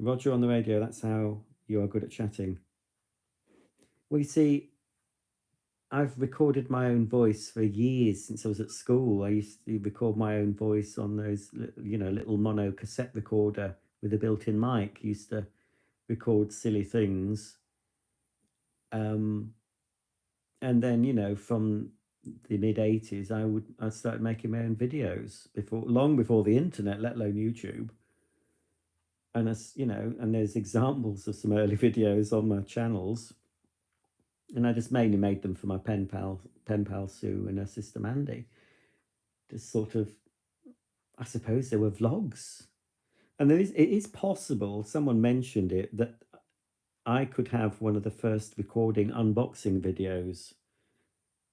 Speaker 1: Roger on the radio, that's how you are good at chatting. Well, you see, I've recorded my own voice for years since I was at school. I used to record my own voice on those, little mono cassette recorder with a built-in mic. Used to record silly things. And then, from the mid-80s, I started making my own videos long before the internet, let alone YouTube. And and there's examples of some early videos on my channels. And I just mainly made them for my pen pal Sue and her sister Mandy. Just sort of, I suppose they were vlogs. And it is possible, someone mentioned it, that I could have one of the first recording unboxing videos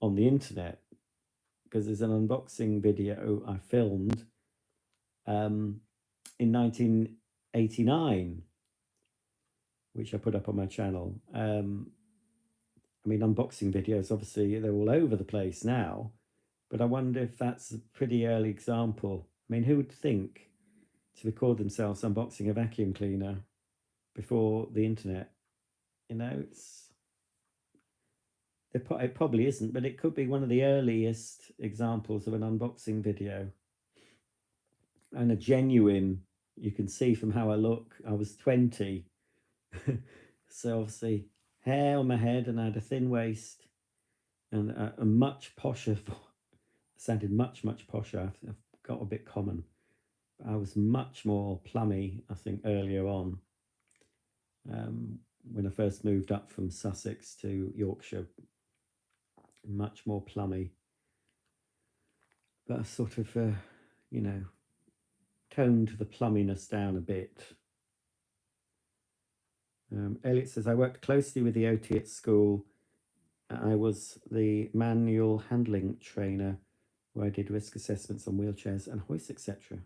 Speaker 1: on the internet, because there's an unboxing video I filmed in 1989, which I put up on my channel. I mean, unboxing videos, obviously, they're all over the place now, but I wonder if that's a pretty early example. I mean, who would think to record themselves unboxing a vacuum cleaner before the internet? It probably isn't, but it could be one of the earliest examples of an unboxing video. And a genuine, you can see from how I look, I was 20. So obviously hair on my head, and I had a thin waist and a much posher, sounded much posher. I've got a bit common. I was much more plummy, I think, earlier on, when I first moved up from Sussex to Yorkshire. Much more plummy, but I sort of toned the plumminess down a bit. Elliot says, I worked closely with the OT at school. I was the manual handling trainer, where I did risk assessments on wheelchairs and hoists, etc.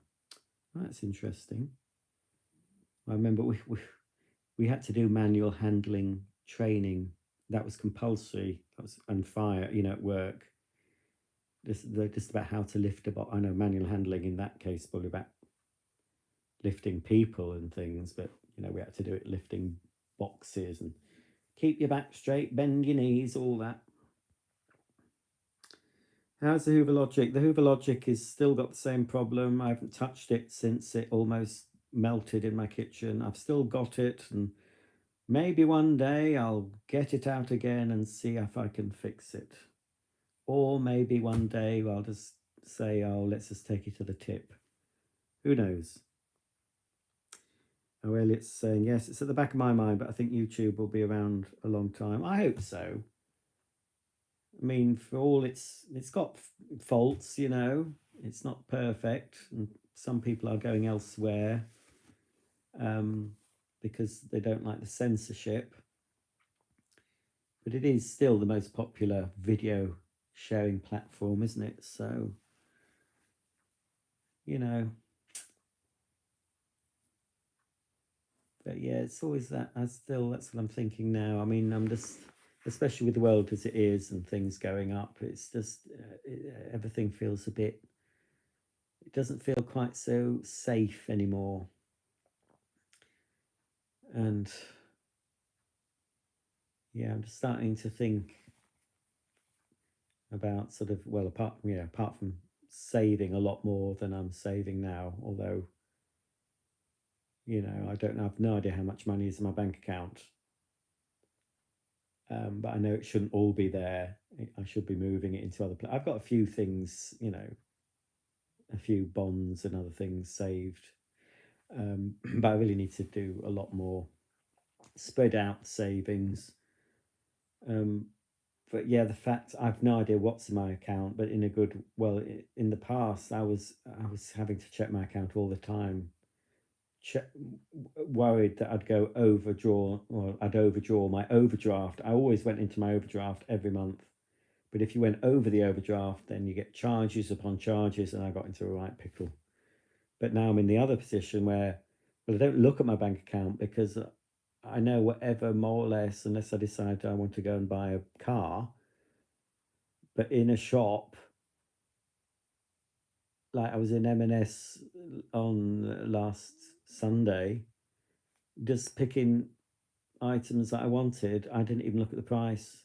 Speaker 1: That's interesting. I remember we had to do manual handling training. That was compulsory. That was on fire, at work. Just about how to lift a box. I know manual handling in that case probably about lifting people and things, but we had to do it lifting boxes and keep your back straight, bend your knees, all that. How's the Hoover Logic? The Hoover Logic is still got the same problem. I haven't touched it since it almost melted in my kitchen. I've still got it, and maybe one day I'll get it out again and see if I can fix it. Or maybe one day I'll just say, oh, let's just take it to the tip. Who knows? Oh, Elliot's saying, yes, it's at the back of my mind, but I think YouTube will be around a long time. I hope so. I mean, for all it's got faults, it's not perfect, and some people are going elsewhere because they don't like the censorship. But it is still the most popular video sharing platform, isn't it? So, but yeah, it's always that. That's what I'm thinking now. I mean, I'm just, especially with the world as it is and things going up, it's just everything feels a bit, it doesn't feel quite so safe anymore. And yeah, I'm just starting to think about sort of, well, apart from saving a lot more than I'm saving now, although I have no idea how much money is in my bank account. But I know it shouldn't all be there. I should be moving it into other places. I've got a few things, a few bonds and other things saved. But I really need to do a lot more, spread out savings. But yeah, the fact I've no idea what's in my account, but in the past I was having to check my account all the time, worried that I'd go overdraw, or I'd overdraw my overdraft. I always went into my overdraft every month, but if you went over the overdraft, then you get charges upon charges, and I got into a right pickle. But now I'm in the other position where, well, I don't look at my bank account, because I know whatever, more or less, unless I decide I want to go and buy a car. But in a shop, like I was in M&S on last Sunday, just picking items that I wanted. I didn't even look at the price.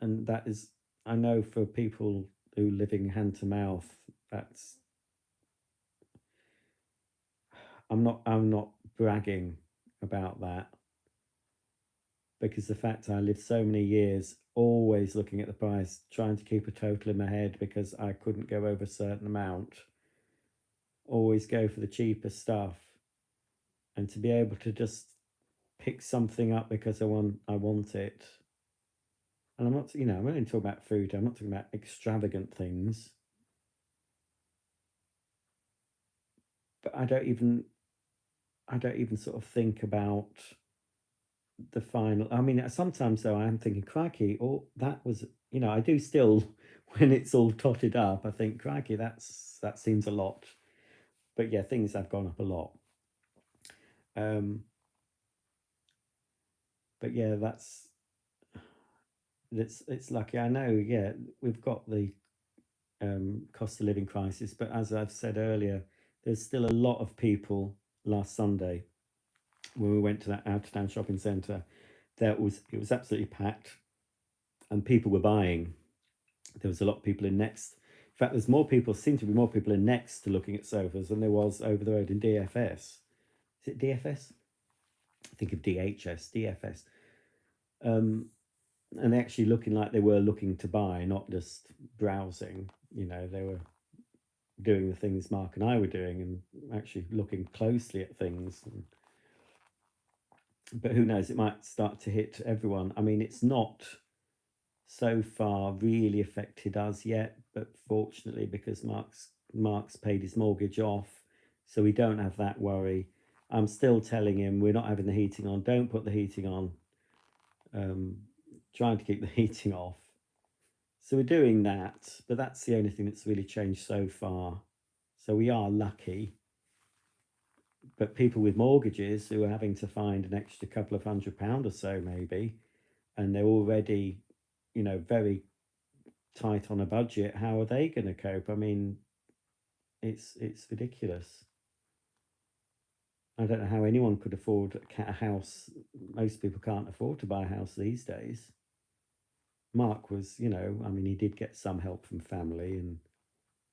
Speaker 1: And that is, I know for people who living hand to mouth, that's, I'm not bragging about that, because the fact I lived so many years always looking at the price, trying to keep a total in my head because I couldn't go over a certain amount, always go for the cheaper stuff, and to be able to just pick something up because I want it. And I'm not, I'm only talking about food. I'm not talking about extravagant things. But I don't even sort of think about the final. I mean, sometimes though I am thinking, crikey, oh, that was, I do still, when it's all totted up, I think, crikey, that seems a lot. But yeah, things have gone up a lot. But yeah, it's lucky. I know, yeah, we've got the cost of living crisis, but as I've said earlier, there's still a lot of people. Last Sunday, when we went to that out of town shopping centre, it was absolutely packed, and people were buying. There was a lot of people in Next. In fact, seemed to be more people in Next to looking at sofas than there was over the road in DFS. Is it DFS? I think of DHS, DFS. And actually looking like they were looking to buy, not just browsing. They were doing the things Mark and I were doing and actually looking closely at things. But who knows, it might start to hit everyone. I mean, it's not so far really affected us yet, but fortunately, because Mark's paid his mortgage off, so we don't have that worry. I'm still telling him we're not having the heating on. Don't put the heating on. Trying to keep the heating off. So we're doing that, but that's the only thing that's really changed so far. So we are lucky. But people with mortgages who are having to find an extra couple of £100 or so maybe, and they're already, very tight on a budget, how are they going to cope? I mean, it's ridiculous. I don't know how anyone could afford a house. Most people can't afford to buy a house these days. Mark was, I mean, he did get some help from family, and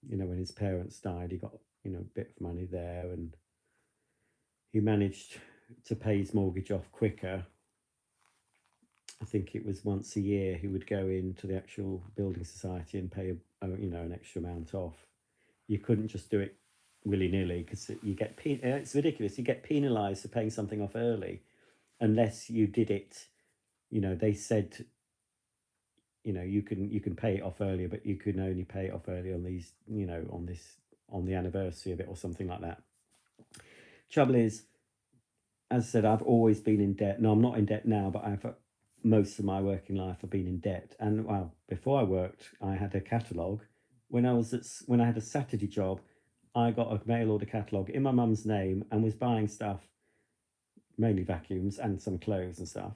Speaker 1: when his parents died, he got a bit of money there, and he managed to pay his mortgage off quicker. I think it was once a year he would go into the actual building society and pay an extra amount off. You couldn't just do it willy-nilly, because you get it's ridiculous. You get penalized for paying something off early unless you did it. They said you can pay it off earlier, but you can only pay it off early on these on the anniversary of it or something like that. Trouble is, as I said, I've always been in debt. No, I'm not in debt now, but most of my working life I've been in debt. And well, before I worked, I had a catalogue. When I had a Saturday job, I got a mail order catalogue in my mum's name and was buying stuff, mainly vacuums and some clothes and stuff.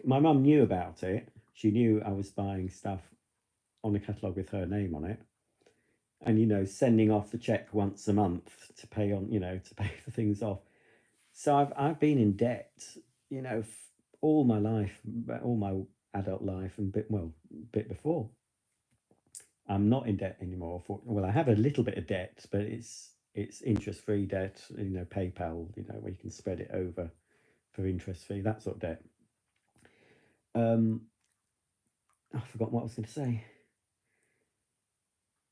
Speaker 1: My mum knew about it. She knew I was buying stuff on a catalogue with her name on it, and sending off the check once a month to pay to pay the things off. So I've been in debt, all my life, all my adult life, and bit before. I'm not in debt anymore. Well, I have a little bit of debt, but it's interest-free debt. PayPal, where you can spread it over for interest-free, that sort of debt. I forgot what I was going to say.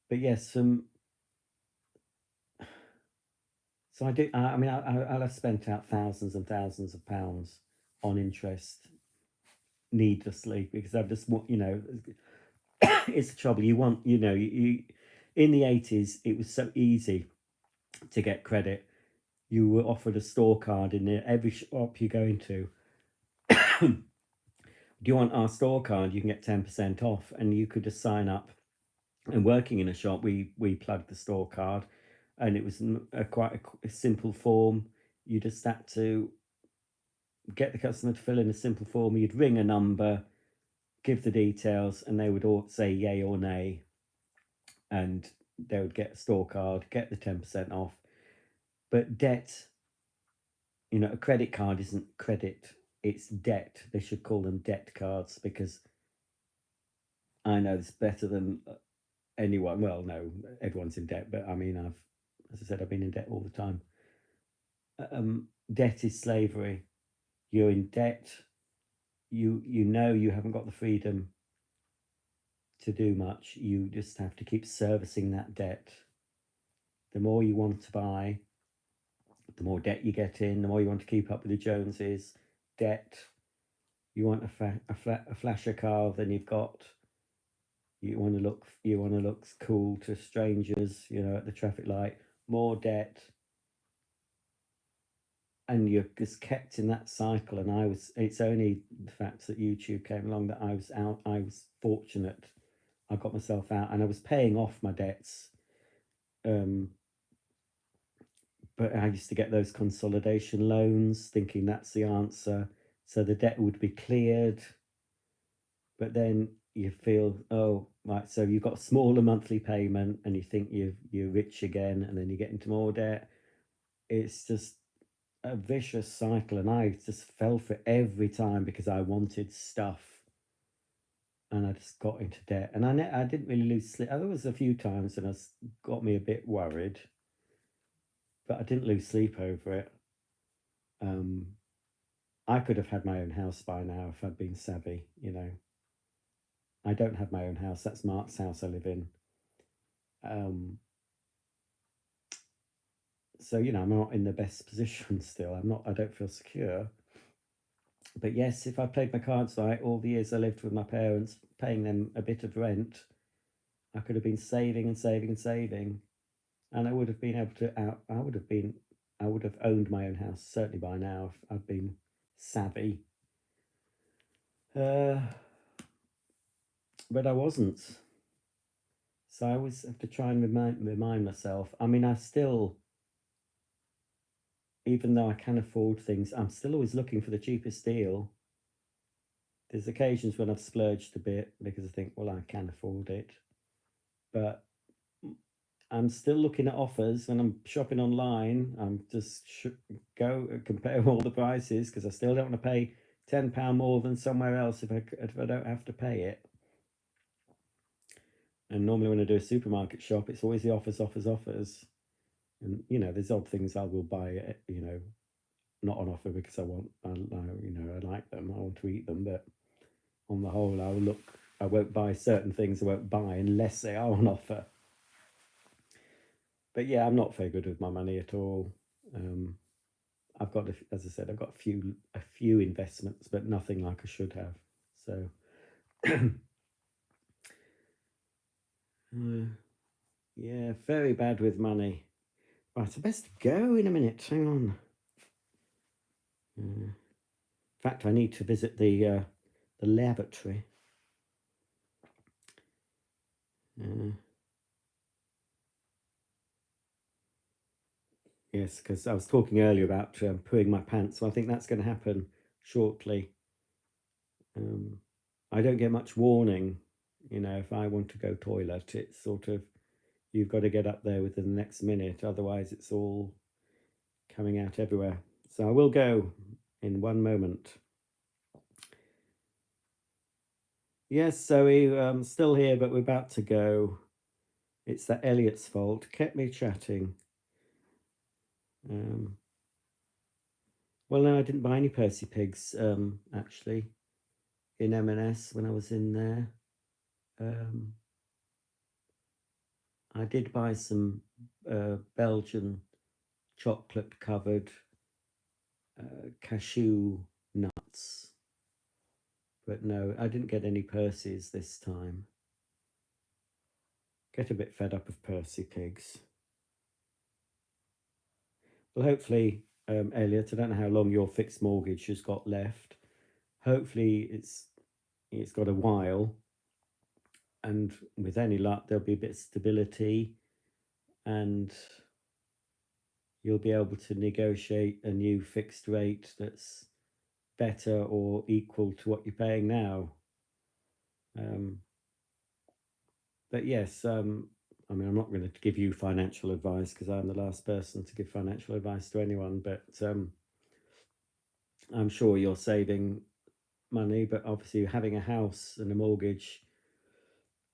Speaker 1: But yes, so I do. I mean, I'll have spent out thousands and thousands of pounds on interest needlessly, because I've just it's the trouble. You want you in the 80s it was so easy to get credit. You were offered a store card in every shop you go into. Do you want our store card? You can get 10% off, and you could just sign up. And working in a shop, we plugged the store card, and it was quite a simple form. You just had to get the customer to fill in a simple form. You'd ring a number, give the details, and they would all say yay or nay, and they would get a store card, get the 10% off. But debt you know, a credit card isn't credit, it's debt. They should call them debt cards, because I know this better than anyone. Well, no, everyone's in debt, but I mean, as I said, I've been in debt all the time. Debt is slavery. You're in debt. You know you haven't got the freedom to do much. You just have to keep servicing that debt. The more you want to buy, the more debt you get in. The more you want to keep up with the Joneses, debt. You want a flasher car, then you've got. You want to look cool to strangers, you know, at the traffic light. More debt, and you're just kept in that cycle. And it's only the fact that YouTube came along that I was out. I was fortunate. I got myself out, and I was paying off my debts. But I used to get those consolidation loans, thinking that's the answer. So the debt would be cleared. But then you feel, oh, right, so you've got a smaller monthly payment, and you think you're rich again, and then you get into more debt. It's just a vicious cycle, and I just fell for it every time because I wanted stuff, and I just got into debt. And I didn't really lose sleep. There was a few times, and it got me a bit worried, but I didn't lose sleep over it. I could have had my own house by now if I'd been savvy, you know. I don't have my own house. That's Mark's house I live in. So, you know, I'm not in the best position still. I don't feel secure. But yes, if I played my cards right, all the years I lived with my parents, paying them a bit of rent, I could have been saving and saving and saving. And I would have been able to I would have owned my own house certainly by now if I'd been savvy. But I wasn't. So I always have to try and remind myself. I mean, I still, even though I can afford things, I'm still always looking for the cheapest deal. There's occasions when I've splurged a bit because I think, well, I can afford it. But I'm still looking at offers when I'm shopping online. I'm just go compare all the prices, because I still don't want to pay £10 more than somewhere else if I don't have to pay it. And normally when I do a supermarket shop, it's always the offers. And, you know, there's odd things I will buy, you know, not on offer because I like them. I want to eat them. But on the whole, I won't buy certain things I won't buy unless they are on offer. But yeah, I'm not very good with my money at all. I've got, as I said, I've got a few investments, but nothing like I should have. So, yeah, very bad with money. Right, I best go in a minute. Hang on. In fact, I need to visit the laboratory. Yes, because I was talking earlier about pooing my pants, so I think that's going to happen shortly. I don't get much warning. You know, if I want to go toilet, it's sort of, you've got to get up there within the next minute, otherwise it's all coming out everywhere. So I will go in one moment. Yes, Zoe, still here, but we're about to go. It's that Elliot's fault. Kept me chatting. Well, no, I didn't buy any Percy Pigs, actually, in M&S when I was in there. I did buy some Belgian chocolate-covered cashew nuts. But no, I didn't get any Percy's this time. Get a bit fed up of Percy Pigs. Well, hopefully, Elliot, I don't know how long your fixed mortgage has got left. Hopefully it's got a while, and with any luck there'll be a bit of stability, and you'll be able to negotiate a new fixed rate that's better or equal to what you're paying now. But yes, I mean, I'm not going to give you financial advice because I'm the last person to give financial advice to anyone, but I'm sure you're saving money, but obviously having a house and a mortgage.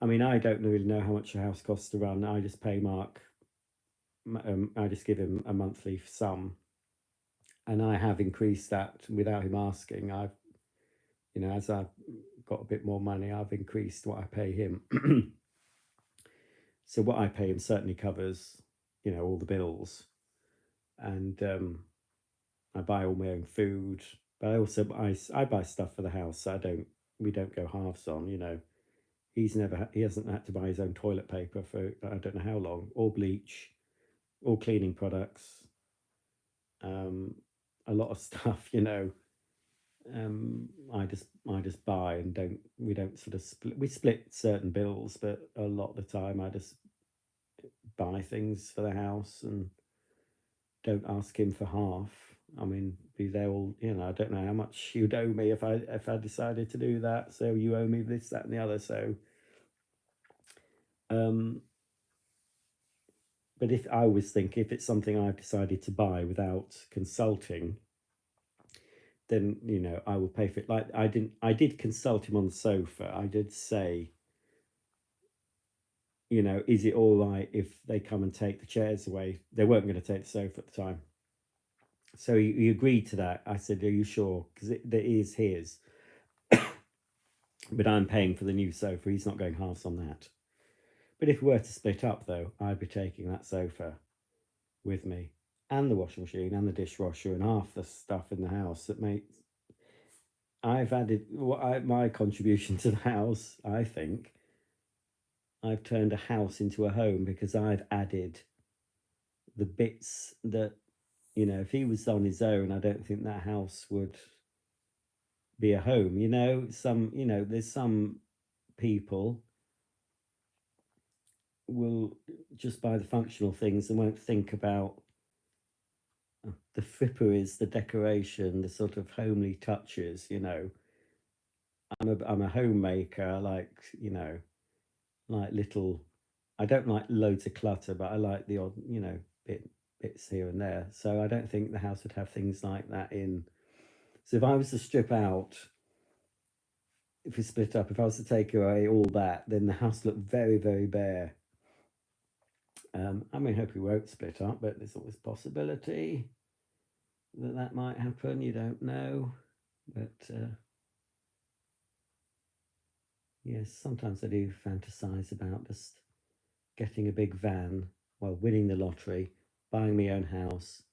Speaker 1: I mean, I don't really know how much a house costs to run. I just pay Mark. I just give him a monthly sum, and I have increased that without him asking. I've, as I've got a bit more money, I've increased what I pay him. So what I pay him certainly covers, all the bills, and I buy all my own food. But I buy stuff for the house. So we don't go halves on. He hasn't had to buy his own toilet paper for I don't know how long, or bleach, or cleaning products, a lot of stuff. I just buy and we don't sort of split. We split certain bills, but a lot of the time I just buy things for the house and don't ask him for half. I mean, be there all. I don't know how much you'd owe me if I decided to do that. So you owe me this, that, and the other. So, but if I always think if it's something I've decided to buy without consulting, then I will pay for it. Like I did consult him on the sofa. I did say, is it all right if they come and take the chairs away? They weren't going to take the sofa at the time. So he agreed to that. I said, are you sure? Because it is his. But I'm paying for the new sofa. He's not going halves on that. But if we were to split up, though, I'd be taking that sofa with me, and the washing machine, and the dishwasher, and half the stuff in the house that makes. I've added my contribution to the house. I think I've turned a house into a home because I've added the bits that, if he was on his own, I don't think that house would be a home. There's some people will just buy the functional things and won't think about the fripperies, the decoration, the sort of homely touches. I'm a homemaker. I like, like little. I don't like loads of clutter, but I like the odd, bits here and there. So I don't think the house would have things like that in. So if I was to strip out, if we split up, if I was to take away all that, then the house looked very, very bare. I mean, hope we won't split up, but there's always possibility that might happen. You don't know, but yes, sometimes I do fantasize about just getting a big van, well, winning the lottery, buying my own house,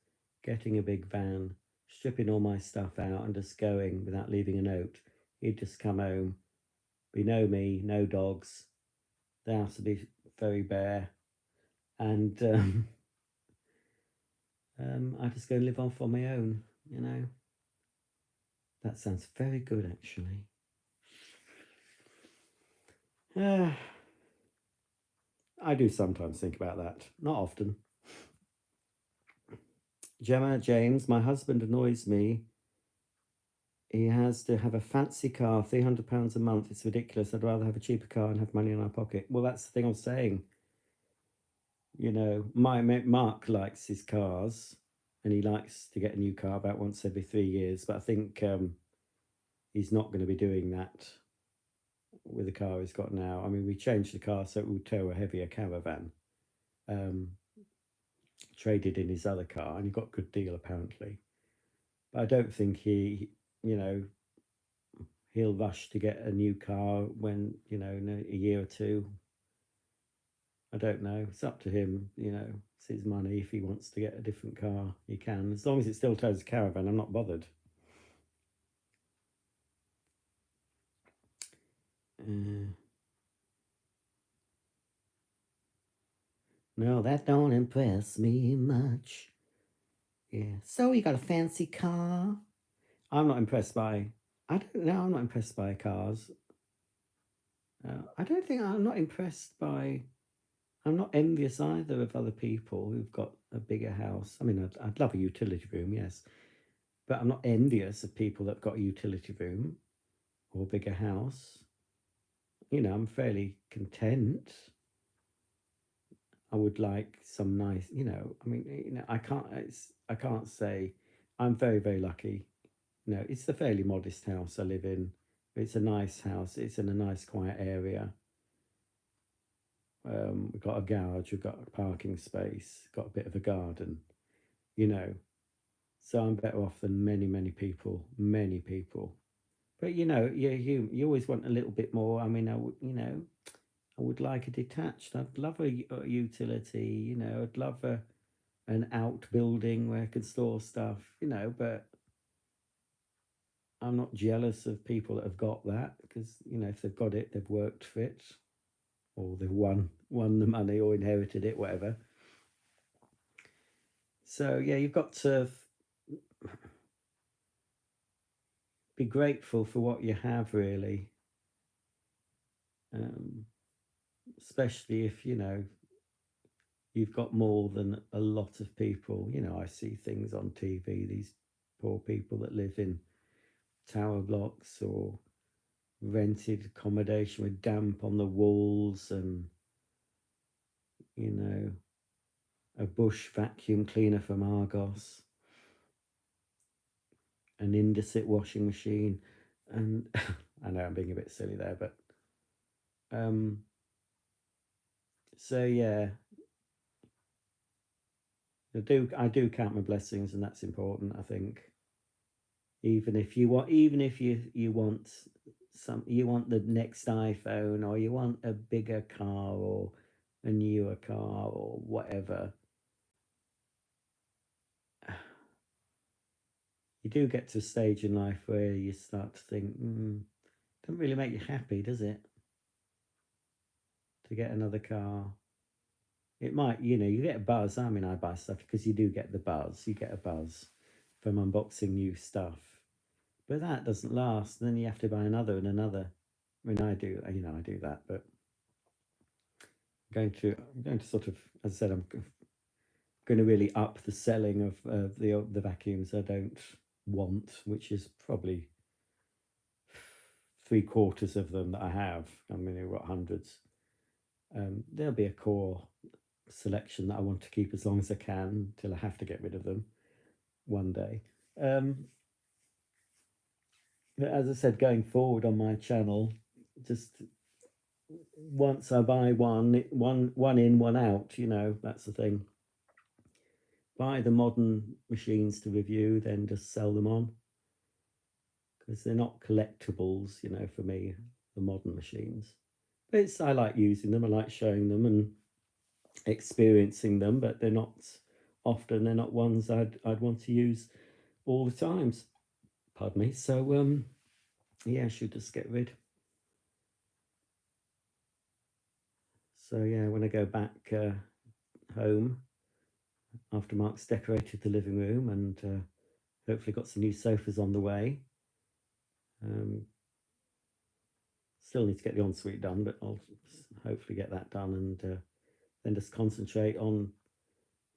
Speaker 1: getting a big van, stripping all my stuff out, and just going without leaving a note. He'd just come home, be no me, no dogs. The house would be very bare, and I just go and live off on my own. That sounds very good, actually. I do sometimes think about that. Not often. Gemma James, my husband annoys me. He has to have a fancy car, £300 a month. It's ridiculous. I'd rather have a cheaper car and have money in our pocket. Well, that's the thing I was saying. My Mark likes his cars, and he likes to get a new car about once every 3 years. But I think he's not going to be doing that with the car he's got now. I mean, we changed the car so it would tow a heavier caravan. Traded in his other car, and he got a good deal apparently. But I don't think he'll rush to get a new car when in a year or two. I don't know. It's up to him. It's his money. If he wants to get a different car, he can. As long as it still tows a caravan, I'm not bothered. No, that don't impress me much. Yeah. So you got a fancy car? I'm not impressed by. I don't know. I'm not impressed by cars. I don't think I'm not impressed by. I'm not envious either of other people who've got a bigger house. I mean, I'd love a utility room, yes, but I'm not envious of people that've got a utility room or a bigger house. I'm fairly content. I would like some nice, I mean, I can't say I'm very, very lucky. no, it's a fairly modest house I live in. It's a nice house. It's in a nice quiet area. We've got a garage, we've got a parking space, got a bit of a garden, you know. So I'm better off than many people, many people. But you know, you always want a little bit more. I mean, I would like a detached. I'd love a utility. You know, I'd love an outbuilding where I could store stuff. You know, but I'm not jealous of people that have got that, because you know, if they've got it, they've worked for it, or they've won the money or inherited it, whatever. So yeah, you've got to be grateful for what you have, really. Um, Especially if you know you've got more than a lot of people. You know, I see things on TV, these poor people that live in tower blocks or rented accommodation with damp on the walls, and you know, a Bush vacuum cleaner from Argos, an Indesit washing machine, and I know I'm being a bit silly there, but so yeah, I do count my blessings, and that's important, I think. Even if you want you want the next iPhone, or you want a bigger car, or a newer car, or whatever, you do get to a stage in life where you start to think, doesn't really make you happy, does it, to get another car? It might, you know, you get a buzz. I mean, I buy stuff because you do get the buzz. You get a buzz from unboxing new stuff, but that doesn't last. Then you have to buy another and another. I mean, I do, you know, I do that, but I'm going to sort of, as I said, I'm going to really up the selling of the vacuums I don't want, which is probably 3/4 of them that I have. I mean, I've got hundreds. There'll be a core selection that I want to keep as long as I can, till I have to get rid of them one day. But as I said, going forward on my channel, just once I buy one in, one out, you know, that's the thing. Buy the modern machines to review, then just sell them on, because they're not collectibles, you know, for me, the modern machines. But I like using them, I like showing them and experiencing them, but they're not ones I'd want to use all the times. Pardon me. So yeah, I should just get rid. So yeah, when I go back home after Mark's decorated the living room, and hopefully got some new sofas on the way. Still need to get the ensuite done, but I'll hopefully get that done, and then just concentrate on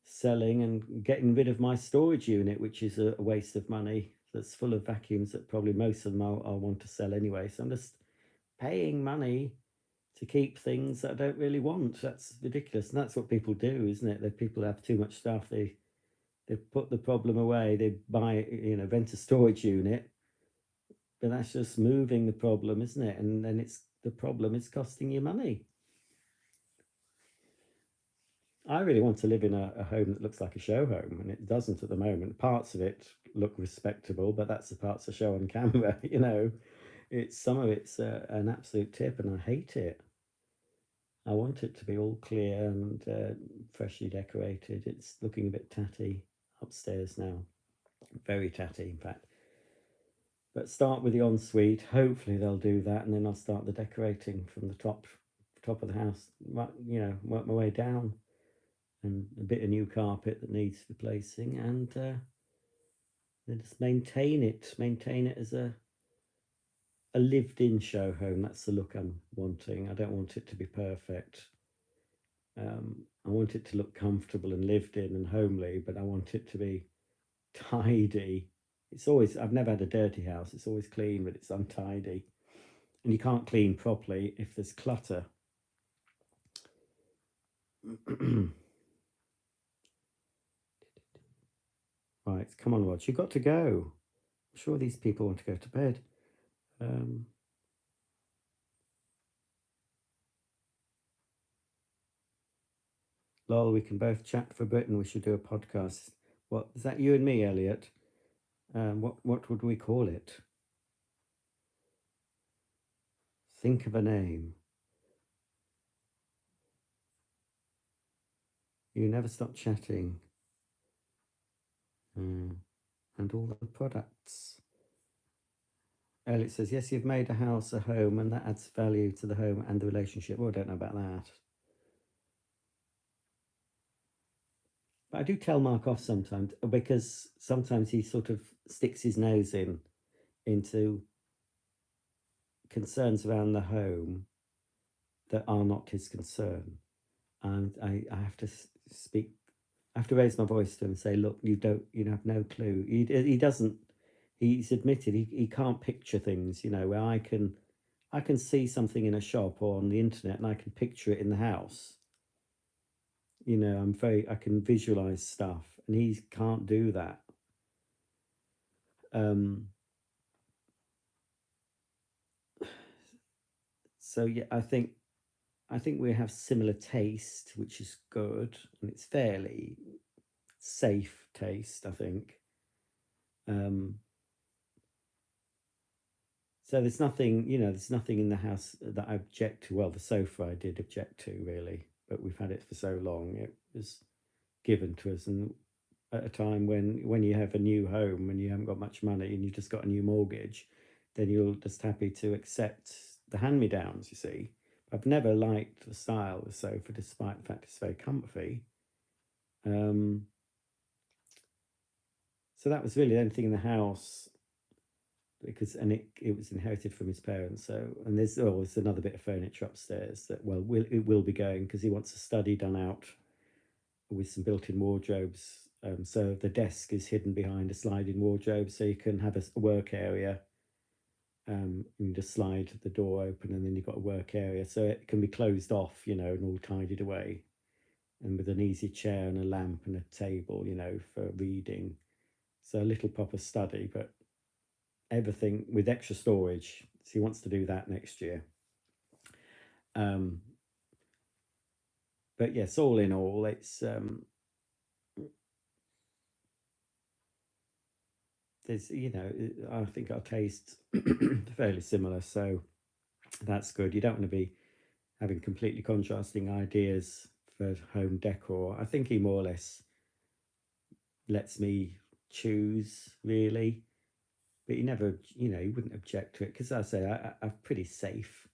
Speaker 1: selling and getting rid of my storage unit, which is a waste of money. That's full of vacuums that probably most of them I'll want to sell anyway. So I'm just paying money to keep things that I don't really want. That's ridiculous, and that's what people do, isn't it? That people have too much stuff. They put the problem away. They buy, you know, rent a storage unit, but that's just moving the problem, isn't it? And then the problem is costing you money. I really want to live in a home that looks like a show home, and it doesn't at the moment. Parts of it look respectable, but that's the parts I show on camera. You know, some of it's an absolute tip, and I hate it. I want it to be all clear and freshly decorated. It's looking a bit tatty upstairs now, very tatty, in fact. But start with the ensuite. Hopefully they'll do that, and then I'll start the decorating from the top of the house. You know, work my way down, and a bit of new carpet that needs replacing, and then just maintain it as a lived-in show home. That's the look I'm wanting. I don't want it to be perfect. I want it to look comfortable and lived in and homely, but I want it to be tidy. I've never had a dirty house. It's always clean, but it's untidy, and you can't clean properly if there's clutter. Right, come on, Rog, you've got to go. I'm sure these people want to go to bed. Lol, we can both chat for Britain. We should do a podcast. What is that? You and me, Elliot? What would we call it? Think of a name. You never stop chatting. And all the products. Elliot says, yes, you've made a house a home, and that adds value to the home and the relationship. Well, I don't know about that. But I do tell Mark off sometimes, because sometimes he sort of sticks his nose into concerns around the home that are not his concern. And I have to speak, I have to raise my voice to him and say, look, you have no clue. He doesn't, he's admitted he can't picture things, where I can see something in a shop or on the internet and I can picture it in the house. I can visualize stuff, and he can't do that. So yeah, I think we have similar taste, which is good, and it's fairly safe taste, I think. So there's nothing in the house that I object to. Well, the sofa I did object to, really, but we've had it for so long. It was given to us, and at a time when you have a new home and you haven't got much money and you've just got a new mortgage, then you're just happy to accept the hand-me-downs, you see. I've never liked the style of the sofa, despite the fact it's very comfy. So that was really the only thing in the house, because it was inherited from his parents. So, and there's another bit of furniture upstairs that it will be going, because he wants a study done out with some built-in wardrobes. So the desk is hidden behind a sliding wardrobe, so you can have a work area. You just slide the door open, and then you've got a work area, so it can be closed off, and all tidied away, and with an easy chair and a lamp and a table, for reading. So a little proper study, but everything with extra storage. So he wants to do that next year. But yes, all in all, it's there's I think our tastes fairly similar, so that's good. You don't want to be having completely contrasting ideas for home decor. I think he more or less lets me choose, really, but he never, he wouldn't object to it, because I say I have pretty safe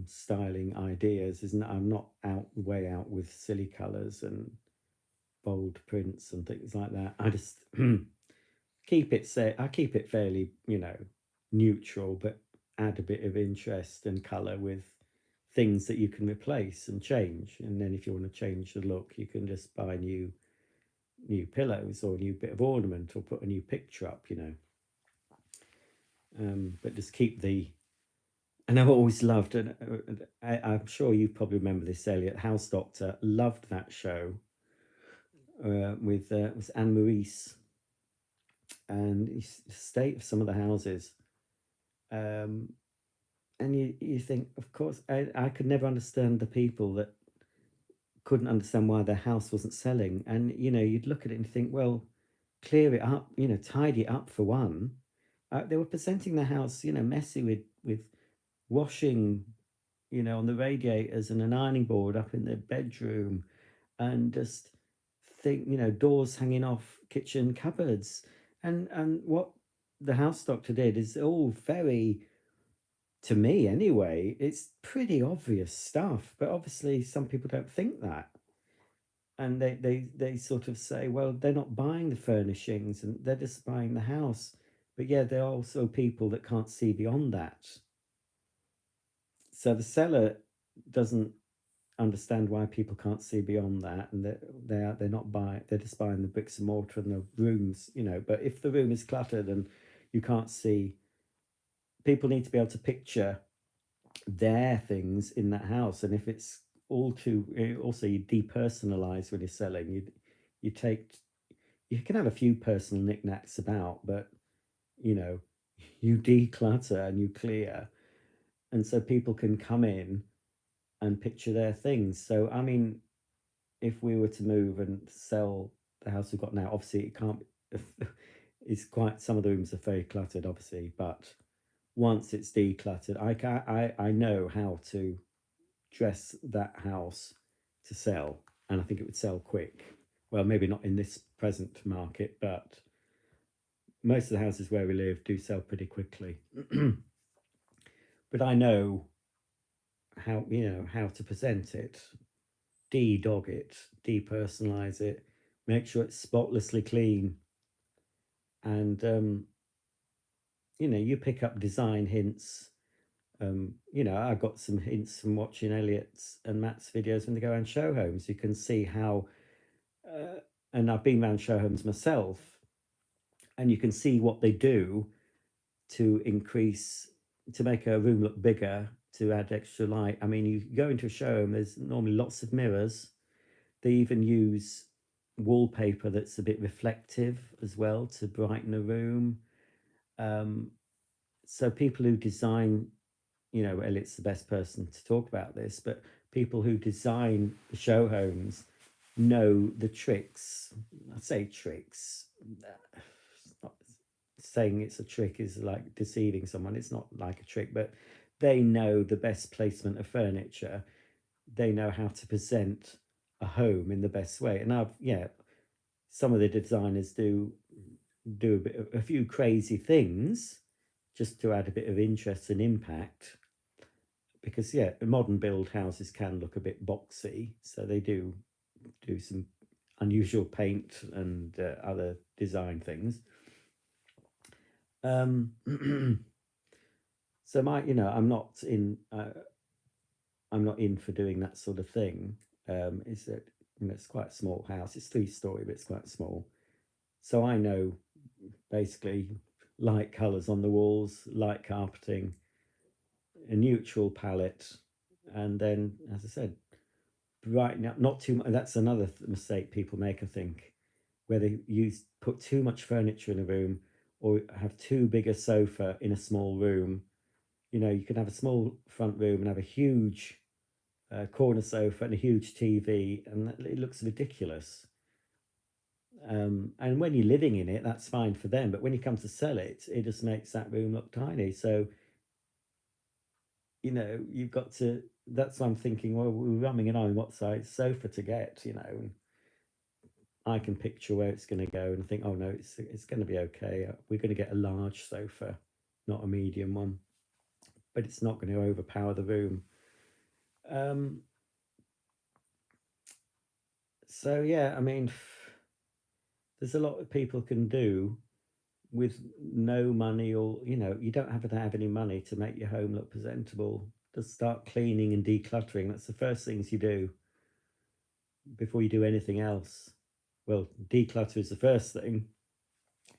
Speaker 1: styling ideas, isn't it? I'm not way out with silly colors and bold prints and things like that. I just keep it fairly, neutral, but add a bit of interest and color with things that you can replace and change. And then if you want to change the look, you can just buy new pillows or a new bit of ornament, or put a new picture up, but just keep the. And I've always loved, and I'm sure you probably remember this, Elliot, House Doctor. Loved that show with was Anne Maurice, and the state of some of the houses. And you think, of course, I could never understand the people that couldn't understand why their house wasn't selling. And you'd look at it and think, well, clear it up, tidy it up for one. They were presenting their house, messy with washing, on the radiators, and an ironing board up in their bedroom, and just think, doors hanging off kitchen cupboards. And what the house doctor did is all very, to me anyway, it's pretty obvious stuff, but obviously some people don't think that. And they sort of say, well, they're not buying the furnishings and they're just buying the house. But yeah, there are also people that can't see beyond that. So the seller doesn't understand why people can't see beyond that, and they're not buying, they're just buying the bricks and mortar and the rooms, But if the room is cluttered and you can't see, people need to be able to picture their things in that house. And if it's all too, also you depersonalize when you're selling. You can have a few personal knickknacks about, but you know, you declutter and you clear, and so people can come in and picture their things. So I mean, if we were to move and sell the house we've got now, obviously it can't. It's quite, some of the rooms are very cluttered, obviously, but once it's decluttered, I know how to dress that house to sell, and I think it would sell quick. Well, maybe not in this present market, but most of the houses where we live do sell pretty quickly. But I know how, how to present it, de-dog it, depersonalize it, make sure it's spotlessly clean, and you pick up design hints. I got some hints from watching Elliot's and Matt's videos when they go around show homes. You can see how, and I've been around show homes myself, and you can see what they do to make a room look bigger, to add extra light. I mean, you go into a show home, there's normally lots of mirrors. They even use wallpaper that's a bit reflective as well to brighten a room. So people who design, Elliot's the best person to talk about this, but people who design the show homes know the tricks. I say tricks. Not saying it's a trick is like deceiving someone. It's not like a trick, but they know the best placement of furniture. They know how to present a home in the best way. And some of the designers do a few crazy things just to add a bit of interest and impact, because modern build houses can look a bit boxy, so they do some unusual paint and other design things. So I'm not in for doing that sort of thing. Is that it's quite a small house. It's 3-story, but it's quite small. So I know basically light colours on the walls, light carpeting, a neutral palette, and then, as I said, brighten up. Not too much. That's another mistake people make, I think, where they put too much furniture in a room, or have too big a sofa in a small room. You can have a small front room and have a huge corner sofa and a huge TV, and it looks ridiculous. And when you're living in it, that's fine for them, but when you come to sell it, it just makes that room look tiny. So you've got to. That's why I'm thinking, well, we're rumming and on what size sofa to get. I can picture where it's going to go and think, oh no, it's going to be okay. We're going to get a large sofa, not a medium one, but it's not going to overpower the room. So yeah, I mean, there's a lot that people can do with no money, or you don't have to have any money to make your home look presentable. Just start cleaning and decluttering. That's the first things you do before you do anything else. Well, declutter is the first thing,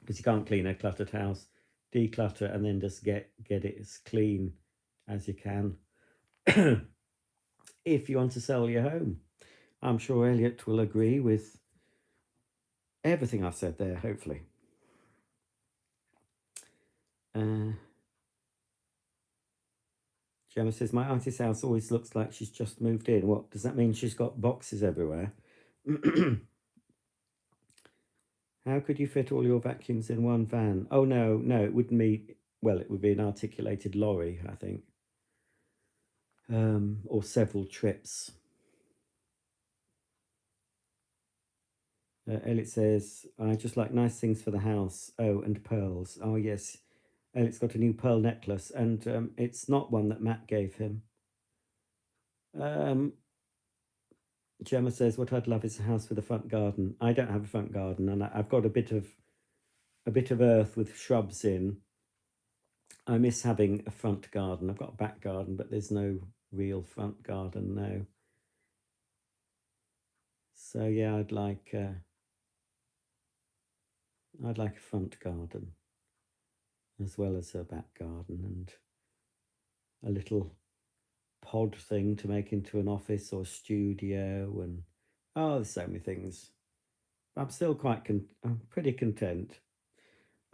Speaker 1: because you can't clean a cluttered house. Declutter and then just get it as clean as you can. If you want to sell your home, I'm sure Elliot will agree with everything I've said there, hopefully. Gemma says, my auntie's house always looks like she's just moved in. What does that mean? She's got boxes everywhere. How could you fit all your vacuums in one van? Oh no, it wouldn't be. Well, it would be an articulated lorry, I think, or several trips. Elliot says, I just like nice things for the house. Oh, and pearls. Oh yes, Elliot's got a new pearl necklace, and it's not one that Matt gave him. Gemma says, what I'd love is a house with a front garden. I don't have a front garden, and I've got a bit of earth with shrubs in. I miss having a front garden. I've got a back garden, but there's no real front garden now. So yeah, I'd like a front garden as well as a back garden, and a little pod thing to make into an office or studio, and there's so many things. I'm still I'm pretty content.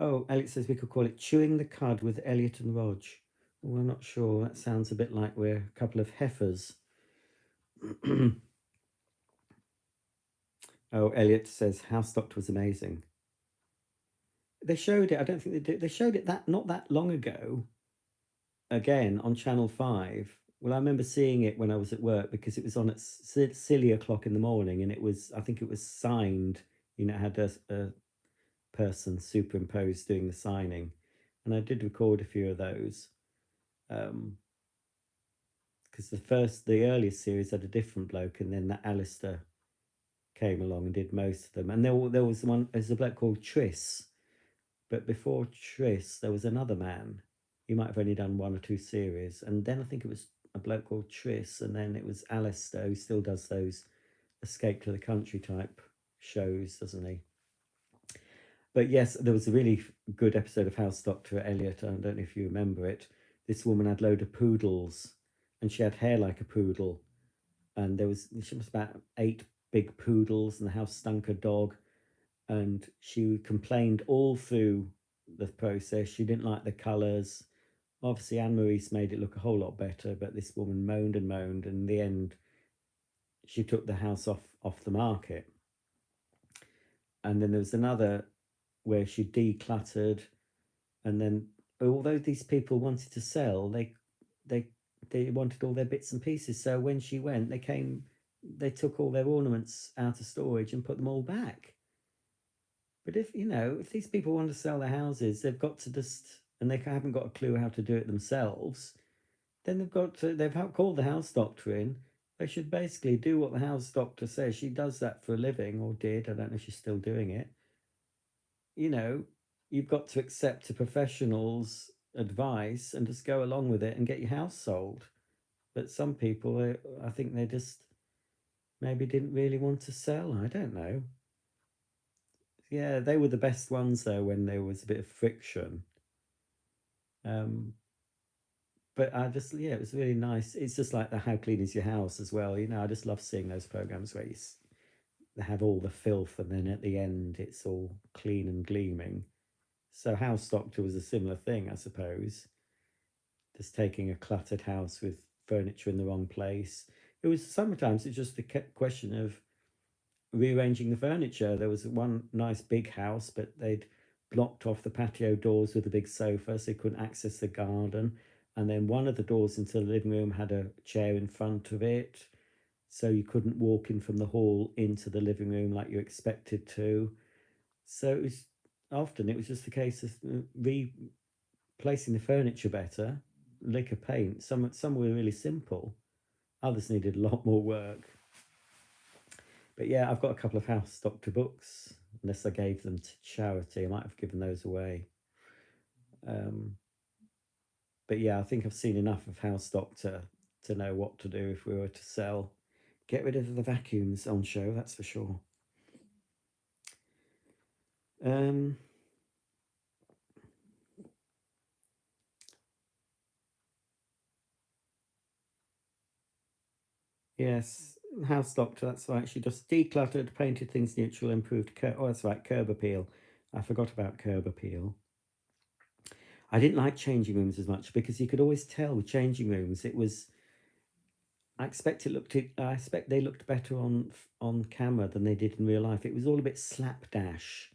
Speaker 1: Oh, Elliot says we could call it Chewing the Cud with Elliot and Rog. Well, I'm not sure. That sounds a bit like we're a couple of heifers. Oh, Elliot says House Doctor was amazing. They showed it. I don't think they did. They showed it not that long ago. Again on Channel 5. Well, I remember seeing it when I was at work because it was on at silly o'clock in the morning, and I think it was signed. You know, it had a person superimposed doing the signing, and I did record a few of those. Because the earliest series had a different bloke, and then that Alistair came along and did most of them. And there was there's a bloke called Triss, but before Triss there was another man. He might have only done one or two series, and then I think it was a bloke called Triss, and then it was Alistair, who still does those escape to the country type shows, doesn't he? But yes, there was a really good episode of House Doctor Elliot. I don't know if you remember it. This woman had a load of poodles, and she had hair like a poodle. And she was about 8 big poodles, and the house stunk a dog. And she complained all through the process. She didn't like the colours. Obviously, Anne Maurice made it look a whole lot better, but this woman moaned and moaned, and in the end, she took the house off the market. And then there was another where she decluttered, and then although these people wanted to sell, they wanted all their bits and pieces. So when she went, they took all their ornaments out of storage and put them all back. But if these people want to sell their houses, they've got to and they haven't got a clue how to do it themselves, then they've called the house doctor in. They should basically do what the house doctor says. She does that for a living, or did. I don't know if she's still doing it. You've got to accept a professional's advice and just go along with it and get your house sold. But some people, I think they just maybe didn't really want to sell. I don't know. Yeah, they were the best ones though when there was a bit of friction. But it was really nice. It's just like the How Clean Is Your House as well. I just love seeing those programs where they have all the filth, and then at the end it's all clean and gleaming. So House Doctor was a similar thing, I suppose. Just taking a cluttered house with furniture in the wrong place. Sometimes it's just a question of rearranging the furniture. There was one nice big house, but they'd blocked off the patio doors with a big sofa, so you couldn't access the garden. And then one of the doors into the living room had a chair in front of it, so you couldn't walk in from the hall into the living room like you expected to. So it was just a case of replacing the furniture better, lick of paint. Some were really simple, others needed a lot more work. But yeah, I've got a couple of House Doctor books. Unless I gave them to charity, I might have given those away. But yeah, I think I've seen enough of House Doctor to know what to do if we were to sell. Get rid of the vacuums on show, that's for sure. Yes, House Doctor, that's right. She just decluttered, painted things neutral, improved that's right, curb appeal. I forgot about curb appeal. I didn't like changing rooms as much because you could always tell with changing rooms I expect they looked better on camera than they did in real life. It was all a bit slapdash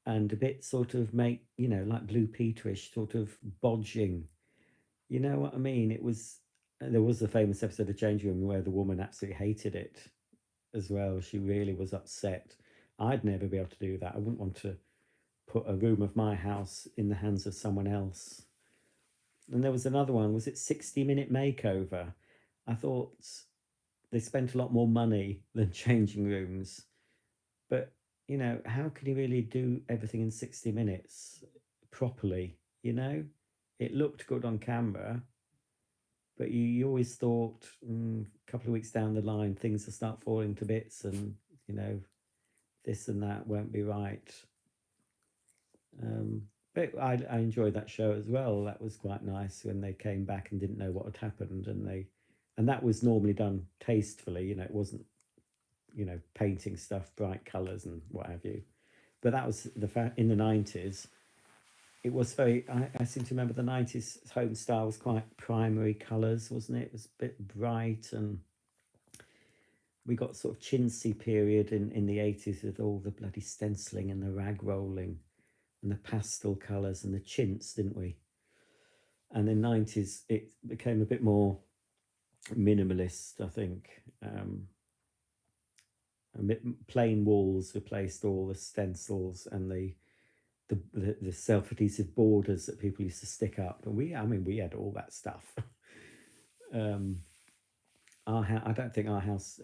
Speaker 1: and a bit sort of like Blue Peterish, sort of bodging. You know what I mean? There was a famous episode of Changing Room where the woman absolutely hated it as well. She really was upset. I'd never be able to do that. I wouldn't want to put a room of my house in the hands of someone else. And there was another one, was it 60-minute makeover? I thought they spent a lot more money than changing rooms. But, how can you really do everything in 60 minutes properly? It looked good on camera, but you always thought a couple of weeks down the line, things will start falling to bits and, this and that won't be right. But I enjoyed that show as well. That was quite nice when they came back and didn't know what had happened, and that was normally done tastefully. It wasn't painting stuff, bright colours and what have you. But that was in the 90s. it was very. I seem to remember the 90s home style was quite primary colours, wasn't it? It was a bit bright, and we got sort of chintzy period in the 80s with all the bloody stenciling and the rag rolling and the pastel colours and the chintz, didn't we? And in 90s it became a bit more minimalist, I think. Plain walls replaced all the stencils and the self-adhesive borders that people used to stick up, and we had all that stuff. I don't think our house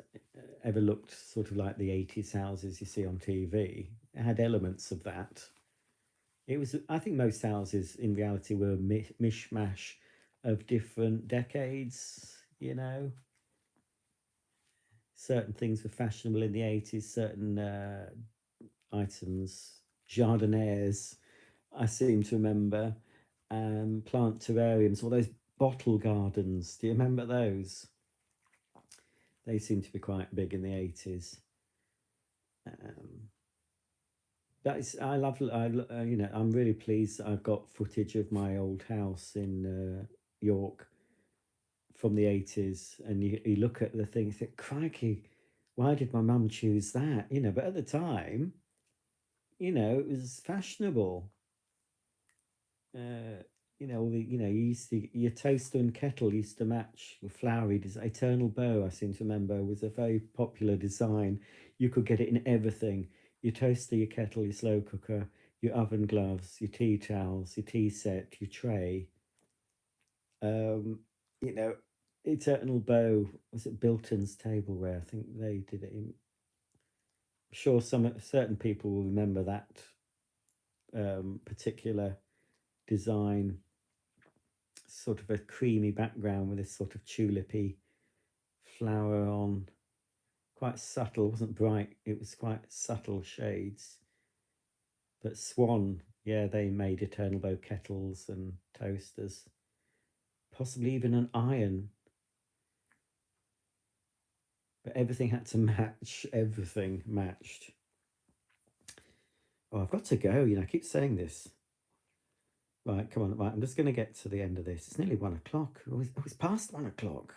Speaker 1: ever looked sort of like the 80s houses you see on TV. It had elements of that. It was, I think most houses in reality were a mishmash of different decades, you know. Certain things were fashionable in the 80s, certain items, jardinières, I seem to remember, plant terrariums, all those bottle gardens. Do you remember those? They seem to be quite big in the 80s. I love, I'm really pleased that I've got footage of my old house in York from the 80s, and you look at the thing, you think, crikey, why did my mum choose that? You know, but at the time, you know, it was fashionable. You used to, your toaster and kettle used to match your flowery eternal bow, I seem to remember, was a very popular design. You could get it in everything: your toaster, your kettle, your slow cooker, your oven gloves, your tea towels, your tea set, your tray. You know, eternal bow, was it Bilton's tableware? I think they did it in. I'm sure certain people will remember that particular design, sort of a creamy background with this sort of tulipy flower on. Quite subtle, it wasn't bright, it was quite subtle shades. But Swan, yeah, they made eternal bow kettles and toasters, possibly even an iron. But everything had to match, everything matched. Oh, I've got to go, you know, I keep saying this. Right, come on, right, I'm just going to get to the end of this. It's nearly 1 o'clock. Oh, it's past 1 o'clock.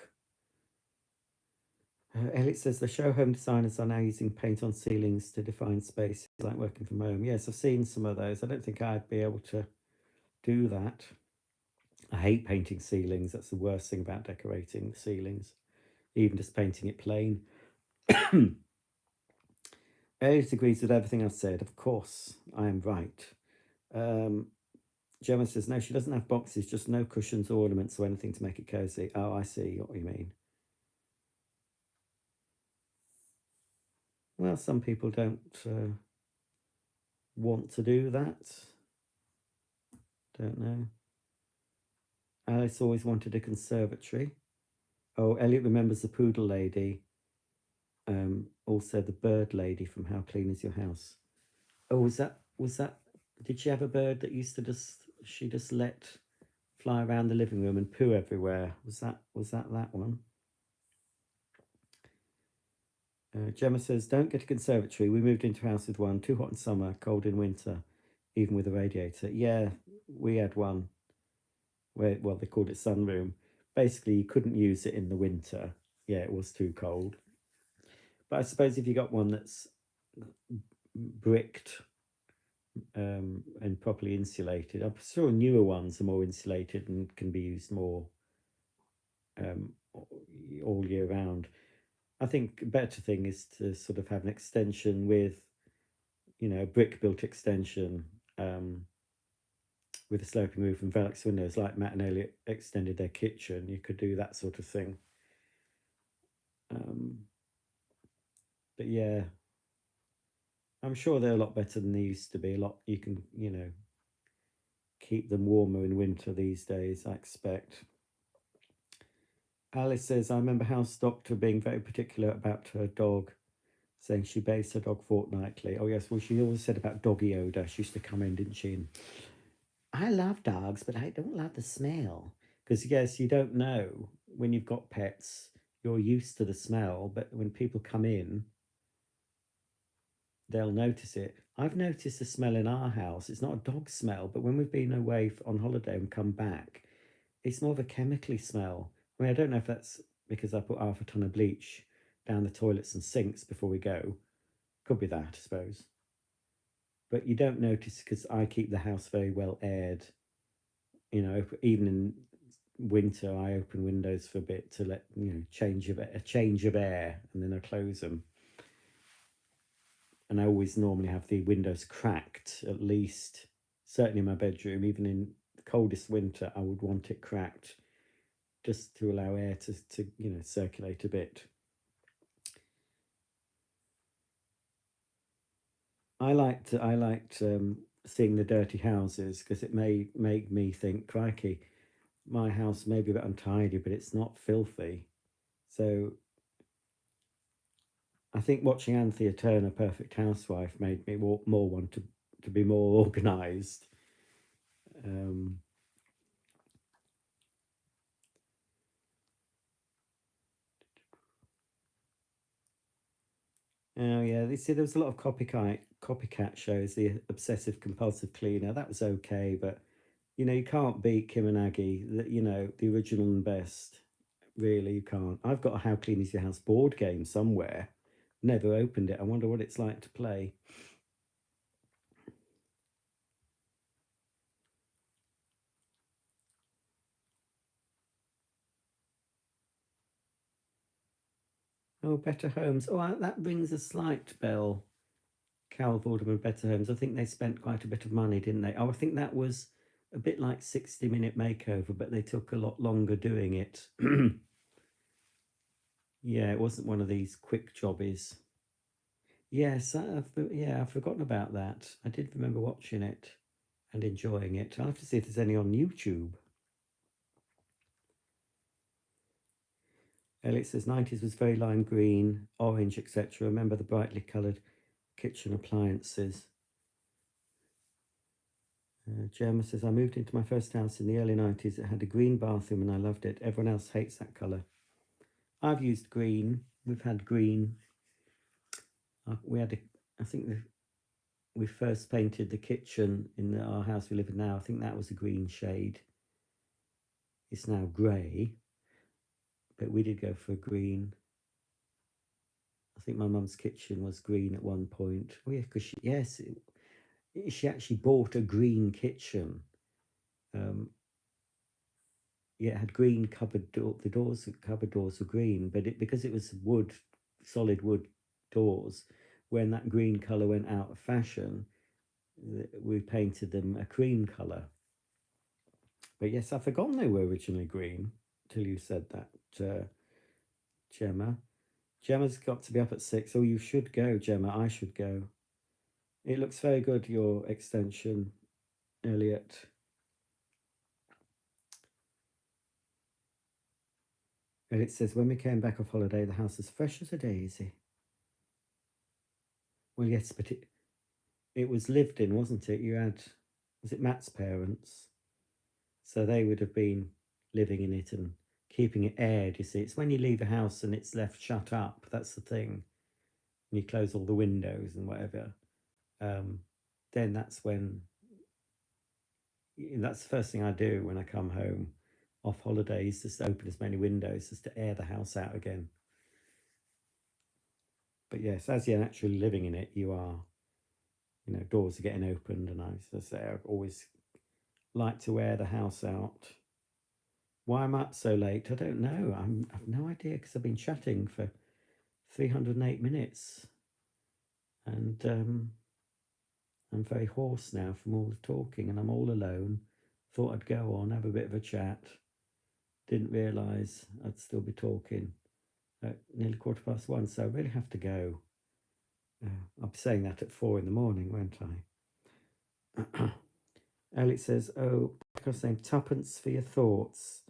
Speaker 1: Elliot says the show home designers are now using paint on ceilings to define spaces, like working from home. Yes, I've seen some of those. I don't think I'd be able to do that. I hate painting ceilings. That's the worst thing about decorating ceilings, even just painting it plain. Elliot agrees with everything I've said. Of course, I am right. Gemma says, no, she doesn't have boxes, just no cushions, ornaments, or anything to make it cozy. Oh, I see what you mean. Well, some people don't want to do that. Don't know. Alice always wanted a conservatory. Oh, Elliot remembers the poodle lady. Also the bird lady from How Clean Is Your House? Oh, was that? Did she have a bird that used to she just let fly around the living room and poo everywhere? Was that that one? Gemma says, don't get a conservatory. We moved into a house with one. Too hot in summer, cold in winter, even with a radiator. Yeah, we had one where, well, they called it sunroom. Basically, you couldn't use it in the winter. Yeah, it was too cold. But I suppose if you got one that's bricked and properly insulated, I'm sure newer ones are more insulated and can be used more all year round. I think a better thing is to sort of have an extension with, you know, a brick built extension with a sloping roof and Velux windows, like Matt and Elliot extended their kitchen. You could do that sort of thing. But yeah, I'm sure they're a lot better than they used to be. A lot, you can, you know, keep them warmer in winter these days, I expect. Alice says, I remember House Doctor being very particular about her dog, saying she bathes her dog fortnightly. Oh yes, well, she always said about doggy odour. She used to come in, didn't she? And I love dogs, but I don't love the smell. Because yes, you don't know when you've got pets, you're used to the smell, but when people come in, they'll notice it. I've noticed the smell in our house. It's not a dog smell, but when we've been away on holiday and come back, it's more of a chemically smell. I mean, I don't know if that's because I put half a ton of bleach down the toilets and sinks before we go. Could be that, I suppose. But you don't notice because I keep the house very well aired. You know, even in winter, I open windows for a bit to let a change of air, and then I close them. And I always normally have the windows cracked, at least, certainly in my bedroom. Even in the coldest winter, I would want it cracked just to allow air to circulate a bit. I liked seeing the dirty houses because it may make me think, crikey, my house may be a bit untidy, but it's not filthy. So I think watching Anthea Turner, Perfect Housewife, made me more want to be more organised. Um, oh yeah, you see, there was a lot of copycat shows. The Obsessive Compulsive Cleaner, that was okay, but you can't beat Kim and Aggie. The original and best. Really, you can't. I've got a How Clean Is Your House board game somewhere. Never opened it. I wonder what it's like to play. Oh, Better Homes. Oh, that rings a slight bell. Carol Vorderman, Better Homes. I think they spent quite a bit of money, didn't they? Oh, I think that was a bit like 60-minute makeover, but they took a lot longer doing it. Yeah, it wasn't one of these quick jobbies. Yes, I've forgotten about that. I did remember watching it and enjoying it. I'll have to see if there's any on YouTube. Elliot says 90s was very lime green, orange, etc. Remember the brightly coloured kitchen appliances. Gemma says, I moved into my first house in the early 90s. It had a green bathroom and I loved it. Everyone else hates that colour. I've used green. We've had green. I think we first painted the kitchen in our house we live in now. I think that was a green shade. It's now grey, but we did go for a green. I think my mum's kitchen was green at one point. Oh yeah, because she actually bought a green kitchen. Yeah, it had green cupboard door. Cupboard doors were green, but because it was wood, solid wood doors, when that green color went out of fashion, we painted them a cream color. But yes, I've forgotten they were originally green till you said that, Gemma. Gemma's got to be up at 6. Oh, you should go, Gemma. I should go. It looks very good, your extension, Elliot. And it says, when we came back off holiday, the house was fresh as a daisy. Well, yes, but it was lived in, wasn't it? Was it Matt's parents? So they would have been living in it and keeping it aired, you see. It's when you leave a house and it's left shut up, that's the thing. And you close all the windows and whatever. Then that's the first thing I do when I come home off holidays, just open as many windows just to air the house out again. But yes, as you're actually living in it, you are, doors are getting opened, and I always like to air the house out. Why I'm up so late, I don't know. I've no idea because I've been chatting for 308 minutes, and I'm very hoarse now from all the talking, and I'm all alone. Thought I'd go on, have a bit of a chat. Didn't realise I'd still be talking at nearly 1:15, so I really have to go. I'll be saying that at 4 in the morning, won't I? Elliot says, oh, I was saying tuppence for your thoughts,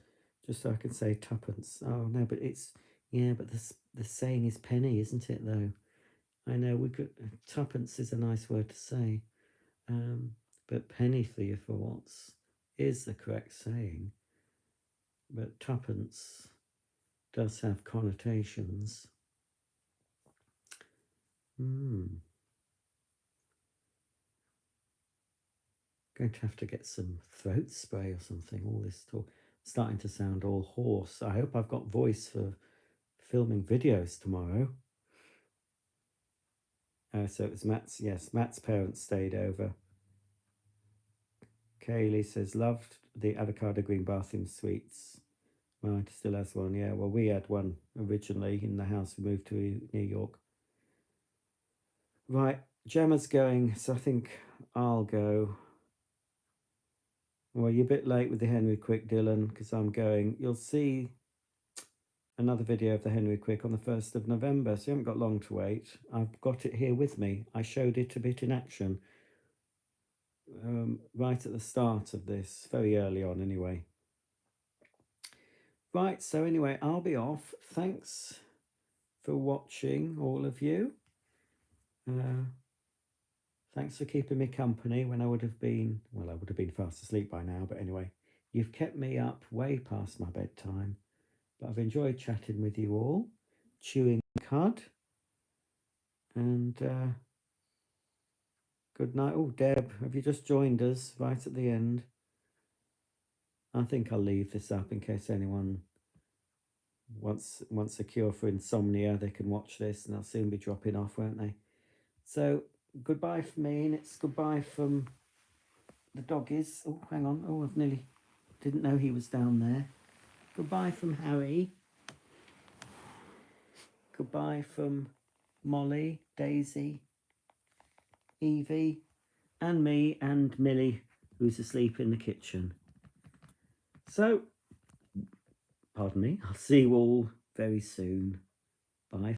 Speaker 1: just so I can say tuppence. Oh no, but but the saying is penny, isn't it, though? I know tuppence is a nice word to say, but penny for your thoughts is the correct saying, but tuppence does have connotations. going to have to get some throat spray or something. All this talk starting to sound all hoarse. I hope I've got voice for filming videos tomorrow. So it was Matt's, yes, Matt's parents stayed over. Kaylee says, loved the avocado green bathroom suites. Right, still has one, yeah. Well, we had one originally in the house we moved to New York. Right, Gemma's going, so I think I'll go. Well, you're a bit late with the Henry Quick, Dylan, because I'm going. You'll see another video of the Henry Quick on the 1st of November, so you haven't got long to wait. I've got it here with me. I showed it a bit in action right at the start of this, very early on anyway. Right, so anyway, I'll be off. Thanks for watching, all of you. Thanks for keeping me company when I would have been, well, I would have been fast asleep by now, but anyway, you've kept me up way past my bedtime. But I've enjoyed chatting with you all, chewing cud, and good night. Oh, Deb, have you just joined us right at the end? I think I'll leave this up in case anyone wants a cure for insomnia. They can watch this, and they'll soon be dropping off, won't they? So goodbye from me, and it's goodbye from the doggies. Oh, hang on. Oh, I've nearly didn't know he was down there. Goodbye from Harry. Goodbye from Molly, Daisy, Evie, and me, and Millie, who's asleep in the kitchen. So, pardon me, I'll see you all very soon.